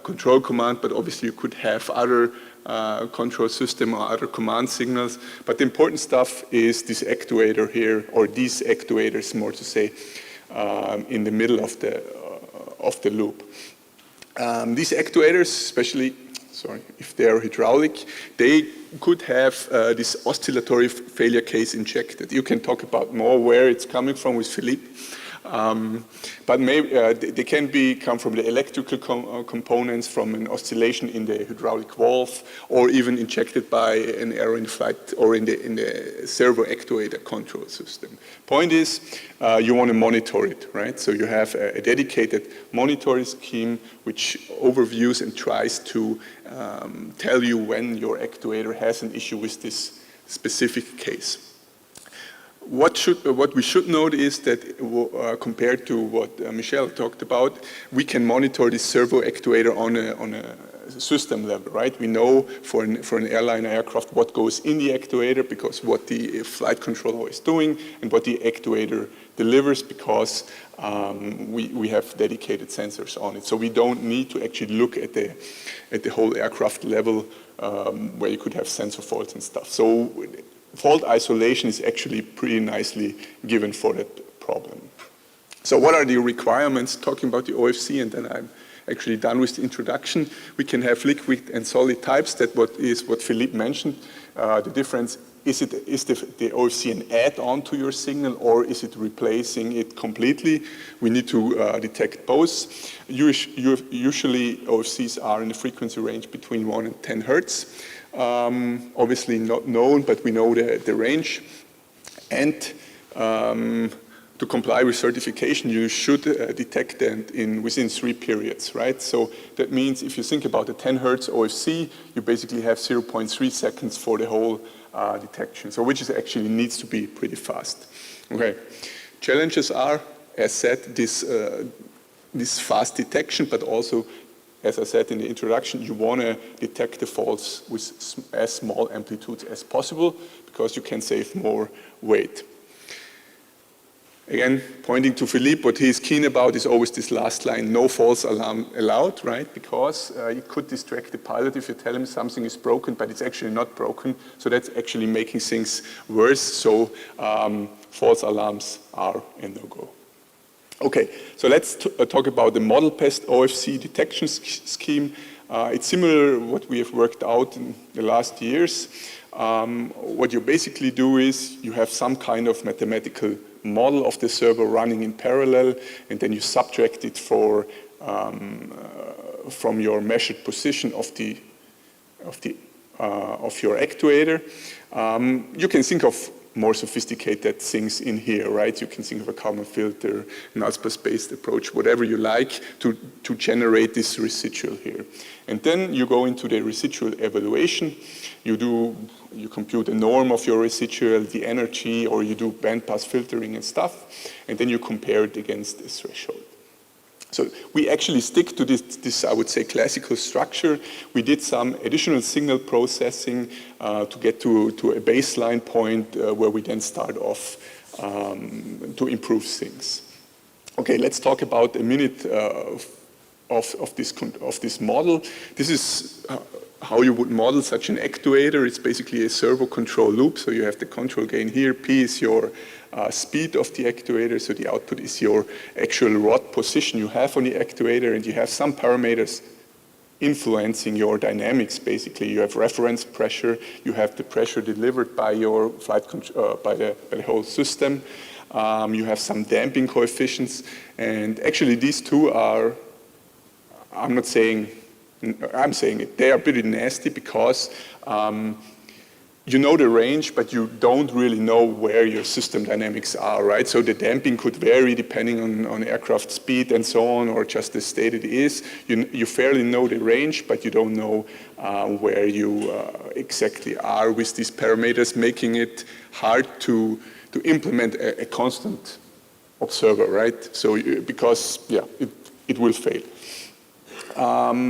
[SPEAKER 3] control command, but obviously you could have other control system or other command signals. But the important stuff is this actuator here, or these actuators, more to say, in the middle of the loop. These actuators, especially if they are hydraulic, they could have this oscillatory failure case injected. You can talk about more where it's coming from with Philippe. But maybe they can come from the electrical components, from an oscillation in the hydraulic valve, or even injected by an error in flight or in the servo actuator control system. Point is, you want to monitor it, right? So you have a dedicated monitoring scheme which overviews and tries to tell you when your actuator has an issue with this specific case. What we should note is that compared to what Michel talked about, we can monitor this servo actuator on a system level, right? We know for an airline aircraft what goes in the actuator, because what the flight controller is doing, and what the actuator delivers, because we have dedicated sensors on it. So we don't need to actually look at the whole aircraft level where you could have sensor faults and stuff. So fault isolation is actually pretty nicely given for that problem. So what are the requirements, talking about the OFC, and then I'm actually done with the introduction. We can have liquid and solid types. That is what Philippe mentioned. The difference, is the OFC an add-on to your signal, or is it replacing it completely? We need to detect both. Usually OFCs are in the frequency range between 1 and 10 hertz. Obviously not known, but we know the range. And to comply with certification, you should detect them within 3 periods, right? So that means if you think about a 10 hertz OFC, you basically have 0.3 seconds for the whole detection, so which actually needs to be pretty fast. Okay, challenges are, as said, this fast detection, but also as I said in the introduction, you want to detect the faults with as small amplitudes as possible because you can save more weight. Again, pointing to Philippe, what he's keen about is always this last line, no false alarm allowed, right? Because it could distract the pilot if you tell him something is broken, but it's actually not broken. So that's actually making things worse. So false alarms are a no-go. Okay, so let's talk about the model PEST OFC detection scheme. It's similar to what we have worked out in the last years. What you basically do is you have some kind of mathematical model of the server running in parallel, and then you subtract it from your measured position of your actuator. You can think of more sophisticated things in here, right? You can think of a Kalman filter, an Alspers-based approach, whatever you like to generate this residual here. And then you go into the residual evaluation. You compute the norm of your residual, the energy, or you do bandpass filtering and stuff, and then you compare it against the threshold. So we actually stick to this, I would say, classical structure. We did some additional signal processing to get to a baseline point where we then start off to improve things. Okay, let's talk about a minute of this model. This is how you would model such an actuator. It's basically a servo control loop. So you have the control gain here. P is your speed of the actuator. So the output is your actual rod position you have on the actuator. And you have some parameters influencing your dynamics, basically. You have reference pressure. You have the pressure delivered by your flight by the whole system. You have some damping coefficients. And actually, these two are, I'm saying it. They are pretty nasty because you know the range, but you don't really know where your system dynamics are, right? So the damping could vary depending on aircraft speed and so on, or just the state it is. You fairly know the range, but you don't know where you exactly are with these parameters, making it hard to implement a constant observer, right? So because, yeah, it will fail.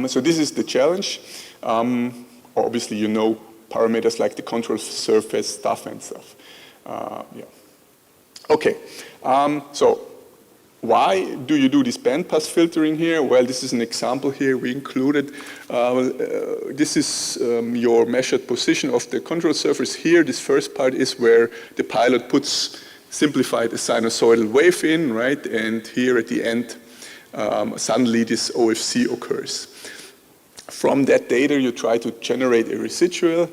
[SPEAKER 3] So this is the challenge. Obviously, you know parameters like the control surface, stuff and stuff. Yeah. Okay, so why do you do this bandpass filtering here? Well, this is an example here we included. This is your measured position of the control surface here. This first part is where the pilot puts simplified a sinusoidal wave in, right? And here at the end, suddenly this OFC occurs. From that data, you try to generate a residual.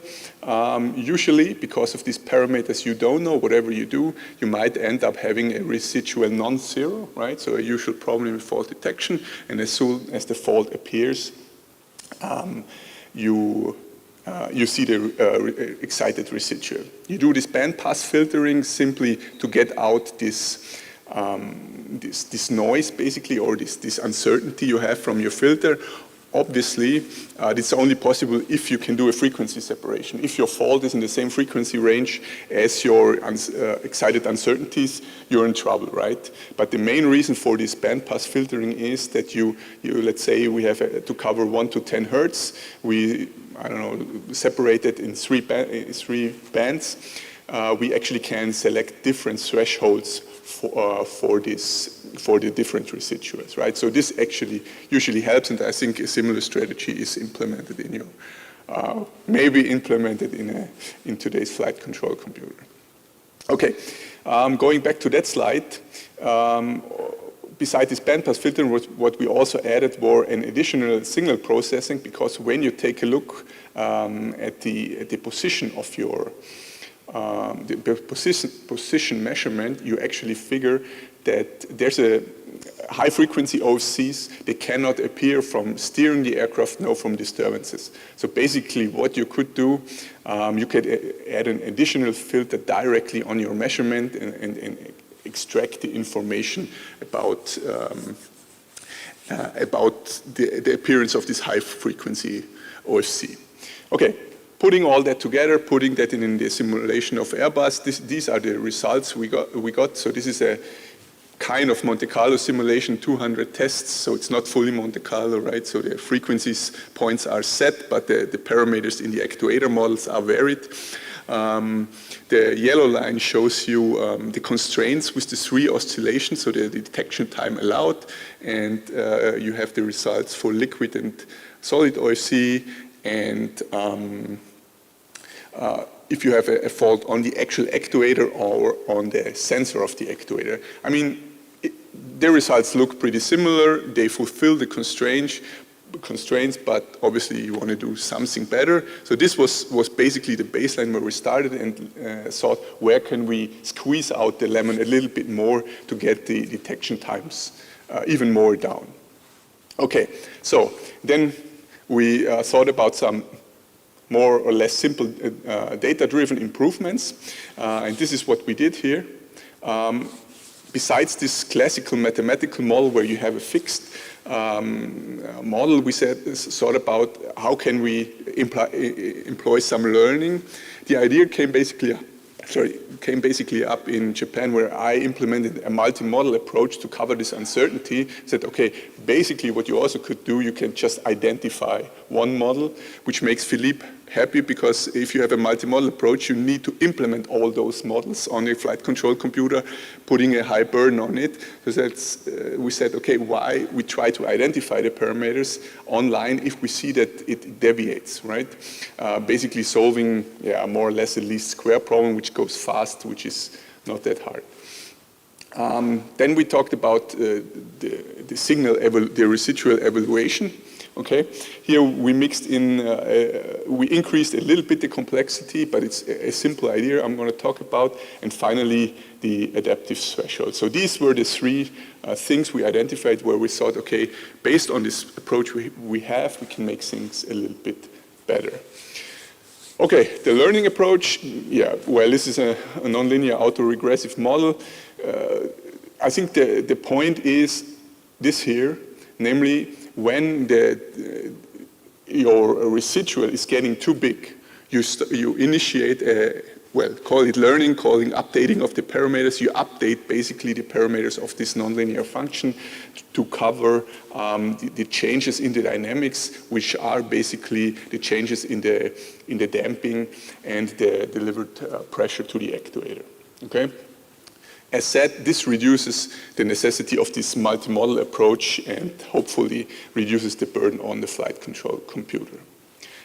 [SPEAKER 3] Usually, because of these parameters you don't know, whatever you do, you might end up having a residual non-zero, right? So a usual problem with fault detection. And as soon as the fault appears, you see the excited residual. You do this bandpass filtering simply to get out this noise, basically, or this uncertainty you have from your filter. Obviously, it's only possible if you can do a frequency separation. If your fault is in the same frequency range as your excited uncertainties, you're in trouble, right? But the main reason for this bandpass filtering is that you let's say we have to cover 1 to 10 hertz. We, I don't know, separate it in three bands. We actually can select different thresholds for the different residuals, right? So this actually usually helps, and I think a similar strategy is implemented in your, maybe implemented in today's flight control computer. Okay, going back to that slide, beside this bandpass filtering, what we also added were an additional signal processing, because when you take a look at the position of your the position measurement, you actually figure that there's a high frequency OFCs, they cannot appear from steering the aircraft, nor from disturbances. So basically what you could do, you could add an additional filter directly on your measurement and extract the information about the appearance of this high frequency OFC. Okay. Putting all that together, putting that in the simulation of Airbus, these are the results we got. So this is a kind of Monte Carlo simulation, 200 tests, so it's not fully Monte Carlo, right? So the frequencies points are set, but the parameters in the actuator models are varied. The yellow line shows you the constraints with the 3 oscillations, so the detection time allowed, and you have the results for liquid and solid OFC, and if you have a fault on the actual actuator or on the sensor of the actuator. I mean, the results look pretty similar. They fulfill the constraints, but obviously you want to do something better. So this was basically the baseline where we started and thought, where can we squeeze out the lemon a little bit more to get the detection times even more down. Okay, so then we thought about some more or less simple data-driven improvements, and this is what we did here. Besides this classical mathematical model where you have a fixed model, we thought about how can we employ some learning. The idea came basically up in Japan, where I implemented a multi-model approach to cover this uncertainty. Said, okay, basically what you also could do, you can just identify one model, which makes Philippe happy, because if you have a multi-model approach, you need to implement all those models on a flight control computer, putting a high burden on it. So that's, we said, okay, why we try to identify the parameters online if we see that it deviates, right? Basically solving, more or less a least square problem, which goes fast, which is not that hard. Then we talked about the signal, the residual evaluation. Okay, here we mixed in, we increased a little bit the complexity, but it's a simple idea I'm going to talk about. And finally, the adaptive threshold. So these were the 3 things we identified where we thought, okay, based on this approach we have, we can make things a little bit better. Okay, the learning approach, well, this is a nonlinear autoregressive model. I think the point is this here, namely, when your residual is getting too big, you initiate call it learning, calling updating of the parameters. You update basically the parameters of this nonlinear function to cover the changes in the dynamics, which are basically the changes in the damping and the delivered pressure to the actuator. Okay. As said, this reduces the necessity of this multi-model approach and hopefully reduces the burden on the flight control computer.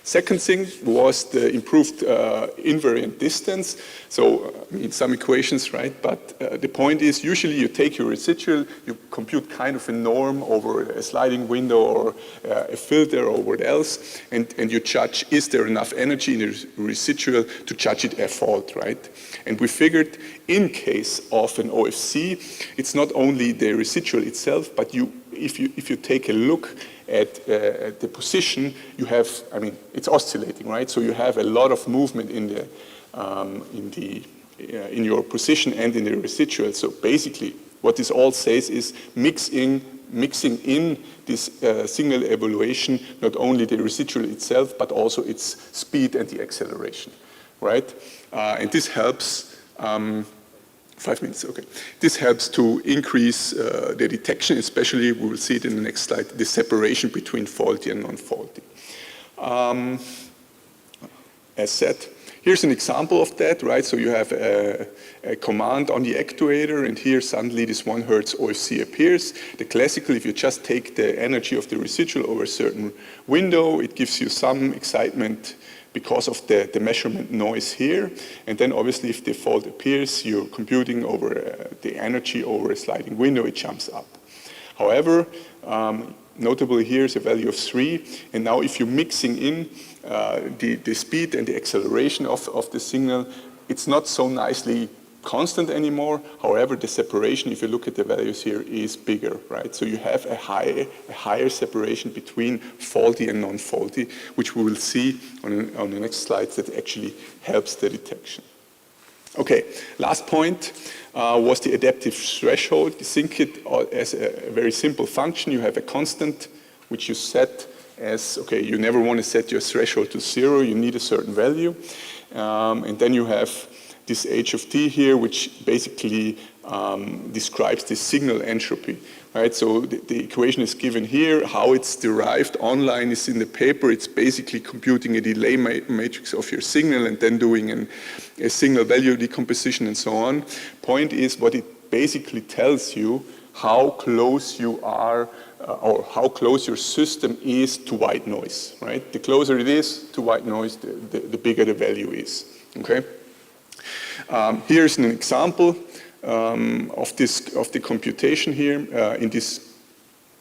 [SPEAKER 3] Second thing was the improved invariant distance. So, I mean, some equations, right? But the point is, usually you take your residual, you compute kind of a norm over a sliding window or a filter or what else, and you judge, is there enough energy in the residual to judge it a fault, right? And we figured, in case of an OFC, it's not only the residual itself, but if you take a look at the position, you have, I mean, it's oscillating, right? So you have a lot of movement in your position and in the residual. So basically, what this all says is mixing in this signal evaluation, not only the residual itself, but also its speed and the acceleration, right? And this helps. 5 minutes, okay. This helps to increase the detection, especially, we will see it in the next slide, the separation between faulty and non-faulty. As said, here's an example of that, right? So you have a command on the actuator, and here suddenly this 1 Hertz OFC appears. The classical, if you just take the energy of the residual over a certain window, it gives you some excitement because of the measurement noise here. And then obviously if the fault appears, you're computing over the energy over a sliding window, it jumps up. However, notably here is a value of 3. And now if you're mixing in the speed and the acceleration of the signal, it's not so nicely constant anymore. However, the separation, if you look at the values here, is bigger, right? So you have a higher separation between faulty and non-faulty, which we will see on the next slides that actually helps the detection. Okay, last point was the adaptive threshold. You think it as a very simple function. You have a constant which you set as, okay, you never want to set your threshold to 0. You need a certain value. And then you have this h of t here, which basically describes the signal entropy, right? So the equation is given here. How it's derived online is in the paper. It's basically computing a delay matrix of your signal and then doing a signal value decomposition and so on. Point is, what it basically tells you how close you are or how close your system is to white noise, right? The closer it is to white noise, the bigger the value is, okay? Here's an example of the computation here in this.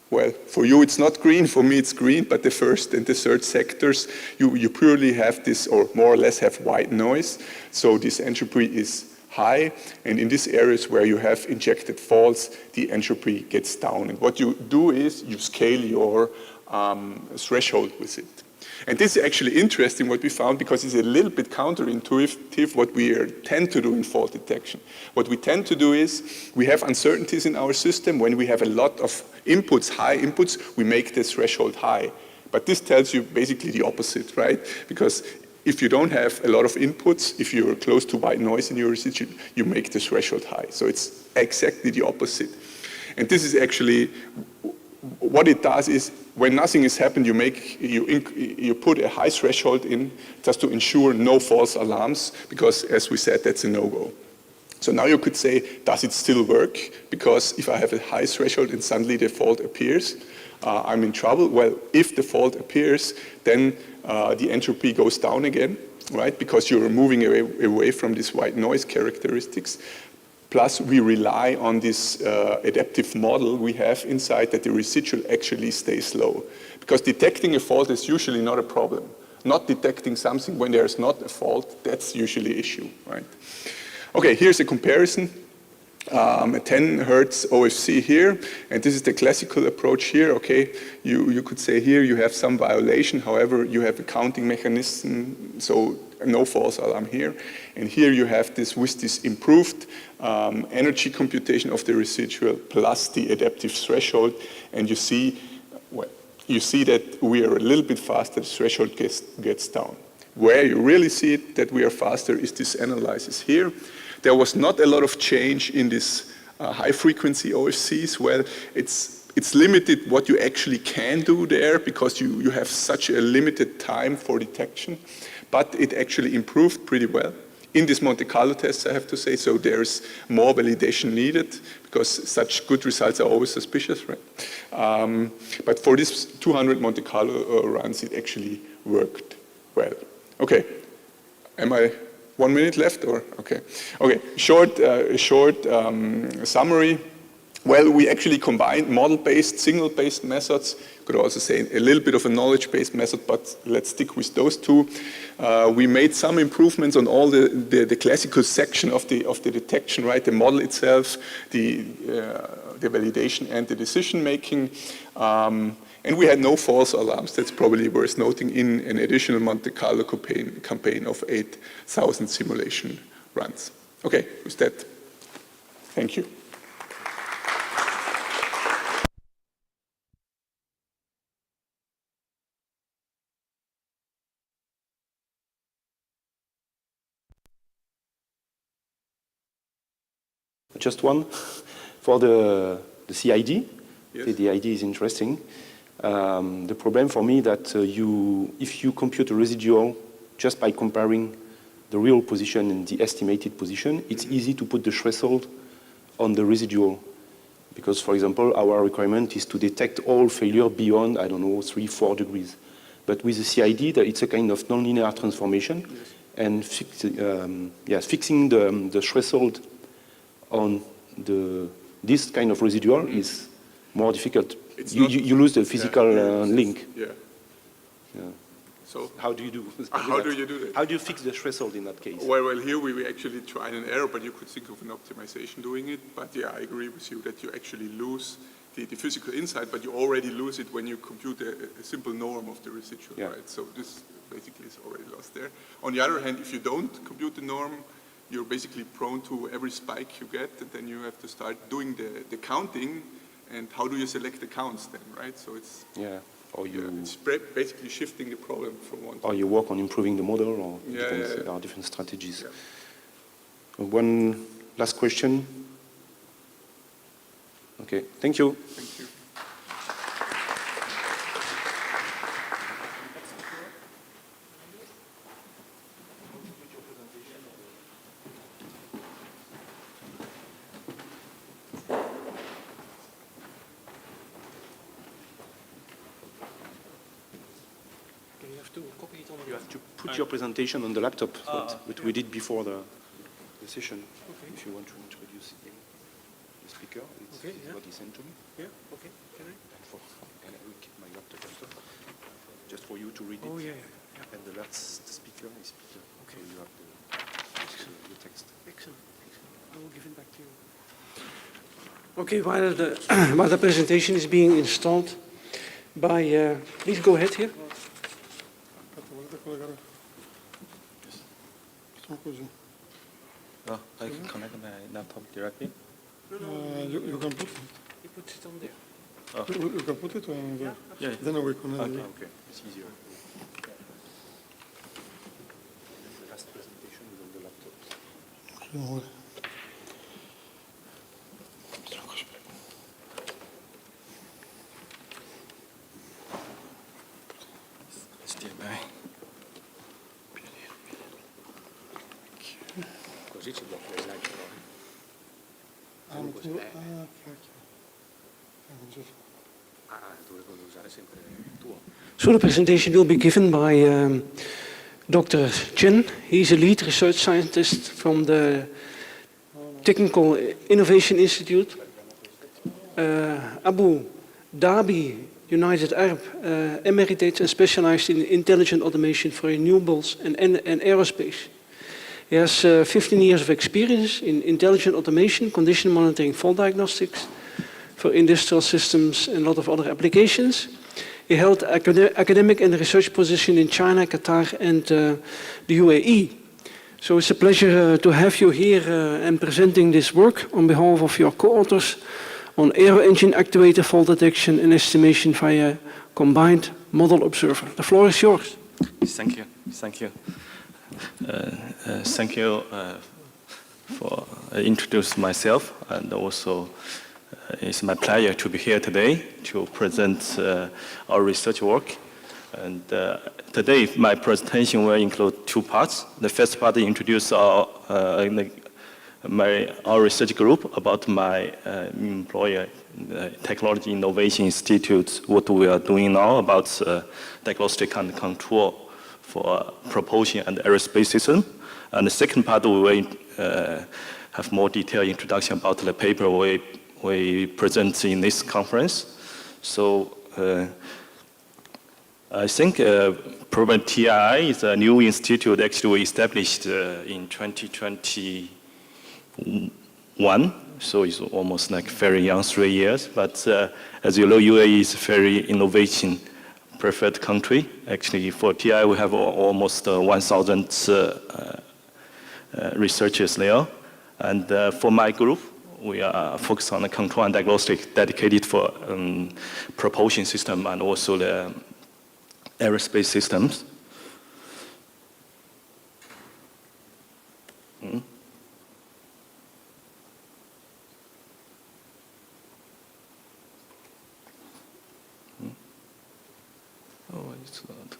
[SPEAKER 3] Well, for you it's not green, for me it's green, but the first and the third sectors, you purely have this, or more or less have white noise, so this entropy is high, and in these areas where you have injected faults, the entropy gets down. And what you do is you scale your threshold with it. And this is actually interesting what we found, because it's a little bit counterintuitive what we tend to do in fault detection. What we tend to do is we have uncertainties in our system. When we have a lot of inputs, high inputs, we make the threshold high. But this tells you basically the opposite, right? Because if you don't have a lot of inputs, if you're close to white noise in your residual, you make the threshold high. So it's exactly the opposite. And this is actually, what it does is, when nothing has happened, you put a high threshold in just to ensure no false alarms, because as we said, that's a no-go. So now you could say, does it still work? Because if I have a high threshold and suddenly the fault appears, I'm in trouble. Well, if the fault appears, then the entropy goes down again, right? Because you're moving away from these white noise characteristics. Plus, we rely on this adaptive model we have inside that the residual actually stays low. Because detecting a fault is usually not a problem. Not detecting something when there's not a fault, that's usually an issue, right? Okay, here's a comparison. A 10 hertz OFC here, and this is the classical approach here, okay? You could say here you have some violation, however, you have a counting mechanism, so no false alarm here. And here you have this, with this improved energy computation of the residual plus the adaptive threshold, and you see that we are a little bit faster, the threshold gets down. Where you really see it, that we are faster, is this analysis here. There was not a lot of change in this high-frequency OFCs. Well, it's limited what you actually can do there, because you have such a limited time for detection. But it actually improved pretty well. In this Monte Carlo test, I have to say, so there's more validation needed, because such good results are always suspicious, right? But for this 200 Monte Carlo runs, it actually worked well. Okay, am I 1 minute left, or okay? Okay, short summary. Well, we actually combined model-based, signal-based methods. Could also say a little bit of a knowledge-based method, but let's stick with those two. We made some improvements on all the classical section of the detection, right? The model itself, the validation, and the decision-making. And we had no false alarms. That's probably worth noting in an additional Monte Carlo campaign of 8,000 simulation runs. Okay, with that, thank you.
[SPEAKER 19] Just one for the CID.
[SPEAKER 3] Yes.
[SPEAKER 19] The idea is interesting. The problem for me that if you compute a residual just by comparing the real position and the estimated position, it's easy to put the threshold on the residual. Because, for example, our requirement is to detect all failure beyond, I don't know, 3-4 degrees. But with the CID, it's a kind of nonlinear transformation. Yes. And fixing the threshold on this kind of residual is more difficult. You lose the physical link.
[SPEAKER 3] Yeah.
[SPEAKER 19] Yeah.
[SPEAKER 3] So
[SPEAKER 19] how do you do?
[SPEAKER 3] How do you do that?
[SPEAKER 19] How do you fix the threshold in that case?
[SPEAKER 3] Well, here we actually tried an error, but you could think of an optimization doing it. But yeah, I agree with you that you actually lose the physical insight, but you already lose it when you compute a simple norm of the residual, right? So this basically is already lost there. On the other hand, if you don't compute the norm, you're basically prone to every spike you get, and then you have to start doing the counting. And how do you select the counts then, right? So it's it's basically shifting the problem from one to
[SPEAKER 19] or you work on improving the model, or there are different strategies.
[SPEAKER 3] Yeah.
[SPEAKER 19] One last question. Okay, thank you.
[SPEAKER 3] Thank you.
[SPEAKER 19] You have to put your presentation on the laptop, what we did before the session.
[SPEAKER 20] Okay.
[SPEAKER 19] If you want to introduce the speaker, it's what he sent to me.
[SPEAKER 20] Yeah, okay. Can I?
[SPEAKER 19] And I will keep my laptop after, just for you to read it.
[SPEAKER 20] Oh, yeah.
[SPEAKER 19] And the speaker is Peter. Okay. So you have the text.
[SPEAKER 20] Excellent. I will give it back to you. Okay, while the presentation is being installed by, please go ahead here.
[SPEAKER 5] Oh, I can connect my laptop directly?
[SPEAKER 22] You can put it.
[SPEAKER 20] You put it on there.
[SPEAKER 5] Oh.
[SPEAKER 22] You can put it on there.
[SPEAKER 5] Yeah.
[SPEAKER 22] Then we connect.
[SPEAKER 5] Okay.
[SPEAKER 19] Okay, it's easier. The last presentation is on the laptop.
[SPEAKER 5] Così ci blocca le slide però. Dovevo usare sempre il tuo.
[SPEAKER 20] So the presentation will be given by Dr. Chen. He's a lead research scientist from the Technical Innovation Institute. Abu Dhabi, United Arab Emirates, and specialized in intelligent automation for renewables and aerospace. He has 15 years of experience in intelligent automation, condition monitoring, fault diagnostics for industrial systems and a lot of other applications. He held academic and research position in China, Qatar, and the UAE. So it's a pleasure to have you here and presenting this work on behalf of your co-authors on aero engine actuator fault detection and estimation via combined model observer. The floor is yours.
[SPEAKER 8] Thank you. Thank you. Thank you for introducing myself, and also it's my pleasure to be here today to present our research work. And today my presentation will include two parts. The first part introduce our research group about my employer, Technology Innovation Institute, what we are doing now about diagnostic and control for propulsion and aerospace system. And the second part, we will have more detailed introduction about the paper we present in this conference. So I think probably TI is a new institute actually we established in 2021. So it's almost like very young, 3 years. But as you know, UAE is a very innovation preferred country. Actually, for TI, we have almost 1,000 researchers there. And for my group, we are focused on the control and diagnostic dedicated for propulsion system and also the aerospace systems. Oh, it's not.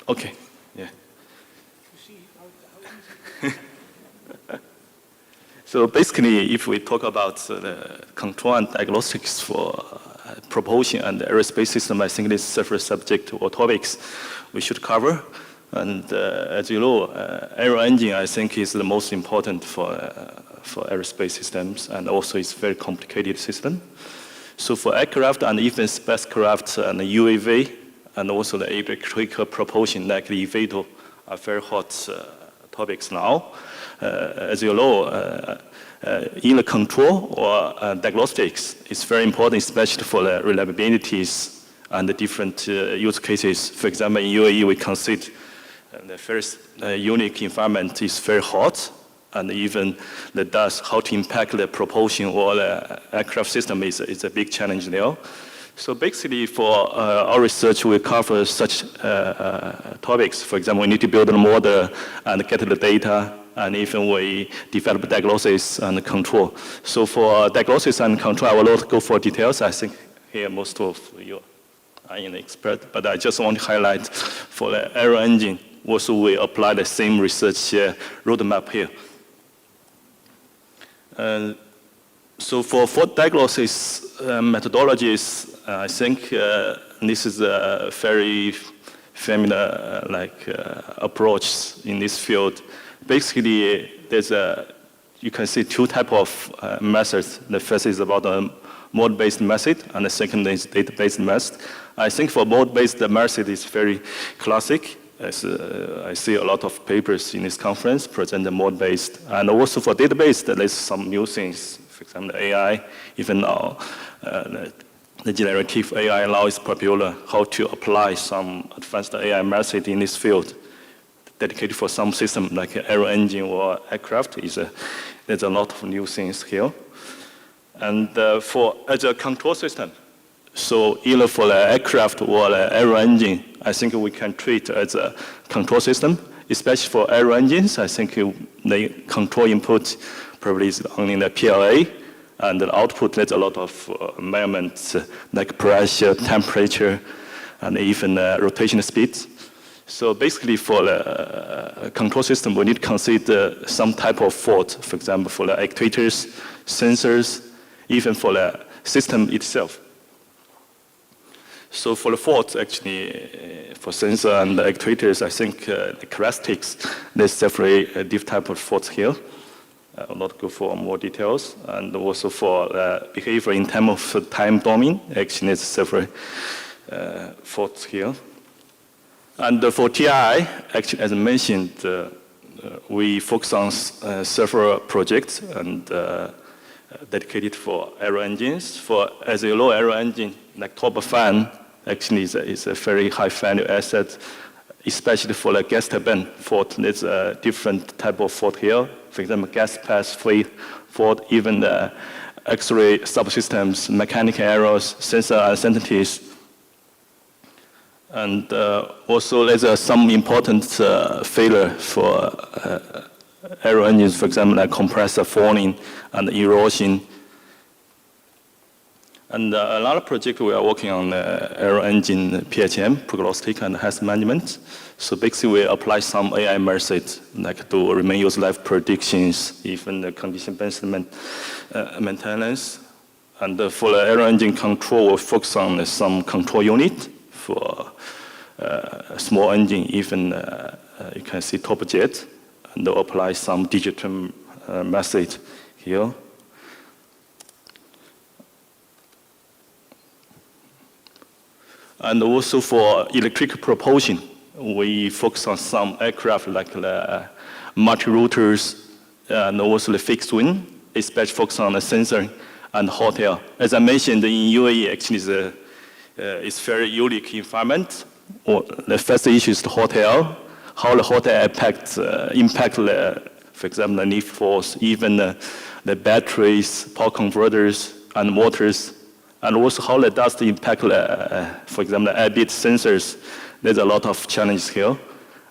[SPEAKER 8] Okay, yeah. So basically, if we talk about the control and diagnostics for propulsion and aerospace system, I think this is several subject or topics we should cover. And as you know, aero engine, I think, is the most important for aerospace systems, and also it's a very complicated system. So for aircraft and even spacecraft and UAV, and also the electrical propulsion like the eVTOL are very hot topics now. As you know, in the control or diagnostics, it's very important, especially for the reliabilities and the different use cases. For example, in UAE, we consider the first unique environment is very hot, and even the dust, how to impact the propulsion or the aircraft system is a big challenge there. So basically, for our research, we cover such topics. For example, we need to build a model and get the data
[SPEAKER 4] and even we develop diagnosis and control. So for diagnosis and control, I will not go for details. I think here most of you are an expert, but I just want to highlight for the error engine, also we apply the same research roadmap here. So for fault diagnosis methodologies, I think this is a very familiar approach in this field. Basically, you can see two types of methods. The first is about a mode-based method, and the second is data-based method. I think for mode-based method is very classic. As, I see a lot of papers in this conference present the mode-based, and also for data-based, there's some new things. For example, AI, even now, the generative AI now is popular. How to apply some advanced AI method in this field, dedicated for some system like aero engine or aircraft. There's a lot of new things here. And as a control system, so either for the aircraft or the aero engine, I think we can treat as a control system, especially for aero engines. I think the control input probably is only the PLA, and the output, there's a lot of measurements like pressure, temperature, and even rotation speed. So basically for the control system, we need to consider some type of fault, for example, for the actuators, sensors, even for the system itself. So for the faults, actually, for sensor and the actuators, I think the characteristics, there's several different type of faults here. I will not go for more details. And also for behavior in terms of time domain, actually there's several faults here. And for TI, actually, as I mentioned, we focus on several projects and dedicated for aero engines. As a low aero engine, like turbofan, actually is a very high value asset, especially for the gas turbine fault. There's a different type of fault here. For example, gas pass free fault, even the X-ray subsystems, mechanical errors, sensor uncertainties. And also there's some important failure for aero engines, for example, like compressor falling and erosion. And another project we are working on aero engine PHM, prognostic and health management. So basically we apply some AI methods like to remain user life predictions, even the condition-based maintenance. And for the aero engine control, we focus on some control unit for a small engine, even you can see turbojet, and apply some digital method here. And also for electric propulsion, we focus on some aircraft like the multi-rotors and also the fixed wing, especially focus on the sensor and hot air. As I mentioned, in UAE actually is very unique environment. The first issue is the hot air, how the hot air impact for example, the lift force, even the batteries, power converters, and motors, and also how the dust impact, for example, the air bead sensors. There's a lot of challenges here.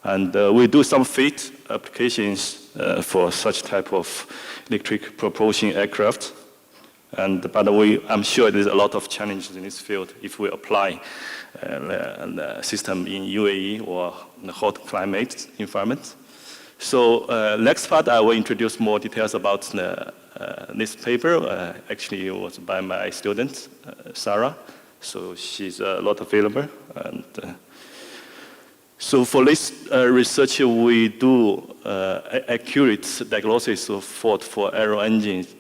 [SPEAKER 4] And we do some field applications for such type of electric propulsion aircraft. But I'm sure there's a lot of challenges in this field if we apply the system in UAE or in a hot climate environment. So next part, I will introduce more details about this paper. Actually, it was by my student, Sarah. So she's a lot available. And so for this research, we do accurate diagnosis of fault for aero engines.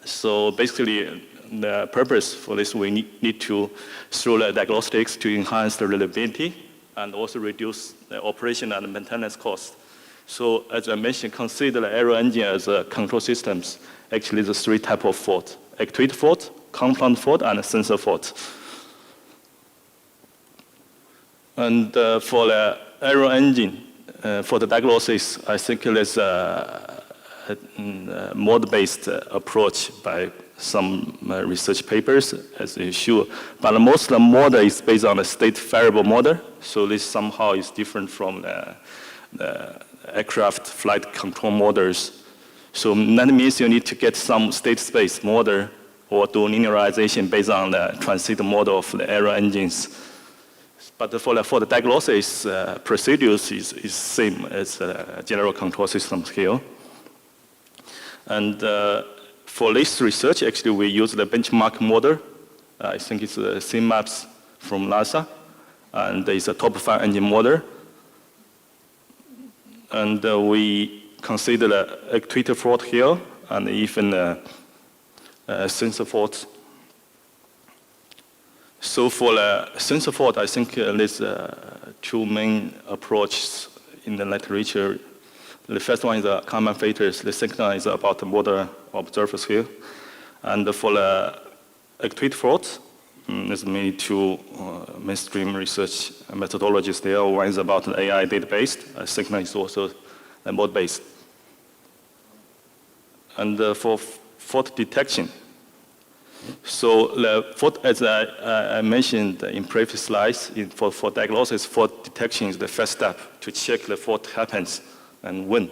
[SPEAKER 4] So basically, the purpose for this, we need to, through the diagnostics, to enhance the reliability and also reduce the operation and maintenance costs. So as I mentioned, consider the aero engine as control systems. Actually, there's three types of fault: actuator fault, compound fault, and sensor fault. And for the aero engine, for the diagnosis, I think there's a mode-based approach by some research papers as you should. But most of the model is based on a state variable model, so this somehow is different from the aircraft flight control models. So that means you need to get some state space model or do linearization based on the transit model of the aero engines. But for the diagnosis procedures is same as general control systems here. And for this research, actually, we use the benchmark model. I think it's CMAPS from NASA, and it's a top 5 engine model. And we consider the actuator fault here, and even sensor fault. So for the sensor fault, I think there's two main approaches in the literature. The first one is the common filters. The second one is about the model observers here. And for the actuator fault, there's mainly two mainstream research methodologies there. One is about the AI data-based. The second is also the mode-based. And for fault detection, so the fault, as I mentioned in previous slides, for diagnosis, fault detection is the first step to check the fault happens and when.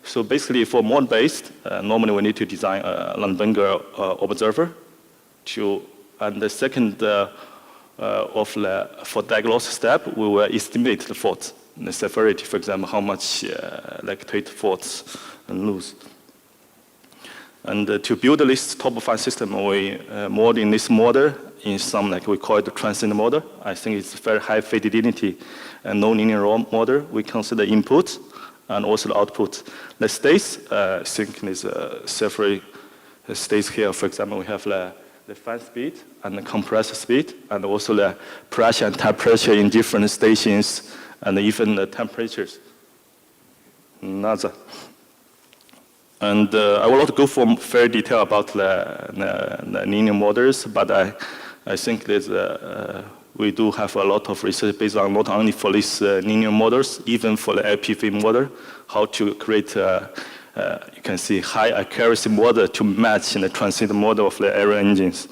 [SPEAKER 4] So basically, for mode-based, normally we need to design a Lundberger observer and the second for diagnosis step, we will estimate the fault, the severity, for example, how much actuator faults lose. And to build this top 5 system, we model in this model in some, like we call it the transient model. I think it's very high fidelity and non-linear model. We consider input and also the output. The states, I think there's several states here. For example, we have the fan speed and the compressor speed, and also the pressure and temperature in different stations, and even the temperatures. Another. And I will not go for very detail about the linear models, but I think we do have a lot of research based on not only for these linear models, even for the LPV model, how to create, you can see, high accuracy model to match the transit model of the aero engines.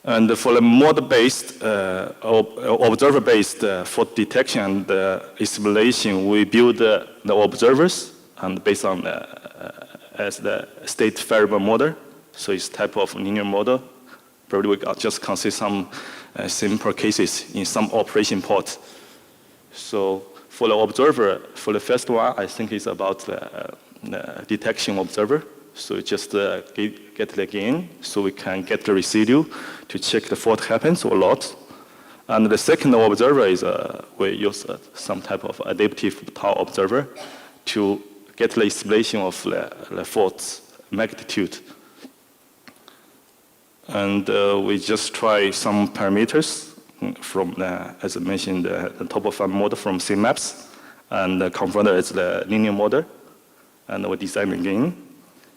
[SPEAKER 4] And for the model-based, observer-based fault detection and simulation, we build the observers, and based on as the state variable model, so it's type of linear model. Probably we can just consider some simple cases in some operation port. So for the observer, for the first one, I think it's about the detection observer. So we just get the gain, so we can get the residue to check the fault happens or not. And the second observer is we use some type of adaptive tau observer to get the estimation of the fault magnitude. And we just try some parameters from, as I mentioned, the top of our model from CMAPS, and the converter is the linear model. And we design again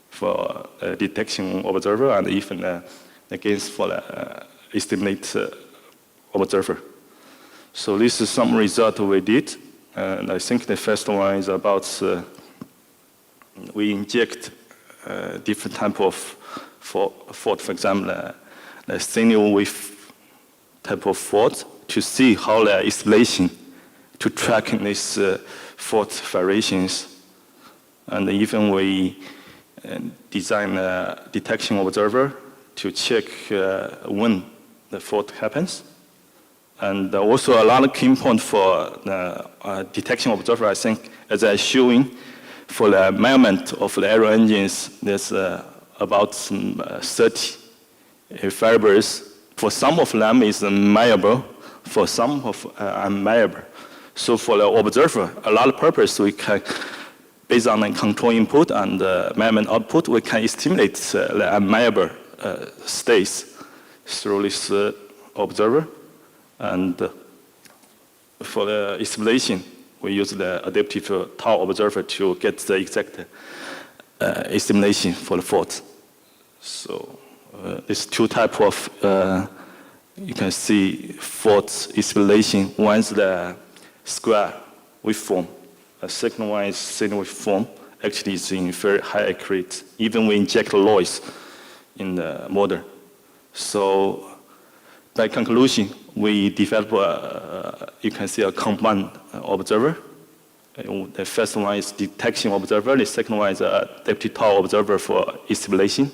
[SPEAKER 4] for detection observer, and even the gains for the estimate observer. So this is some result we did. And I think the first one is about we inject different type of fault, for example, the signal wave type of fault, to see how the installation to track these fault variations. And even we design a detection observer to check when the fault happens. And also another key point for the detection observer, I think, as I showing, for the measurement of the aero engines, there's about 30 variables. For some of them is measurable, for some of unmeasurable. So for the observer, a lot of purpose, we can, based on the control input and measurement output, we can estimate the unmeasurable states through this observer. And for the estimation, we use the adaptive tau observer to get the exact estimation for the fault. So these two types of, you can see fault estimation. One is the square waveform. The second one is signal waveform. Actually, it's in very high accurate. Even we inject noise in the model. So by conclusion, we develop, you can see a combined observer. The first one is detection observer. The second one is a adaptive tau observer for estimation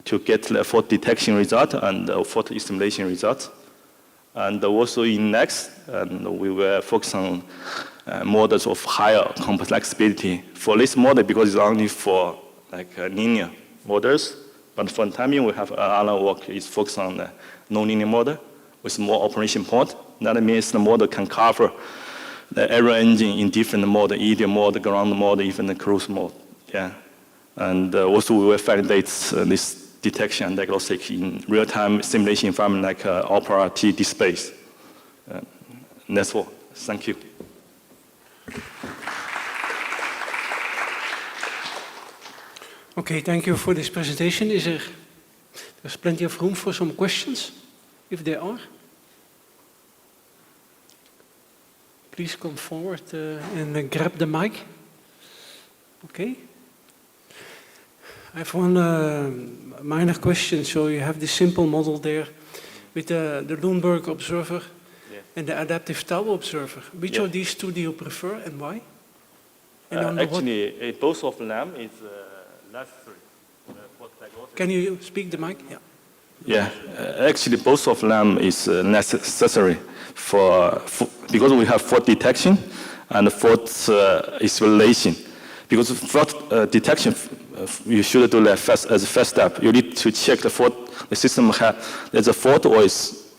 [SPEAKER 4] to get the fault detection result and the fault estimation result. And also in next, we will focus on models of higher complexity. For this model, because it's only for like linear models, but for the time being, we have other work is focused on the non-linear model with more operation point. That means the model can cover the error engine in different mode, idiom mode, ground mode, even the cruise mode. Yeah. And also we will validate this detection and diagnostic in real-time simulation environment like Opera TD Space. That's all. Thank you.
[SPEAKER 20] Okay, thank you for this presentation. There's plenty of room for some questions, if there are. Please come forward and grab the mic. Okay. I have one minor question. So you have this simple model there with the Lundberg observer and the adaptive tau observer. Which of these two do you prefer and why? And
[SPEAKER 4] actually, both of them is necessary.
[SPEAKER 20] Can you speak the mic? Yeah.
[SPEAKER 4] Yeah, actually both of them is necessary because we have fault detection and fault isolation. Because fault detection, you should do that as a first step. You need to check the system there's a fault or is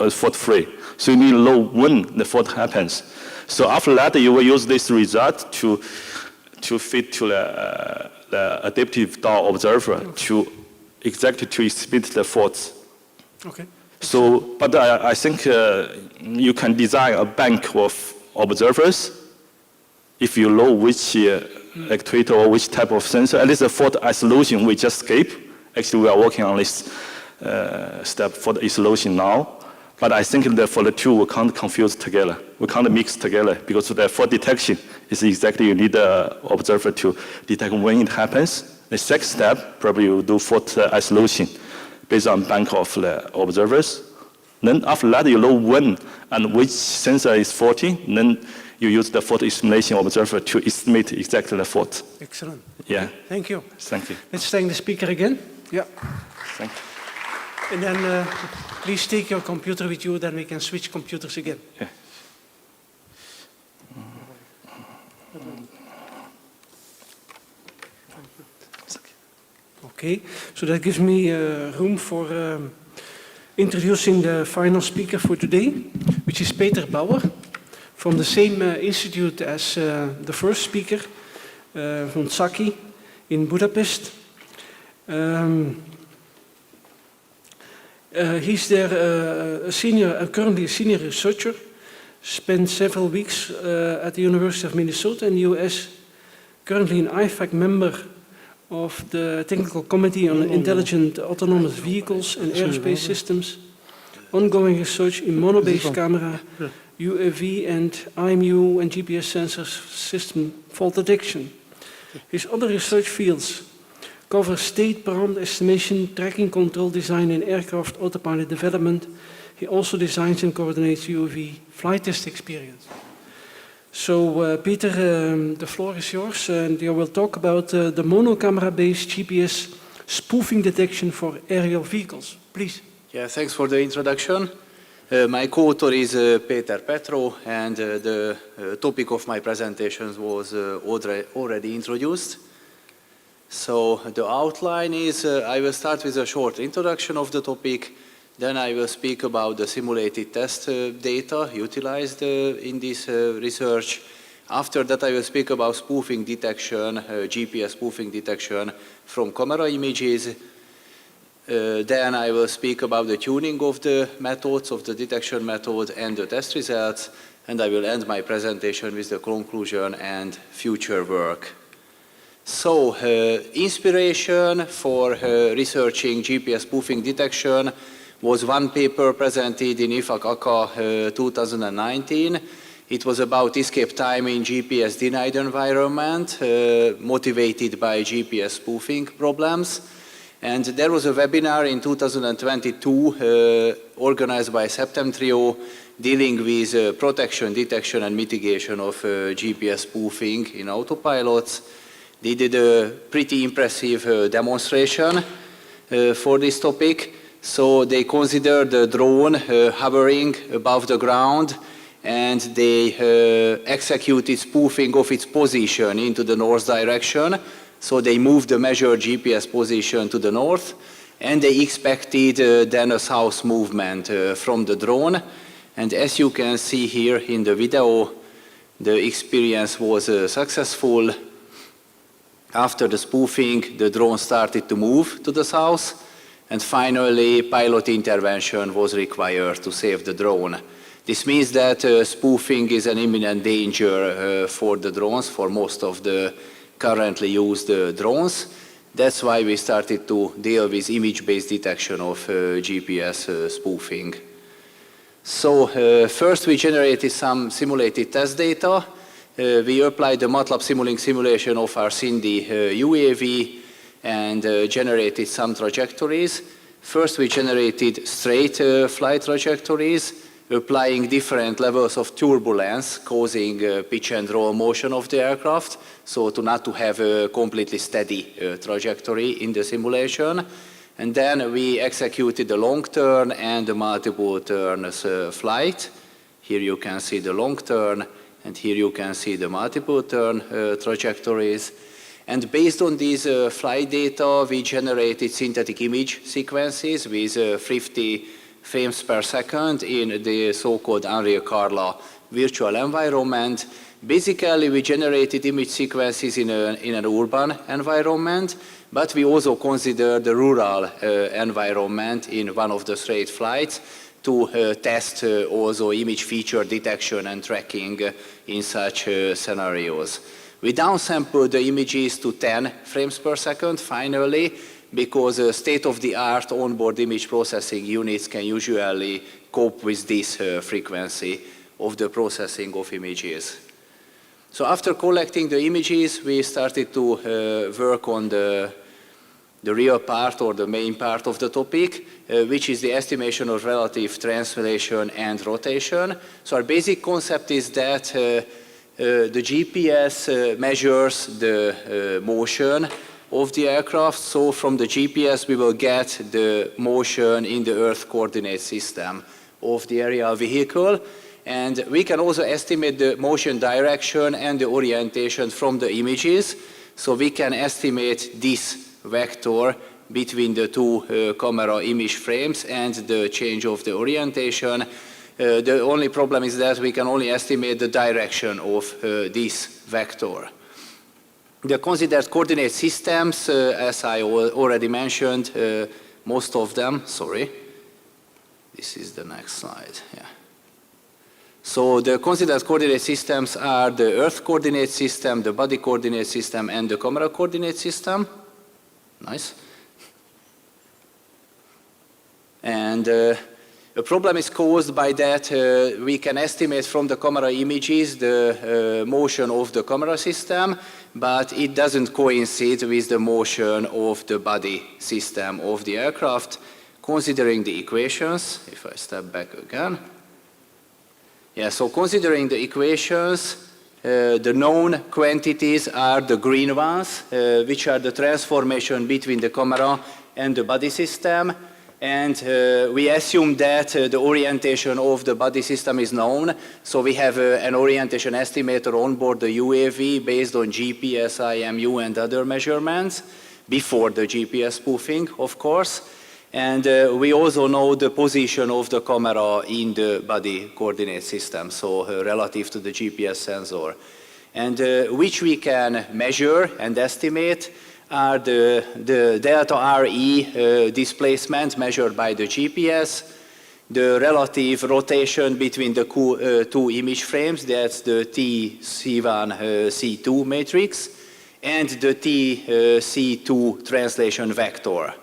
[SPEAKER 4] fault free. So you need to know when the fault happens. So after that, you will use this result to fit to the adaptive tau observer to exactly to exhibit the faults.
[SPEAKER 20] Okay.
[SPEAKER 4] So, but I think you can design a bank of observers if you know which actuator or which type of sensor. At least the fault isolation we just escaped. Actually, we are working on this step for the isolation now. But I think that for the two, we can't confuse together. We can't mix together because the fault detection is exactly you need the observer to detect when it happens. The second step, probably you do fault isolation based on bank of the observers. Then after that, you know when and which sensor is faulty. Then you use the fault estimation observer to estimate exactly the fault.
[SPEAKER 20] Excellent.
[SPEAKER 4] Yeah.
[SPEAKER 20] Thank you.
[SPEAKER 4] Thank you.
[SPEAKER 20] Let's thank the speaker again. Yeah.
[SPEAKER 4] Thank you.
[SPEAKER 20] And then please take your computer with you, then we can switch computers again.
[SPEAKER 4] Yeah.
[SPEAKER 20] Okay, so that gives me room for introducing the final speaker for today, which is Peter Bauer, from the same institute as the first speaker, from Saki in Budapest. He's there currently a senior researcher, spent several weeks at the University of Minnesota in the US, currently an IFAC member of the Technical Committee on Intelligent Autonomous Vehicles and Aerospace Systems, ongoing research in mono-based camera, UAV and IMU and GPS sensors system fault detection. His other research fields cover state parameter estimation, tracking control design in aircraft autopilot development. He also designs and coordinates UAV flight test experience. So, Peter, the floor is yours, and you will talk about the monocamera-based GPS spoofing detection for aerial vehicles. Please.
[SPEAKER 6] Yeah, thanks for the introduction. My co-author is Peter Petro, and the topic of my presentation was already introduced. So the outline is, I will start with a short introduction of the topic, then I will speak about the simulated test data utilized in this research. After that, I will speak about spoofing detection, GPS spoofing detection from camera images. Then I will speak about the tuning of the methods, of the detection method and the test results, and I will end my presentation with the conclusion and future work. So, inspiration for researching GPS spoofing detection was one paper presented in IFAC-ACA 2019. It was about escape time in GPS denied environment, motivated by GPS spoofing problems. And there was a webinar in 2022 organized by Septentrio dealing with protection, detection, and mitigation of GPS spoofing in autopilots. They did a pretty impressive demonstration for this topic. So they considered the drone hovering above the ground, and they executed spoofing of its position into the north direction. So they moved the measured GPS position to the north, and they expected then a south movement from the drone. And as you can see here in the video, the experience was successful. After the spoofing, the drone started to move to the south, and finally pilot intervention was required to save the drone. This means that spoofing is an imminent danger for the drones, for most of the currently used drones. That's why we started to deal with image-based detection of GPS spoofing. So first we generated some simulated test data. We applied the MATLAB Simulink simulation of our Cindy UAV and generated some trajectories. First we generated straight flight trajectories, applying different levels of turbulence causing pitch and roll motion of the aircraft, so not to have a completely steady trajectory in the simulation. And then we executed the long turn and the multiple turns flight. Here you can see the long turn, and here you can see the multiple turn trajectories. And based on these flight data, we generated synthetic image sequences with 50 frames per second in the so-called Unreal Carla virtual environment. Basically, we generated image sequences in an urban environment, but we also considered the rural environment in one of the straight flights to test also image feature detection and tracking in such scenarios. We downsampled the images to 10 frames per second finally, because state-of-the-art onboard image processing units can usually cope with this frequency of the processing of images. So after collecting the images, we started to work on the real part or the main part of the topic, which is the estimation of relative translation and rotation. So our basic concept is that the GPS measures the motion of the aircraft. So from the GPS, we will get the motion in the Earth coordinate system of the aerial vehicle. And we can also estimate the motion direction and the orientation from the images. So we can estimate this vector between the two camera image frames and the change of the orientation. The only problem is that we can only estimate the direction of this vector. The considered coordinate systems, as I already mentioned, most of them, sorry, this is the next slide, yeah. So the considered coordinate systems are the Earth coordinate system, the body coordinate system, and the camera coordinate system. Nice. And a problem is caused by that we can estimate from the camera images the motion of the camera system, but it doesn't coincide with the motion of the body system of the aircraft. Considering the equations, if I step back again. Yeah, so considering the equations, the known quantities are the green ones, which are the transformation between the camera and the body system. And we assume that the orientation of the body system is known. So we have an orientation estimator on board the UAV based on GPS, IMU, and other measurements before the GPS spoofing, of course. And we also know the position of the camera in the body coordinate system, so relative to the GPS sensor. And which we can measure and estimate are the delta RE displacement measured by the GPS, the relative rotation between the two image frames, that's the TC1, C2 matrix, and the TC2 translation vector.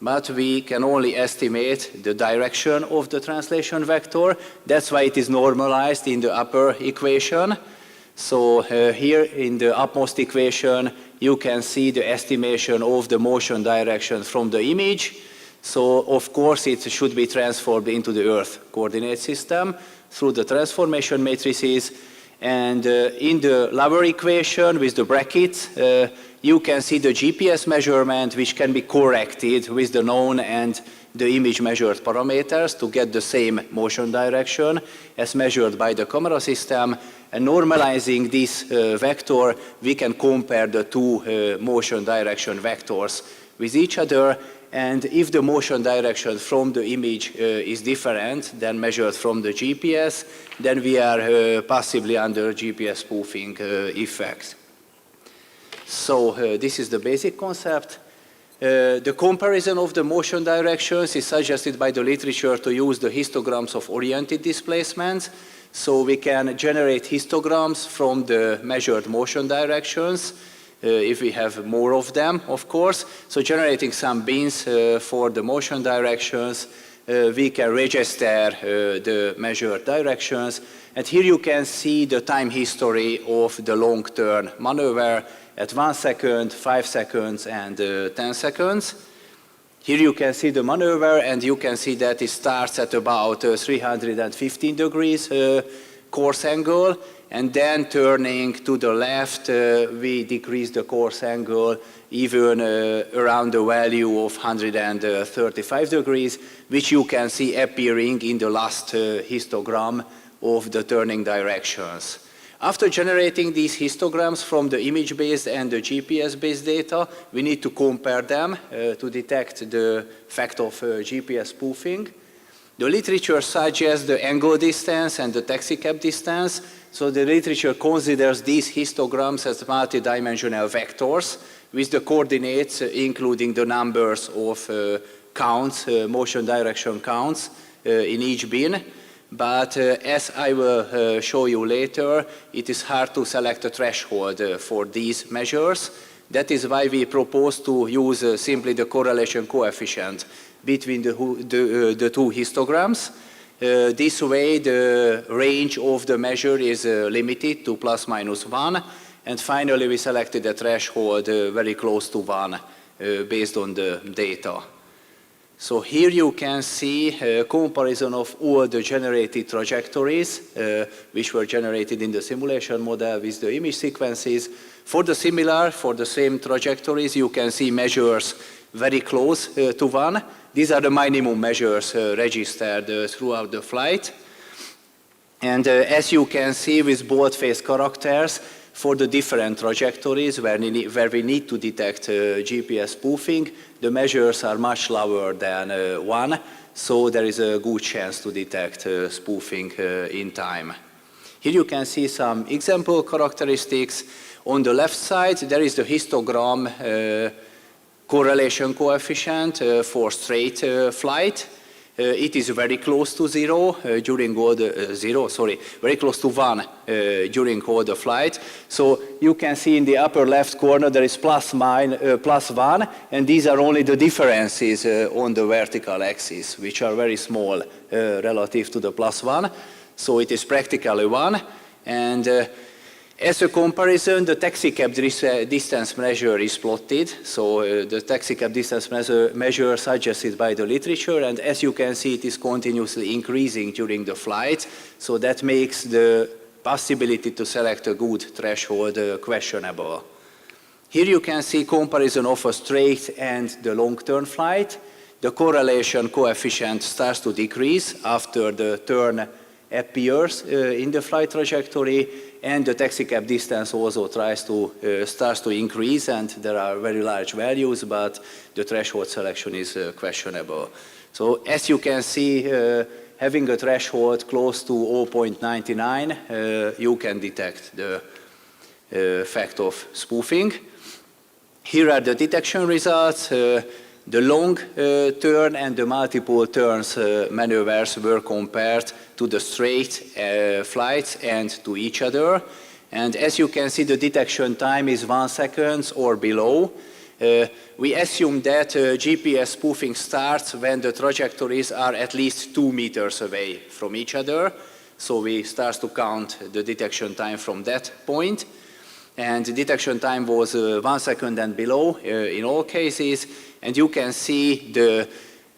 [SPEAKER 6] But we can only estimate the direction of the translation vector. That's why it is normalized in the upper equation. So here in the upmost equation, you can see the estimation of the motion direction from the image. So of course it should be transformed into the Earth coordinate system through the transformation matrices. And in the lower equation with the brackets, you can see the GPS measurement, which can be corrected with the known and the image measured parameters to get the same motion direction as measured by the camera system. And normalizing this vector, we can compare the two motion direction vectors with each other. And if the motion direction from the image is different than measured from the GPS, then we are possibly under GPS spoofing effect. So this is the basic concept. The comparison of the motion directions is suggested by the literature to use the histograms of oriented displacements. So we can generate histograms from the measured motion directions if we have more of them, of course. So generating some bins for the motion directions, we can register the measured directions. And here you can see the time history of the long turn maneuver at 1 second, 5 seconds, and 10 seconds. Here you can see the maneuver, and you can see that it starts at about 315 degrees course angle, and then turning to the left, we decrease the course angle even around the value of 135 degrees, which you can see appearing in the last histogram of the turning directions. After generating these histograms from the image-based and the GPS-based data, we need to compare them to detect the fact of GPS spoofing. The literature suggests the angle distance and the taxicab distance. So the literature considers these histograms as multidimensional vectors with the coordinates including the numbers of counts, motion direction counts in each bin. But as I will show you later, it is hard to select a threshold for these measures. That is why we propose to use simply the correlation coefficient between the two histograms. This way, the range of the measure is limited to plus minus 1. And finally, we selected a threshold very close to 1 based on the data. So here you can see a comparison of all the generated trajectories which were generated in the simulation model with the image sequences. For the same trajectories, you can see measures very close to 1. These are the minimum measures registered throughout the flight. And as you can see with bold-face characters, for the different trajectories where we need to detect GPS spoofing, the measures are much lower than 1, so there is a good chance to detect spoofing in time. Here you can see some example characteristics. On the left side, there is the histogram correlation coefficient for straight flight. It is very close to 0 during all the very close to 1 during all the flight. So you can see in the upper left corner there is plus 1, and these are only the differences on the vertical axis, which are very small relative to the plus 1. So it is practically 1. And as a comparison, the taxicab distance measure is plotted. So the taxicab distance measure suggested by the literature, and as you can see, it is continuously increasing during the flight. So that makes the possibility to select a good threshold questionable. Here you can see comparison of a straight and the long-turn flight. The correlation coefficient starts to decrease after the turn appears in the flight trajectory, and the taxicab distance also starts to increase, and there are very large values, but the threshold selection is questionable. So as you can see, having a threshold close to 0.99, you can detect the fact of spoofing. Here are the detection results. The long turn and the multiple turns maneuvers were compared to the straight flights and to each other. And as you can see, the detection time is 1 second or below. We assume that GPS spoofing starts when the trajectories are at least 2 meters away from each other. So we start to count the detection time from that point. and the detection time was 1 second and below in all cases, and you can see the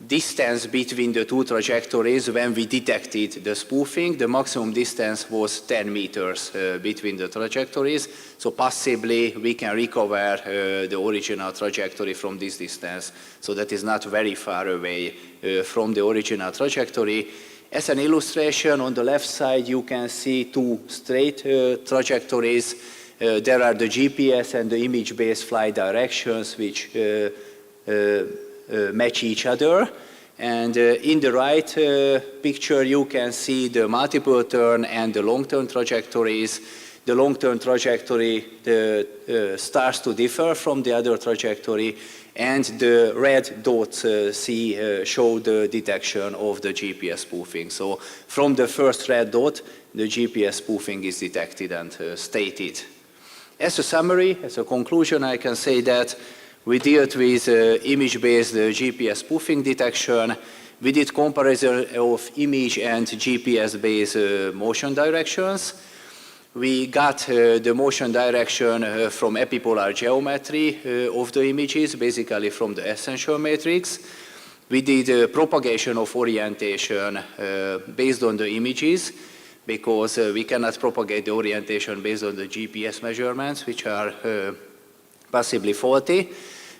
[SPEAKER 6] distance between the two trajectories when we detected the spoofing. The maximum distance was 10 meters between the trajectories, so possibly we can recover the original trajectory from this distance, so that is not very far away from the original trajectory. As an illustration, on the left side you can see two straight trajectories. There are the GPS and the image-based flight directions which match each other. And in the right picture you can see the multiple turn and the long-term trajectories. The long-term trajectory starts to differ from the other trajectory, and the red dots show the detection of the GPS spoofing. So from the first red dot, the GPS spoofing is detected and stated. As a summary, as a conclusion, I can say that we dealt with image-based GPS spoofing detection. We did comparison of image and GPS-based motion directions. We got the motion direction from epipolar geometry of the images, basically from the essential matrix. We did propagation of orientation based on the images, because we cannot propagate the orientation based on the GPS measurements, which are possibly faulty.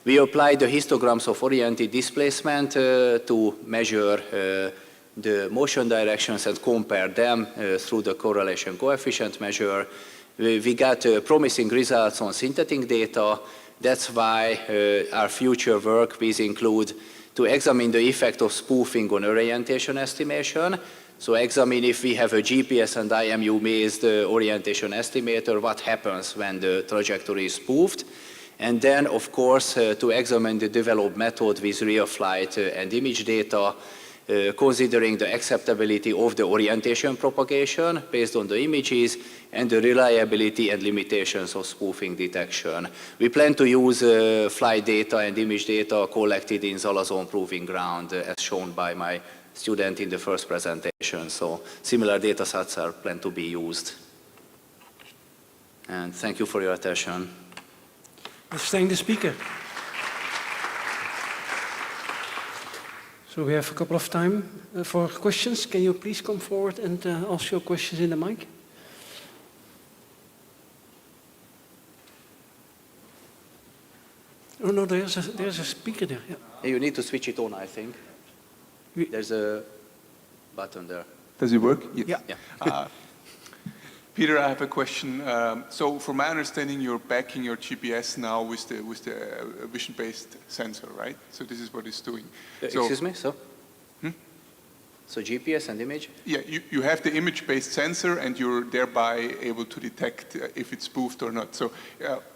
[SPEAKER 6] We applied the histograms of oriented displacement to measure the motion directions and compare them through the correlation coefficient measure. We got promising results on synthetic data. That's why our future work will include to examine the effect of spoofing on orientation estimation. So examine if we have a GPS and IMU-based orientation estimator, what happens when the trajectory is spoofed. And then, of course, to examine the developed method with real flight and image data, considering the acceptability of the orientation propagation based on the images and the reliability and limitations of spoofing detection. We plan to use flight data and image data collected in Zalazon Proving Ground, as shown by my student in the first presentation. So similar data sets are planned to be used. And thank you for your attention.
[SPEAKER 20] Let's thank the speaker. So we have a couple of time for questions. Can you please come forward and ask your questions in the mic? Oh no, there's a speaker there. Yeah.
[SPEAKER 6] You need to switch it on, I think. There's a button there.
[SPEAKER 3] Does it work?
[SPEAKER 6] Yeah.
[SPEAKER 3] Peter, I have a question. So from my understanding, you're backing your GPS now with the vision-based sensor, right? So this is what it's doing.
[SPEAKER 6] Excuse me, so? So GPS and image?
[SPEAKER 3] Yeah, you have the image-based sensor and you're thereby able to detect if it's spoofed or not. So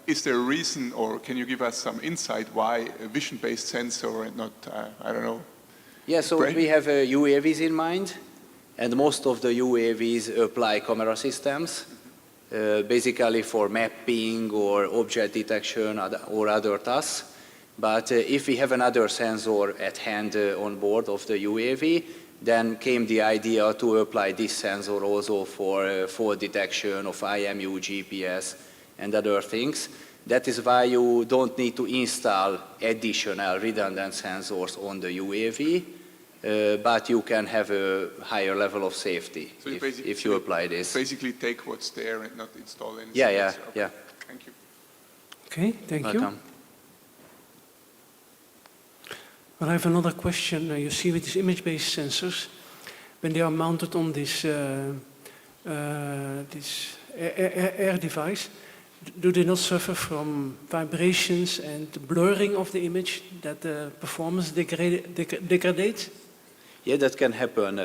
[SPEAKER 3] is there a reason, or can you give us some insight why a vision-based sensor and not, I don't know?
[SPEAKER 6] Yeah, so we have UAVs in mind. And most of the UAVs apply camera systems, basically for mapping or object detection or other tasks. But if we have another sensor at hand on board of the UAV, then came the idea to apply this sensor also for fall detection of IMU, GPS, and other things. That is why you don't need to install additional redundant sensors on the UAV. But you can have a higher level of safety
[SPEAKER 3] so
[SPEAKER 6] if you apply this.
[SPEAKER 3] Basically take what's there and not install anything.
[SPEAKER 6] Yeah.
[SPEAKER 3] Thank you.
[SPEAKER 20] Okay, thank you. Well, I have another question. You see with these image-based sensors, when they are mounted on this air device, do they not suffer from vibrations and blurring of the image, that the performance degrades?
[SPEAKER 6] Yeah, that can happen.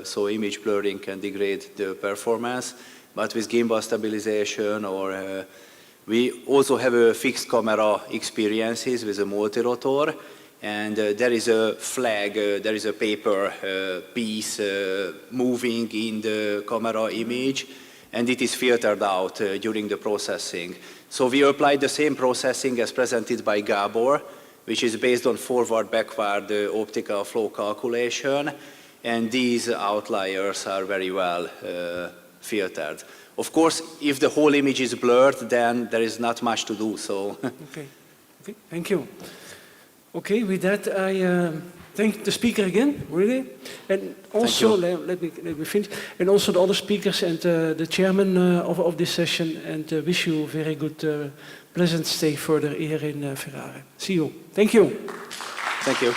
[SPEAKER 6] So image blurring can degrade the performance, but with gimbal stabilization, or we also have a fixed camera experiences with a multi-rotor, and there is a flag, there is a paper piece moving in the camera image, and it is filtered out during the processing. So we applied the same processing as presented by Gabor, which is based on forward-backward optical flow calculation, and these outliers are very well filtered. Of course, if the whole image is blurred, then there is not much to do. So.
[SPEAKER 20] Okay. Okay. Thank you. Okay. With that, I thank the speaker again, really, and also let me finish, and also the other speakers and the chairman of this session, and wish you a very good, pleasant stay further here in Ferrara. See you. Thank you.
[SPEAKER 6] Thank you.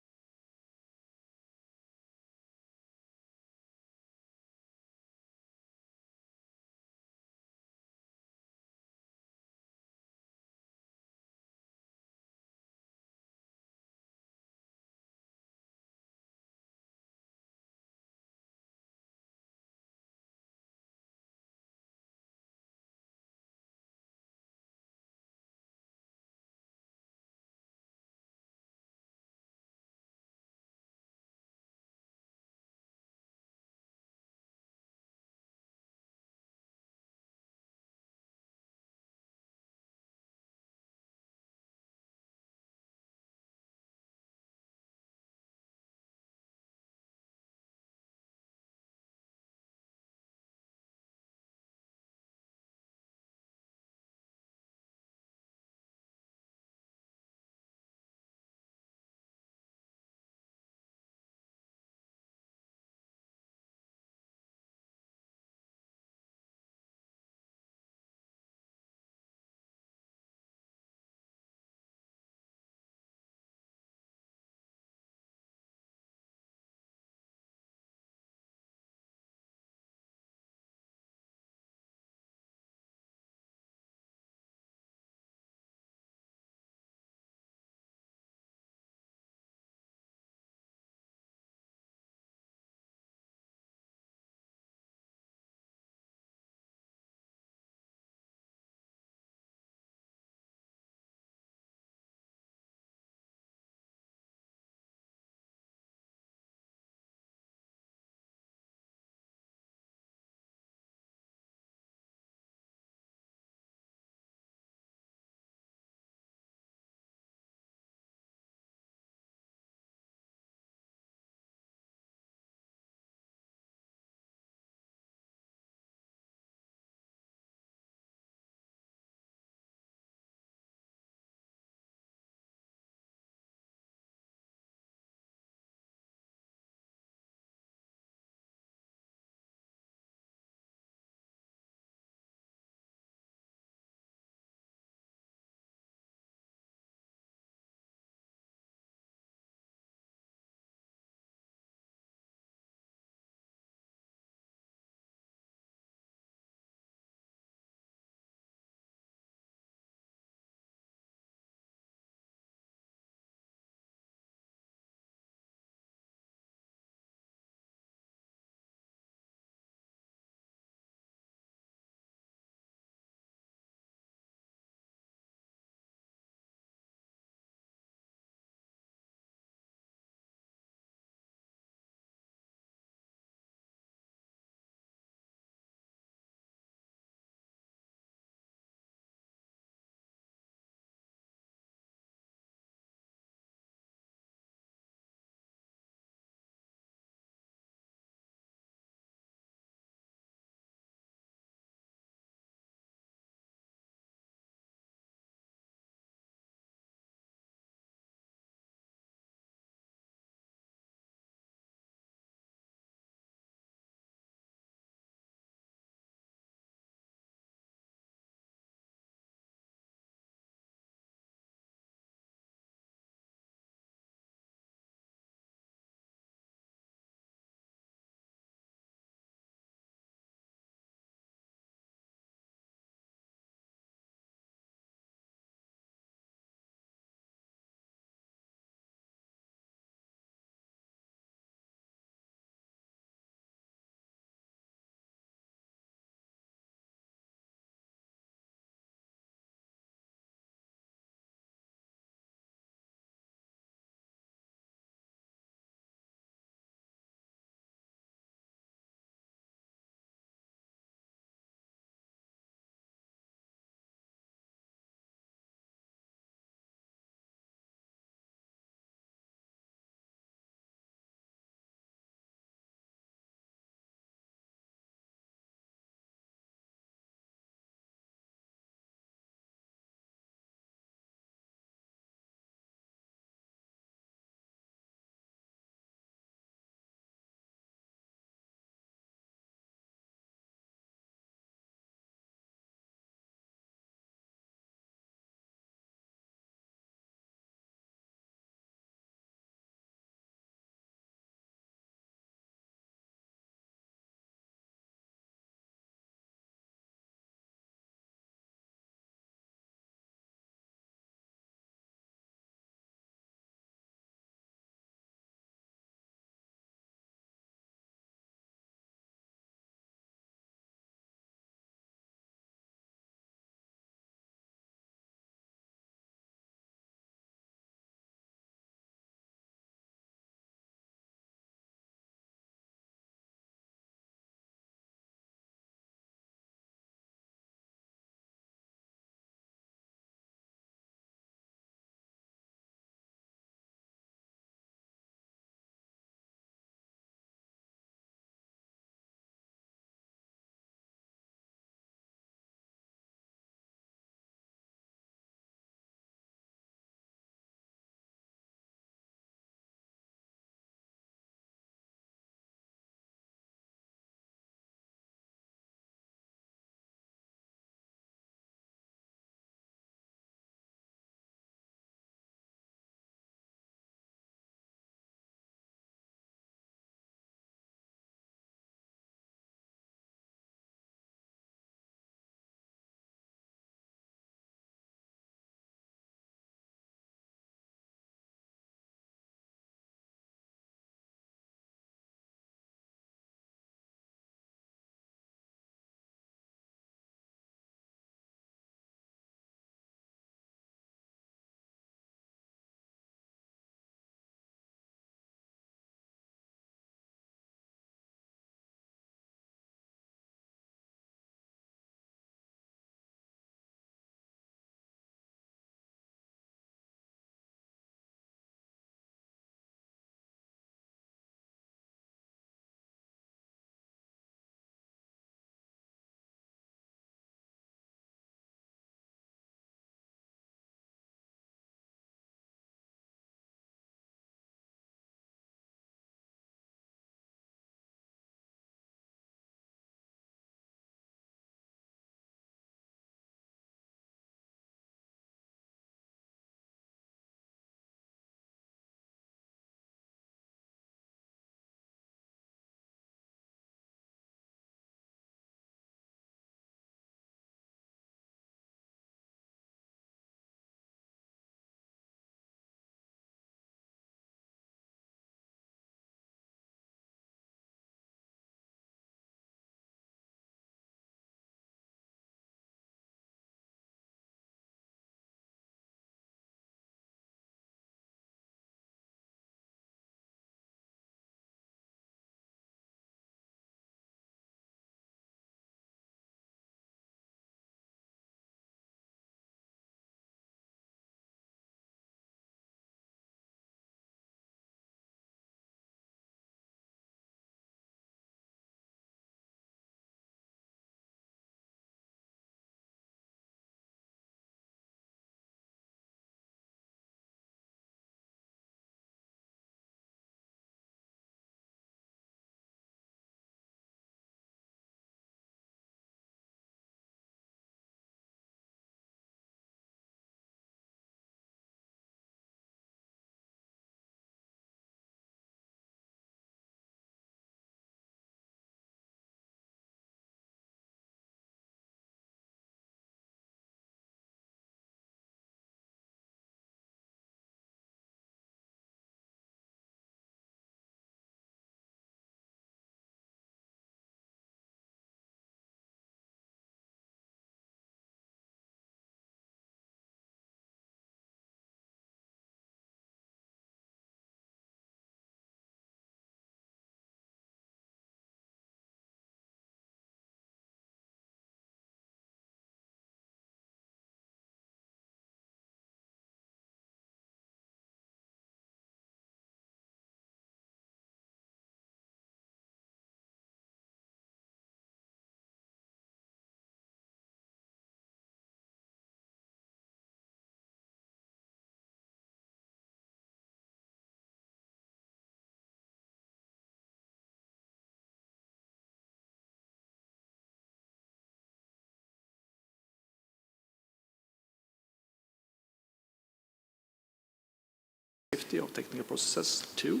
[SPEAKER 10] Safety of Technical Processes 2.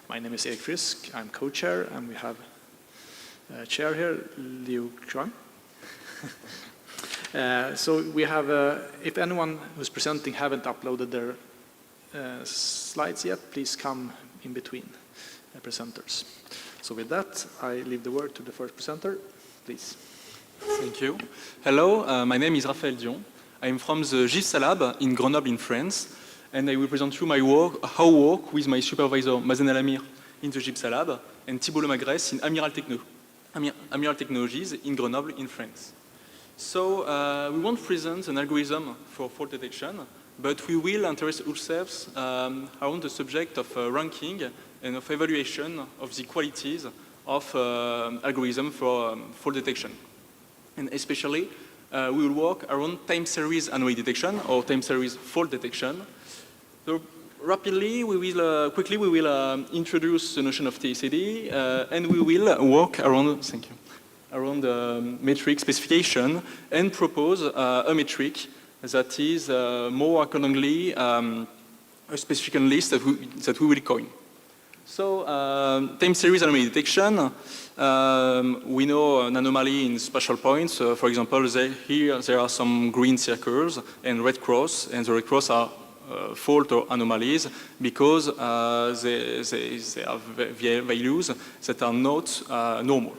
[SPEAKER 10] My name is Erik Frisk. I'm co-chair, and we have a chair here, Liu Chuan. So we have, if anyone who's presenting haven't uploaded their slides yet, please come in between presenters. So with that, I leave the word to the first presenter, please.
[SPEAKER 12] Thank you. Hello, my name is Raphaël Dion. I'm from the GIFSA lab in Grenoble in France, and I will present you my work, how I work with my supervisor Mazen Alamir in the GIFSA lab and Thibault Lemagresse in Amiral Technologies in Grenoble in France. So we won't present an algorithm for fault detection, but we will interest ourselves around the subject of ranking and of evaluation of the qualities of algorithm for fault detection. And especially, we will work around time series anomaly detection or time series fault detection. So rapidly, quickly, we will introduce the notion of TSAD, and we will work around, around metric specification and propose a metric that is more accordingly a specific list that we will coin. So time series anomaly detection, we know an anomaly in spatial points. For example, here there are some green circles and red cross, and the red cross are fault or anomalies because they have values that are not normal.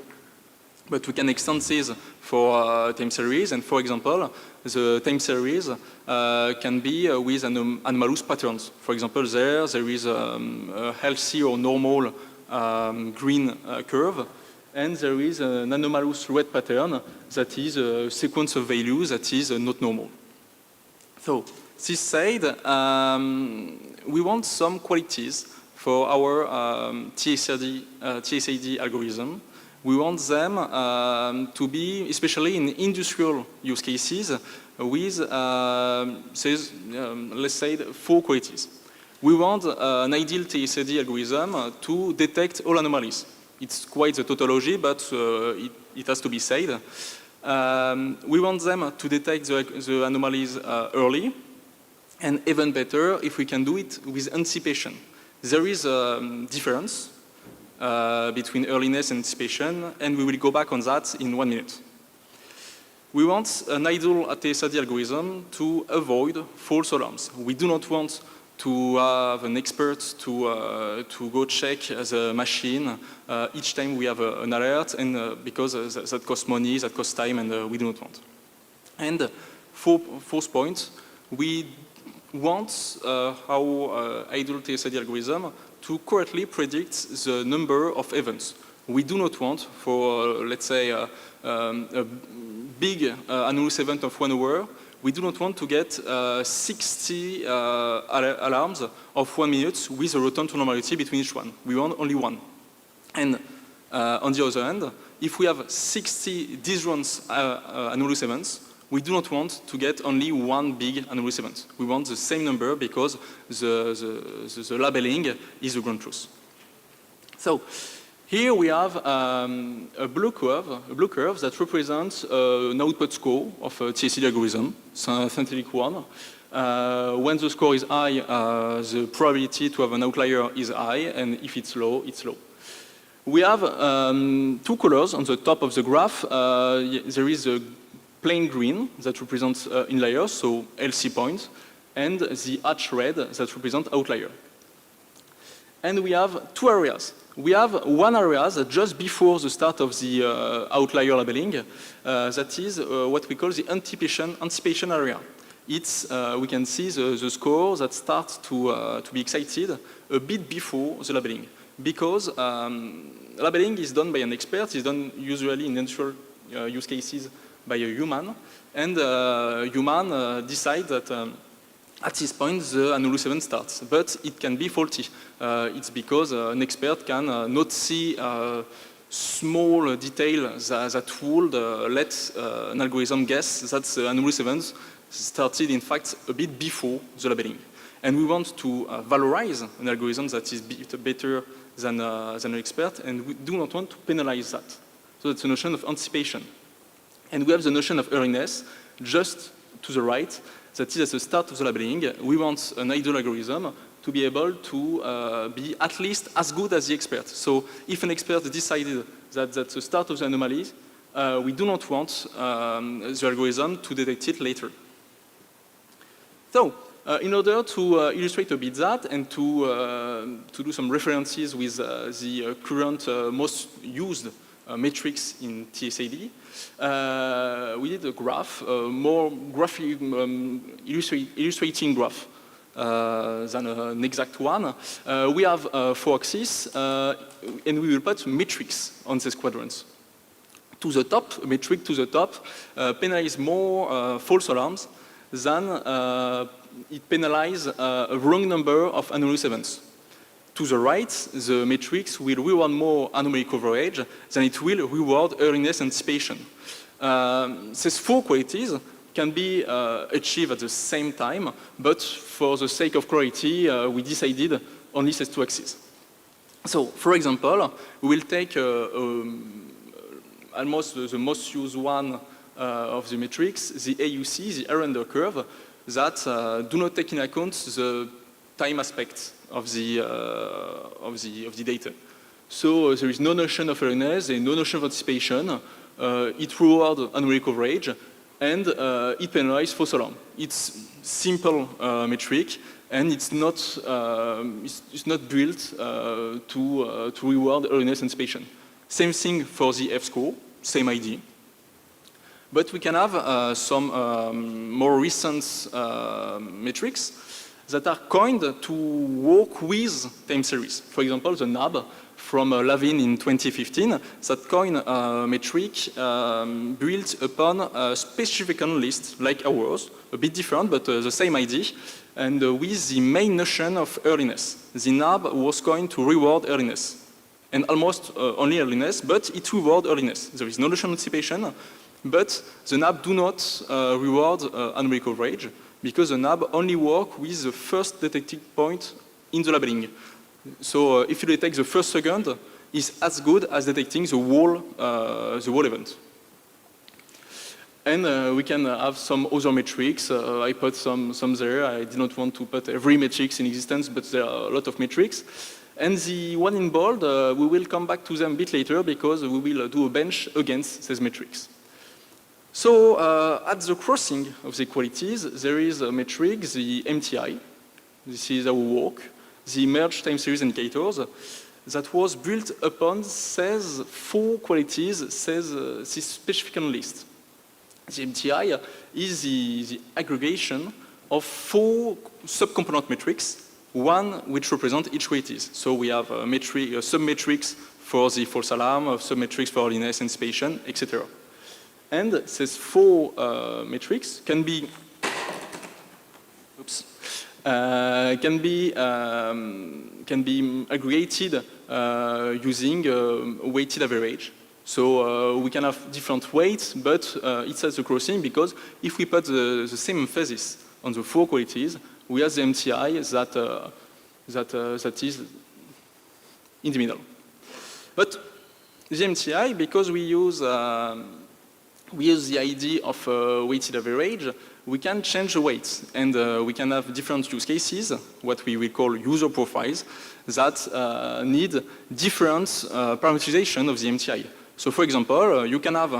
[SPEAKER 12] But we can extend this for time series, and for example, the time series can be with anomalous patterns. For example, there is a healthy or normal green curve, and there is an anomalous red pattern that is a sequence of values that is not normal. So, this said, we want some qualities for our TSAD algorithm. We want them to be, especially in industrial use cases, with, let's say, 4 qualities. We want an ideal TSAD algorithm to detect all anomalies. It's quite the tautology, but it has to be said. We want them to detect the anomalies early, and even better, if we can do it with anticipation. There is a difference between earliness and anticipation, and we will go back on that in 1 minute. We want an ideal TSAD algorithm to avoid false alarms. We do not want to have an expert to go check the machine each time we have an alert, and because that costs money, that costs time, and we do not want. And fourth point, we want our ideal TSAD algorithm to correctly predict the number of events. We do not want, for let's say a big anomalous event of 1 hour, we do not want to get 60 alarms of 1 minute with a return to normality between each one. We want only one. And on the other hand, if we have 60 disjoint anomalous events, we do not want to get only one big anomalous event. We want the same number because the labeling is the ground truth. So here we have a blue curve that represents an output score of a TSAD algorithm, synthetic one. When the score is high, the probability to have an outlier is high, and if it's low, it's low. We have 2 colors on the top of the graph. There is a plain green that represents inliers, so LC point, and the hatch red that represents outlier. And we have 2 areas. We have one area that just before the start of the outlier labeling, that is what we call the anticipation area. It's, we can see the score that starts to be excited a bit before the labeling. Because labeling is done by an expert, is done usually in industrial use cases by a human, and human decide that at this point the anomalous event starts, but it can be faulty. It's because an expert can not see small details that would let an algorithm guess that the anomalous event started in fact a bit before the labeling. And we want to valorize an algorithm that is better than an expert, and we do not want to penalize that. So that's a notion of anticipation. And we have the notion of earliness just to the right, That is, at the start of the labeling, we want an ideal algorithm to be able to be at least as good as the expert. So if an expert decided that at the start of the anomaly, we do not want the algorithm to detect it later. So, in order to illustrate a bit that and to do some references with the current most used metrics in TSAD, we did a graph, more graphic, illustrating graph than an exact one. We have 4 axes, and we will put metrics on these quadrants. To the top, a metric to the top penalizes more false alarms than it penalizes a wrong number of anomalous events. To the right, the metrics will reward more anomaly coverage than it will reward earliness anticipation. These 4 qualities can be achieved at the same time, but for the sake of clarity, we decided only these 2 axes. So, for example, we will take almost the most used one of the metrics, the AUC, the error under curve, that do not take into account the time aspect of the data. So there is no notion of earliness, and no notion of anticipation. It rewards anomaly coverage, and it penalizes false alarm. It's simple metric, and it's not built to reward earliness anticipation. Same thing for the F-score, same idea. But we can have some more recent metrics that are coined to work with time series. For example, the NAB from Lavin in 2015, that coined a metric built upon a specific list, like ours, a bit different, but the same idea, and with the main notion of earliness. The NAB was going to reward earliness, and almost only earliness, but it rewards earliness. There is no notion of anticipation, but the NAB do not reward anomaly coverage, because the NAB only works with the first detected point in the labeling. So if you detect the first second, it's as good as detecting the whole event. And we can have some other metrics. I put some there. I did not want to put every metrics in existence, but there are a lot of metrics. And the one in bold, we will come back to them a bit later, because we will do a bench against these metrics. So at the crossing of the qualities, there is a metric, the MTI. This is our work, the merged time series indicators, that was built upon says 4 qualities, says this specific list. The MTI is the aggregation of 4 subcomponent metrics, one which represent each qualities. So we have sub-metrics for the false alarm, sub-metrics for earliness, anticipation, etc. And these 4 metrics can be aggregated using weighted average. So we can have different weights, but it's at the crossing, because if we put the same emphasis on the 4 qualities, we have the MTI that is in the middle. But the MTI, because we use the idea of weighted average, we can change the weights, and we can have different use cases, what we will call user profiles, that need different parameterization of the MTI. So for example, you can have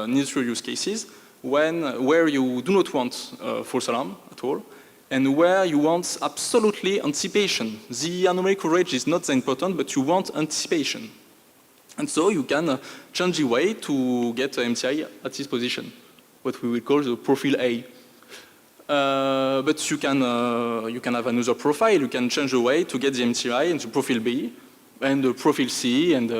[SPEAKER 12] industrial use cases where you do not want false alarm at all, and where you want absolutely anticipation. The anomaly coverage is not that important, but you want anticipation. And so you can change the way to get MTI at this position, what we will call the profile A. But you can have another profile. You can change the way to get the MTI in the profile B and the profile C and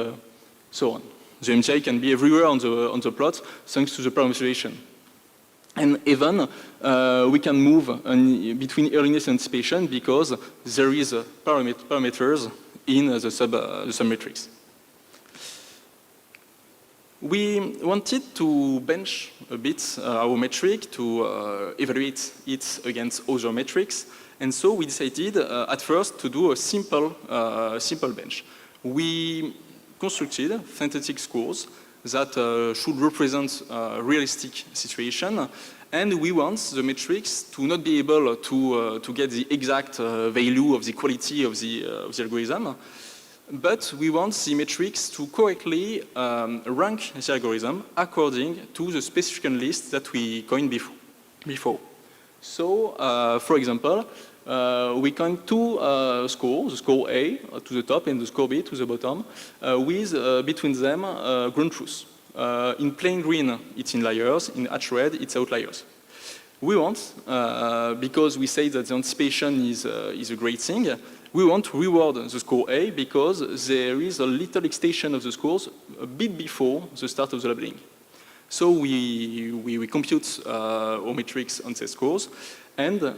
[SPEAKER 12] so on. The MTI can be everywhere on the plot thanks to the parameterization. And even we can move between earliness and anticipation, because there is parameters in the sub-metrics. We wanted to bench a bit our metric to evaluate it against other metrics, and so we decided at first to do a simple bench. We constructed synthetic scores that should represent a realistic situation, and we want the metrics to not be able to get the exact value of the quality of the algorithm, but we want the metrics to correctly rank the algorithm according to the specification list that we coined before. So, for example, we coin two scores, the score A to the top and the score B to the bottom, with between them ground truth. In plain green, it's inliers. In hatch red, it's outliers. We want, because we say that the anticipation is a great thing, we want to reward the score A because there is a little extension of the scores a bit before the start of the labeling. So we compute our metrics on these scores, and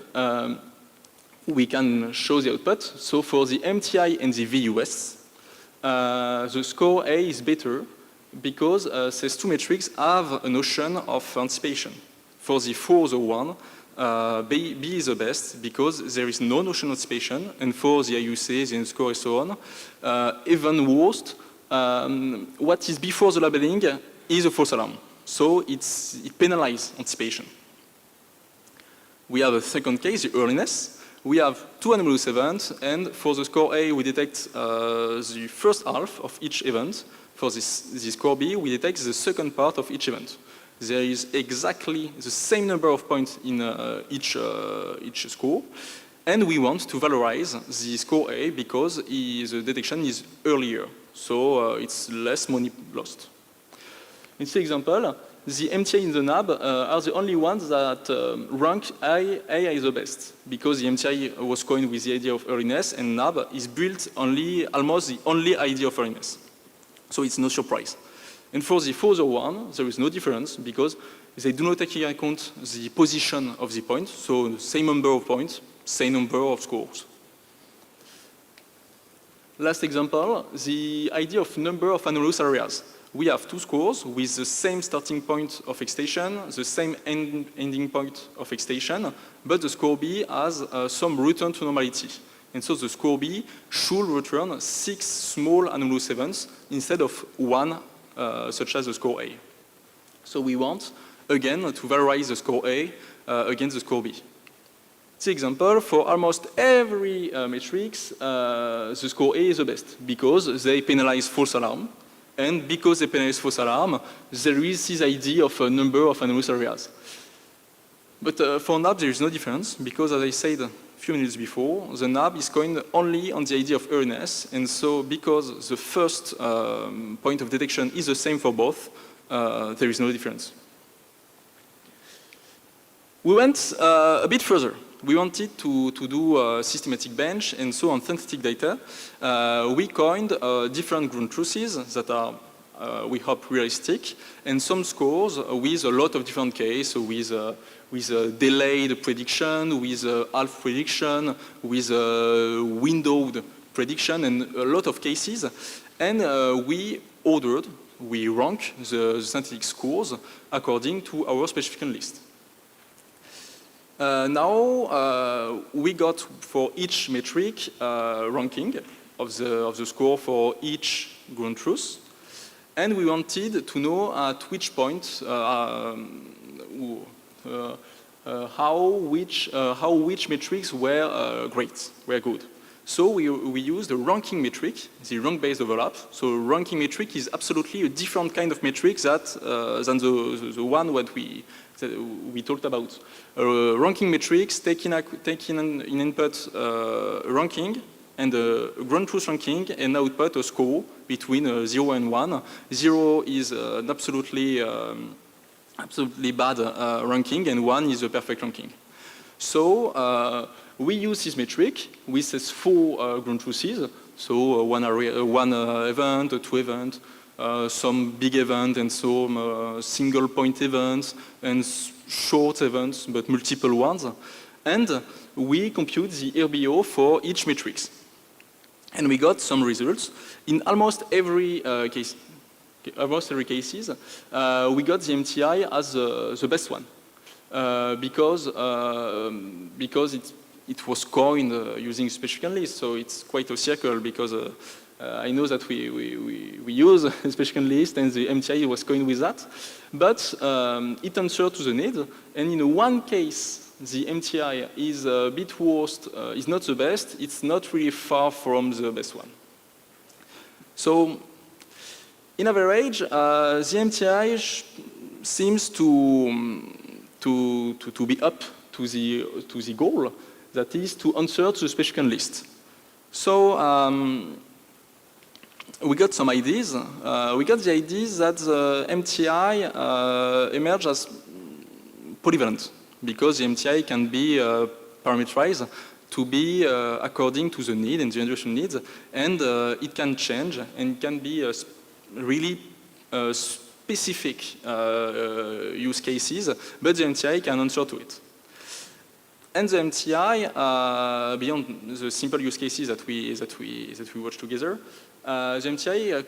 [SPEAKER 12] we can show the output. So for the MTI and the VUS, the score A is better because these two metrics have a notion of anticipation. For the 401, B is the best because there is no notion of anticipation, and for the IUC, the score and so on, even worse, what is before the labeling is a false alarm. So it penalizes anticipation. We have a second case, the earliness. We have two anomalous events, and for the score A, we detect the first half of each event. For this score B, we detect the second part of each event. There is exactly the same number of points in each score, and we want to valorize the score A because the detection is earlier, so it's less money lost. In this example, the MTI in the NAB are the only ones that rank A as the best, because the MTI was coined with the idea of earliness, and NAB is built almost the only idea of earliness. So it's no surprise. And for the 401, there is no difference because they do not take into account the position of the point, so same number of points, same number of scores. Last example, the idea of number of anomalous areas. We have two scores with the same starting point of excitation, the same ending point of excitation, but the score B has some return to normality. And so the score B should return 6 small anomalous events instead of 1, such as the score A. So we want, again, to valorize the score A against the score B. The example, for almost every matrix, the score A is the best because they penalize false alarm. And because they penalize false alarm, there is this idea of a number of anomalous areas. But for NAB, there is no difference because, as I said a few minutes before, the NAB is coined only on the idea of earliness. And so because the first point of detection is the same for both, there is no difference. We went a bit further. We wanted to do a systematic bench, and so on synthetic data, we coined different ground truths that are, we hope, realistic, and some scores with a lot of different cases, with a delayed prediction, with a half prediction, with a windowed prediction, and a lot of cases. And we rank the synthetic scores according to our specification list. Now we got for each metric ranking of the score for each ground truth, and we wanted to know at which point how which metrics were good. So we used the ranking metric, the rank-based overlap. So ranking metric is absolutely a different kind of metric than the one that we talked about. Ranking metrics take in input ranking and a ground truth ranking and output a score between 0 and 1. 0 is an absolutely bad ranking, and 1 is a perfect ranking. So we use this metric with these 4 ground truths. So one event, 2 events, some big event, and some single point events, and short events, but multiple ones. And we compute the RBO for each matrix. And we got some results. In almost every case, we got the MTI as the best one. Because it was coined using specification list, so it's quite a circle because I know that we use a special list, and the MTI was going with that. But it answered to the need, and in one case, the MTI is a bit worse, is not the best, it's not really far from the best one. So, in average, the MTI seems to be up to the goal, that is to answer to the specific list. So, we got some ideas. We got the ideas that the MTI emerged as polyvalent, because the MTI can be parameterized to be according to the need and the industrial needs, and it can change and can be really specific use cases, but the MTI can answer to it. And the MTI, beyond the simple use cases that we watch together, the MTI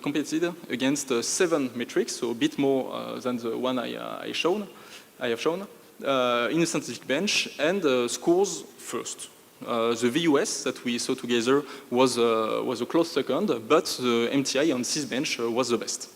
[SPEAKER 12] competed against 7 metrics, so a bit more than the one I have shown, in a scientific bench, and scores first. The VUS that we saw together was a close second, but the MTI on this bench was the best.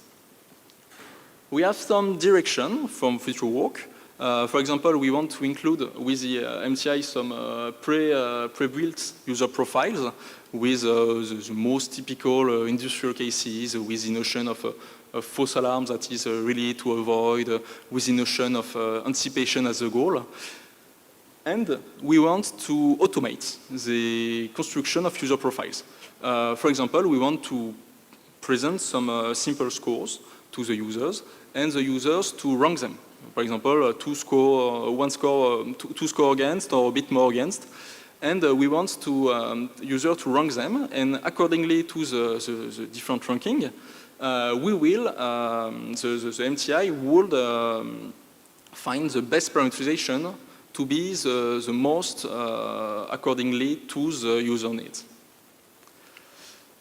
[SPEAKER 12] We have some direction from future work. For example, we want to include with the MTI some pre-built user profiles with the most typical industrial cases, with the notion of false alarms that is really to avoid, with the notion of anticipation as a goal. And we want to automate the construction of user profiles. For example, we want to present some simple scores to the users, and the users to rank them. For example, two score against, or a bit more against. And we want to user to rank them, and accordingly to the different ranking, we will, the MTI would find the best parameterization to be the most accordingly to the user needs.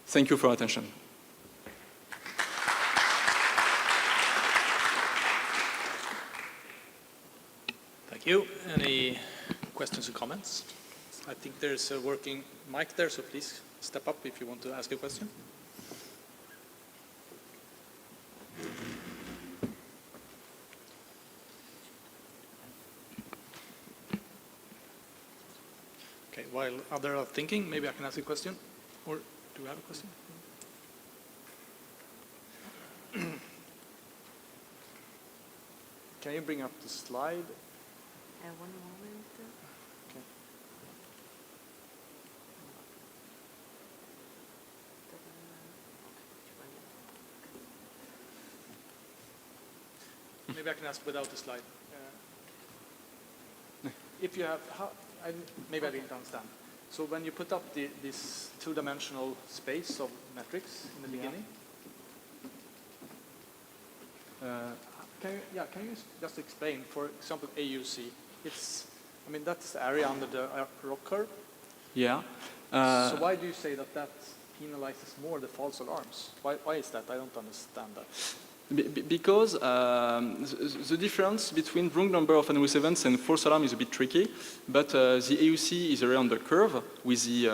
[SPEAKER 12] Thank you for your attention.
[SPEAKER 10] Thank you. Any questions or comments? I think there's a working mic there, so please step up if you want to ask a question. Okay, while others are thinking, maybe I can ask a question. Or do you have a question? Can you bring up the slide?
[SPEAKER 13] One moment.
[SPEAKER 10] Okay. Maybe I can ask without the slide. If you have, maybe I didn't understand. So when you put up this two-dimensional space of metrics in the beginning, can you just explain, for example, AUC? That's the area under the rock curve.
[SPEAKER 12] Yeah.
[SPEAKER 10] So why do you say that penalizes more the false alarms? Why is that? I don't understand that.
[SPEAKER 12] Because the difference between wrong number of anomalous events and false alarm is a bit tricky, but the AUC is around the curve with the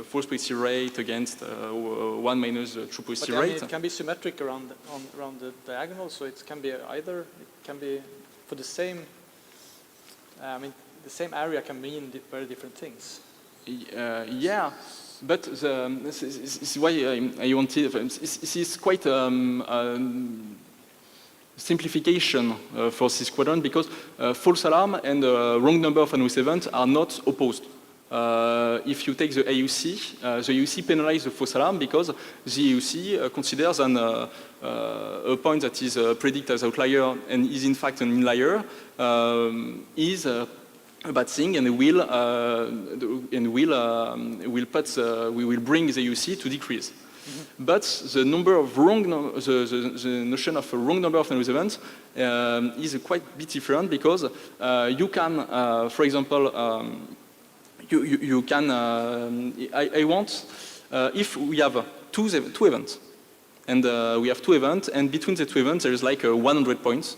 [SPEAKER 12] false positive rate against 1 minus true positive rate.
[SPEAKER 10] It can be symmetric around the diagonal, so it can be either. It can be for the same. The same area can mean very different things.
[SPEAKER 12] Yeah. But this is why I wanted. This is quite simplification for this quadrant, because false alarm and wrong number of anomalous event are not opposed. If you take the AUC penalizes the false alarm because the AUC considers a point that is predicted as outlier and is in fact an inlier is a bad thing, and we will bring the AUC to decrease. Mm-hmm. But the number of the notion of a wrong number of anomalous events is quite a bit different, because you can, for example, you can. I want if we have two events, and we have 2 events, and between the 2 events there is like 100 points.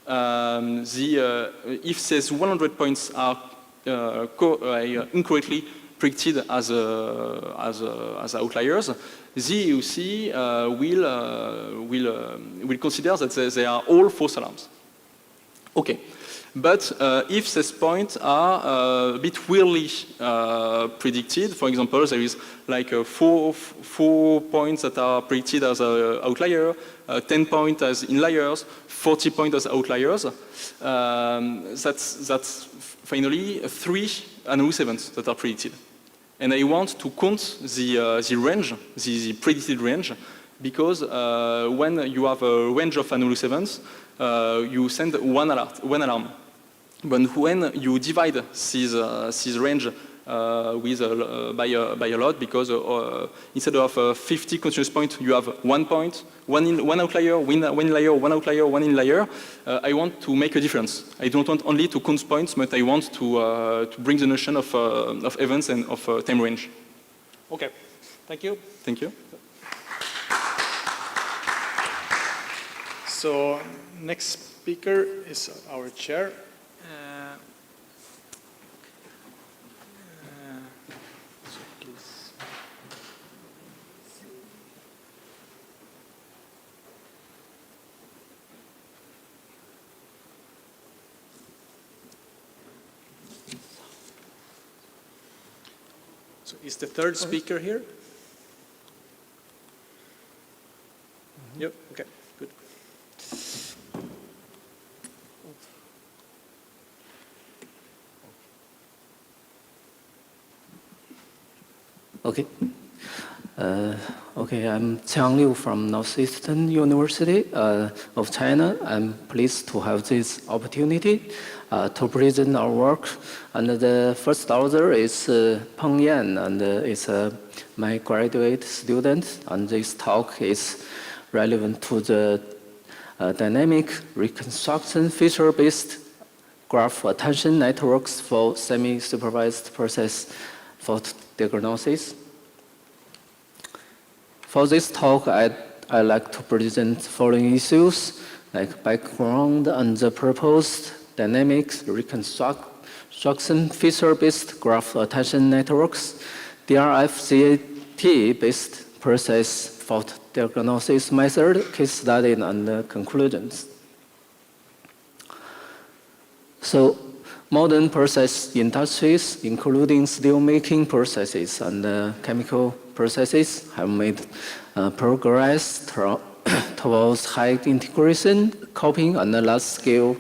[SPEAKER 12] If these 100 points are incorrectly predicted as outliers, the EUC will consider that they are all false alarms. Okay, but if these points are a bit weirdly predicted, for example, there is like four points that are predicted as an outlier, 10 points as inliers, 40 points as outliers, that's finally 3 anomalous events that are predicted. And I want to count the range, the predicted range, because when you have a range of anomalous events, you send one alarm. But when you divide this range by a lot, because instead of 50 continuous points, you have 1 point, one outlier, one inlier, one outlier, one inlier. I want to make a difference. I don't want only to count points, but I want to bring the notion of events and of time range.
[SPEAKER 10] Okay, thank you.
[SPEAKER 12] Thank you.
[SPEAKER 10] So next speaker is our chair. So please. So is the third speaker here? Yep, okay, good.
[SPEAKER 15] Okay. Okay, I'm Qiang Liu from Northeastern University of China. I'm pleased to have this opportunity to present our work. And the first author is Peng Yan, and is my graduate student. And this talk is relevant to the dynamic reconstruction feature-based graph attention networks for semi-supervised process fault diagnosis. For this talk, I'd like to present the following issues, like background on the proposed dynamic reconstruction feature-based graph attention networks, DRF-CAT-based process fault diagnosis method, case study, and conclusions. So, modern process industries, including steel-making processes and chemical processes, have made progress towards high integration, coping, and large scale,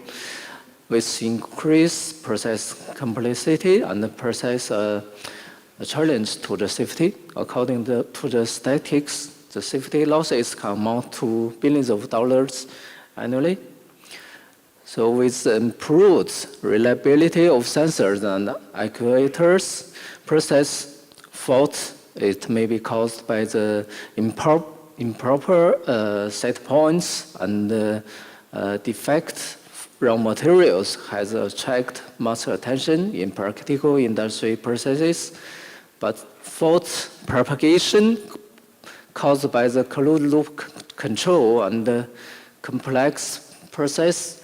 [SPEAKER 15] with increased process complexity and process challenge to the safety. According to the statistics, the safety losses can amount to billions of dollars annually. So with improved reliability of sensors and actuators, process fault, it may be caused by the improper set points and defect raw materials has attracted much attention in practical industry processes. But fault propagation caused by the closed loop control and complex process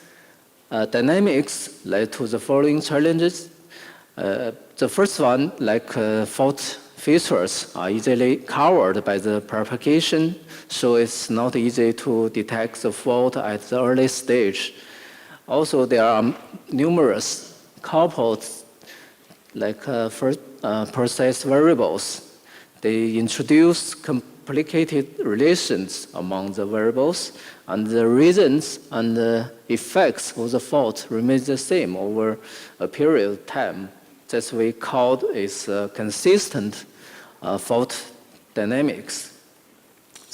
[SPEAKER 15] dynamics led to the following challenges. The first one, like fault features are easily covered by the propagation, so it's not easy to detect the fault at the early stage. Also, there are numerous coupled, like process variables. They introduce complicated relations among the variables, and the reasons and the effects of the fault remain the same over a period of time. That we call is consistent fault dynamics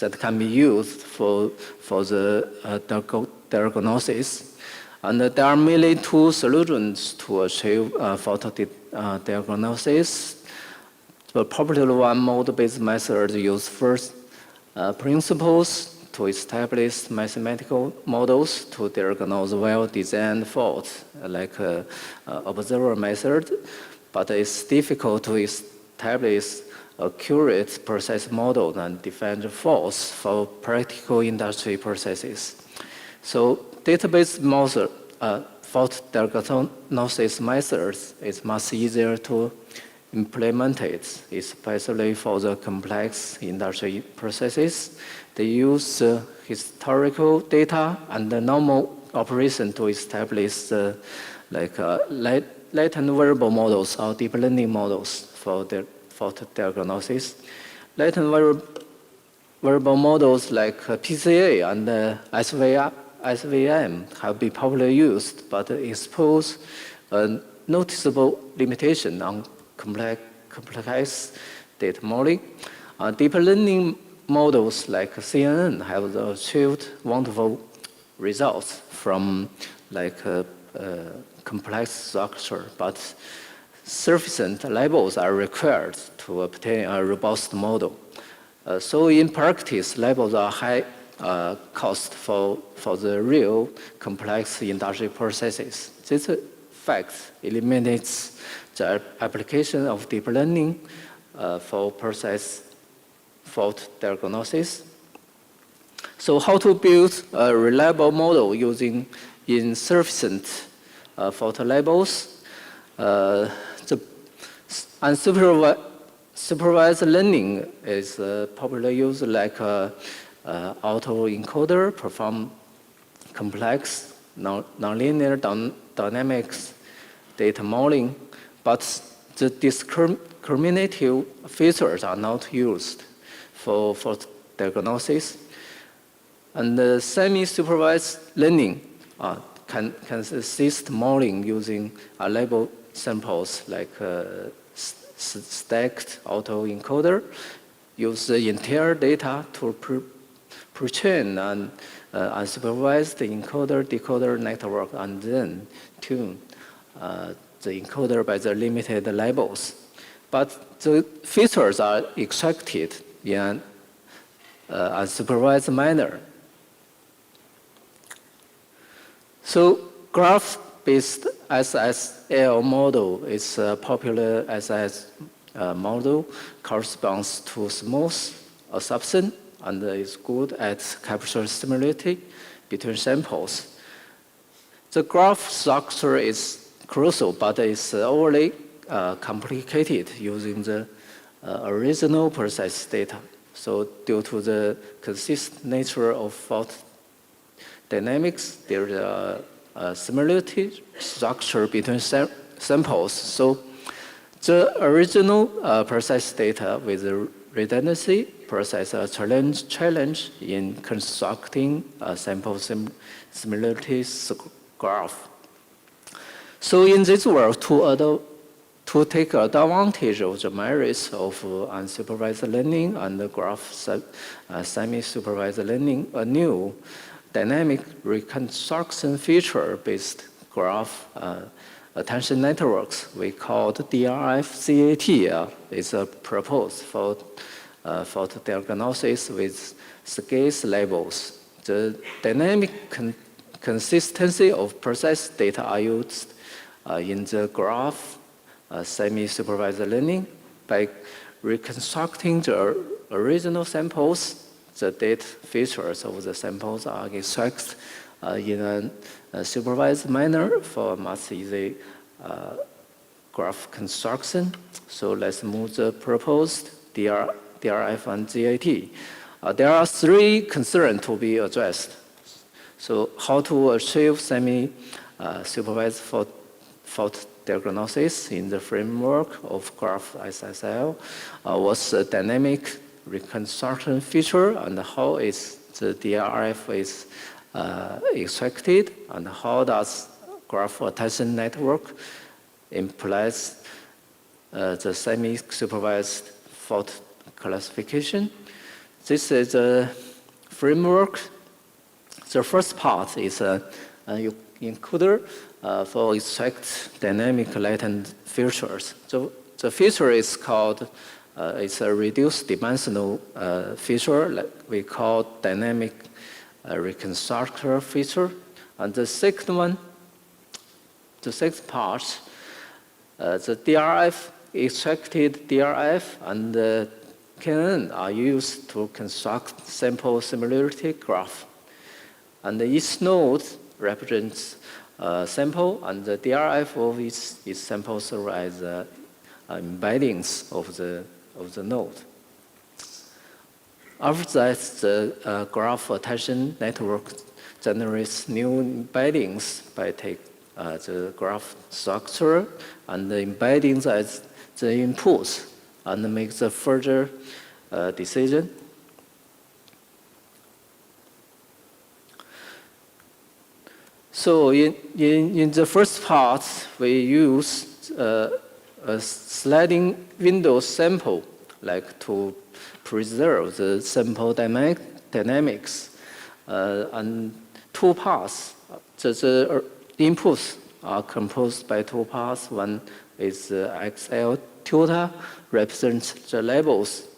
[SPEAKER 15] that can be used for the diagnosis. And there are mainly two solutions to achieve fault diagnosis. The popular one, mode-based method, use first principles to establish mathematical models to diagnose well-designed faults, like observer method, but it's difficult to establish accurate process model and define the faults for practical industry processes. So database fault diagnosis methods is much easier to implemented, especially for the complex industry processes. They use historical data and the normal operation to establish latent variable models or deep learning models for the fault diagnosis. Latent variable models like PCA and SVM have been popularly used, but expose a noticeable limitation on complex data modeling. Deep learning models like CNN have achieved wonderful results from complex structure, but sufficient labels are required to obtain a robust model. So in practice, labels are high cost for the real complex industry processes. This fact eliminates the application of deep learning for process fault diagnosis. So how to build a reliable model using insufficient fault labels? The unsupervised learning is popularly used like autoencoder, perform complex nonlinear dynamics data modeling, but the discriminative features are not used for diagnosis. And the semi-supervised learning can assist modeling using label samples like stacked autoencoder, use the entire data to pre-train an unsupervised encoder-decoder network and then tune the encoder by the limited labels. But the features are extracted in an unsupervised manner. So graph-based SSL model is a popular SS model, corresponds to smooth absorption and is good at capture similarity between samples. The graph structure is crucial, but it's overly complicated using the original process data. So due to the consistent nature of fault dynamics, there is a similarity structure between samples. So the original process data with the redundancy poses a challenge in constructing a sample similarity graph. So in this world, to take advantage of the merits of unsupervised learning and the graph semi-supervised learning, a new dynamic reconstruction feature-based graph attention networks we called DRF-CAT is proposed for diagnosis with scarce labels. The dynamic consistency of process data are used in the graph semi-supervised learning. By reconstructing the original samples, the data features of the samples are extracted in a supervised manner for much easy graph construction. So let's move the proposed DRF and GAT. There are three concerns to be addressed. So how to achieve semi-supervised fault diagnosis in the framework of graph SSL? What's the dynamic reconstruction feature and how is the DRF is extracted, and how does graph attention network implies the semi-supervised fault classification? This is a framework. The first part is an encoder for extract dynamic latent features. So the feature is called it's a reduced dimensional feature like we call dynamic reconstructor feature. And the second one, the second part, the DRF, extracted DRF and KNN are used to construct sample similarity graph. And each node represents a sample, and the DRF of its samples as embeddings of the node. After that, the graph attention network generates new embeddings by take the graph structure and embedding as the inputs and make the further decision. So in the first part, we use a sliding window sample, like to preserve the sample dynamics, and two parts. The inputs are composed by two parts. One is XL tutor, represents the labels,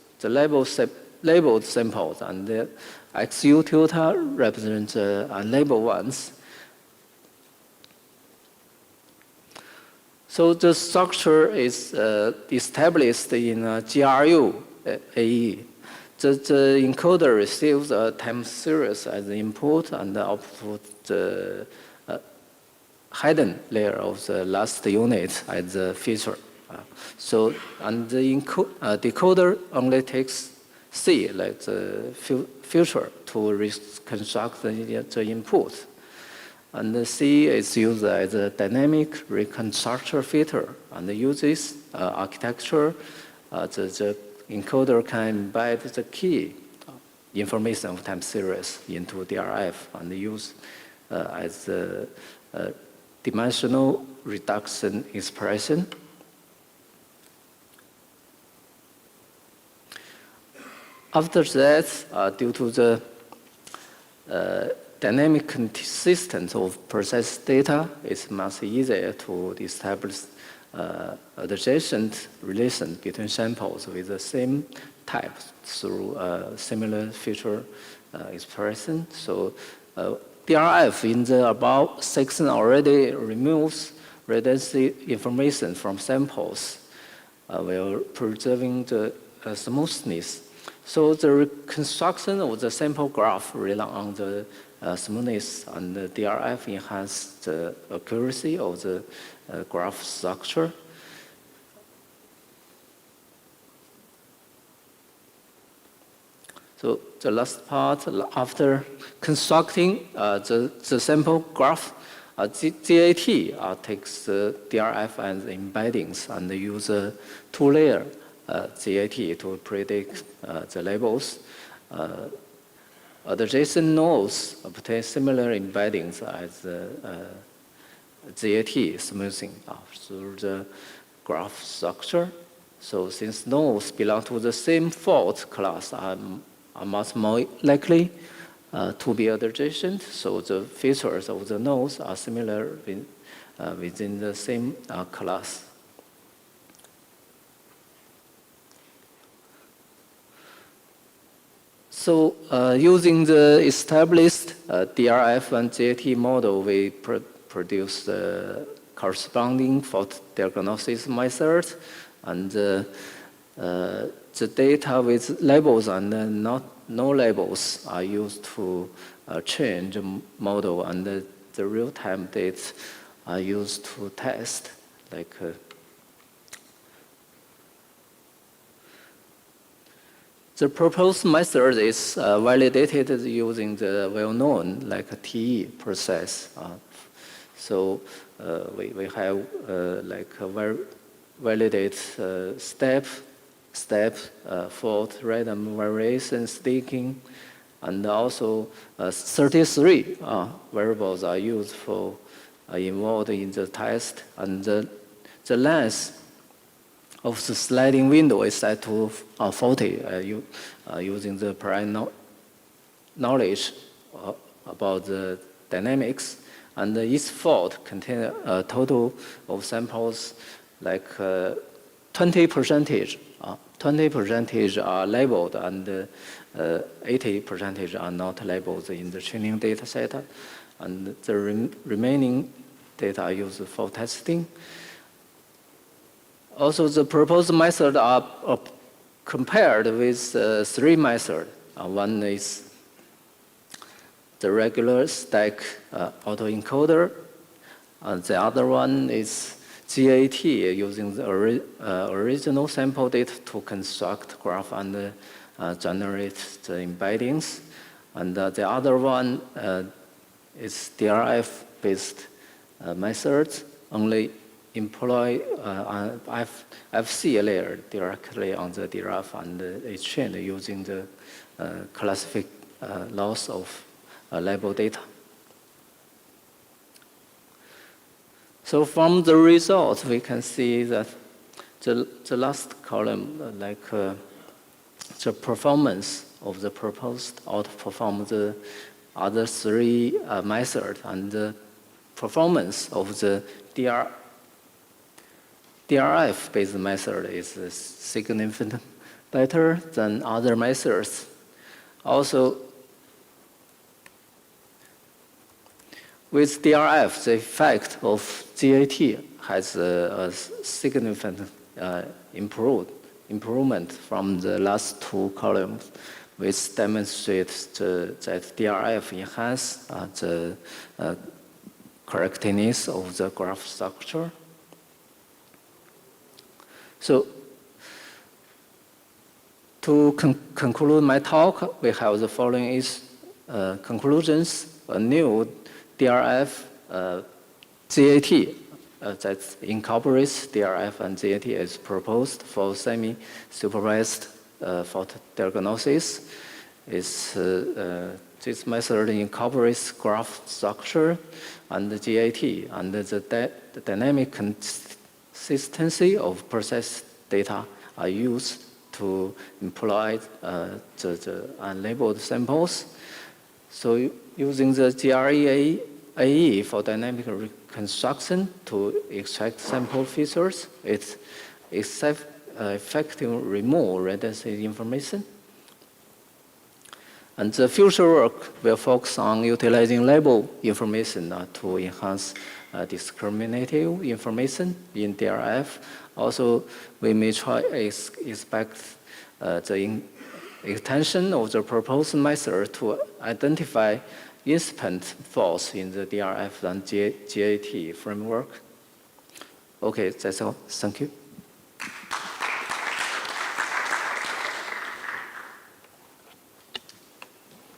[SPEAKER 15] labeled samples, and the XU tutor represents the unlabeled ones. So the structure is established in GRU AE. The encoder receives a time series as the input and output the hidden layer of the last unit as the feature. And the decoder only takes C, like the future, to reconstruct the input. And the C is used as a dynamic reconstructor filter and uses architecture. The encoder can embed the key information of time series into DRF and use as a dimensional reduction expression. After that, due to the dynamic consistency of processed data, it's much easier to establish adjacent relation between samples with the same type through similar feature expression. So DRF in the above section already removes redundancy information from samples while preserving the smoothness. So the reconstruction of the sample graph relies on the smoothness, and the DRF enhances the accuracy of the graph structure. So the last part, after constructing the sample graph, GAT takes the DRF and the embeddings and use a two-layer GAT to predict the labels. Adjacent nodes obtain similar embeddings as GAT smoothing through the graph structure. So since nodes belong to the same fault class, are much more likely to be adjacent. So the features of the nodes are similar within the same class. So using the established DRF and GAT model, we produce the corresponding fault diagnosis method, and the data with labels and no labels are used to train the model, and the real-time data are used to test, like the proposed method is validated using the well-known like TE process. So we have like a validate step, fault, random variation, staking, and also 33 variables are used for involved in the test, and the length of the sliding window is set to 40 using the prior knowledge about the dynamics. And each fault contains a total of samples like 20% are labeled and 80% are not labeled in the training data set. And the remaining data are used for testing. Also, the proposed methods are compared with three methods. One is the regular stack autoencoder, and the other one is GAT using the original sample data to construct graph and generate the embeddings. And the other one is DRF-based methods, only employ FC layer directly on the DRF and exchange using the classific loss of label data. So from the results, we can see that the last column, the performance of the proposed outperform the other three methods, and the performance of the DRF-based method is significantly better than other methods. Also, with DRF, the effect of GAT has a significant improvement from the last two columns, which demonstrates that DRF enhances the correctness of the graph structure. So, to conclude my talk, we have the following conclusions. A new DRF GAT that incorporates DRF and GAT is proposed for semi-supervised fault diagnosis. This method incorporates graph structure and the GAT, and the dynamic consistency of process data are used to employ the unlabeled samples. So using the GREAE for dynamic reconstruction to extract sample features, it effectively removes redundant information. And the future work will focus on utilizing label information to enhance discriminative information in DRF. Also, we may expect the extension of the proposed method to identify incipient faults in the DRF and GAT framework. Okay, that's all. Thank you.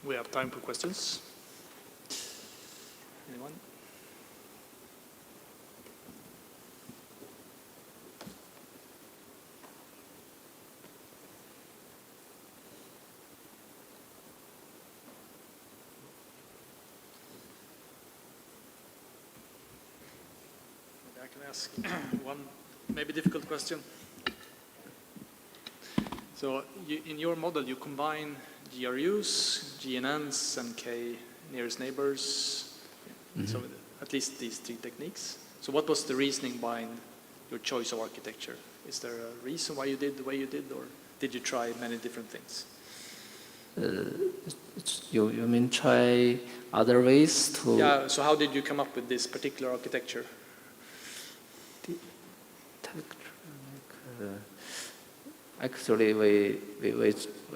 [SPEAKER 10] We have time for questions. Anyone? I can ask one maybe difficult question. So in your model, you combine GRUs, GNNs, and K nearest neighbors. So at least these three techniques. So what was the reasoning behind your choice of architecture? Is there a reason why you did the way you did, or did you try many different things?
[SPEAKER 15] You mean try other ways to?
[SPEAKER 10] Yeah, so how did you come up with this particular architecture?
[SPEAKER 15] Actually, we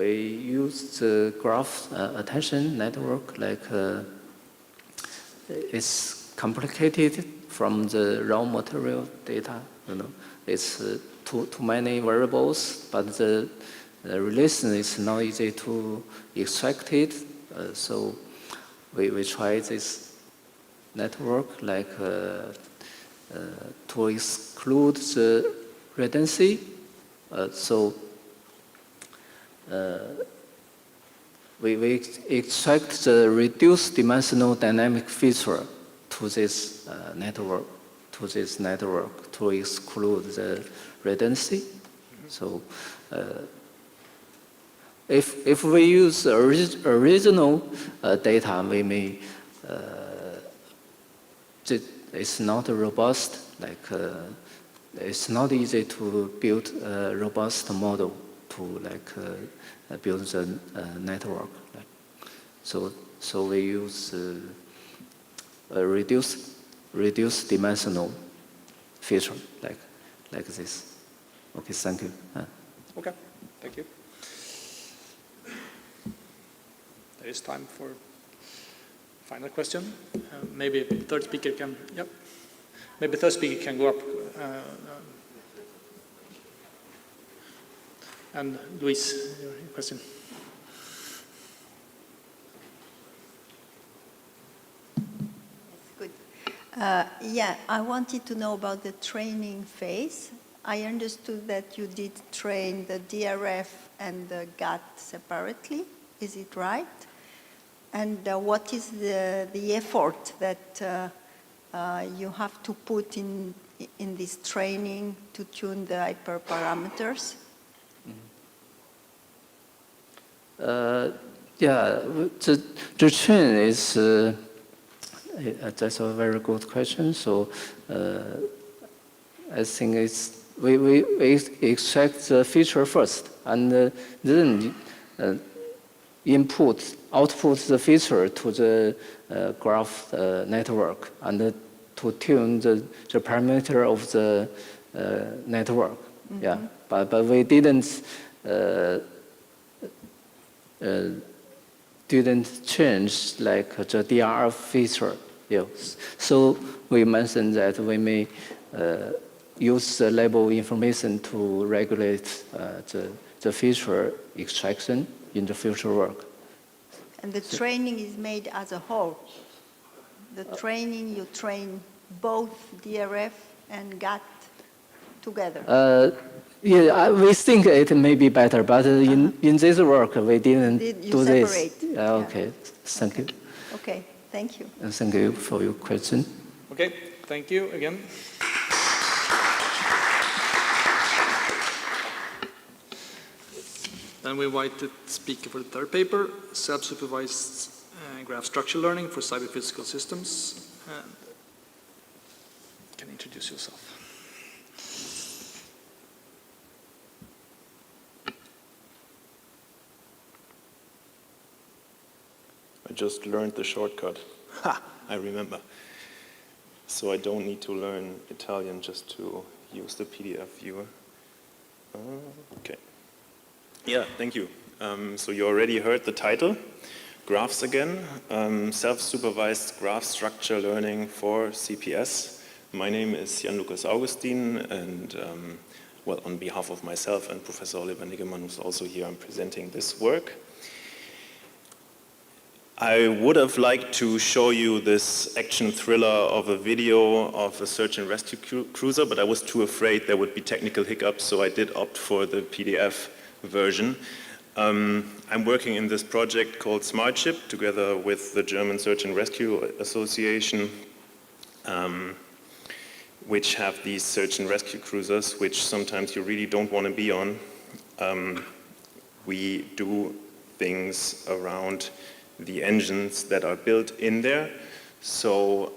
[SPEAKER 15] use the graph attention network. It's complicated from the raw material data. It's too many variables, but the relation is not easy to extract it. So we try this network to exclude the redundancy. So we extract the reduced dimensional dynamic feature to this network to exclude the redundancy. So if we use original data, we may it's not robust. It's not easy to build a robust model to build the network. So we use a reduced dimensional feature like this. Okay, thank you.
[SPEAKER 10] Okay, thank you. There is time for final question. Maybe a third speaker can. Yep. Maybe third speaker can go up. And Luis, your question.
[SPEAKER 11] Good. Yeah, I wanted to know about the training phase. I understood that you did train the DRF and the GAT separately. Is it right? And what is the effort that you have to put in this training to tune the hyperparameters?
[SPEAKER 15] Yeah, the train is, that's a very good question. So I think it's, we extract the feature first and then output the feature to the graph network and to tune the parameter of the network. Mm-hmm. Yeah, but we didn't change like the DRF feature. Yes. So we mentioned that we may use the label information to regulate the feature extraction in the future work.
[SPEAKER 11] And the training is made as a whole. The training, you train both DRF and GAT together.
[SPEAKER 15] Yeah, we think it may be better, but in this work we didn't do
[SPEAKER 11] separate?
[SPEAKER 15] This. Okay, thank you.
[SPEAKER 11] Okay, thank you.
[SPEAKER 15] And thank you for your question.
[SPEAKER 10] Okay, thank you again. Then we invite the speaker for the third paper, self-supervised graph structure learning for cyber-physical systems. And you can introduce yourself.
[SPEAKER 14] I just learned the shortcut. Ha! I remember. So I don't need to learn Italian just to use the PDF viewer. Okay. Yeah, thank you. So you already heard the title, Graphs Again, Self-Supervised Graph Structure Learning for CPS. My name is Jan-Lukas Augustin, and well, on behalf of myself and Professor Oliver Niggemann, who's also here, I'm presenting this work. I would have liked to show you this action thriller of a video of a search and rescue cruiser, but I was too afraid there would be technical hiccups, so I did opt for the PDF version. I'm working in this project called SmartShip together with the German Search and Rescue Association, which have these search and rescue cruisers, which sometimes you really don't want to be on. We do things around the engines that are built in there. So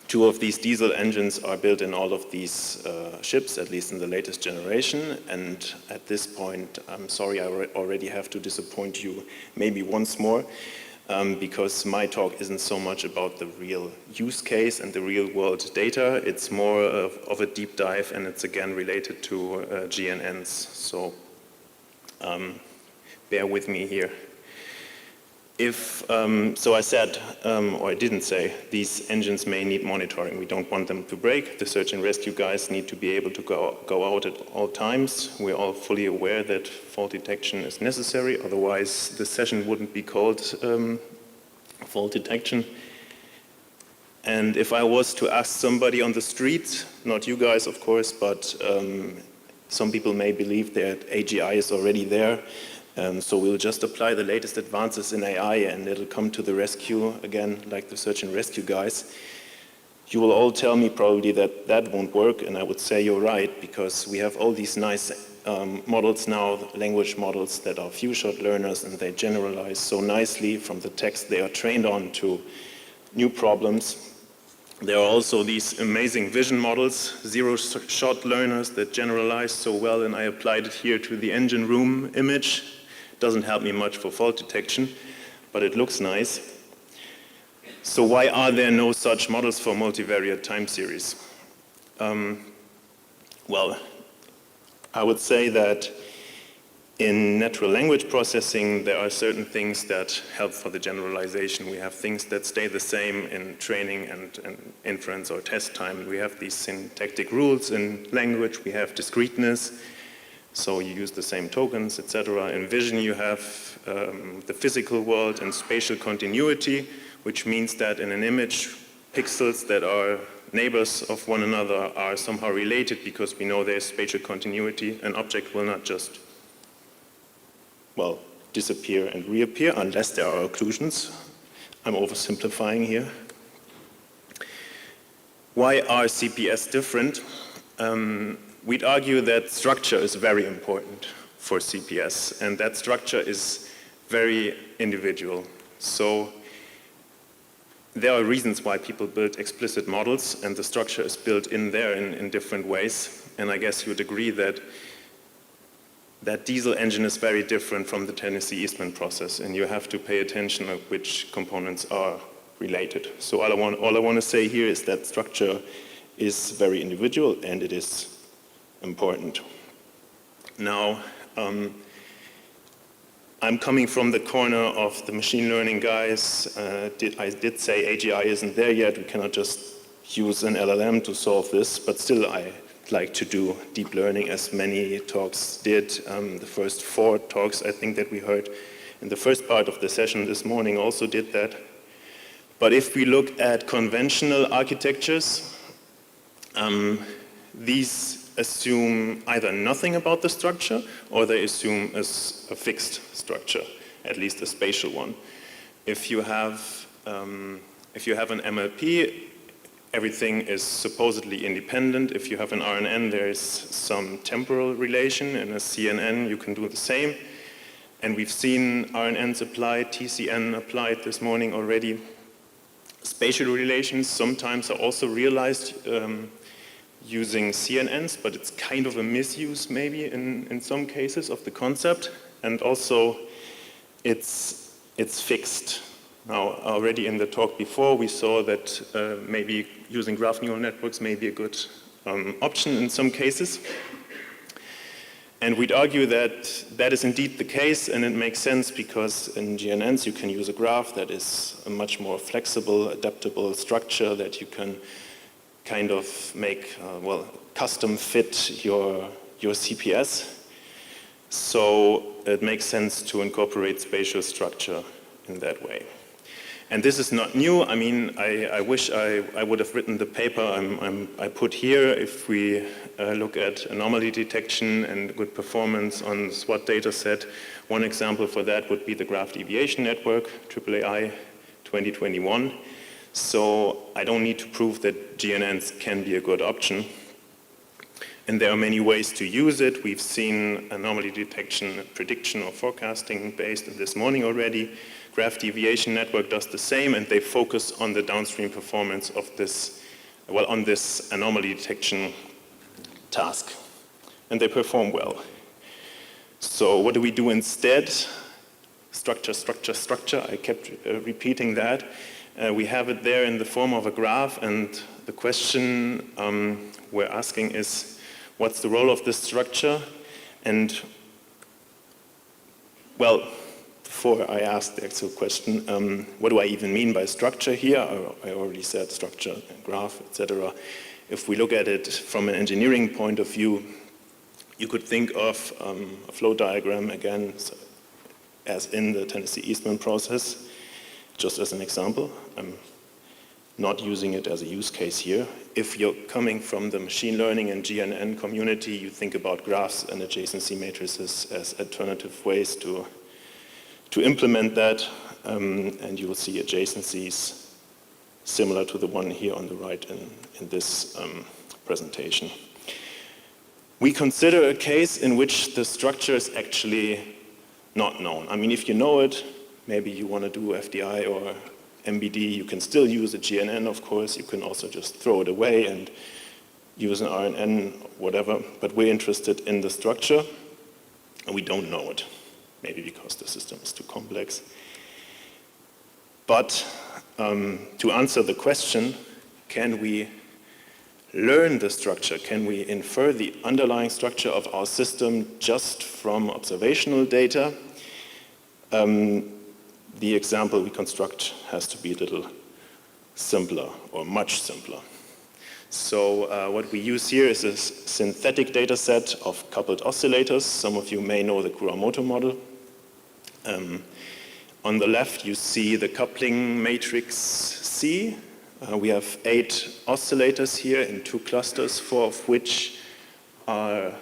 [SPEAKER 14] two of these diesel engines are built in all of these ships, at least in the latest generation. And at this point, I'm sorry, I already have to disappoint you maybe once more, because my talk isn't so much about the real use case and the real world data. It's more of a deep dive, and it's again related to GNNs. So bear with me here. If, so I said, or I didn't say, these engines may need monitoring. We don't want them to break. The search and rescue guys need to be able to go out at all times. We're all fully aware that fault detection is necessary. Otherwise, the session wouldn't be called fault detection. And if I was to ask somebody on the street, not you guys, of course, but some people may believe that AGI is already there. So we'll just apply the latest advances in AI and it'll come to the rescue again, like the search and rescue guys. You will all tell me probably that that won't work, and I would say you're right, because we have all these nice models now, language models that are few-shot learners, and they generalize so nicely from the text they are trained on to new problems. There are also these amazing vision models, zero-shot learners that generalize so well, and I applied it here to the engine room image. Doesn't help me much for fault detection, but it looks nice. So why are there no such models for multivariate time series? Well, I would say that In natural language processing, there are certain things that help for the generalization. We have things that stay the same in training and inference or test time. We have these syntactic rules in language. We have discreteness, so you use the same tokens, etc. In vision, you have the physical world and spatial continuity, which means that in an image, pixels that are neighbors of one another are somehow related because we know there's spatial continuity. An object will not just, well, disappear and reappear unless there are occlusions. I'm oversimplifying here. Why are CPS different? We'd argue that structure is very important for CPS, and that structure is very individual. So there are reasons why people build explicit models, and the structure is built in there in different ways. And I guess you would agree that that diesel engine is very different from the Tennessee Eastman process, and you have to pay attention to which components are related. So all I want to say here is that structure is very individual, and it is important. Now, I'm coming from the corner of the machine learning guys. I did say AGI isn't there yet. We cannot just use an LLM to solve this, but still I like to do deep learning, as many talks did. The first 4 talks I think that we heard in the first part of the session this morning also did that. But if we look at conventional architectures, these assume either nothing about the structure or they assume a fixed structure, at least a spatial one. If you have an MLP, everything is supposedly independent. If you have an RNN, there is some temporal relation. In a CNN, you can do the same. And we've seen RNNs applied, TCN applied this morning already. Spatial relations sometimes are also realized using CNNs, but it's kind of a misuse maybe in some cases of the concept. And also it's fixed. Now, already in the talk before, we saw that maybe using graph neural networks may be a good option in some cases. And we'd argue that that is indeed the case, and it makes sense because in GNNs you can use a graph that is a much more flexible, adaptable structure that you can kind of make, custom fit your CPS. So it makes sense to incorporate spatial structure in that way. And this is not new. I mean, I wish I would have written the paper I put here. If we look at anomaly detection and good performance on the SWOT data set, one example for that would be the graph deviation network, AAAI 2021. So I don't need to prove that GNNs can be a good option. And there are many ways to use it. We've seen anomaly detection, prediction, or forecasting based on this morning already. Graph deviation network does the same, and they focus on the downstream performance of this, on this anomaly detection task. And they perform well. So what do we do instead? Structure, structure, structure. I kept repeating that. We have it there in the form of a graph, and the question we're asking is, what's the role of this structure? And, well, before I ask the actual question, what do I even mean by structure here? I already said structure, graph, etc. If we look at it from an engineering point of view, you could think of a flow diagram again, so as in the Tennessee Eastman process, just as an example. I'm not using it as a use case here. If you're coming from the machine learning and GNN community, you think about graphs and adjacency matrices as alternative ways to implement that, and you will see adjacencies similar to the one here on the right in this presentation. We consider a case in which the structure is actually not known. I mean, if you know it, maybe you want to do FDI or MBD, you can still use a GNN, of course. You can also just throw it away and use an RNN, whatever. But we're interested in the structure, and we don't know it. Maybe because the system is too complex. But to answer the question, can we learn the structure? Can we infer the underlying structure of our system just from observational data? The example we construct has to be a little simpler, or much simpler. So what we use here is a synthetic data set of coupled oscillators. Some of you may know the Kuramoto model. On the left, you see the coupling matrix C. We have 8 oscillators here in 2 clusters, 4 of which are,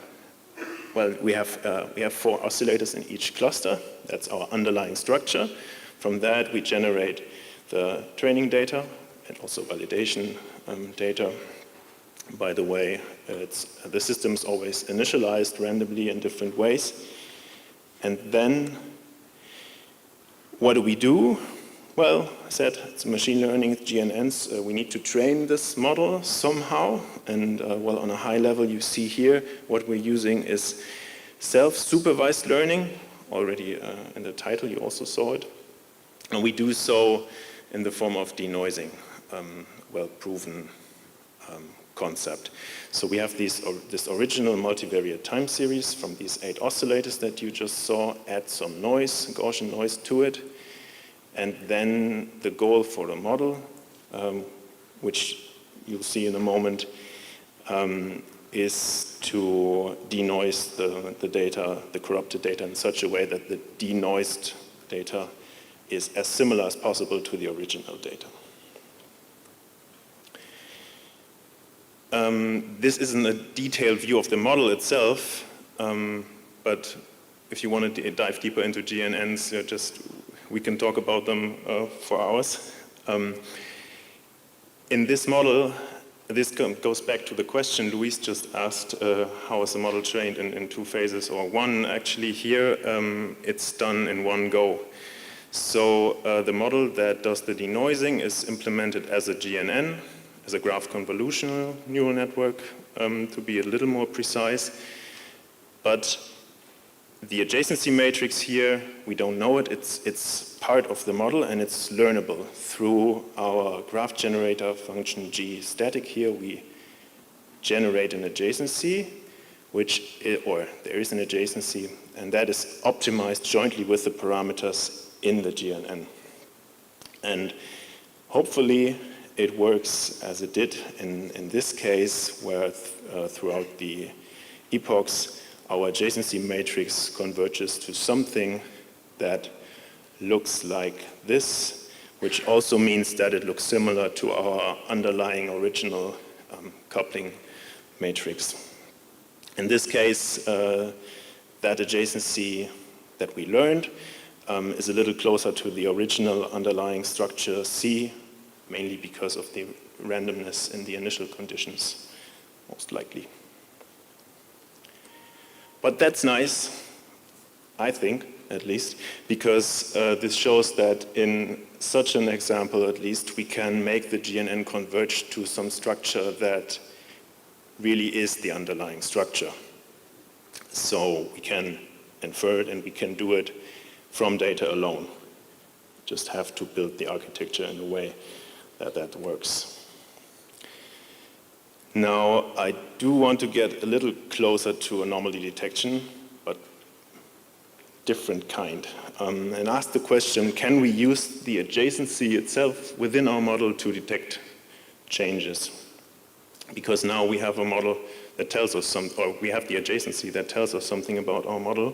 [SPEAKER 14] well, we have 4 oscillators in each cluster. That's our underlying structure. From that, we generate the training data and also validation data. By the way, the system is always initialized randomly in different ways. And then, what do we do? Well, I said it's machine learning, GNNs. We need to train this model somehow. And well, on a high level, you see here, what we're using is self-supervised learning. Already in the title, you also saw it. And we do so in the form of denoising, well-proven concept. So we have this original multivariate time series from these 8 oscillators that you just saw, add some noise, Gaussian noise to it, and then the goal for the model, which you'll see in a moment, is to denoise the data, the corrupted data, in such a way that the denoised data is as similar as possible to the original data. This isn't a detailed view of the model itself, but if you want to dive deeper into GNNs, we can talk about them for hours. In this model, this goes back to the question Luis just asked, how is the model trained in 2 phases or 1? Actually here, it's done in 1 go. So the model that does the denoising is implemented as a GNN, as a graph convolutional neural network, to be a little more precise. But the adjacency matrix here, we don't know it. It's part of the model, and it's learnable through our graph generator function G static. Here we generate an adjacency, or there is an adjacency, and that is optimized jointly with the parameters in the GNN. And hopefully it works as it did in this case, where throughout the epochs, our adjacency matrix converges to something that looks like this, which also means that it looks similar to our underlying original coupling matrix. In this case, that adjacency that we learned is a little closer to the original underlying structure C, mainly because of the randomness in the initial conditions, most likely. But that's nice, I think, at least, because this shows that in such an example, at least, we can make the GNN converge to some structure that really is the underlying structure. So we can infer it, and we can do it from data alone. Just have to build the architecture in a way that works. Now, I do want to get a little closer to anomaly detection, but different kind, and ask the question, can we use the adjacency itself within our model to detect changes? Because now we have a model that tells us or we have the adjacency that tells us something about our model,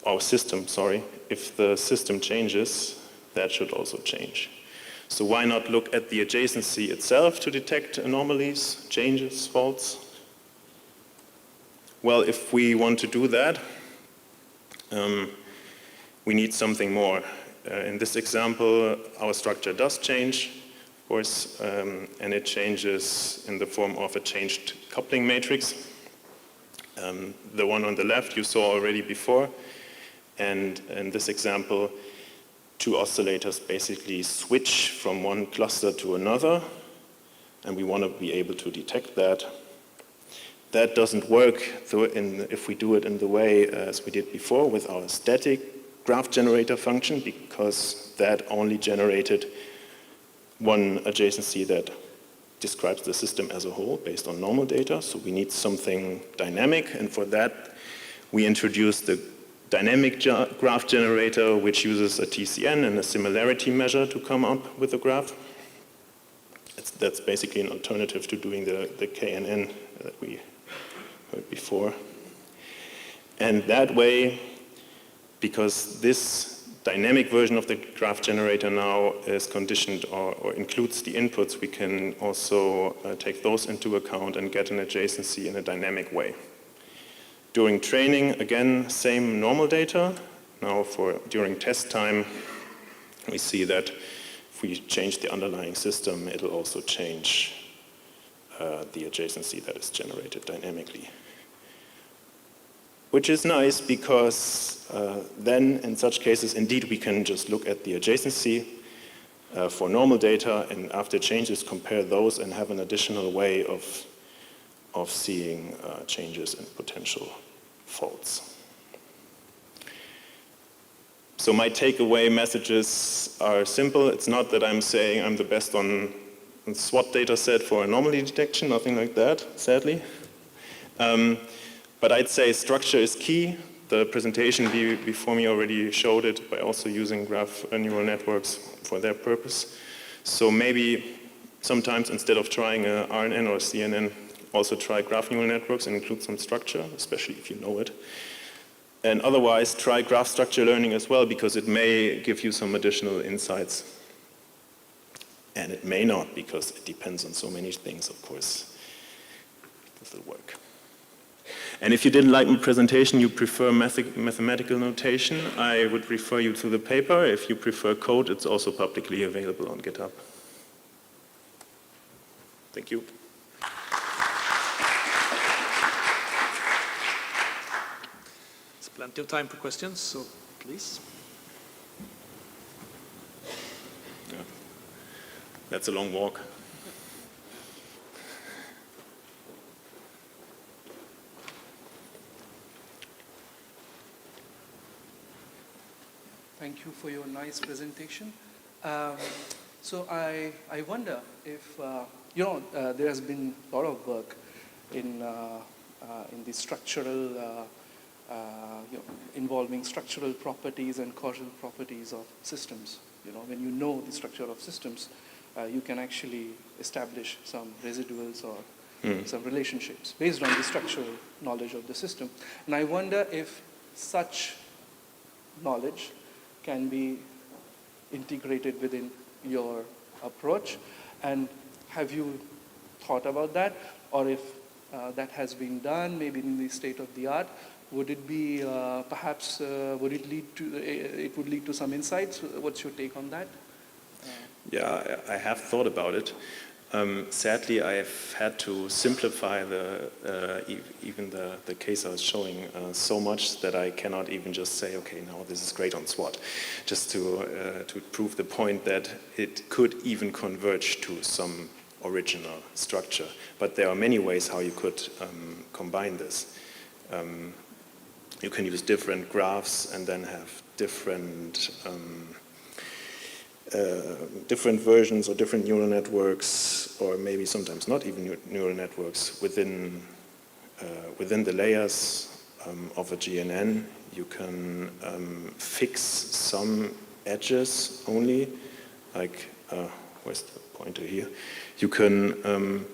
[SPEAKER 14] our system, sorry. If the system changes, that should also change. So why not look at the adjacency itself to detect anomalies, changes, faults? Well, if we want to do that, we need something more. In this example, our structure does change, of course, and it changes in the form of a changed coupling matrix. The one on the left you saw already before, and in this example, 2 oscillators basically switch from one cluster to another, and we want to be able to detect that. That doesn't work if we do it in the way as we did before with our static graph generator function, because that only generated one adjacency that describes the system as a whole based on normal data. So we need something dynamic, and for that we introduced the dynamic graph generator, which uses a TCN and a similarity measure to come up with a graph. That's basically an alternative to doing the KNN that we heard before. And that way, because this dynamic version of the graph generator now is conditioned or includes the inputs, we can also take those into account and get an adjacency in a dynamic way. During training, again, same normal data. Now during test time, we see that if we change the underlying system, it'll also change the adjacency that is generated dynamically. Which is nice because then in such cases, indeed, we can just look at the adjacency for normal data and after changes compare those and have an additional way of seeing changes and potential faults. So my takeaway messages are simple. It's not that I'm saying I'm the best on SWOT data set for anomaly detection, nothing like that, sadly. But I'd say structure is key. The presentation before me already showed it by also using graph neural networks for their purpose. So maybe sometimes instead of trying a RNN or CNN, also try graph neural networks and include some structure, especially if you know it. And otherwise, try graph structure learning as well, because it may give you some additional insights. And it may not, because it depends on so many things, of course. This will work. And if you didn't like my presentation, you prefer mathematical notation, I would refer you to the paper. If you prefer code, it's also publicly available on GitHub. Thank you.
[SPEAKER 10] There's plenty of time for questions, so please.
[SPEAKER 14] Yeah. That's a long walk.
[SPEAKER 16] Thank you for your nice presentation. So I wonder if, there has been a lot of work in the structural, involving structural properties and causal properties of systems. When you know the structure of systems, you can actually establish some residuals or some relationships based on the structural knowledge of the system. And I wonder if such knowledge can be integrated within your approach, and have you thought about that? Or if that has been done, maybe in the state of the art, would it be perhaps, would it would lead to some insights? What's your take on that?
[SPEAKER 14] Yeah, I have thought about it. Sadly, I've had to simplify even the case I was showing so much that I cannot even just say, okay, now this is great on SWOT, just to prove the point that it could even converge to some original structure. But there are many ways how you could combine this. You can use different graphs and then have different versions or different neural networks, or maybe sometimes not even neural networks within the layers of a GNN. You can fix some edges only, like where's the pointer here? You can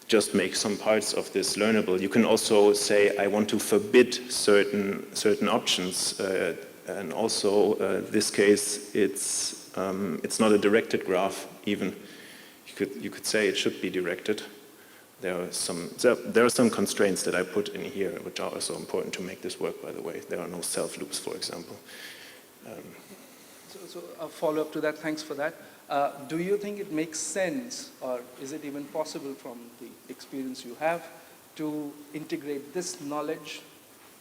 [SPEAKER 14] just make some parts of this learnable. You can also say, I want to forbid certain options, and also this case it's not a directed graph even. You could say it should be directed. There are some constraints that I put in here, which are also important to make this work, by the way. There are no self loops, for example.
[SPEAKER 16] So a follow-up to that, thanks for that. Do you think it makes sense, or is it even possible from the experience you have, to integrate this knowledge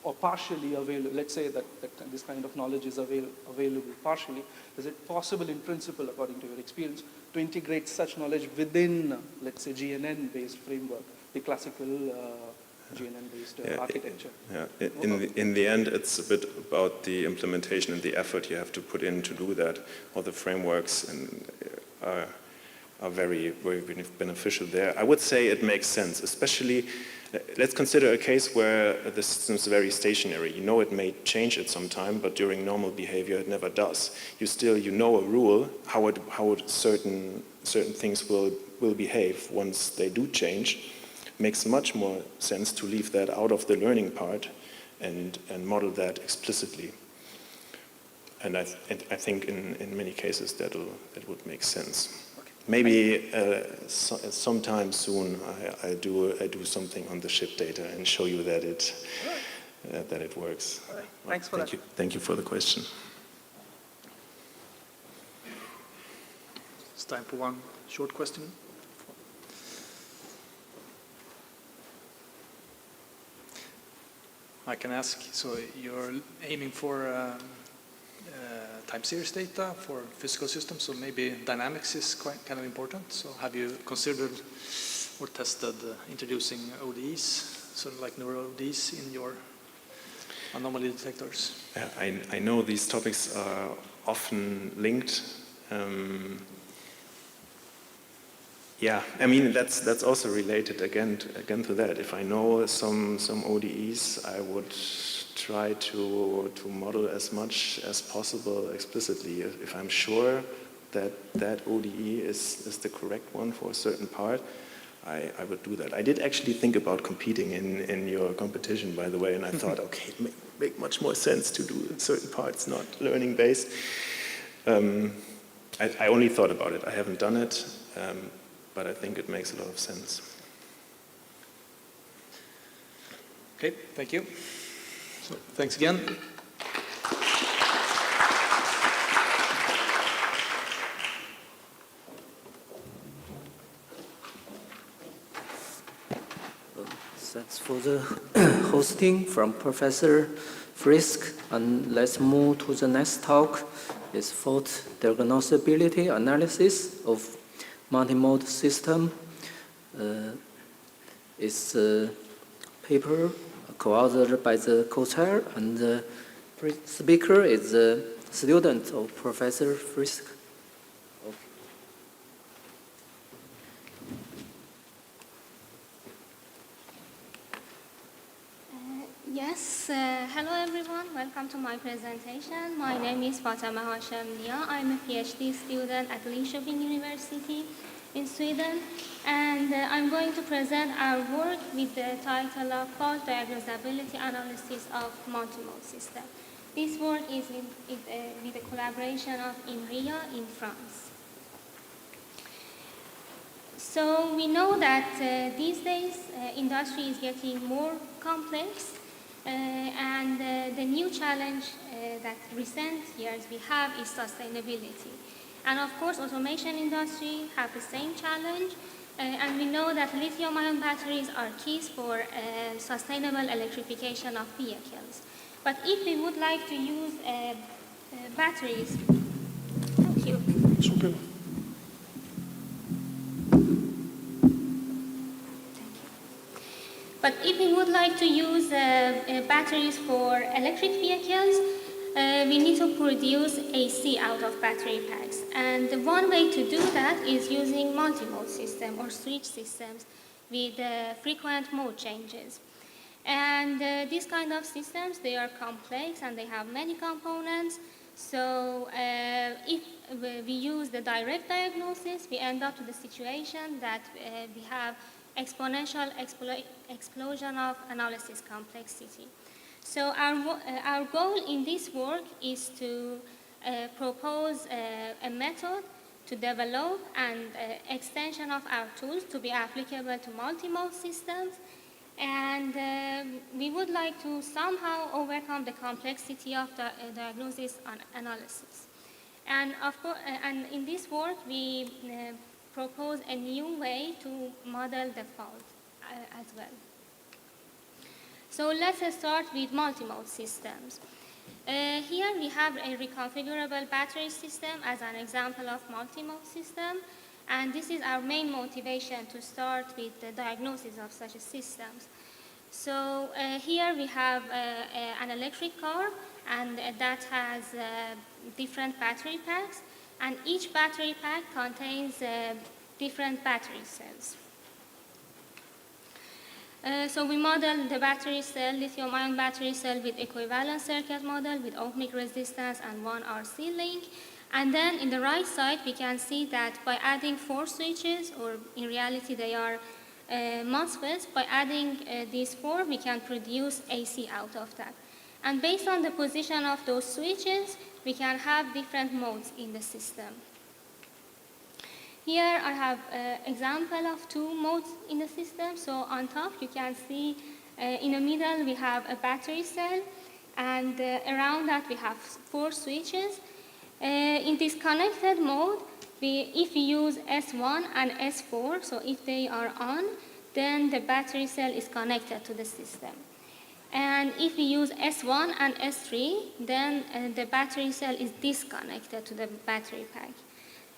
[SPEAKER 16] or partially available? Let's say that this kind of knowledge is available partially. Is it possible in principle, according to your experience, to integrate such knowledge within, let's say, GNN-based framework, the classical GNN-based architecture?
[SPEAKER 14] Yeah. In the end, it's a bit about the implementation and the effort you have to put in to do that. All the frameworks are very, very beneficial there. I would say it makes sense, especially, let's consider a case where the system is very stationary. You know it may change at some time, but during normal behavior it never does. You know a rule, how certain things will behave once they do change. Makes much more sense to leave that out of the learning part and model that explicitly. And I think in many cases that would make sense. Maybe sometime soon I do something on the ship data and show you that it works.
[SPEAKER 10] Thanks for that.
[SPEAKER 14] Thank you for the question.
[SPEAKER 10] It's time for one short question. I can ask, so you're aiming for time series data for physical systems, so maybe dynamics is quite kind of important. So have you considered or tested introducing ODEs, sort of like neural ODEs in your anomaly detectors?
[SPEAKER 14] I know these topics are often linked. Yeah, I mean that's also related again to that. If I know some ODEs, I would try to model as much as possible explicitly. If I'm sure that ODE is the correct one for a certain part, I would do that. I did actually think about competing in your competition, by the way, and I thought, okay, it make much more sense to do certain parts not learning based. I only thought about it. I haven't done it, but I think it makes a lot of sense.
[SPEAKER 10] Okay, thank you. So, thanks again.
[SPEAKER 15] Thanks for the hosting from Professor Frisk. And let's move to the next talk. It's fault diagnosability analysis of multimode system. It's a paper co-authored by the co-chair, and the speaker is a student of Professor Frisk.
[SPEAKER 17] Yes, hello everyone, welcome to my presentation. My name is Fatema Hashemnia. I'm a PhD student at Linköping University in Sweden, and I'm going to present our work with the title of Fault Diagnosability Analysis of Multimode System. This work is with the collaboration of INRIA in France. So we know that these days industry is getting more complex, and the new challenge that recent years we have is sustainability. And of course, automation industry have the same challenge, and we know that lithium-ion batteries are keys for sustainable electrification of vehicles. But if we would like to use batteries, thank you. But if we would like to use batteries for electric vehicles, we need to produce AC out of battery packs. And one way to do that is using multi-mode system or switch systems with frequent mode changes. And these kind of systems, they are complex and they have many components. So if we use the direct diagnosis, we end up to the situation that we have exponential explosion of analysis complexity. So our goal in this work is to propose a method to develop an extension of our tools to be applicable to multi-mode systems. And we would like to somehow overcome the complexity of the diagnosis and analysis. And of course, and in this work, we propose a new way to model the fault as well. So let's start with multi-mode systems. Here we have a reconfigurable battery system as an example of multi-mode system. And this is our main motivation to start with the diagnosis of such systems. So here we have an electric car, and that has different battery packs. And each battery pack contains different battery cells. So we model the battery cell, lithium-ion battery cell with equivalent circuit model with ohmic resistance and 1 RC link. And then in the right side, we can see that by adding 4 switches, or in reality they are MOSFETs, by adding these 4, we can produce AC out of that. And based on the position of those switches, we can have different modes in the system. Here I have an example of 2 modes in the system. So on top you can see in the middle we have a battery cell, and around that we have 4 switches. In this connected mode, if we use S1 and S4, so if they are on, then the battery cell is connected to the system. And if we use S1 and S3, then the battery cell is disconnected to the battery pack.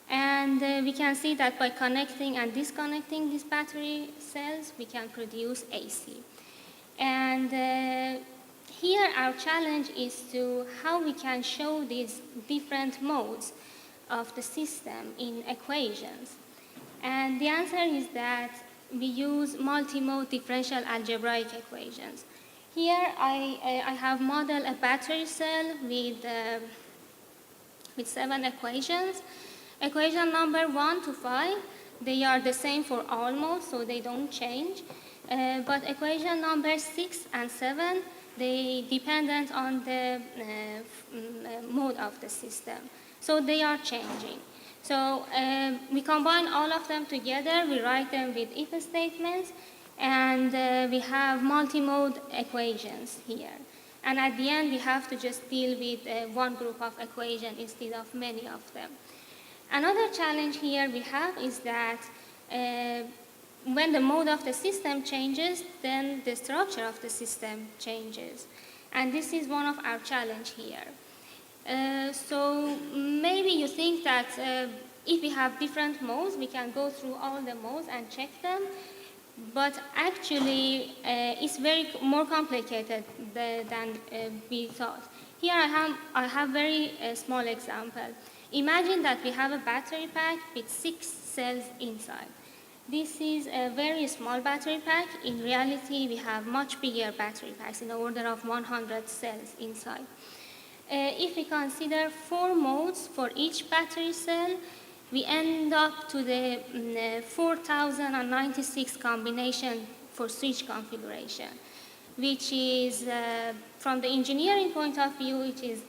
[SPEAKER 17] And we can see that by connecting and disconnecting these battery cells, we can produce AC. And here our challenge is to how we can show these different modes of the system in equations. And the answer is that we use multi-mode differential algebraic equations. Here I have modeled a battery cell with 7 equations. Equation number 1 to 5, they are the same for all modes, so they don't change. But equation number 6 and 7, they dependent on the mode of the system. So they are changing. So we combine all of them together, we write them with if statements, and we have multi-mode equations here. And at the end, we have to just deal with one group of equations instead of many of them. Another challenge here we have is that when the mode of the system changes, then the structure of the system changes. And this is one of our challenge here. So maybe you think that if we have different modes, we can go through all the modes and check them. But actually, it's very more complicated than we thought. Here I have very small example. Imagine that we have a battery pack with 6 cells inside. This is a very small battery pack. In reality, we have much bigger battery packs in the order of 100 cells inside. If we consider 4 modes for each battery cell, we end up to the 4096 combination for switch configuration, which is, from the engineering point of view, it is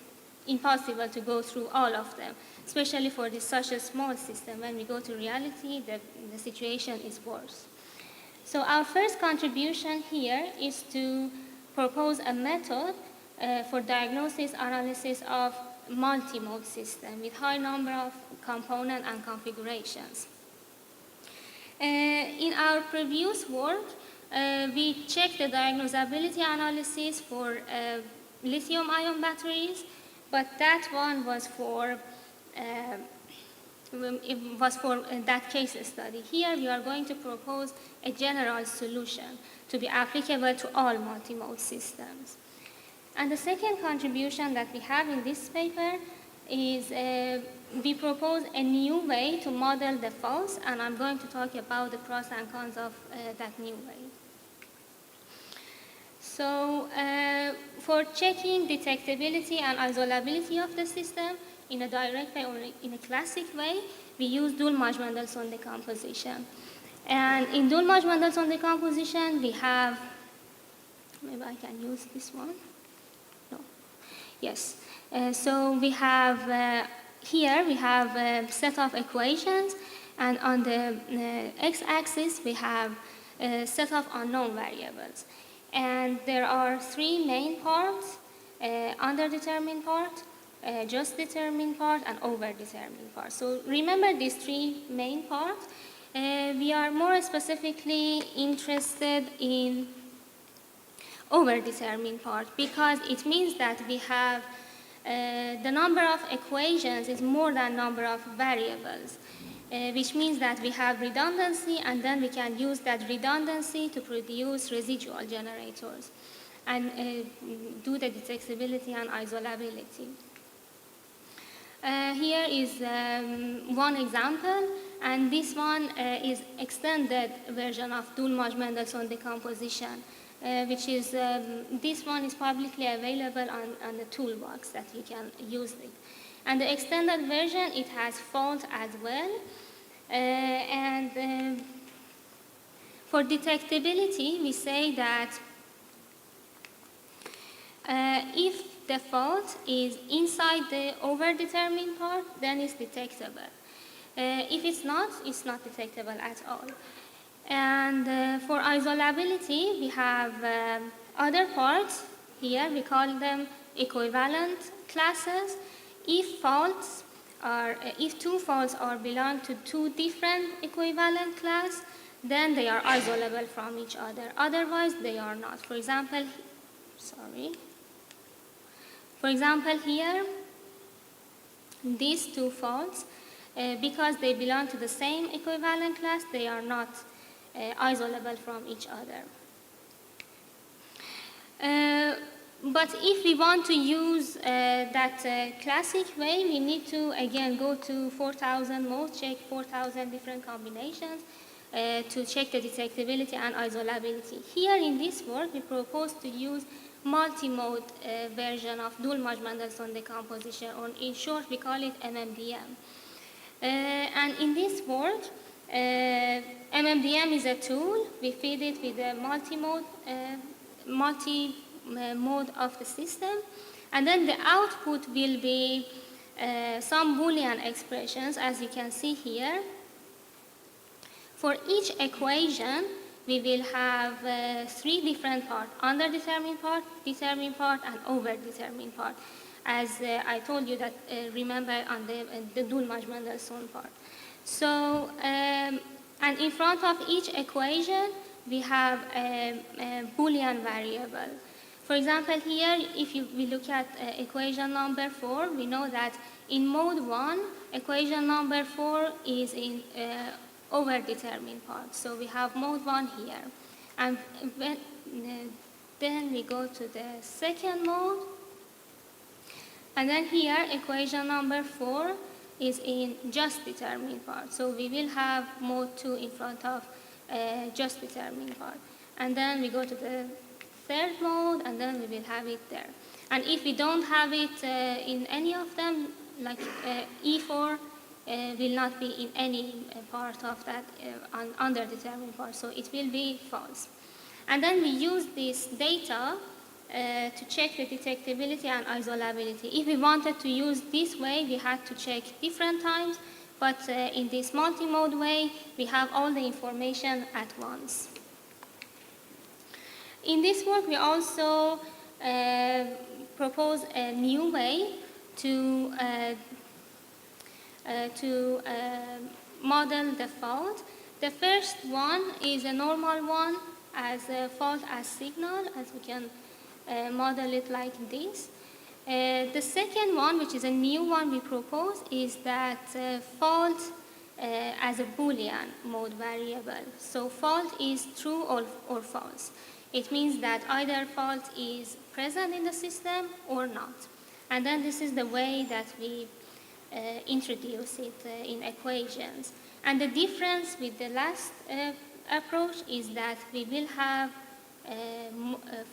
[SPEAKER 17] impossible to go through all of them, especially for such a small system. When we go to reality, the situation is worse. So our first contribution here is to propose a method for diagnosis analysis of multi-mode system with high number of components and configurations. In our previous work, we checked the diagnosability analysis for lithium-ion batteries, but that one was for that case study. Here we are going to propose a general solution to be applicable to all multi-mode systems. And the second contribution that we have in this paper is we propose a new way to model the faults, and I'm going to talk about the pros and cons of that new way. So for checking detectability and isolability of the system in a direct way or in a classic way, we use Dulmage-Mendelssohn decomposition. And in Dulmage-Mendelssohn decomposition, we have, maybe I can use this one. No. Yes. So we have, here we have a set of equations, and on the x-axis, we have a set of unknown variables. And there are 3 main parts: underdetermined part, just determined part, and overdetermined part. So remember these 3 main parts. We are more specifically interested in overdetermined part because it means that we have the number of equations is more than number of variables. Which means that we have redundancy, and then we can use that redundancy to produce residual generators and do the detectability and isolability. Here is one example. and this one is extended version of Dulmage-Mendelssohn decomposition, which is, this one is publicly available on the toolbox that you can use it. And the extended version, it has fault as well. For detectability, we say that if the fault is inside the overdetermined part, then it's detectable. If it's not detectable at all. And for isolability, we have other parts here. We call them equivalent classes. If two faults belong to two different equivalent classes, then they are isolable from each other. Otherwise, they are not. For example, here, these two faults, because they belong to the same equivalent class, they are not isolable from each other. But if we want to use that classic way, we need to again go to 4,000 modes, check 4,000 different combinations to check the detectability and isolability. Here in this work, we propose to use multi-mode version of Dulmage-Mendelssohn decomposition, or in short, we call it MMDM. And in this work, MMDM is a tool. We feed it with a multi-mode of the system, and then the output will be some Boolean expressions, as you can see here. For each equation, we will have three different parts: underdetermined part, determined part, and overdetermined part. As I told you that, remember on the Dulmage-Mendelssohn part. So, and in front of each equation, we have a Boolean variable. For example, here, if we look at equation number 4, we know that in mode 1, equation number 4 is in overdetermined part. So we have mode 1 here. And then we go to the second mode. And then here, equation number 4 is in just determined part. So we will have mode 2 in front of just determined part. And then we go to the third mode, and then we will have it there. And if we don't have it in any of them, like E4 will not be in any part of that underdetermined part, so it will be false. And then we use this data to check the detectability and isolability. If we wanted to use this way, we had to check different times, but in this multi-mode way, we have all the information at once. In this work, we also propose a new way to model the fault. The first one is a normal one as a fault as signal, as we can model it like this. The second one, which is a new one we propose, is that fault as a Boolean mode variable. So fault is true or false. It means that either fault is present in the system or not. And then this is the way that we introduce it in equations. And the difference with the last approach is that we will have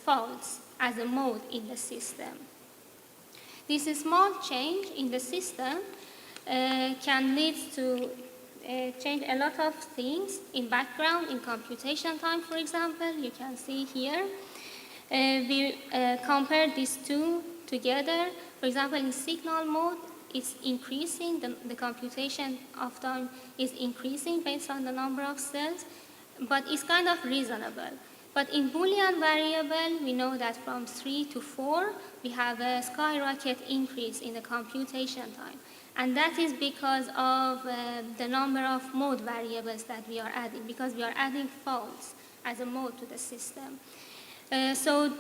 [SPEAKER 17] faults as a mode in the system. This small change in the system can lead to change a lot of things in background, in computation time, for example. You can see here. We compare these two together. For example, in signal mode, it's increasing, the computation of time is increasing based on the number of cells, but it's kind of reasonable. But in Boolean variable, we know that from 3 to 4, we have a skyrocket increase in the computation time. And that is because of the number of mode variables that we are adding, because we are adding faults as a mode to the system. So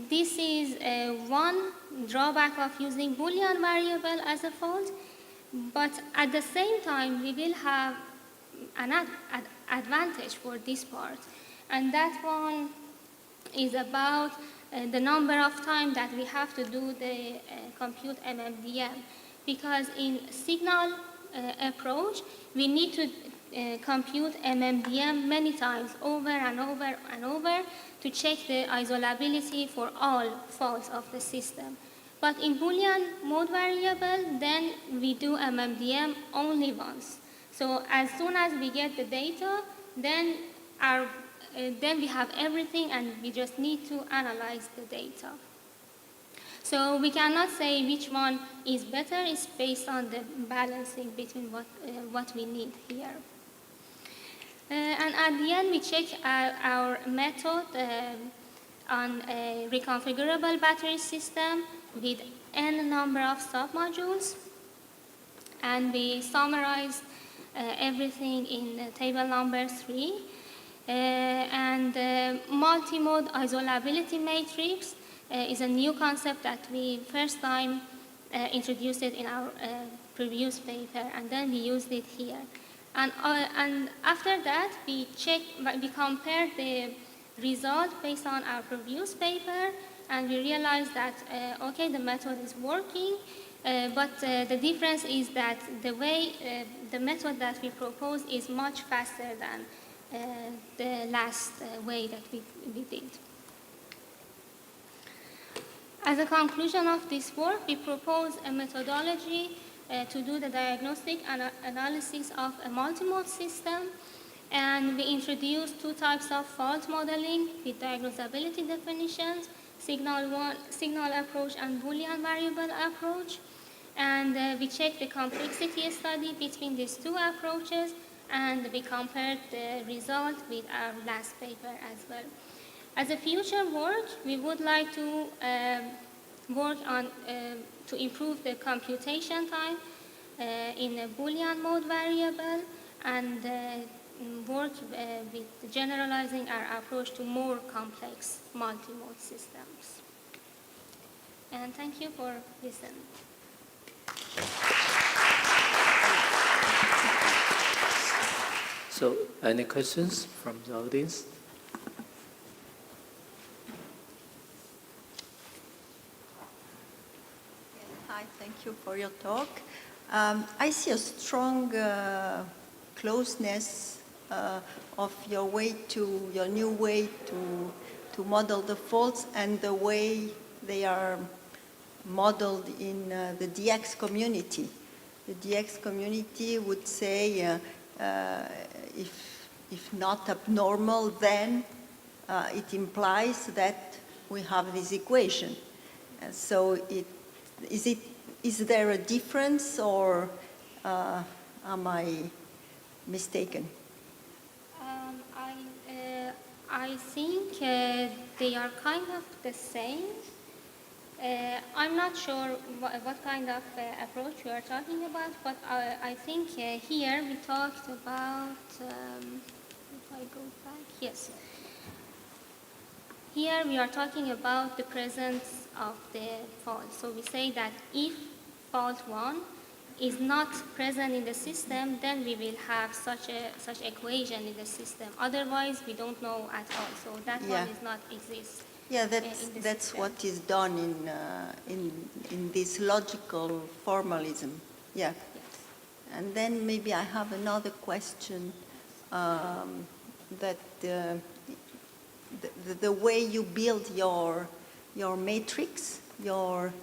[SPEAKER 17] this is one drawback of using Boolean variable as a fault, but at the same time, we will have an advantage for this part. And that one is about the number of time that we have to do the compute MMDM. Because in signal approach, we need to compute MMDM many times over and over and over to check the isolability for all faults of the system. But in Boolean mode variable, then we do MMDM only once. So as soon as we get the data, then we have everything and we just need to analyze the data. So we cannot say which one is better. It's based on the balancing between what we need here. And at the end, we check our method on a reconfigurable battery system with n number of submodules. And we summarize everything in table number 3. And multi-mode isolability matrix is a new concept that we first time introduced it in our previous paper, and then we used it here. And after that, we compared the result based on our previous paper, and we realized that, okay, the method is working, but the difference is that the method that we propose is much faster than the last way that we did. As a conclusion of this work, we propose a methodology to do the diagnostic analysis of a multimode system, and we introduce 2 types of fault modeling with diagnosability definitions, signal approach and Boolean variable approach, and we check the complexity study between these 2 approaches, and we compared the result with our last paper as well. As a future work, we would like to work on to improve the computation time in a Boolean mode variable, and work with generalizing our approach to more complex multi-mode systems. And thank you for listening.
[SPEAKER 15] So, any questions from the audience?
[SPEAKER 11] Hi, thank you for your talk. I see a strong closeness of your new way to model the faults and the way they are modeled in the DX community. The DX community would say if not abnormal, then it implies that we have this equation. So is there a difference, or am I mistaken?
[SPEAKER 17] I think they are kind of the same. I'm not sure what kind of approach we are talking about, but I think here we talked about, if I go back, yes. Here we are talking about the presence of the fault. So we say that if fault 1 is not present in the system, then we will have such equation in the system. Otherwise, we don't know at all. So that one is not exist.
[SPEAKER 11] Yeah, that's what is done in this logical formalism. Yeah.
[SPEAKER 17] Yes.
[SPEAKER 11] And then maybe I have another question, that the way you build your matrix, your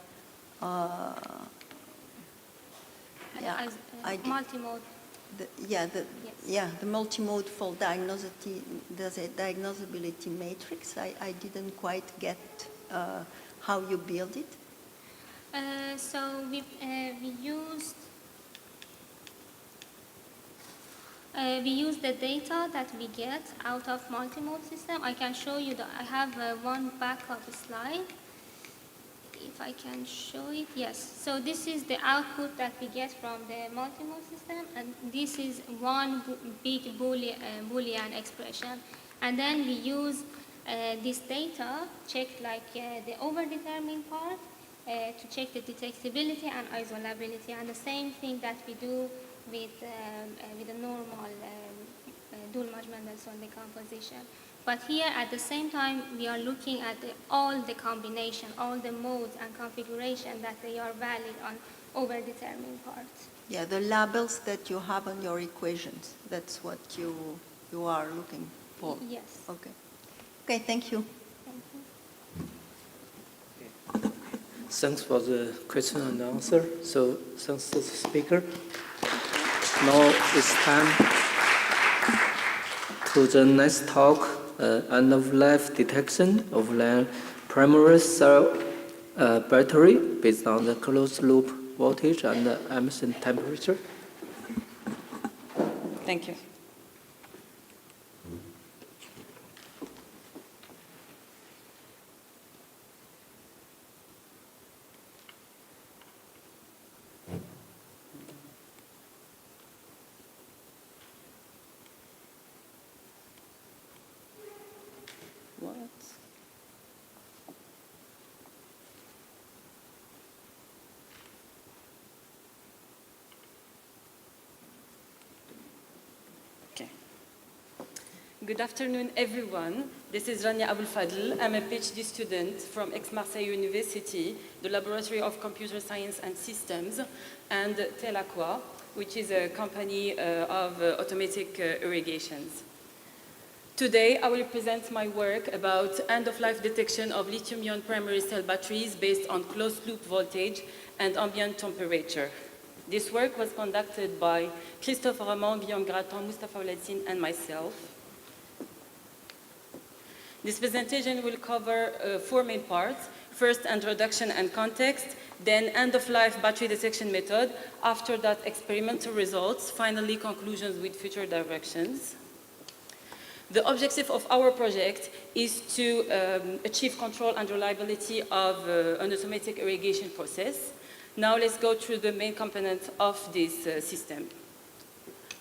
[SPEAKER 17] multimode.
[SPEAKER 11] The multimode fault diagnosability matrix. I didn't quite get how you build it.
[SPEAKER 17] So we use the data that we get out of multimode system. I can show you that I have one backup slide. If I can show it, yes. So this is the output that we get from the multimode system, and this is one big Boolean expression. And then we use this data, check like the overdetermined part, to check the detectability and isolability, and the same thing that we do with a normal Dulmage-Mendelssohn decomposition. But here, at the same time, we are looking at all the combination, all the modes and configuration that they are valid on overdetermined parts.
[SPEAKER 11] Yeah, the labels that you have on your equations, that's what you are looking for.
[SPEAKER 17] Yes.
[SPEAKER 11] Okay. Okay, thank you.
[SPEAKER 15] Thanks for the question and answer. So thanks to the speaker. Now it's time to the next talk, end-of-life detection of the primary cell battery based on the closed-loop voltage and the ambient temperature.
[SPEAKER 1] Thank you. What? Okay. Good afternoon, everyone. This is Rania Abul Fadl. I'm a PhD student from Aix-Marseille University, the Laboratory of Computer Science and Systems, and Telaqua, which is a company of automatic irrigations. Today, I will present my work about end-of-life detection of lithium-ion primary cell batteries based on closed-loop voltage and ambient temperature. This work was conducted by Christophe Ramon, Guillaume Graton, Mustafa Ouladine, and myself. This presentation will cover 4 main parts. First, introduction and context, then end-of-life battery detection method, after that, experimental results, finally, conclusions with future directions. The objective of our project is to achieve control and reliability of an automatic irrigation process. Now let's go through the main components of this system.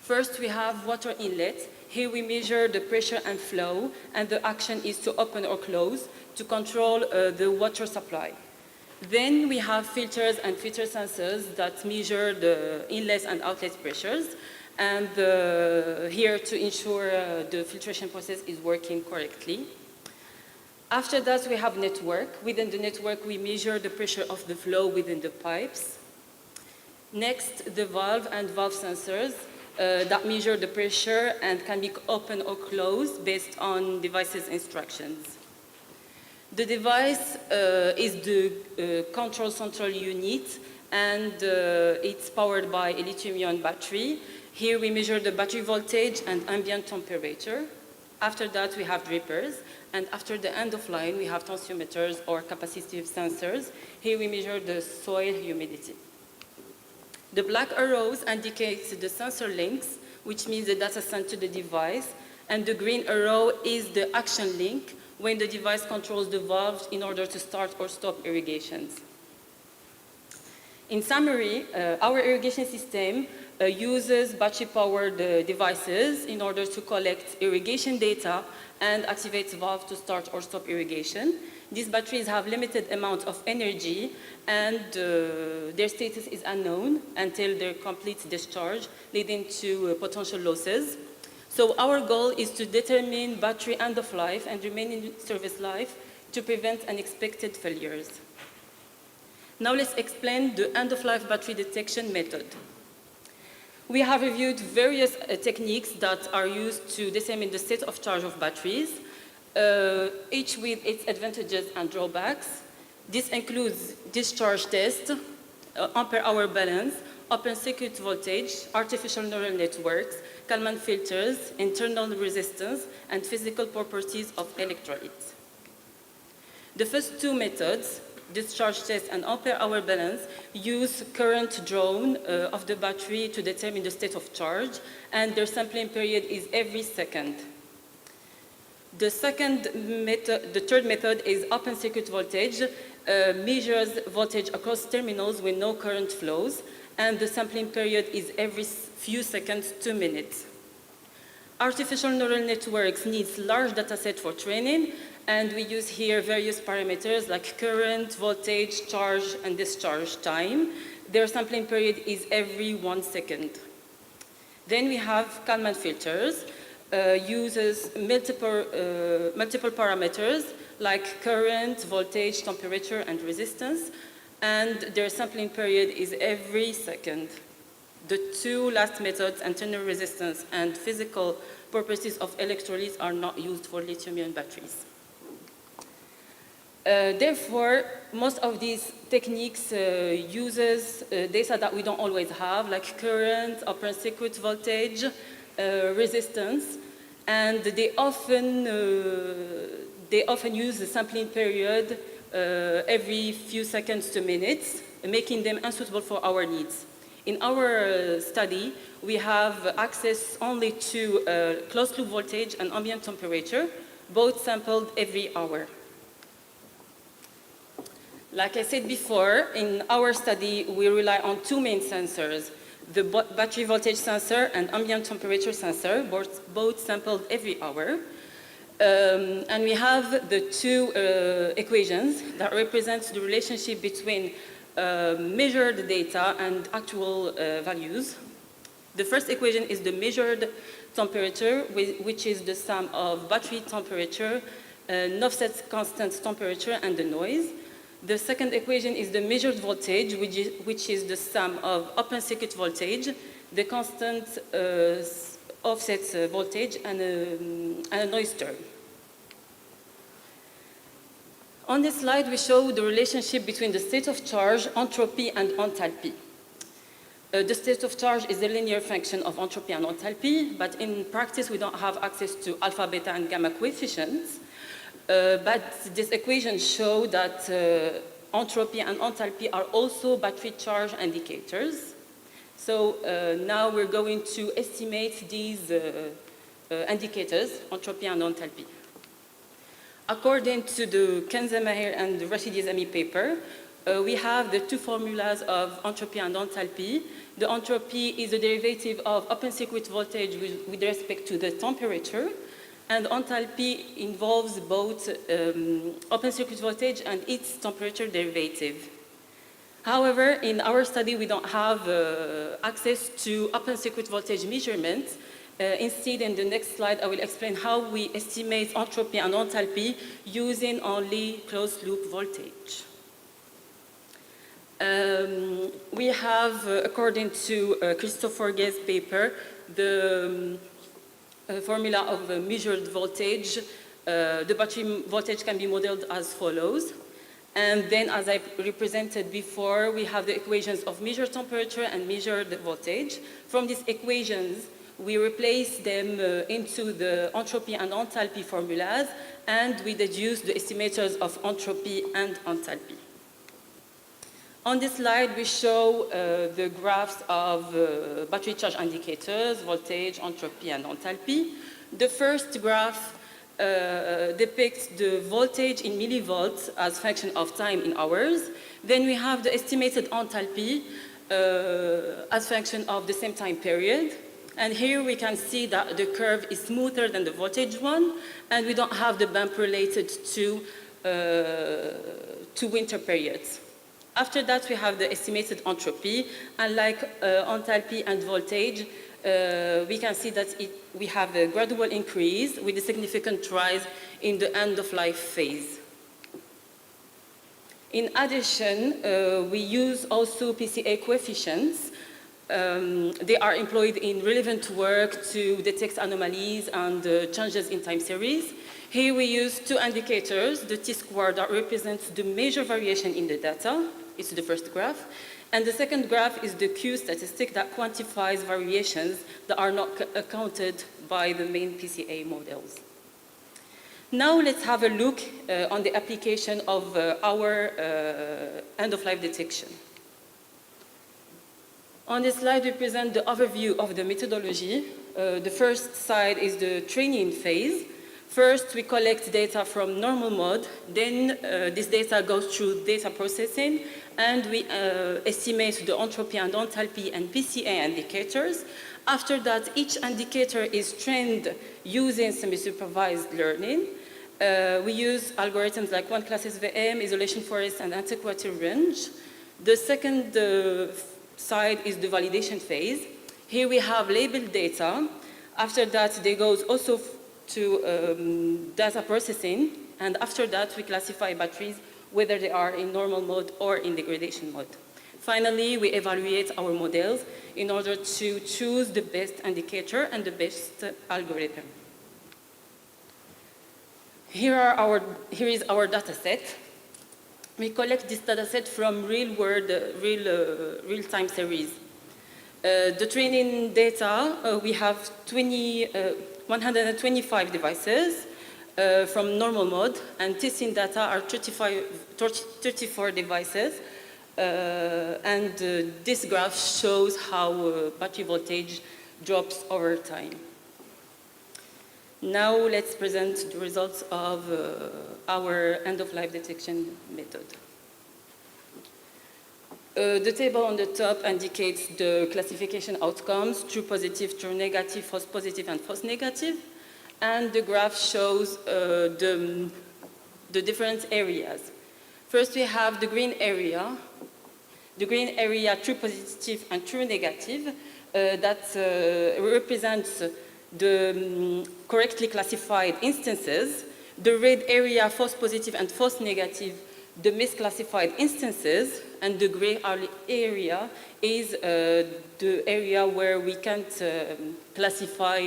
[SPEAKER 1] First, we have water inlet. Here we measure the pressure and flow, and the action is to open or close to control the water supply. Then we have filters and filter sensors that measure the inlet and outlet pressures, and here to ensure the filtration process is working correctly. After that, we have network. Within the network, we measure the pressure of the flow within the pipes. Next, the valve and valve sensors that measure the pressure and can be open or closed based on device's instructions. The device is the control central unit, and it's powered by a lithium-ion battery. Here we measure the battery voltage and ambient temperature. After that, we have drippers, and after the end of line, we have tensiometers or capacitive sensors. Here we measure the soil humidity. The black arrows indicate the sensor links, which means the data sent to the device, and the green arrow is the action link when the device controls the valves in order to start or stop irrigations. In summary, our irrigation system uses battery-powered devices in order to collect irrigation data and activate valves to start or stop irrigation. These batteries have limited amount of energy, and their status is unknown until their complete discharge, leading to potential losses. So our goal is to determine battery end of life and remaining service life to prevent unexpected failures. Now let's explain the end-of-life battery detection method. We have reviewed various techniques that are used to determine the state of charge of batteries, each with its advantages and drawbacks. This includes discharge test, ampere-hour balance, open circuit voltage, artificial neural networks, Kalman filters, internal resistance, and physical properties of electrolytes. The first 2 methods, discharge test and ampere-hour balance, use current drawn of the battery to determine the state of charge, and their sampling period is every second. The third method is open circuit voltage, measures voltage across terminals when no current flows, and the sampling period is every few seconds, 2 minutes. Artificial neural networks needs large data set for training, and we use here various parameters like current, voltage, charge, and discharge time. Their sampling period is every 1 second. Then we have Kalman filters. uses multiple parameters like current, voltage, temperature, and resistance, and their sampling period is every second. The two last methods, internal resistance and physical properties of electrolytes, are not used for lithium-ion batteries. Therefore, most of these techniques uses data that we don't always have, like current, open circuit voltage, resistance, and they often use the sampling period every few seconds to minutes, making them unsuitable for our needs. In our study, we have access only to closed-loop voltage and ambient temperature, both sampled every hour. Like I said before, in our study, we rely on two main sensors, the battery voltage sensor and ambient temperature sensor, both sampled every hour. And we have the two equations that represent the relationship between measured data and actual values. The first equation is the measured temperature, which is the sum of battery temperature, offset constant temperature, and the noise. The second equation is the measured voltage, which is the sum of open circuit voltage, the constant offset voltage, and a noise term. On this slide, we show the relationship between the state of charge, entropy, and enthalpy. The state of charge is a linear function of entropy and enthalpy, but in practice, we don't have access to alpha, beta, and gamma coefficients. But this equation shows that entropy and enthalpy are also battery charge indicators. So now we're going to estimate these indicators, entropy and enthalpy. According to the Kenzemaher and Rashidi Zami paper, we have the two formulas of entropy and enthalpy. The entropy is a derivative of open circuit voltage with respect to the temperature, and enthalpy involves both open circuit voltage and its temperature derivative. However, in our study, we don't have access to open circuit voltage measurements. Instead, in the next slide, I will explain how we estimate entropy and enthalpy using only closed-loop voltage. We have, according to Christopher Gay's paper, the formula of measured voltage. The battery voltage can be modeled as follows. And then, as I represented before, we have the equations of measured temperature and measured voltage. From these equations, we replace them into the entropy and enthalpy formulas, and we deduce the estimators of entropy and enthalpy. On this slide, we show the graphs of battery charge indicators, voltage, entropy, and enthalpy. The first graph depicts the voltage in millivolts as function of time in hours. Then we have the estimated enthalpy as function of the same time period. And here we can see that the curve is smoother than the voltage one, and we don't have the bump related to winter periods. After that, we have the estimated entropy, and like enthalpy and voltage, we can see that we have a gradual increase with a significant rise in the end-of-life phase. In addition, we use also PCA coefficients. They are employed in relevant work to detect anomalies and changes in time series. Here we use two indicators, the t-square that represents the major variation in the data. It's the first graph. And the second graph is the Q statistic that quantifies variations that are not accounted by the main PCA models. Now let's have a look on the application of our end-of-life detection. On this slide, we present the overview of the methodology. The first side is the training phase. First, we collect data from normal mode. Then this data goes through data processing, and we estimate the entropy and enthalpy and PCA indicators. After that, each indicator is trained using semi-supervised learning. We use algorithms like one-class SVM, isolation forest, and antiquity range. The second side is the validation phase. Here we have labeled data. After that, they go also to data processing, and after that, we classify batteries whether they are in normal mode or in degradation mode. Finally, we evaluate our models in order to choose the best indicator and the best algorithm. Here is our data set. We collect this data set from real-world, real-time series. The training data, we have 125 devices from normal mode, and testing data are 34 devices. This graph shows how battery voltage drops over time. Now let's present the results of our end-of-life detection method. The table on the top indicates the classification outcomes, true positive, true negative, false positive, and false negative. And the graph shows the different areas. First, we have the green area. The green area, true positive and true negative, that represents the correctly classified instances. The red area, false positive and false negative, the misclassified instances, and the gray area is the area where we can't classify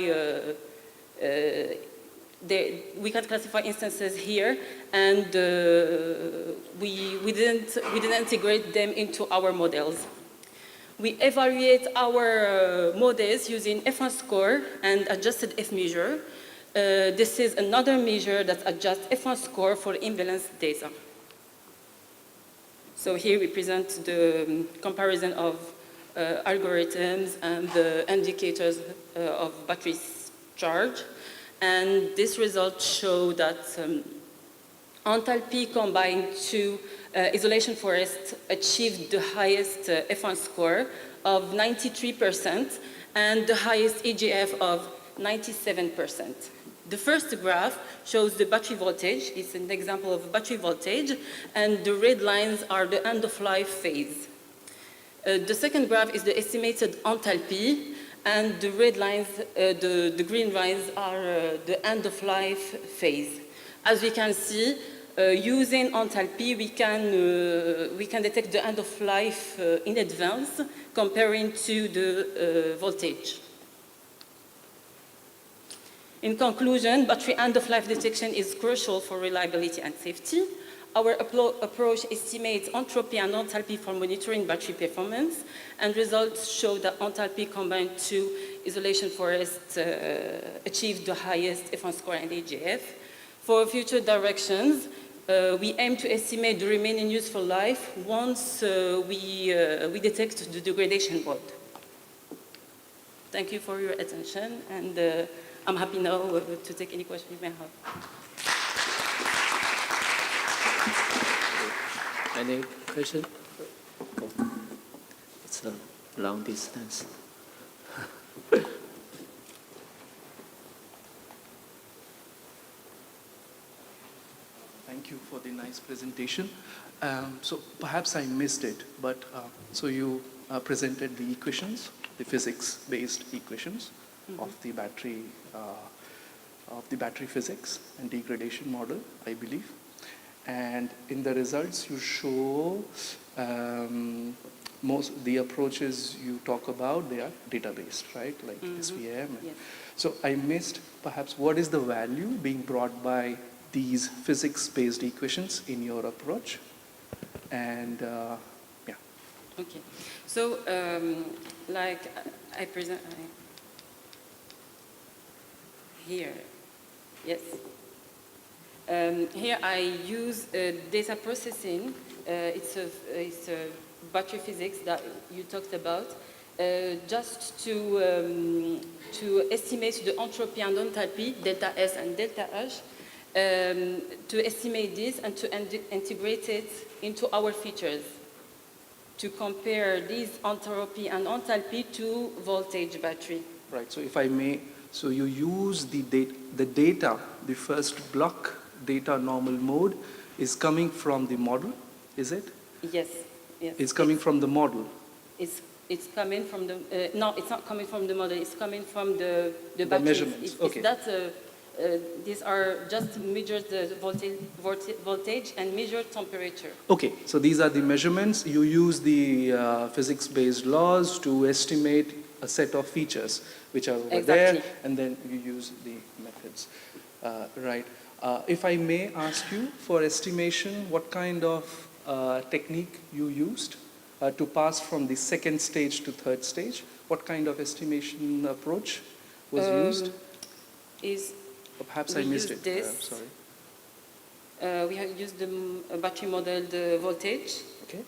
[SPEAKER 1] we can't classify instances here, and we didn't integrate them into our models. We evaluate our models using F1 score and adjusted F measure. This is another measure that adjusts F1 score for imbalanced data. So here we present the comparison of algorithms and the indicators of battery charge. And these results show that enthalpy combined to isolation forest achieved the highest F1 score of 93% and the highest EGF of 97%. The first graph shows the battery voltage. It's an example of battery voltage, and the red lines are the end-of-life phase. The second graph is the estimated enthalpy, and the red lines, the green lines are the end-of-life phase. As we can see, using enthalpy, we can detect the end-of-life in advance, comparing to the voltage. In conclusion, battery end-of-life detection is crucial for reliability and safety. Our approach estimates entropy and enthalpy for monitoring battery performance, and results show that enthalpy combined to isolation forest achieved the highest F1 score and AGF. For future directions, we aim to estimate the remaining useful life once we detect the degradation mode. Thank you for your attention, and I'm happy now to take any question you may have.
[SPEAKER 15] Any question? It's a long distance.
[SPEAKER 16] Thank you for the nice presentation. So perhaps I missed it, but so you presented the equations, the physics-based equations of the battery physics and degradation model, I believe. And in the results you show most the approaches you talk about, they are data-based, right? Like SVM.
[SPEAKER 1] Yes.
[SPEAKER 16] So I missed perhaps what is the value being brought by these physics-based equations in your approach? And yeah.
[SPEAKER 1] Okay. So like I present here. Yes. Here I use data processing. It's a battery physics that you talked about, just to estimate the entropy and enthalpy, delta S and delta H, to estimate this and to integrate it into our features, to compare this entropy and enthalpy to voltage battery.
[SPEAKER 16] Right. So if I may, so you use the data, the first block data normal mode is coming from the model, is it?
[SPEAKER 1] Yes. Yes.
[SPEAKER 16] It's coming from the model.
[SPEAKER 1] It's It's coming from the, no, it's not coming from the model, it's coming from the batteries.
[SPEAKER 16] measurements, okay.
[SPEAKER 1] These are just measure the voltage and measure temperature.
[SPEAKER 16] Okay, so these are the measurements. You use the physics-based laws to estimate a set of features which are over there, and then you use the methods. Right. If I may ask you, for estimation, what kind of technique you used to pass from the second stage to third stage? What kind of estimation approach was used? Or perhaps I missed it. I'm sorry.
[SPEAKER 1] We have used the battery model, the voltage,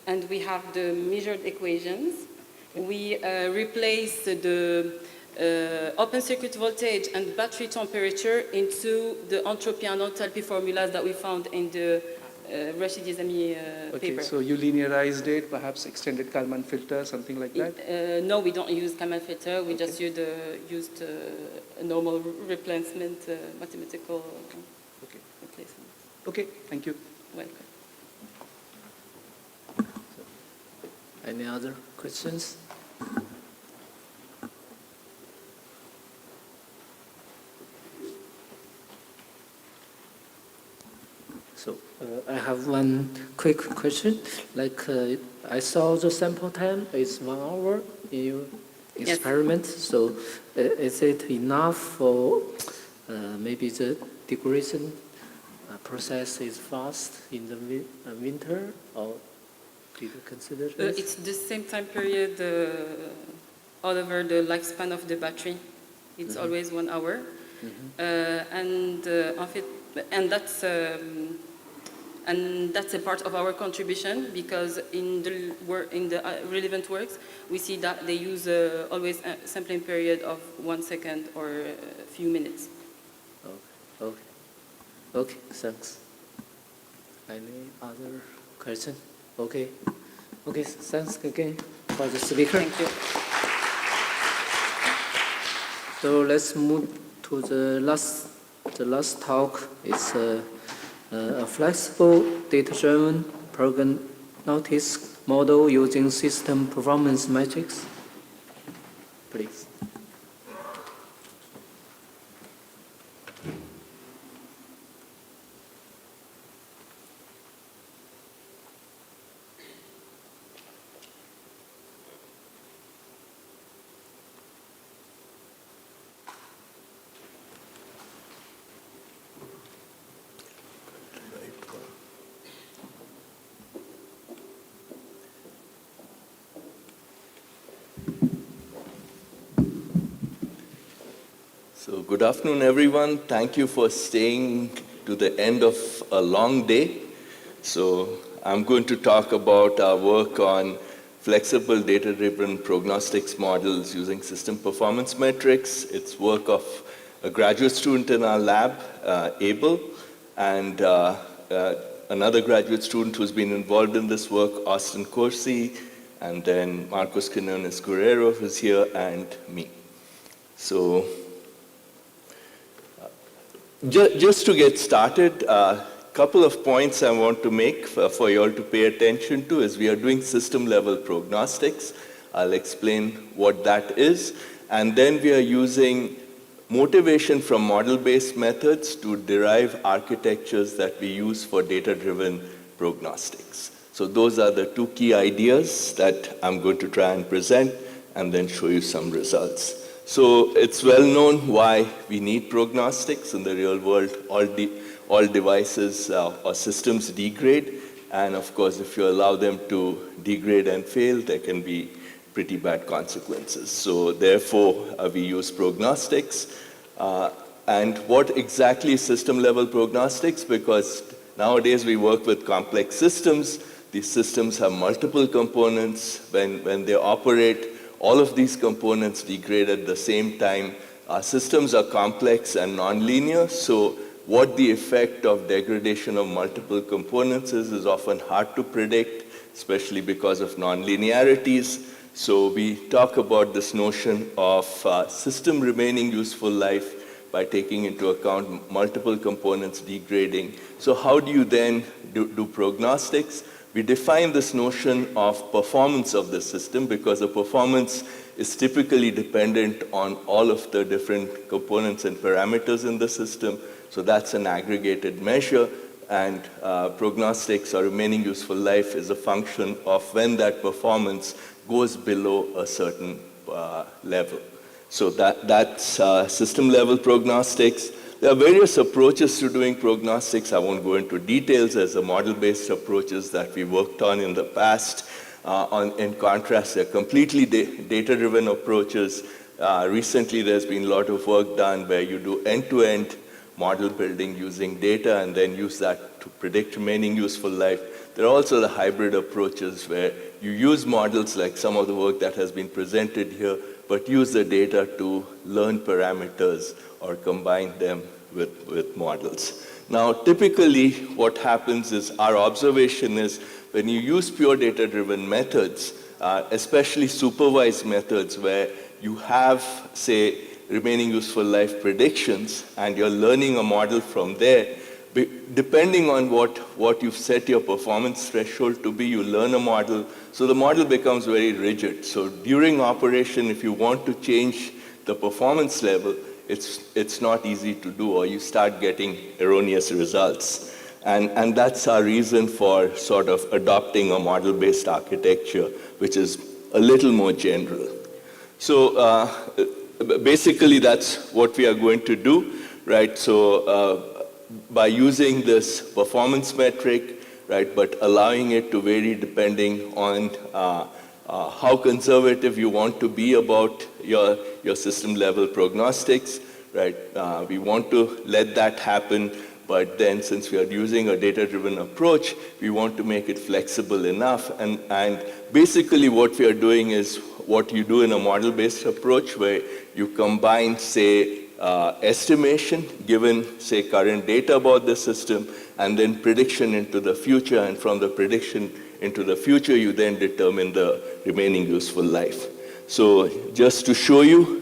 [SPEAKER 1] and we have the measured equations. We replace the open circuit voltage and battery temperature into the entropy and enthalpy formulas that we found in the Rashid Yazami
[SPEAKER 16] Okay,
[SPEAKER 1] paper.
[SPEAKER 16] so you linearized it, perhaps extended Kalman filter, something like that?
[SPEAKER 1] No, we don't use Kalman filter. We just used a normal replacement, mathematical replacement.
[SPEAKER 16] Okay, thank you.
[SPEAKER 1] Welcome.
[SPEAKER 15] Any other questions? So I have one quick question. Like I saw the sample time is 1 hour in your experiment. So is it enough for maybe the degradation process is fast in the winter, or did you consider this?
[SPEAKER 1] It's the same time period all over the lifespan of the battery. It's always 1 hour. And that's a part of our contribution, because in the relevant works, we see that they use always a sampling period of 1 second or a few minutes.
[SPEAKER 15] Okay, thanks. Any other question? Okay, thanks again for the speaker.
[SPEAKER 1] Thank you.
[SPEAKER 15] So let's move to the last talk. It's a flexible data-driven prognostic model using system performance metrics. Please.
[SPEAKER 7] So good afternoon, everyone. Thank you for staying to the end of a long day. So I'm going to talk about our work on flexible data-driven prognostics models using system performance metrics. It's work of a graduate student in our lab, Abel, and another graduate student who's been involved in this work, Austin Corsi, and then Marcos Quinones Guerrero, who's here, and me. So just to get started, a couple of points I want to make for you all to pay attention to is we are doing system-level prognostics. I'll explain what that is. And then we are using motivation from model-based methods to derive architectures that we use for data-driven prognostics. So those are the two key ideas that I'm going to try and present and then show you some results. So it's well known why we need prognostics in the real world. All devices or systems degrade, and of course, if you allow them to degrade and fail, there can be pretty bad consequences. So therefore, we use prognostics. And what exactly is system-level prognostics? Because nowadays we work with complex systems. These systems have multiple components. When they operate, all of these components degrade at the same time. Our systems are complex and nonlinear, so what the effect of degradation of multiple components is often hard to predict, especially because of nonlinearities. So we talk about this notion of system remaining useful life by taking into account multiple components degrading. So how do you then do prognostics? we define this notion of performance of the system because the performance is typically dependent on all of the different components and parameters in the system. So that's an aggregated measure, and prognostics or remaining useful life is a function of when that performance goes below a certain level. So that's system level prognostics. There are various approaches to doing prognostics. I won't go into details. There's the model-based approaches that we worked on in the past. In contrast, they're completely data-driven approaches. Recently, there's been a lot of work done where you do end-to-end model building using data and then use that to predict remaining useful life. There are also the hybrid approaches where you use models like some of the work that has been presented here, but use the data to learn parameters or combine them with models. Now, typically what happens is our observation is when you use pure data-driven methods, especially supervised methods where you have, say, remaining useful life predictions and you're learning a model from there, depending on what you've set your performance threshold to be, you learn a model. So the model becomes very rigid. So during operation, if you want to change the performance level, it's not easy to do, or you start getting erroneous results. And that's our reason for sort of adopting a model-based architecture, which is a little more general. So basically, that's what we are going to do, right? So by using this performance metric, right, but allowing it to vary depending on how conservative you want to be about your system level prognostics, right? We want to let that happen, but then since we are using a data-driven approach, we want to make it flexible enough. And basically what we are doing is what you do in a model-based approach where you combine, say, estimation given, say, current data about the system, and then prediction into the future, and from the prediction into the future, you then determine the remaining useful life. So just to show you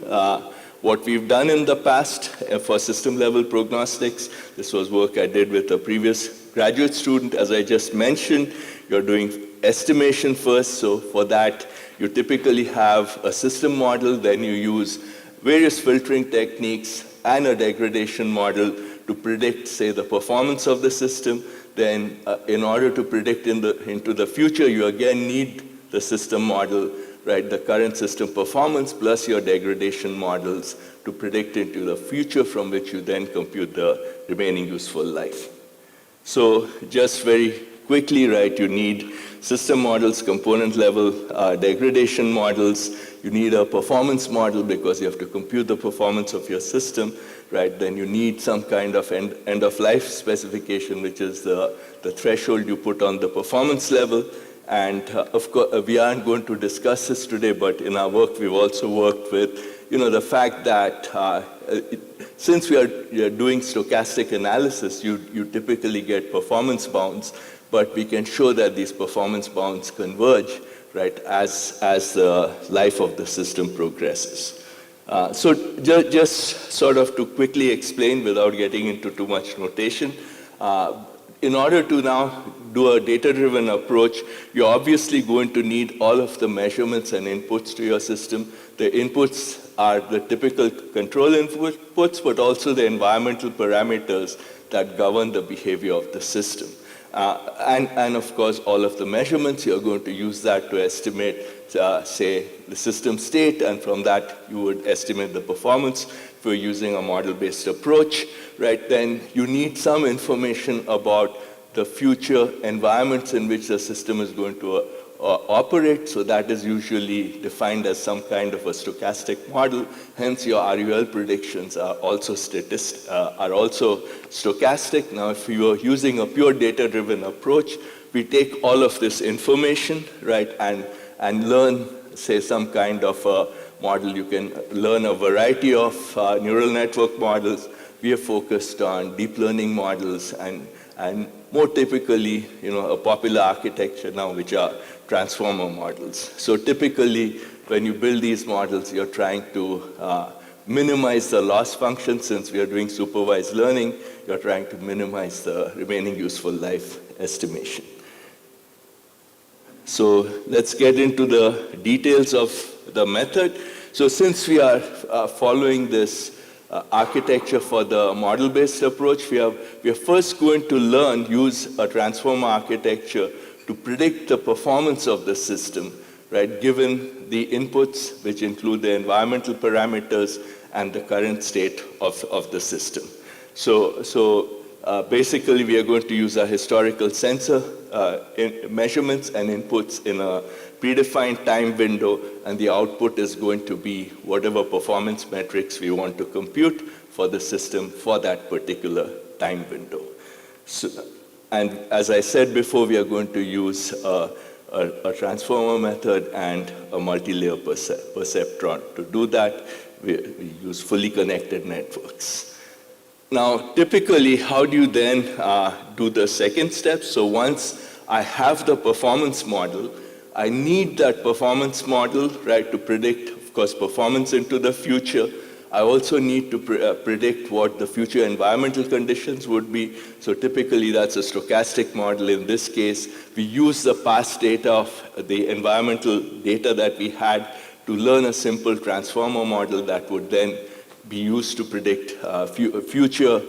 [SPEAKER 7] what we've done in the past for system-level prognostics, this was work I did with a previous graduate student. As I just mentioned, you're doing estimation first, so for that, you typically have a system model, then you use various filtering techniques and a degradation model to predict, say, the performance of the system. Then in order to predict into the future, you again need the system model, right, the current system performance plus your degradation models to predict into the future, from which you then compute the remaining useful life. So just very quickly, right, you need system models, component level degradation models. You need a performance model because you have to compute the performance of your system, right? Then you need some kind of end of life specification, which is the threshold you put on the performance level. And of course, we aren't going to discuss this today, but in our work, we've also worked with, the fact that since we are doing stochastic analysis, you typically get performance bounds, but we can show that these performance bounds converge, right, as the life of the system progresses. So just sort of to quickly explain without getting into too much notation, in order to now do a data-driven approach, you're obviously going to need all of the measurements and inputs to your system. The inputs are the typical control inputs, but also the environmental parameters that govern the behavior of the system. And of course, all of the measurements, you're going to use that to estimate, say, the system state, and from that, you would estimate the performance if you're using a model-based approach, right? Then you need some information about the future environments in which the system is going to operate, so that is usually defined as some kind of a stochastic model. Hence, your RUL predictions are also stochastic. Now, if you are using a pure data-driven approach, we take all of this information, right, and learn, say, some kind of a model. You can learn a variety of neural network models. We are focused on deep learning models and more typically, a popular architecture now, which are transformer models. So typically, when you build these models, you're trying to minimize the loss function. Since we are doing supervised learning, you're trying to minimize the remaining useful life estimation. So let's get into the details of the method. So since we are following this architecture for the model-based approach, we are first going to use a transformer architecture to predict the performance of the system, right, given the inputs, which include the environmental parameters and the current state of the system. So basically, we are going to use a historical sensor measurements and inputs in a predefined time window, and the output is going to be whatever performance metrics we want to compute for the system for that particular time window. So, and as I said before, we are going to use a transformer method and a multi-layer perceptron. To do that, we use fully connected networks. Now, typically, how do you then do the second step? So once I have the performance model, I need that performance model, right, to predict, of course, performance into the future. I also need to predict what the future environmental conditions would be. So typically, that's a stochastic model. In this case, we use the past data of the environmental data that we had to learn a simple transformer model that would then be used to predict future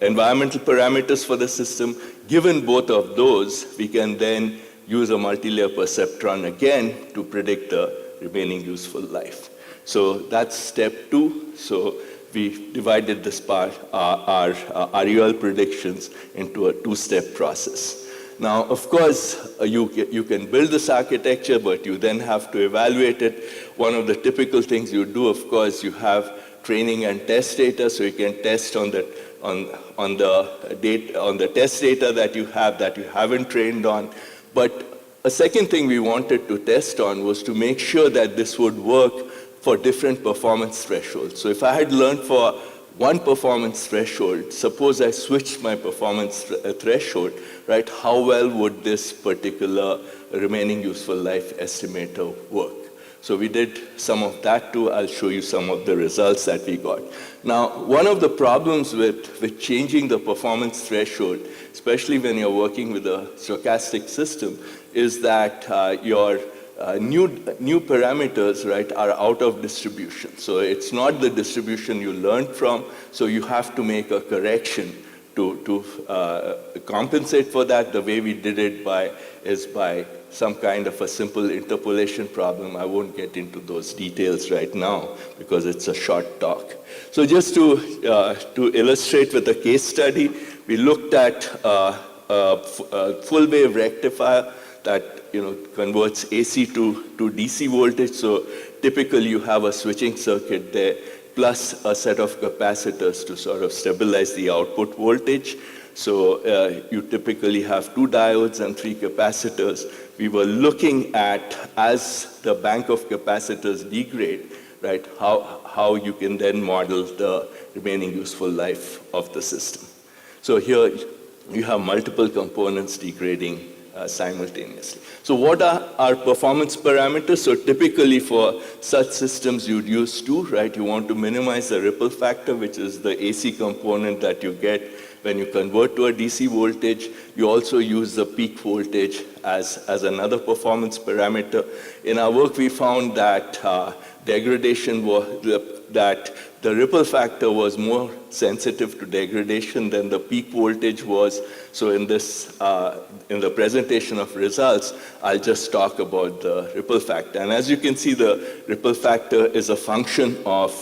[SPEAKER 7] environmental parameters for the system. Given both of those, we can then use a multi-layer perceptron again to predict the remaining useful life. So that's step 2. So we divided this part, our RUL predictions, into a 2-step process. Now, of course, you can build this architecture, but you then have to evaluate it. One of the typical things you do, of course, you have training and test data, so you can test on the test data that you haven't trained on. But a second thing we wanted to test on was to make sure that this would work for different performance thresholds. So if I had learned for one performance threshold, suppose I switched my performance threshold, right, how well would this particular remaining useful life estimator work? So we did some of that too. I'll show you some of the results that we got. Now, one of the problems with changing the performance threshold, especially when you're working with a stochastic system, is that your new parameters, right, are out of distribution. So it's not the distribution you learned from, so you have to make a correction to compensate for that. The way we did it is by some kind of a simple interpolation problem. I won't get into those details right now because it's a short talk. So just to illustrate with a case study, we looked at a full wave rectifier that converts AC to DC voltage. So typically you have a switching circuit there plus a set of capacitors to sort of stabilize the output voltage. So you typically have 2 diodes and 3 capacitors. We were looking at, as the bank of capacitors degrade, right, how you can then model the remaining useful life of the system. So here you have multiple components degrading simultaneously. So what are our performance parameters? So typically for such systems you'd use 2, right? You want to minimize the ripple factor, which is the AC component that you get when you convert to a DC voltage. You also use the peak voltage as another performance parameter. In our work we found that degradation was, that the ripple factor was more sensitive to degradation than the peak voltage was. So in this, in the presentation of results, I'll just talk about the ripple factor. And as you can see, the ripple factor is a function of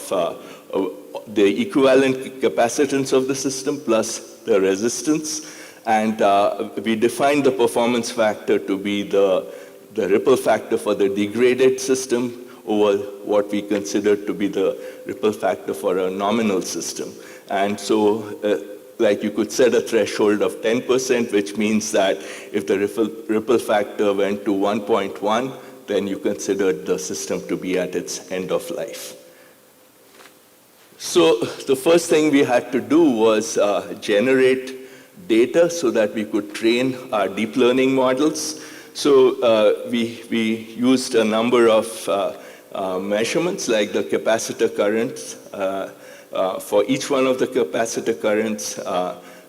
[SPEAKER 7] the equivalent capacitance of the system plus the resistance. And we defined the performance factor to be the ripple factor for the degraded system over what we consider to be the ripple factor for a nominal system. And so, like you could set a threshold of 10%, which means that if the ripple factor went to 1.1, then you considered the system to be at its end of life. So the first thing we had to do was generate data so that we could train our deep learning models. So we used a number of measurements like the capacitor currents. For each one of the capacitor currents,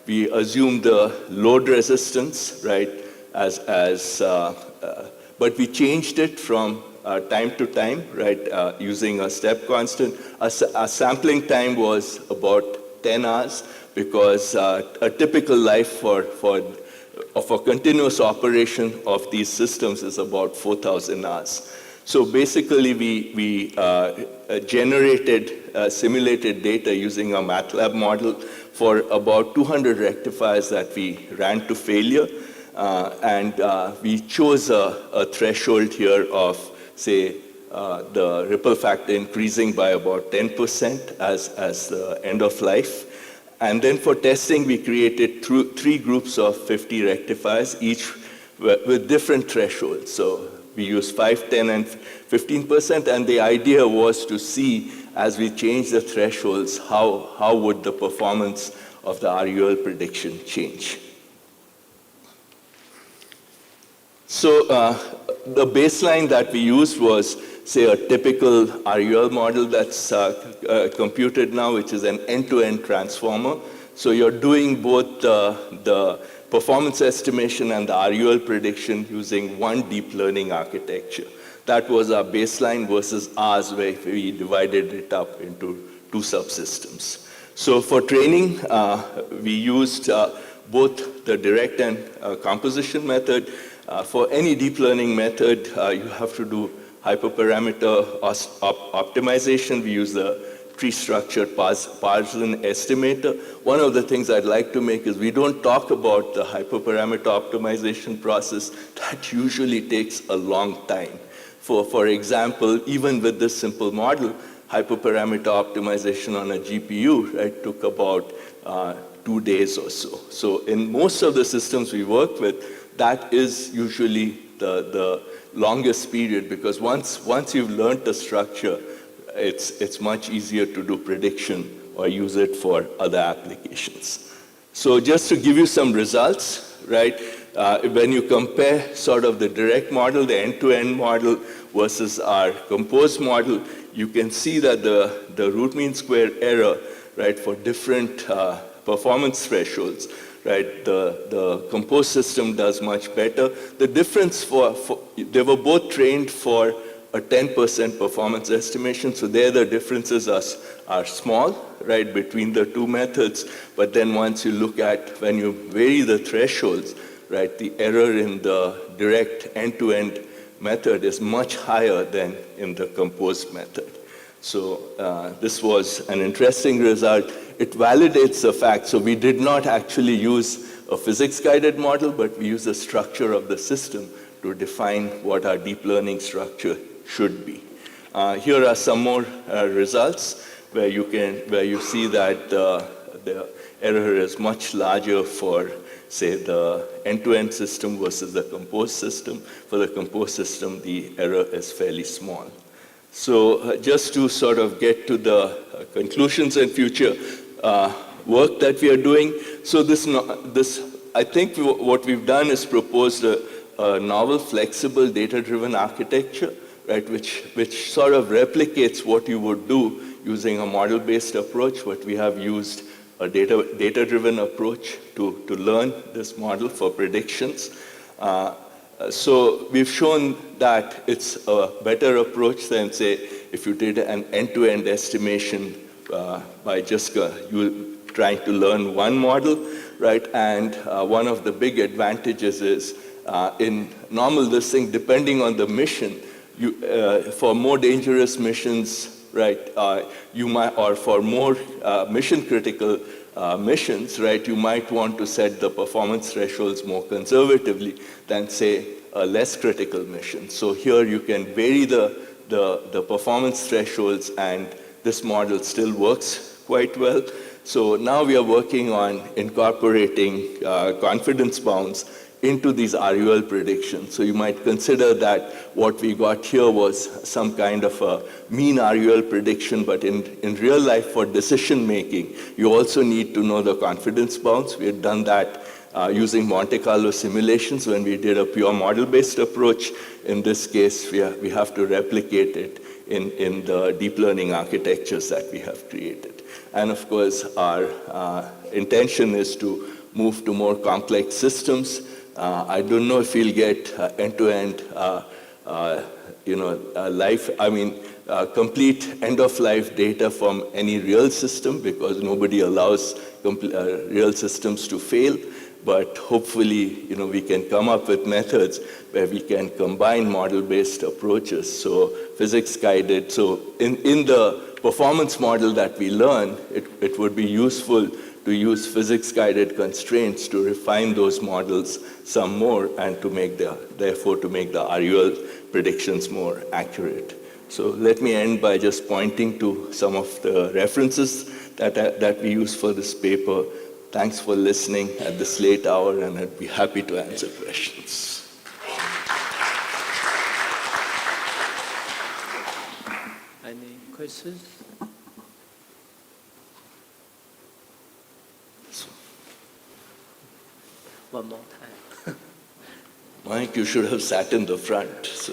[SPEAKER 7] we assume the load resistance, right? but we changed it from time to time, right, using a step constant. Our sampling time was about 10 hours because a typical life of a continuous operation of these systems is about 4,000 hours. So basically, we generated simulated data using a MATLAB model for about 200 rectifiers that we ran to failure. And we chose a threshold here of, say, the ripple factor increasing by about 10% as the end of life. And then for testing, we created three groups of 50 rectifiers, each with different thresholds. So we used 5, 10, and 15%, and the idea was to see, as we change the thresholds, how would the performance of the RUL prediction change. So the baseline that we used was, say, a typical RUL model that's computed now, which is an end-to-end transformer. So you're doing both the performance estimation and the RUL prediction using one deep learning architecture. That was our baseline versus ours, where we divided it up into two subsystems. So for training, we used both the direct and composition method. For any deep learning method, you have to do hyperparameter optimization. We use the tree structure Parsons estimator. One of the things I'd like to make is we don't talk about the hyperparameter optimization process. That usually takes a long time. For example, even with this simple model, hyperparameter optimization on a GPU, right, took about 2 days or so. So in most of the systems we work with, that is usually the longest period, because once you've learned the structure, it's much easier to do prediction or use it for other applications. So just to give you some results, right, when you compare sort of the direct model, the end-to-end model versus our composed model, you can see that the root mean square error, right, for different performance thresholds, right, the composed system does much better. The difference they were both trained for a 10% performance estimation, so there the differences are small, right, between the two methods. But then once you look at, when you vary the thresholds, right, the error in the direct end-to-end method is much higher than in the composed method. So this was an interesting result. It validates the fact, so we did not actually use a physics-guided model, but we used the structure of the system to define what our deep learning structure should be. Here are some more results where you see that the error is much larger for, say, the end-to-end system versus the composed system. For the composed system, the error is fairly small. So just to sort of get to the conclusions and future work that we are doing. So I think what we've done is proposed a novel, flexible, data-driven architecture, right, which sort of replicates what you would do using a model-based approach, but we have used a data-driven approach to learn this model for predictions. So we've shown that it's a better approach than, say, if you did an end-to-end estimation by just trying to learn one model, right? And one of the big advantages is in normal listing, depending on the mission, for more dangerous missions, right, you might, or for more mission-critical missions, right, you might want to set the performance thresholds more conservatively than, say, a less critical mission. So here you can vary the performance thresholds, and this model still works quite well. So now we are working on incorporating confidence bounds into these RUL predictions. So you might consider that what we got here was some kind of a mean RUL prediction, but in real life for decision making, you also need to know the confidence bounds. We had done that using Monte Carlo simulations when we did a pure model-based approach. In this case, we have to replicate it in the deep learning architectures that we have created. And of course, our intention is to move to more complex systems, I don't know if we'll get end-to-end, complete end-of-life data from any real system, because nobody allows real systems to fail. But hopefully, we can come up with methods where we can combine model-based approaches. So physics-guided. So in the performance model that we learn, it would be useful to use physics-guided constraints to refine those models some more and to make therefore to make the RUL predictions more accurate. So let me end by just pointing to some of the references that we use for this paper. Thanks for listening at this late hour, and I'd be happy to answer questions.
[SPEAKER 15] Any questions? One more time.
[SPEAKER 7] Mike, you should have sat in the front. So.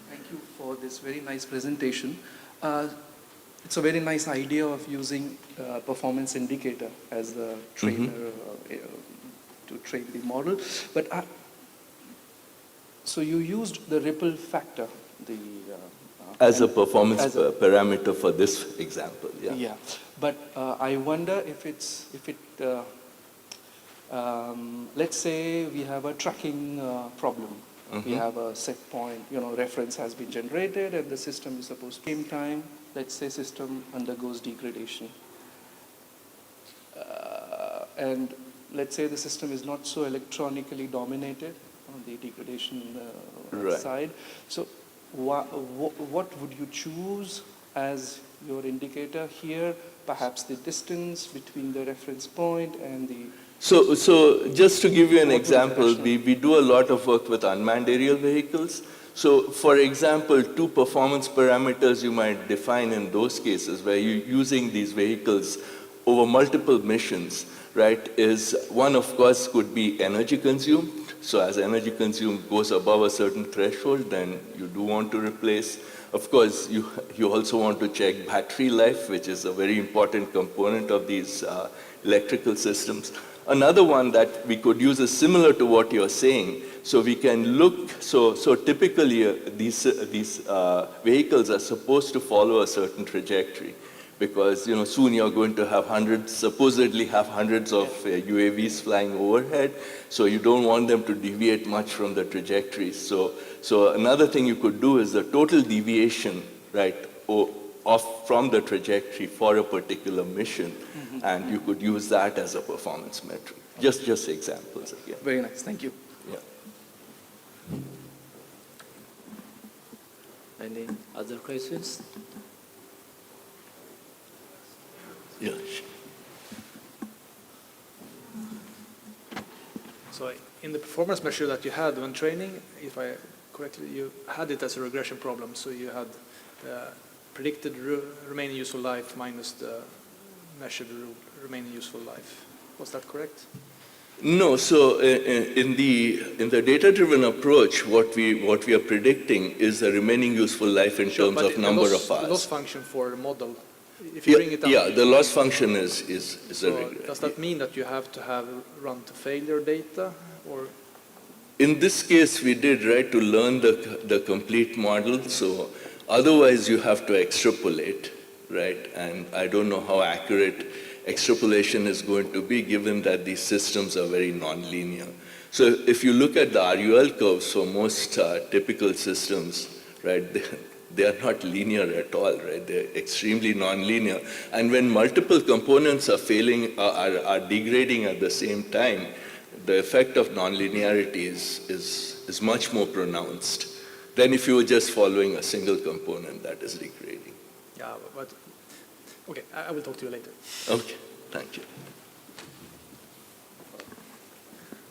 [SPEAKER 16] Thank you for this very nice presentation. It's a very nice idea of using performance indicator as the trainer to train the model. But so you used the ripple factor,
[SPEAKER 7] as a performance parameter for this example, yeah.
[SPEAKER 16] Yeah, but I wonder if let's say we have a tracking problem. We have a set point, reference has been generated and the system is supposed to same time, let's say system undergoes degradation. And let's say the system is not so electronically dominated on the degradation side. So what would you choose as your indicator here? Perhaps the distance between the reference point and the...
[SPEAKER 7] So just to give you an example, we do a lot of work with unmanned aerial vehicles. So for example, two performance parameters you might define in those cases where you're using these vehicles over multiple missions, right, is one, of course, could be energy consumed. So as energy consumed goes above a certain threshold, then you do want to replace. Of course, you also want to check battery life, which is a very important component of these electrical systems. Another one that we could use is similar to what you're saying. So we can look, so typically these vehicles are supposed to follow a certain trajectory, because soon you're going to have supposedly have hundreds of UAVs flying overhead, so you don't want them to deviate much from the trajectories. So another thing you could do is the total deviation, right, from the trajectory for a particular mission, and you could use that as a performance metric. Just examples again.
[SPEAKER 16] Very nice, thank you.
[SPEAKER 7] Yeah.
[SPEAKER 15] Any other questions?
[SPEAKER 7] Yeah.
[SPEAKER 10] So in the performance measure that you had when training, if I correctly, you had it as a regression problem. So you had the predicted remaining useful life minus the measured remaining useful life. Was that correct?
[SPEAKER 7] No. So in the data-driven approach, what we are predicting is the remaining useful life in terms of number of hours.
[SPEAKER 10] The loss function for the model. If you bring it down,
[SPEAKER 7] yeah, the loss function is
[SPEAKER 10] so
[SPEAKER 7] a regression.
[SPEAKER 10] does that mean that you have to have run to failure data, or?
[SPEAKER 7] In this case, we did, right, to learn the complete model. So otherwise, you have to extrapolate, right? And I don't know how accurate extrapolation is going to be, given that these systems are very nonlinear. So if you look at the RUL curves for most typical systems, right, they are not linear at all, right? They're extremely nonlinear. And when multiple components are failing, are degrading at the same time, the effect of nonlinearity is much more pronounced than if you were just following a single component that is degrading.
[SPEAKER 10] Yeah, but okay, I will talk to you later.
[SPEAKER 7] Okay, thank you.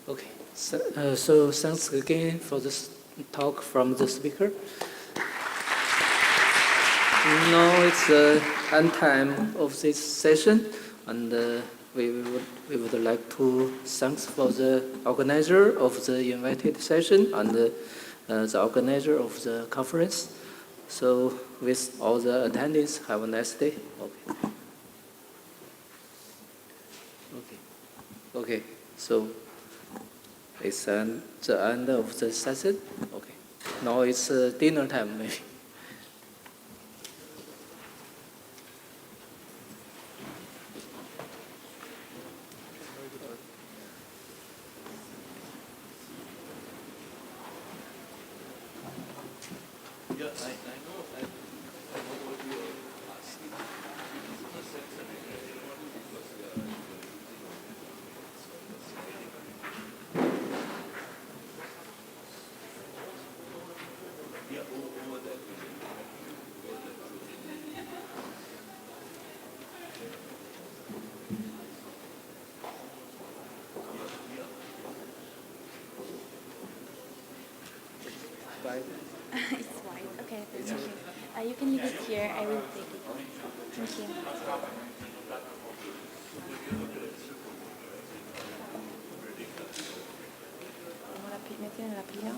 [SPEAKER 15] Okay, so thanks again for this talk from the speaker. Now it's the end time of this session, and we would like to thank for the organizer of the invited session and the organizer of the conference. So with all the attendees, have a nice day. Okay. So it's the end of the session. Okay. Now it's dinner time, maybe.
[SPEAKER 7] Yeah, I know what you are asking. In a sense, I mean, because we are yeah, over that.
[SPEAKER 18] It's white. Okay, that's okay. You can leave it here. I will take it. Thank you. Metti nella pila.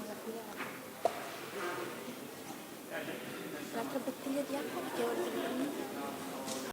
[SPEAKER 18] L'altra bottiglia di acqua perché ora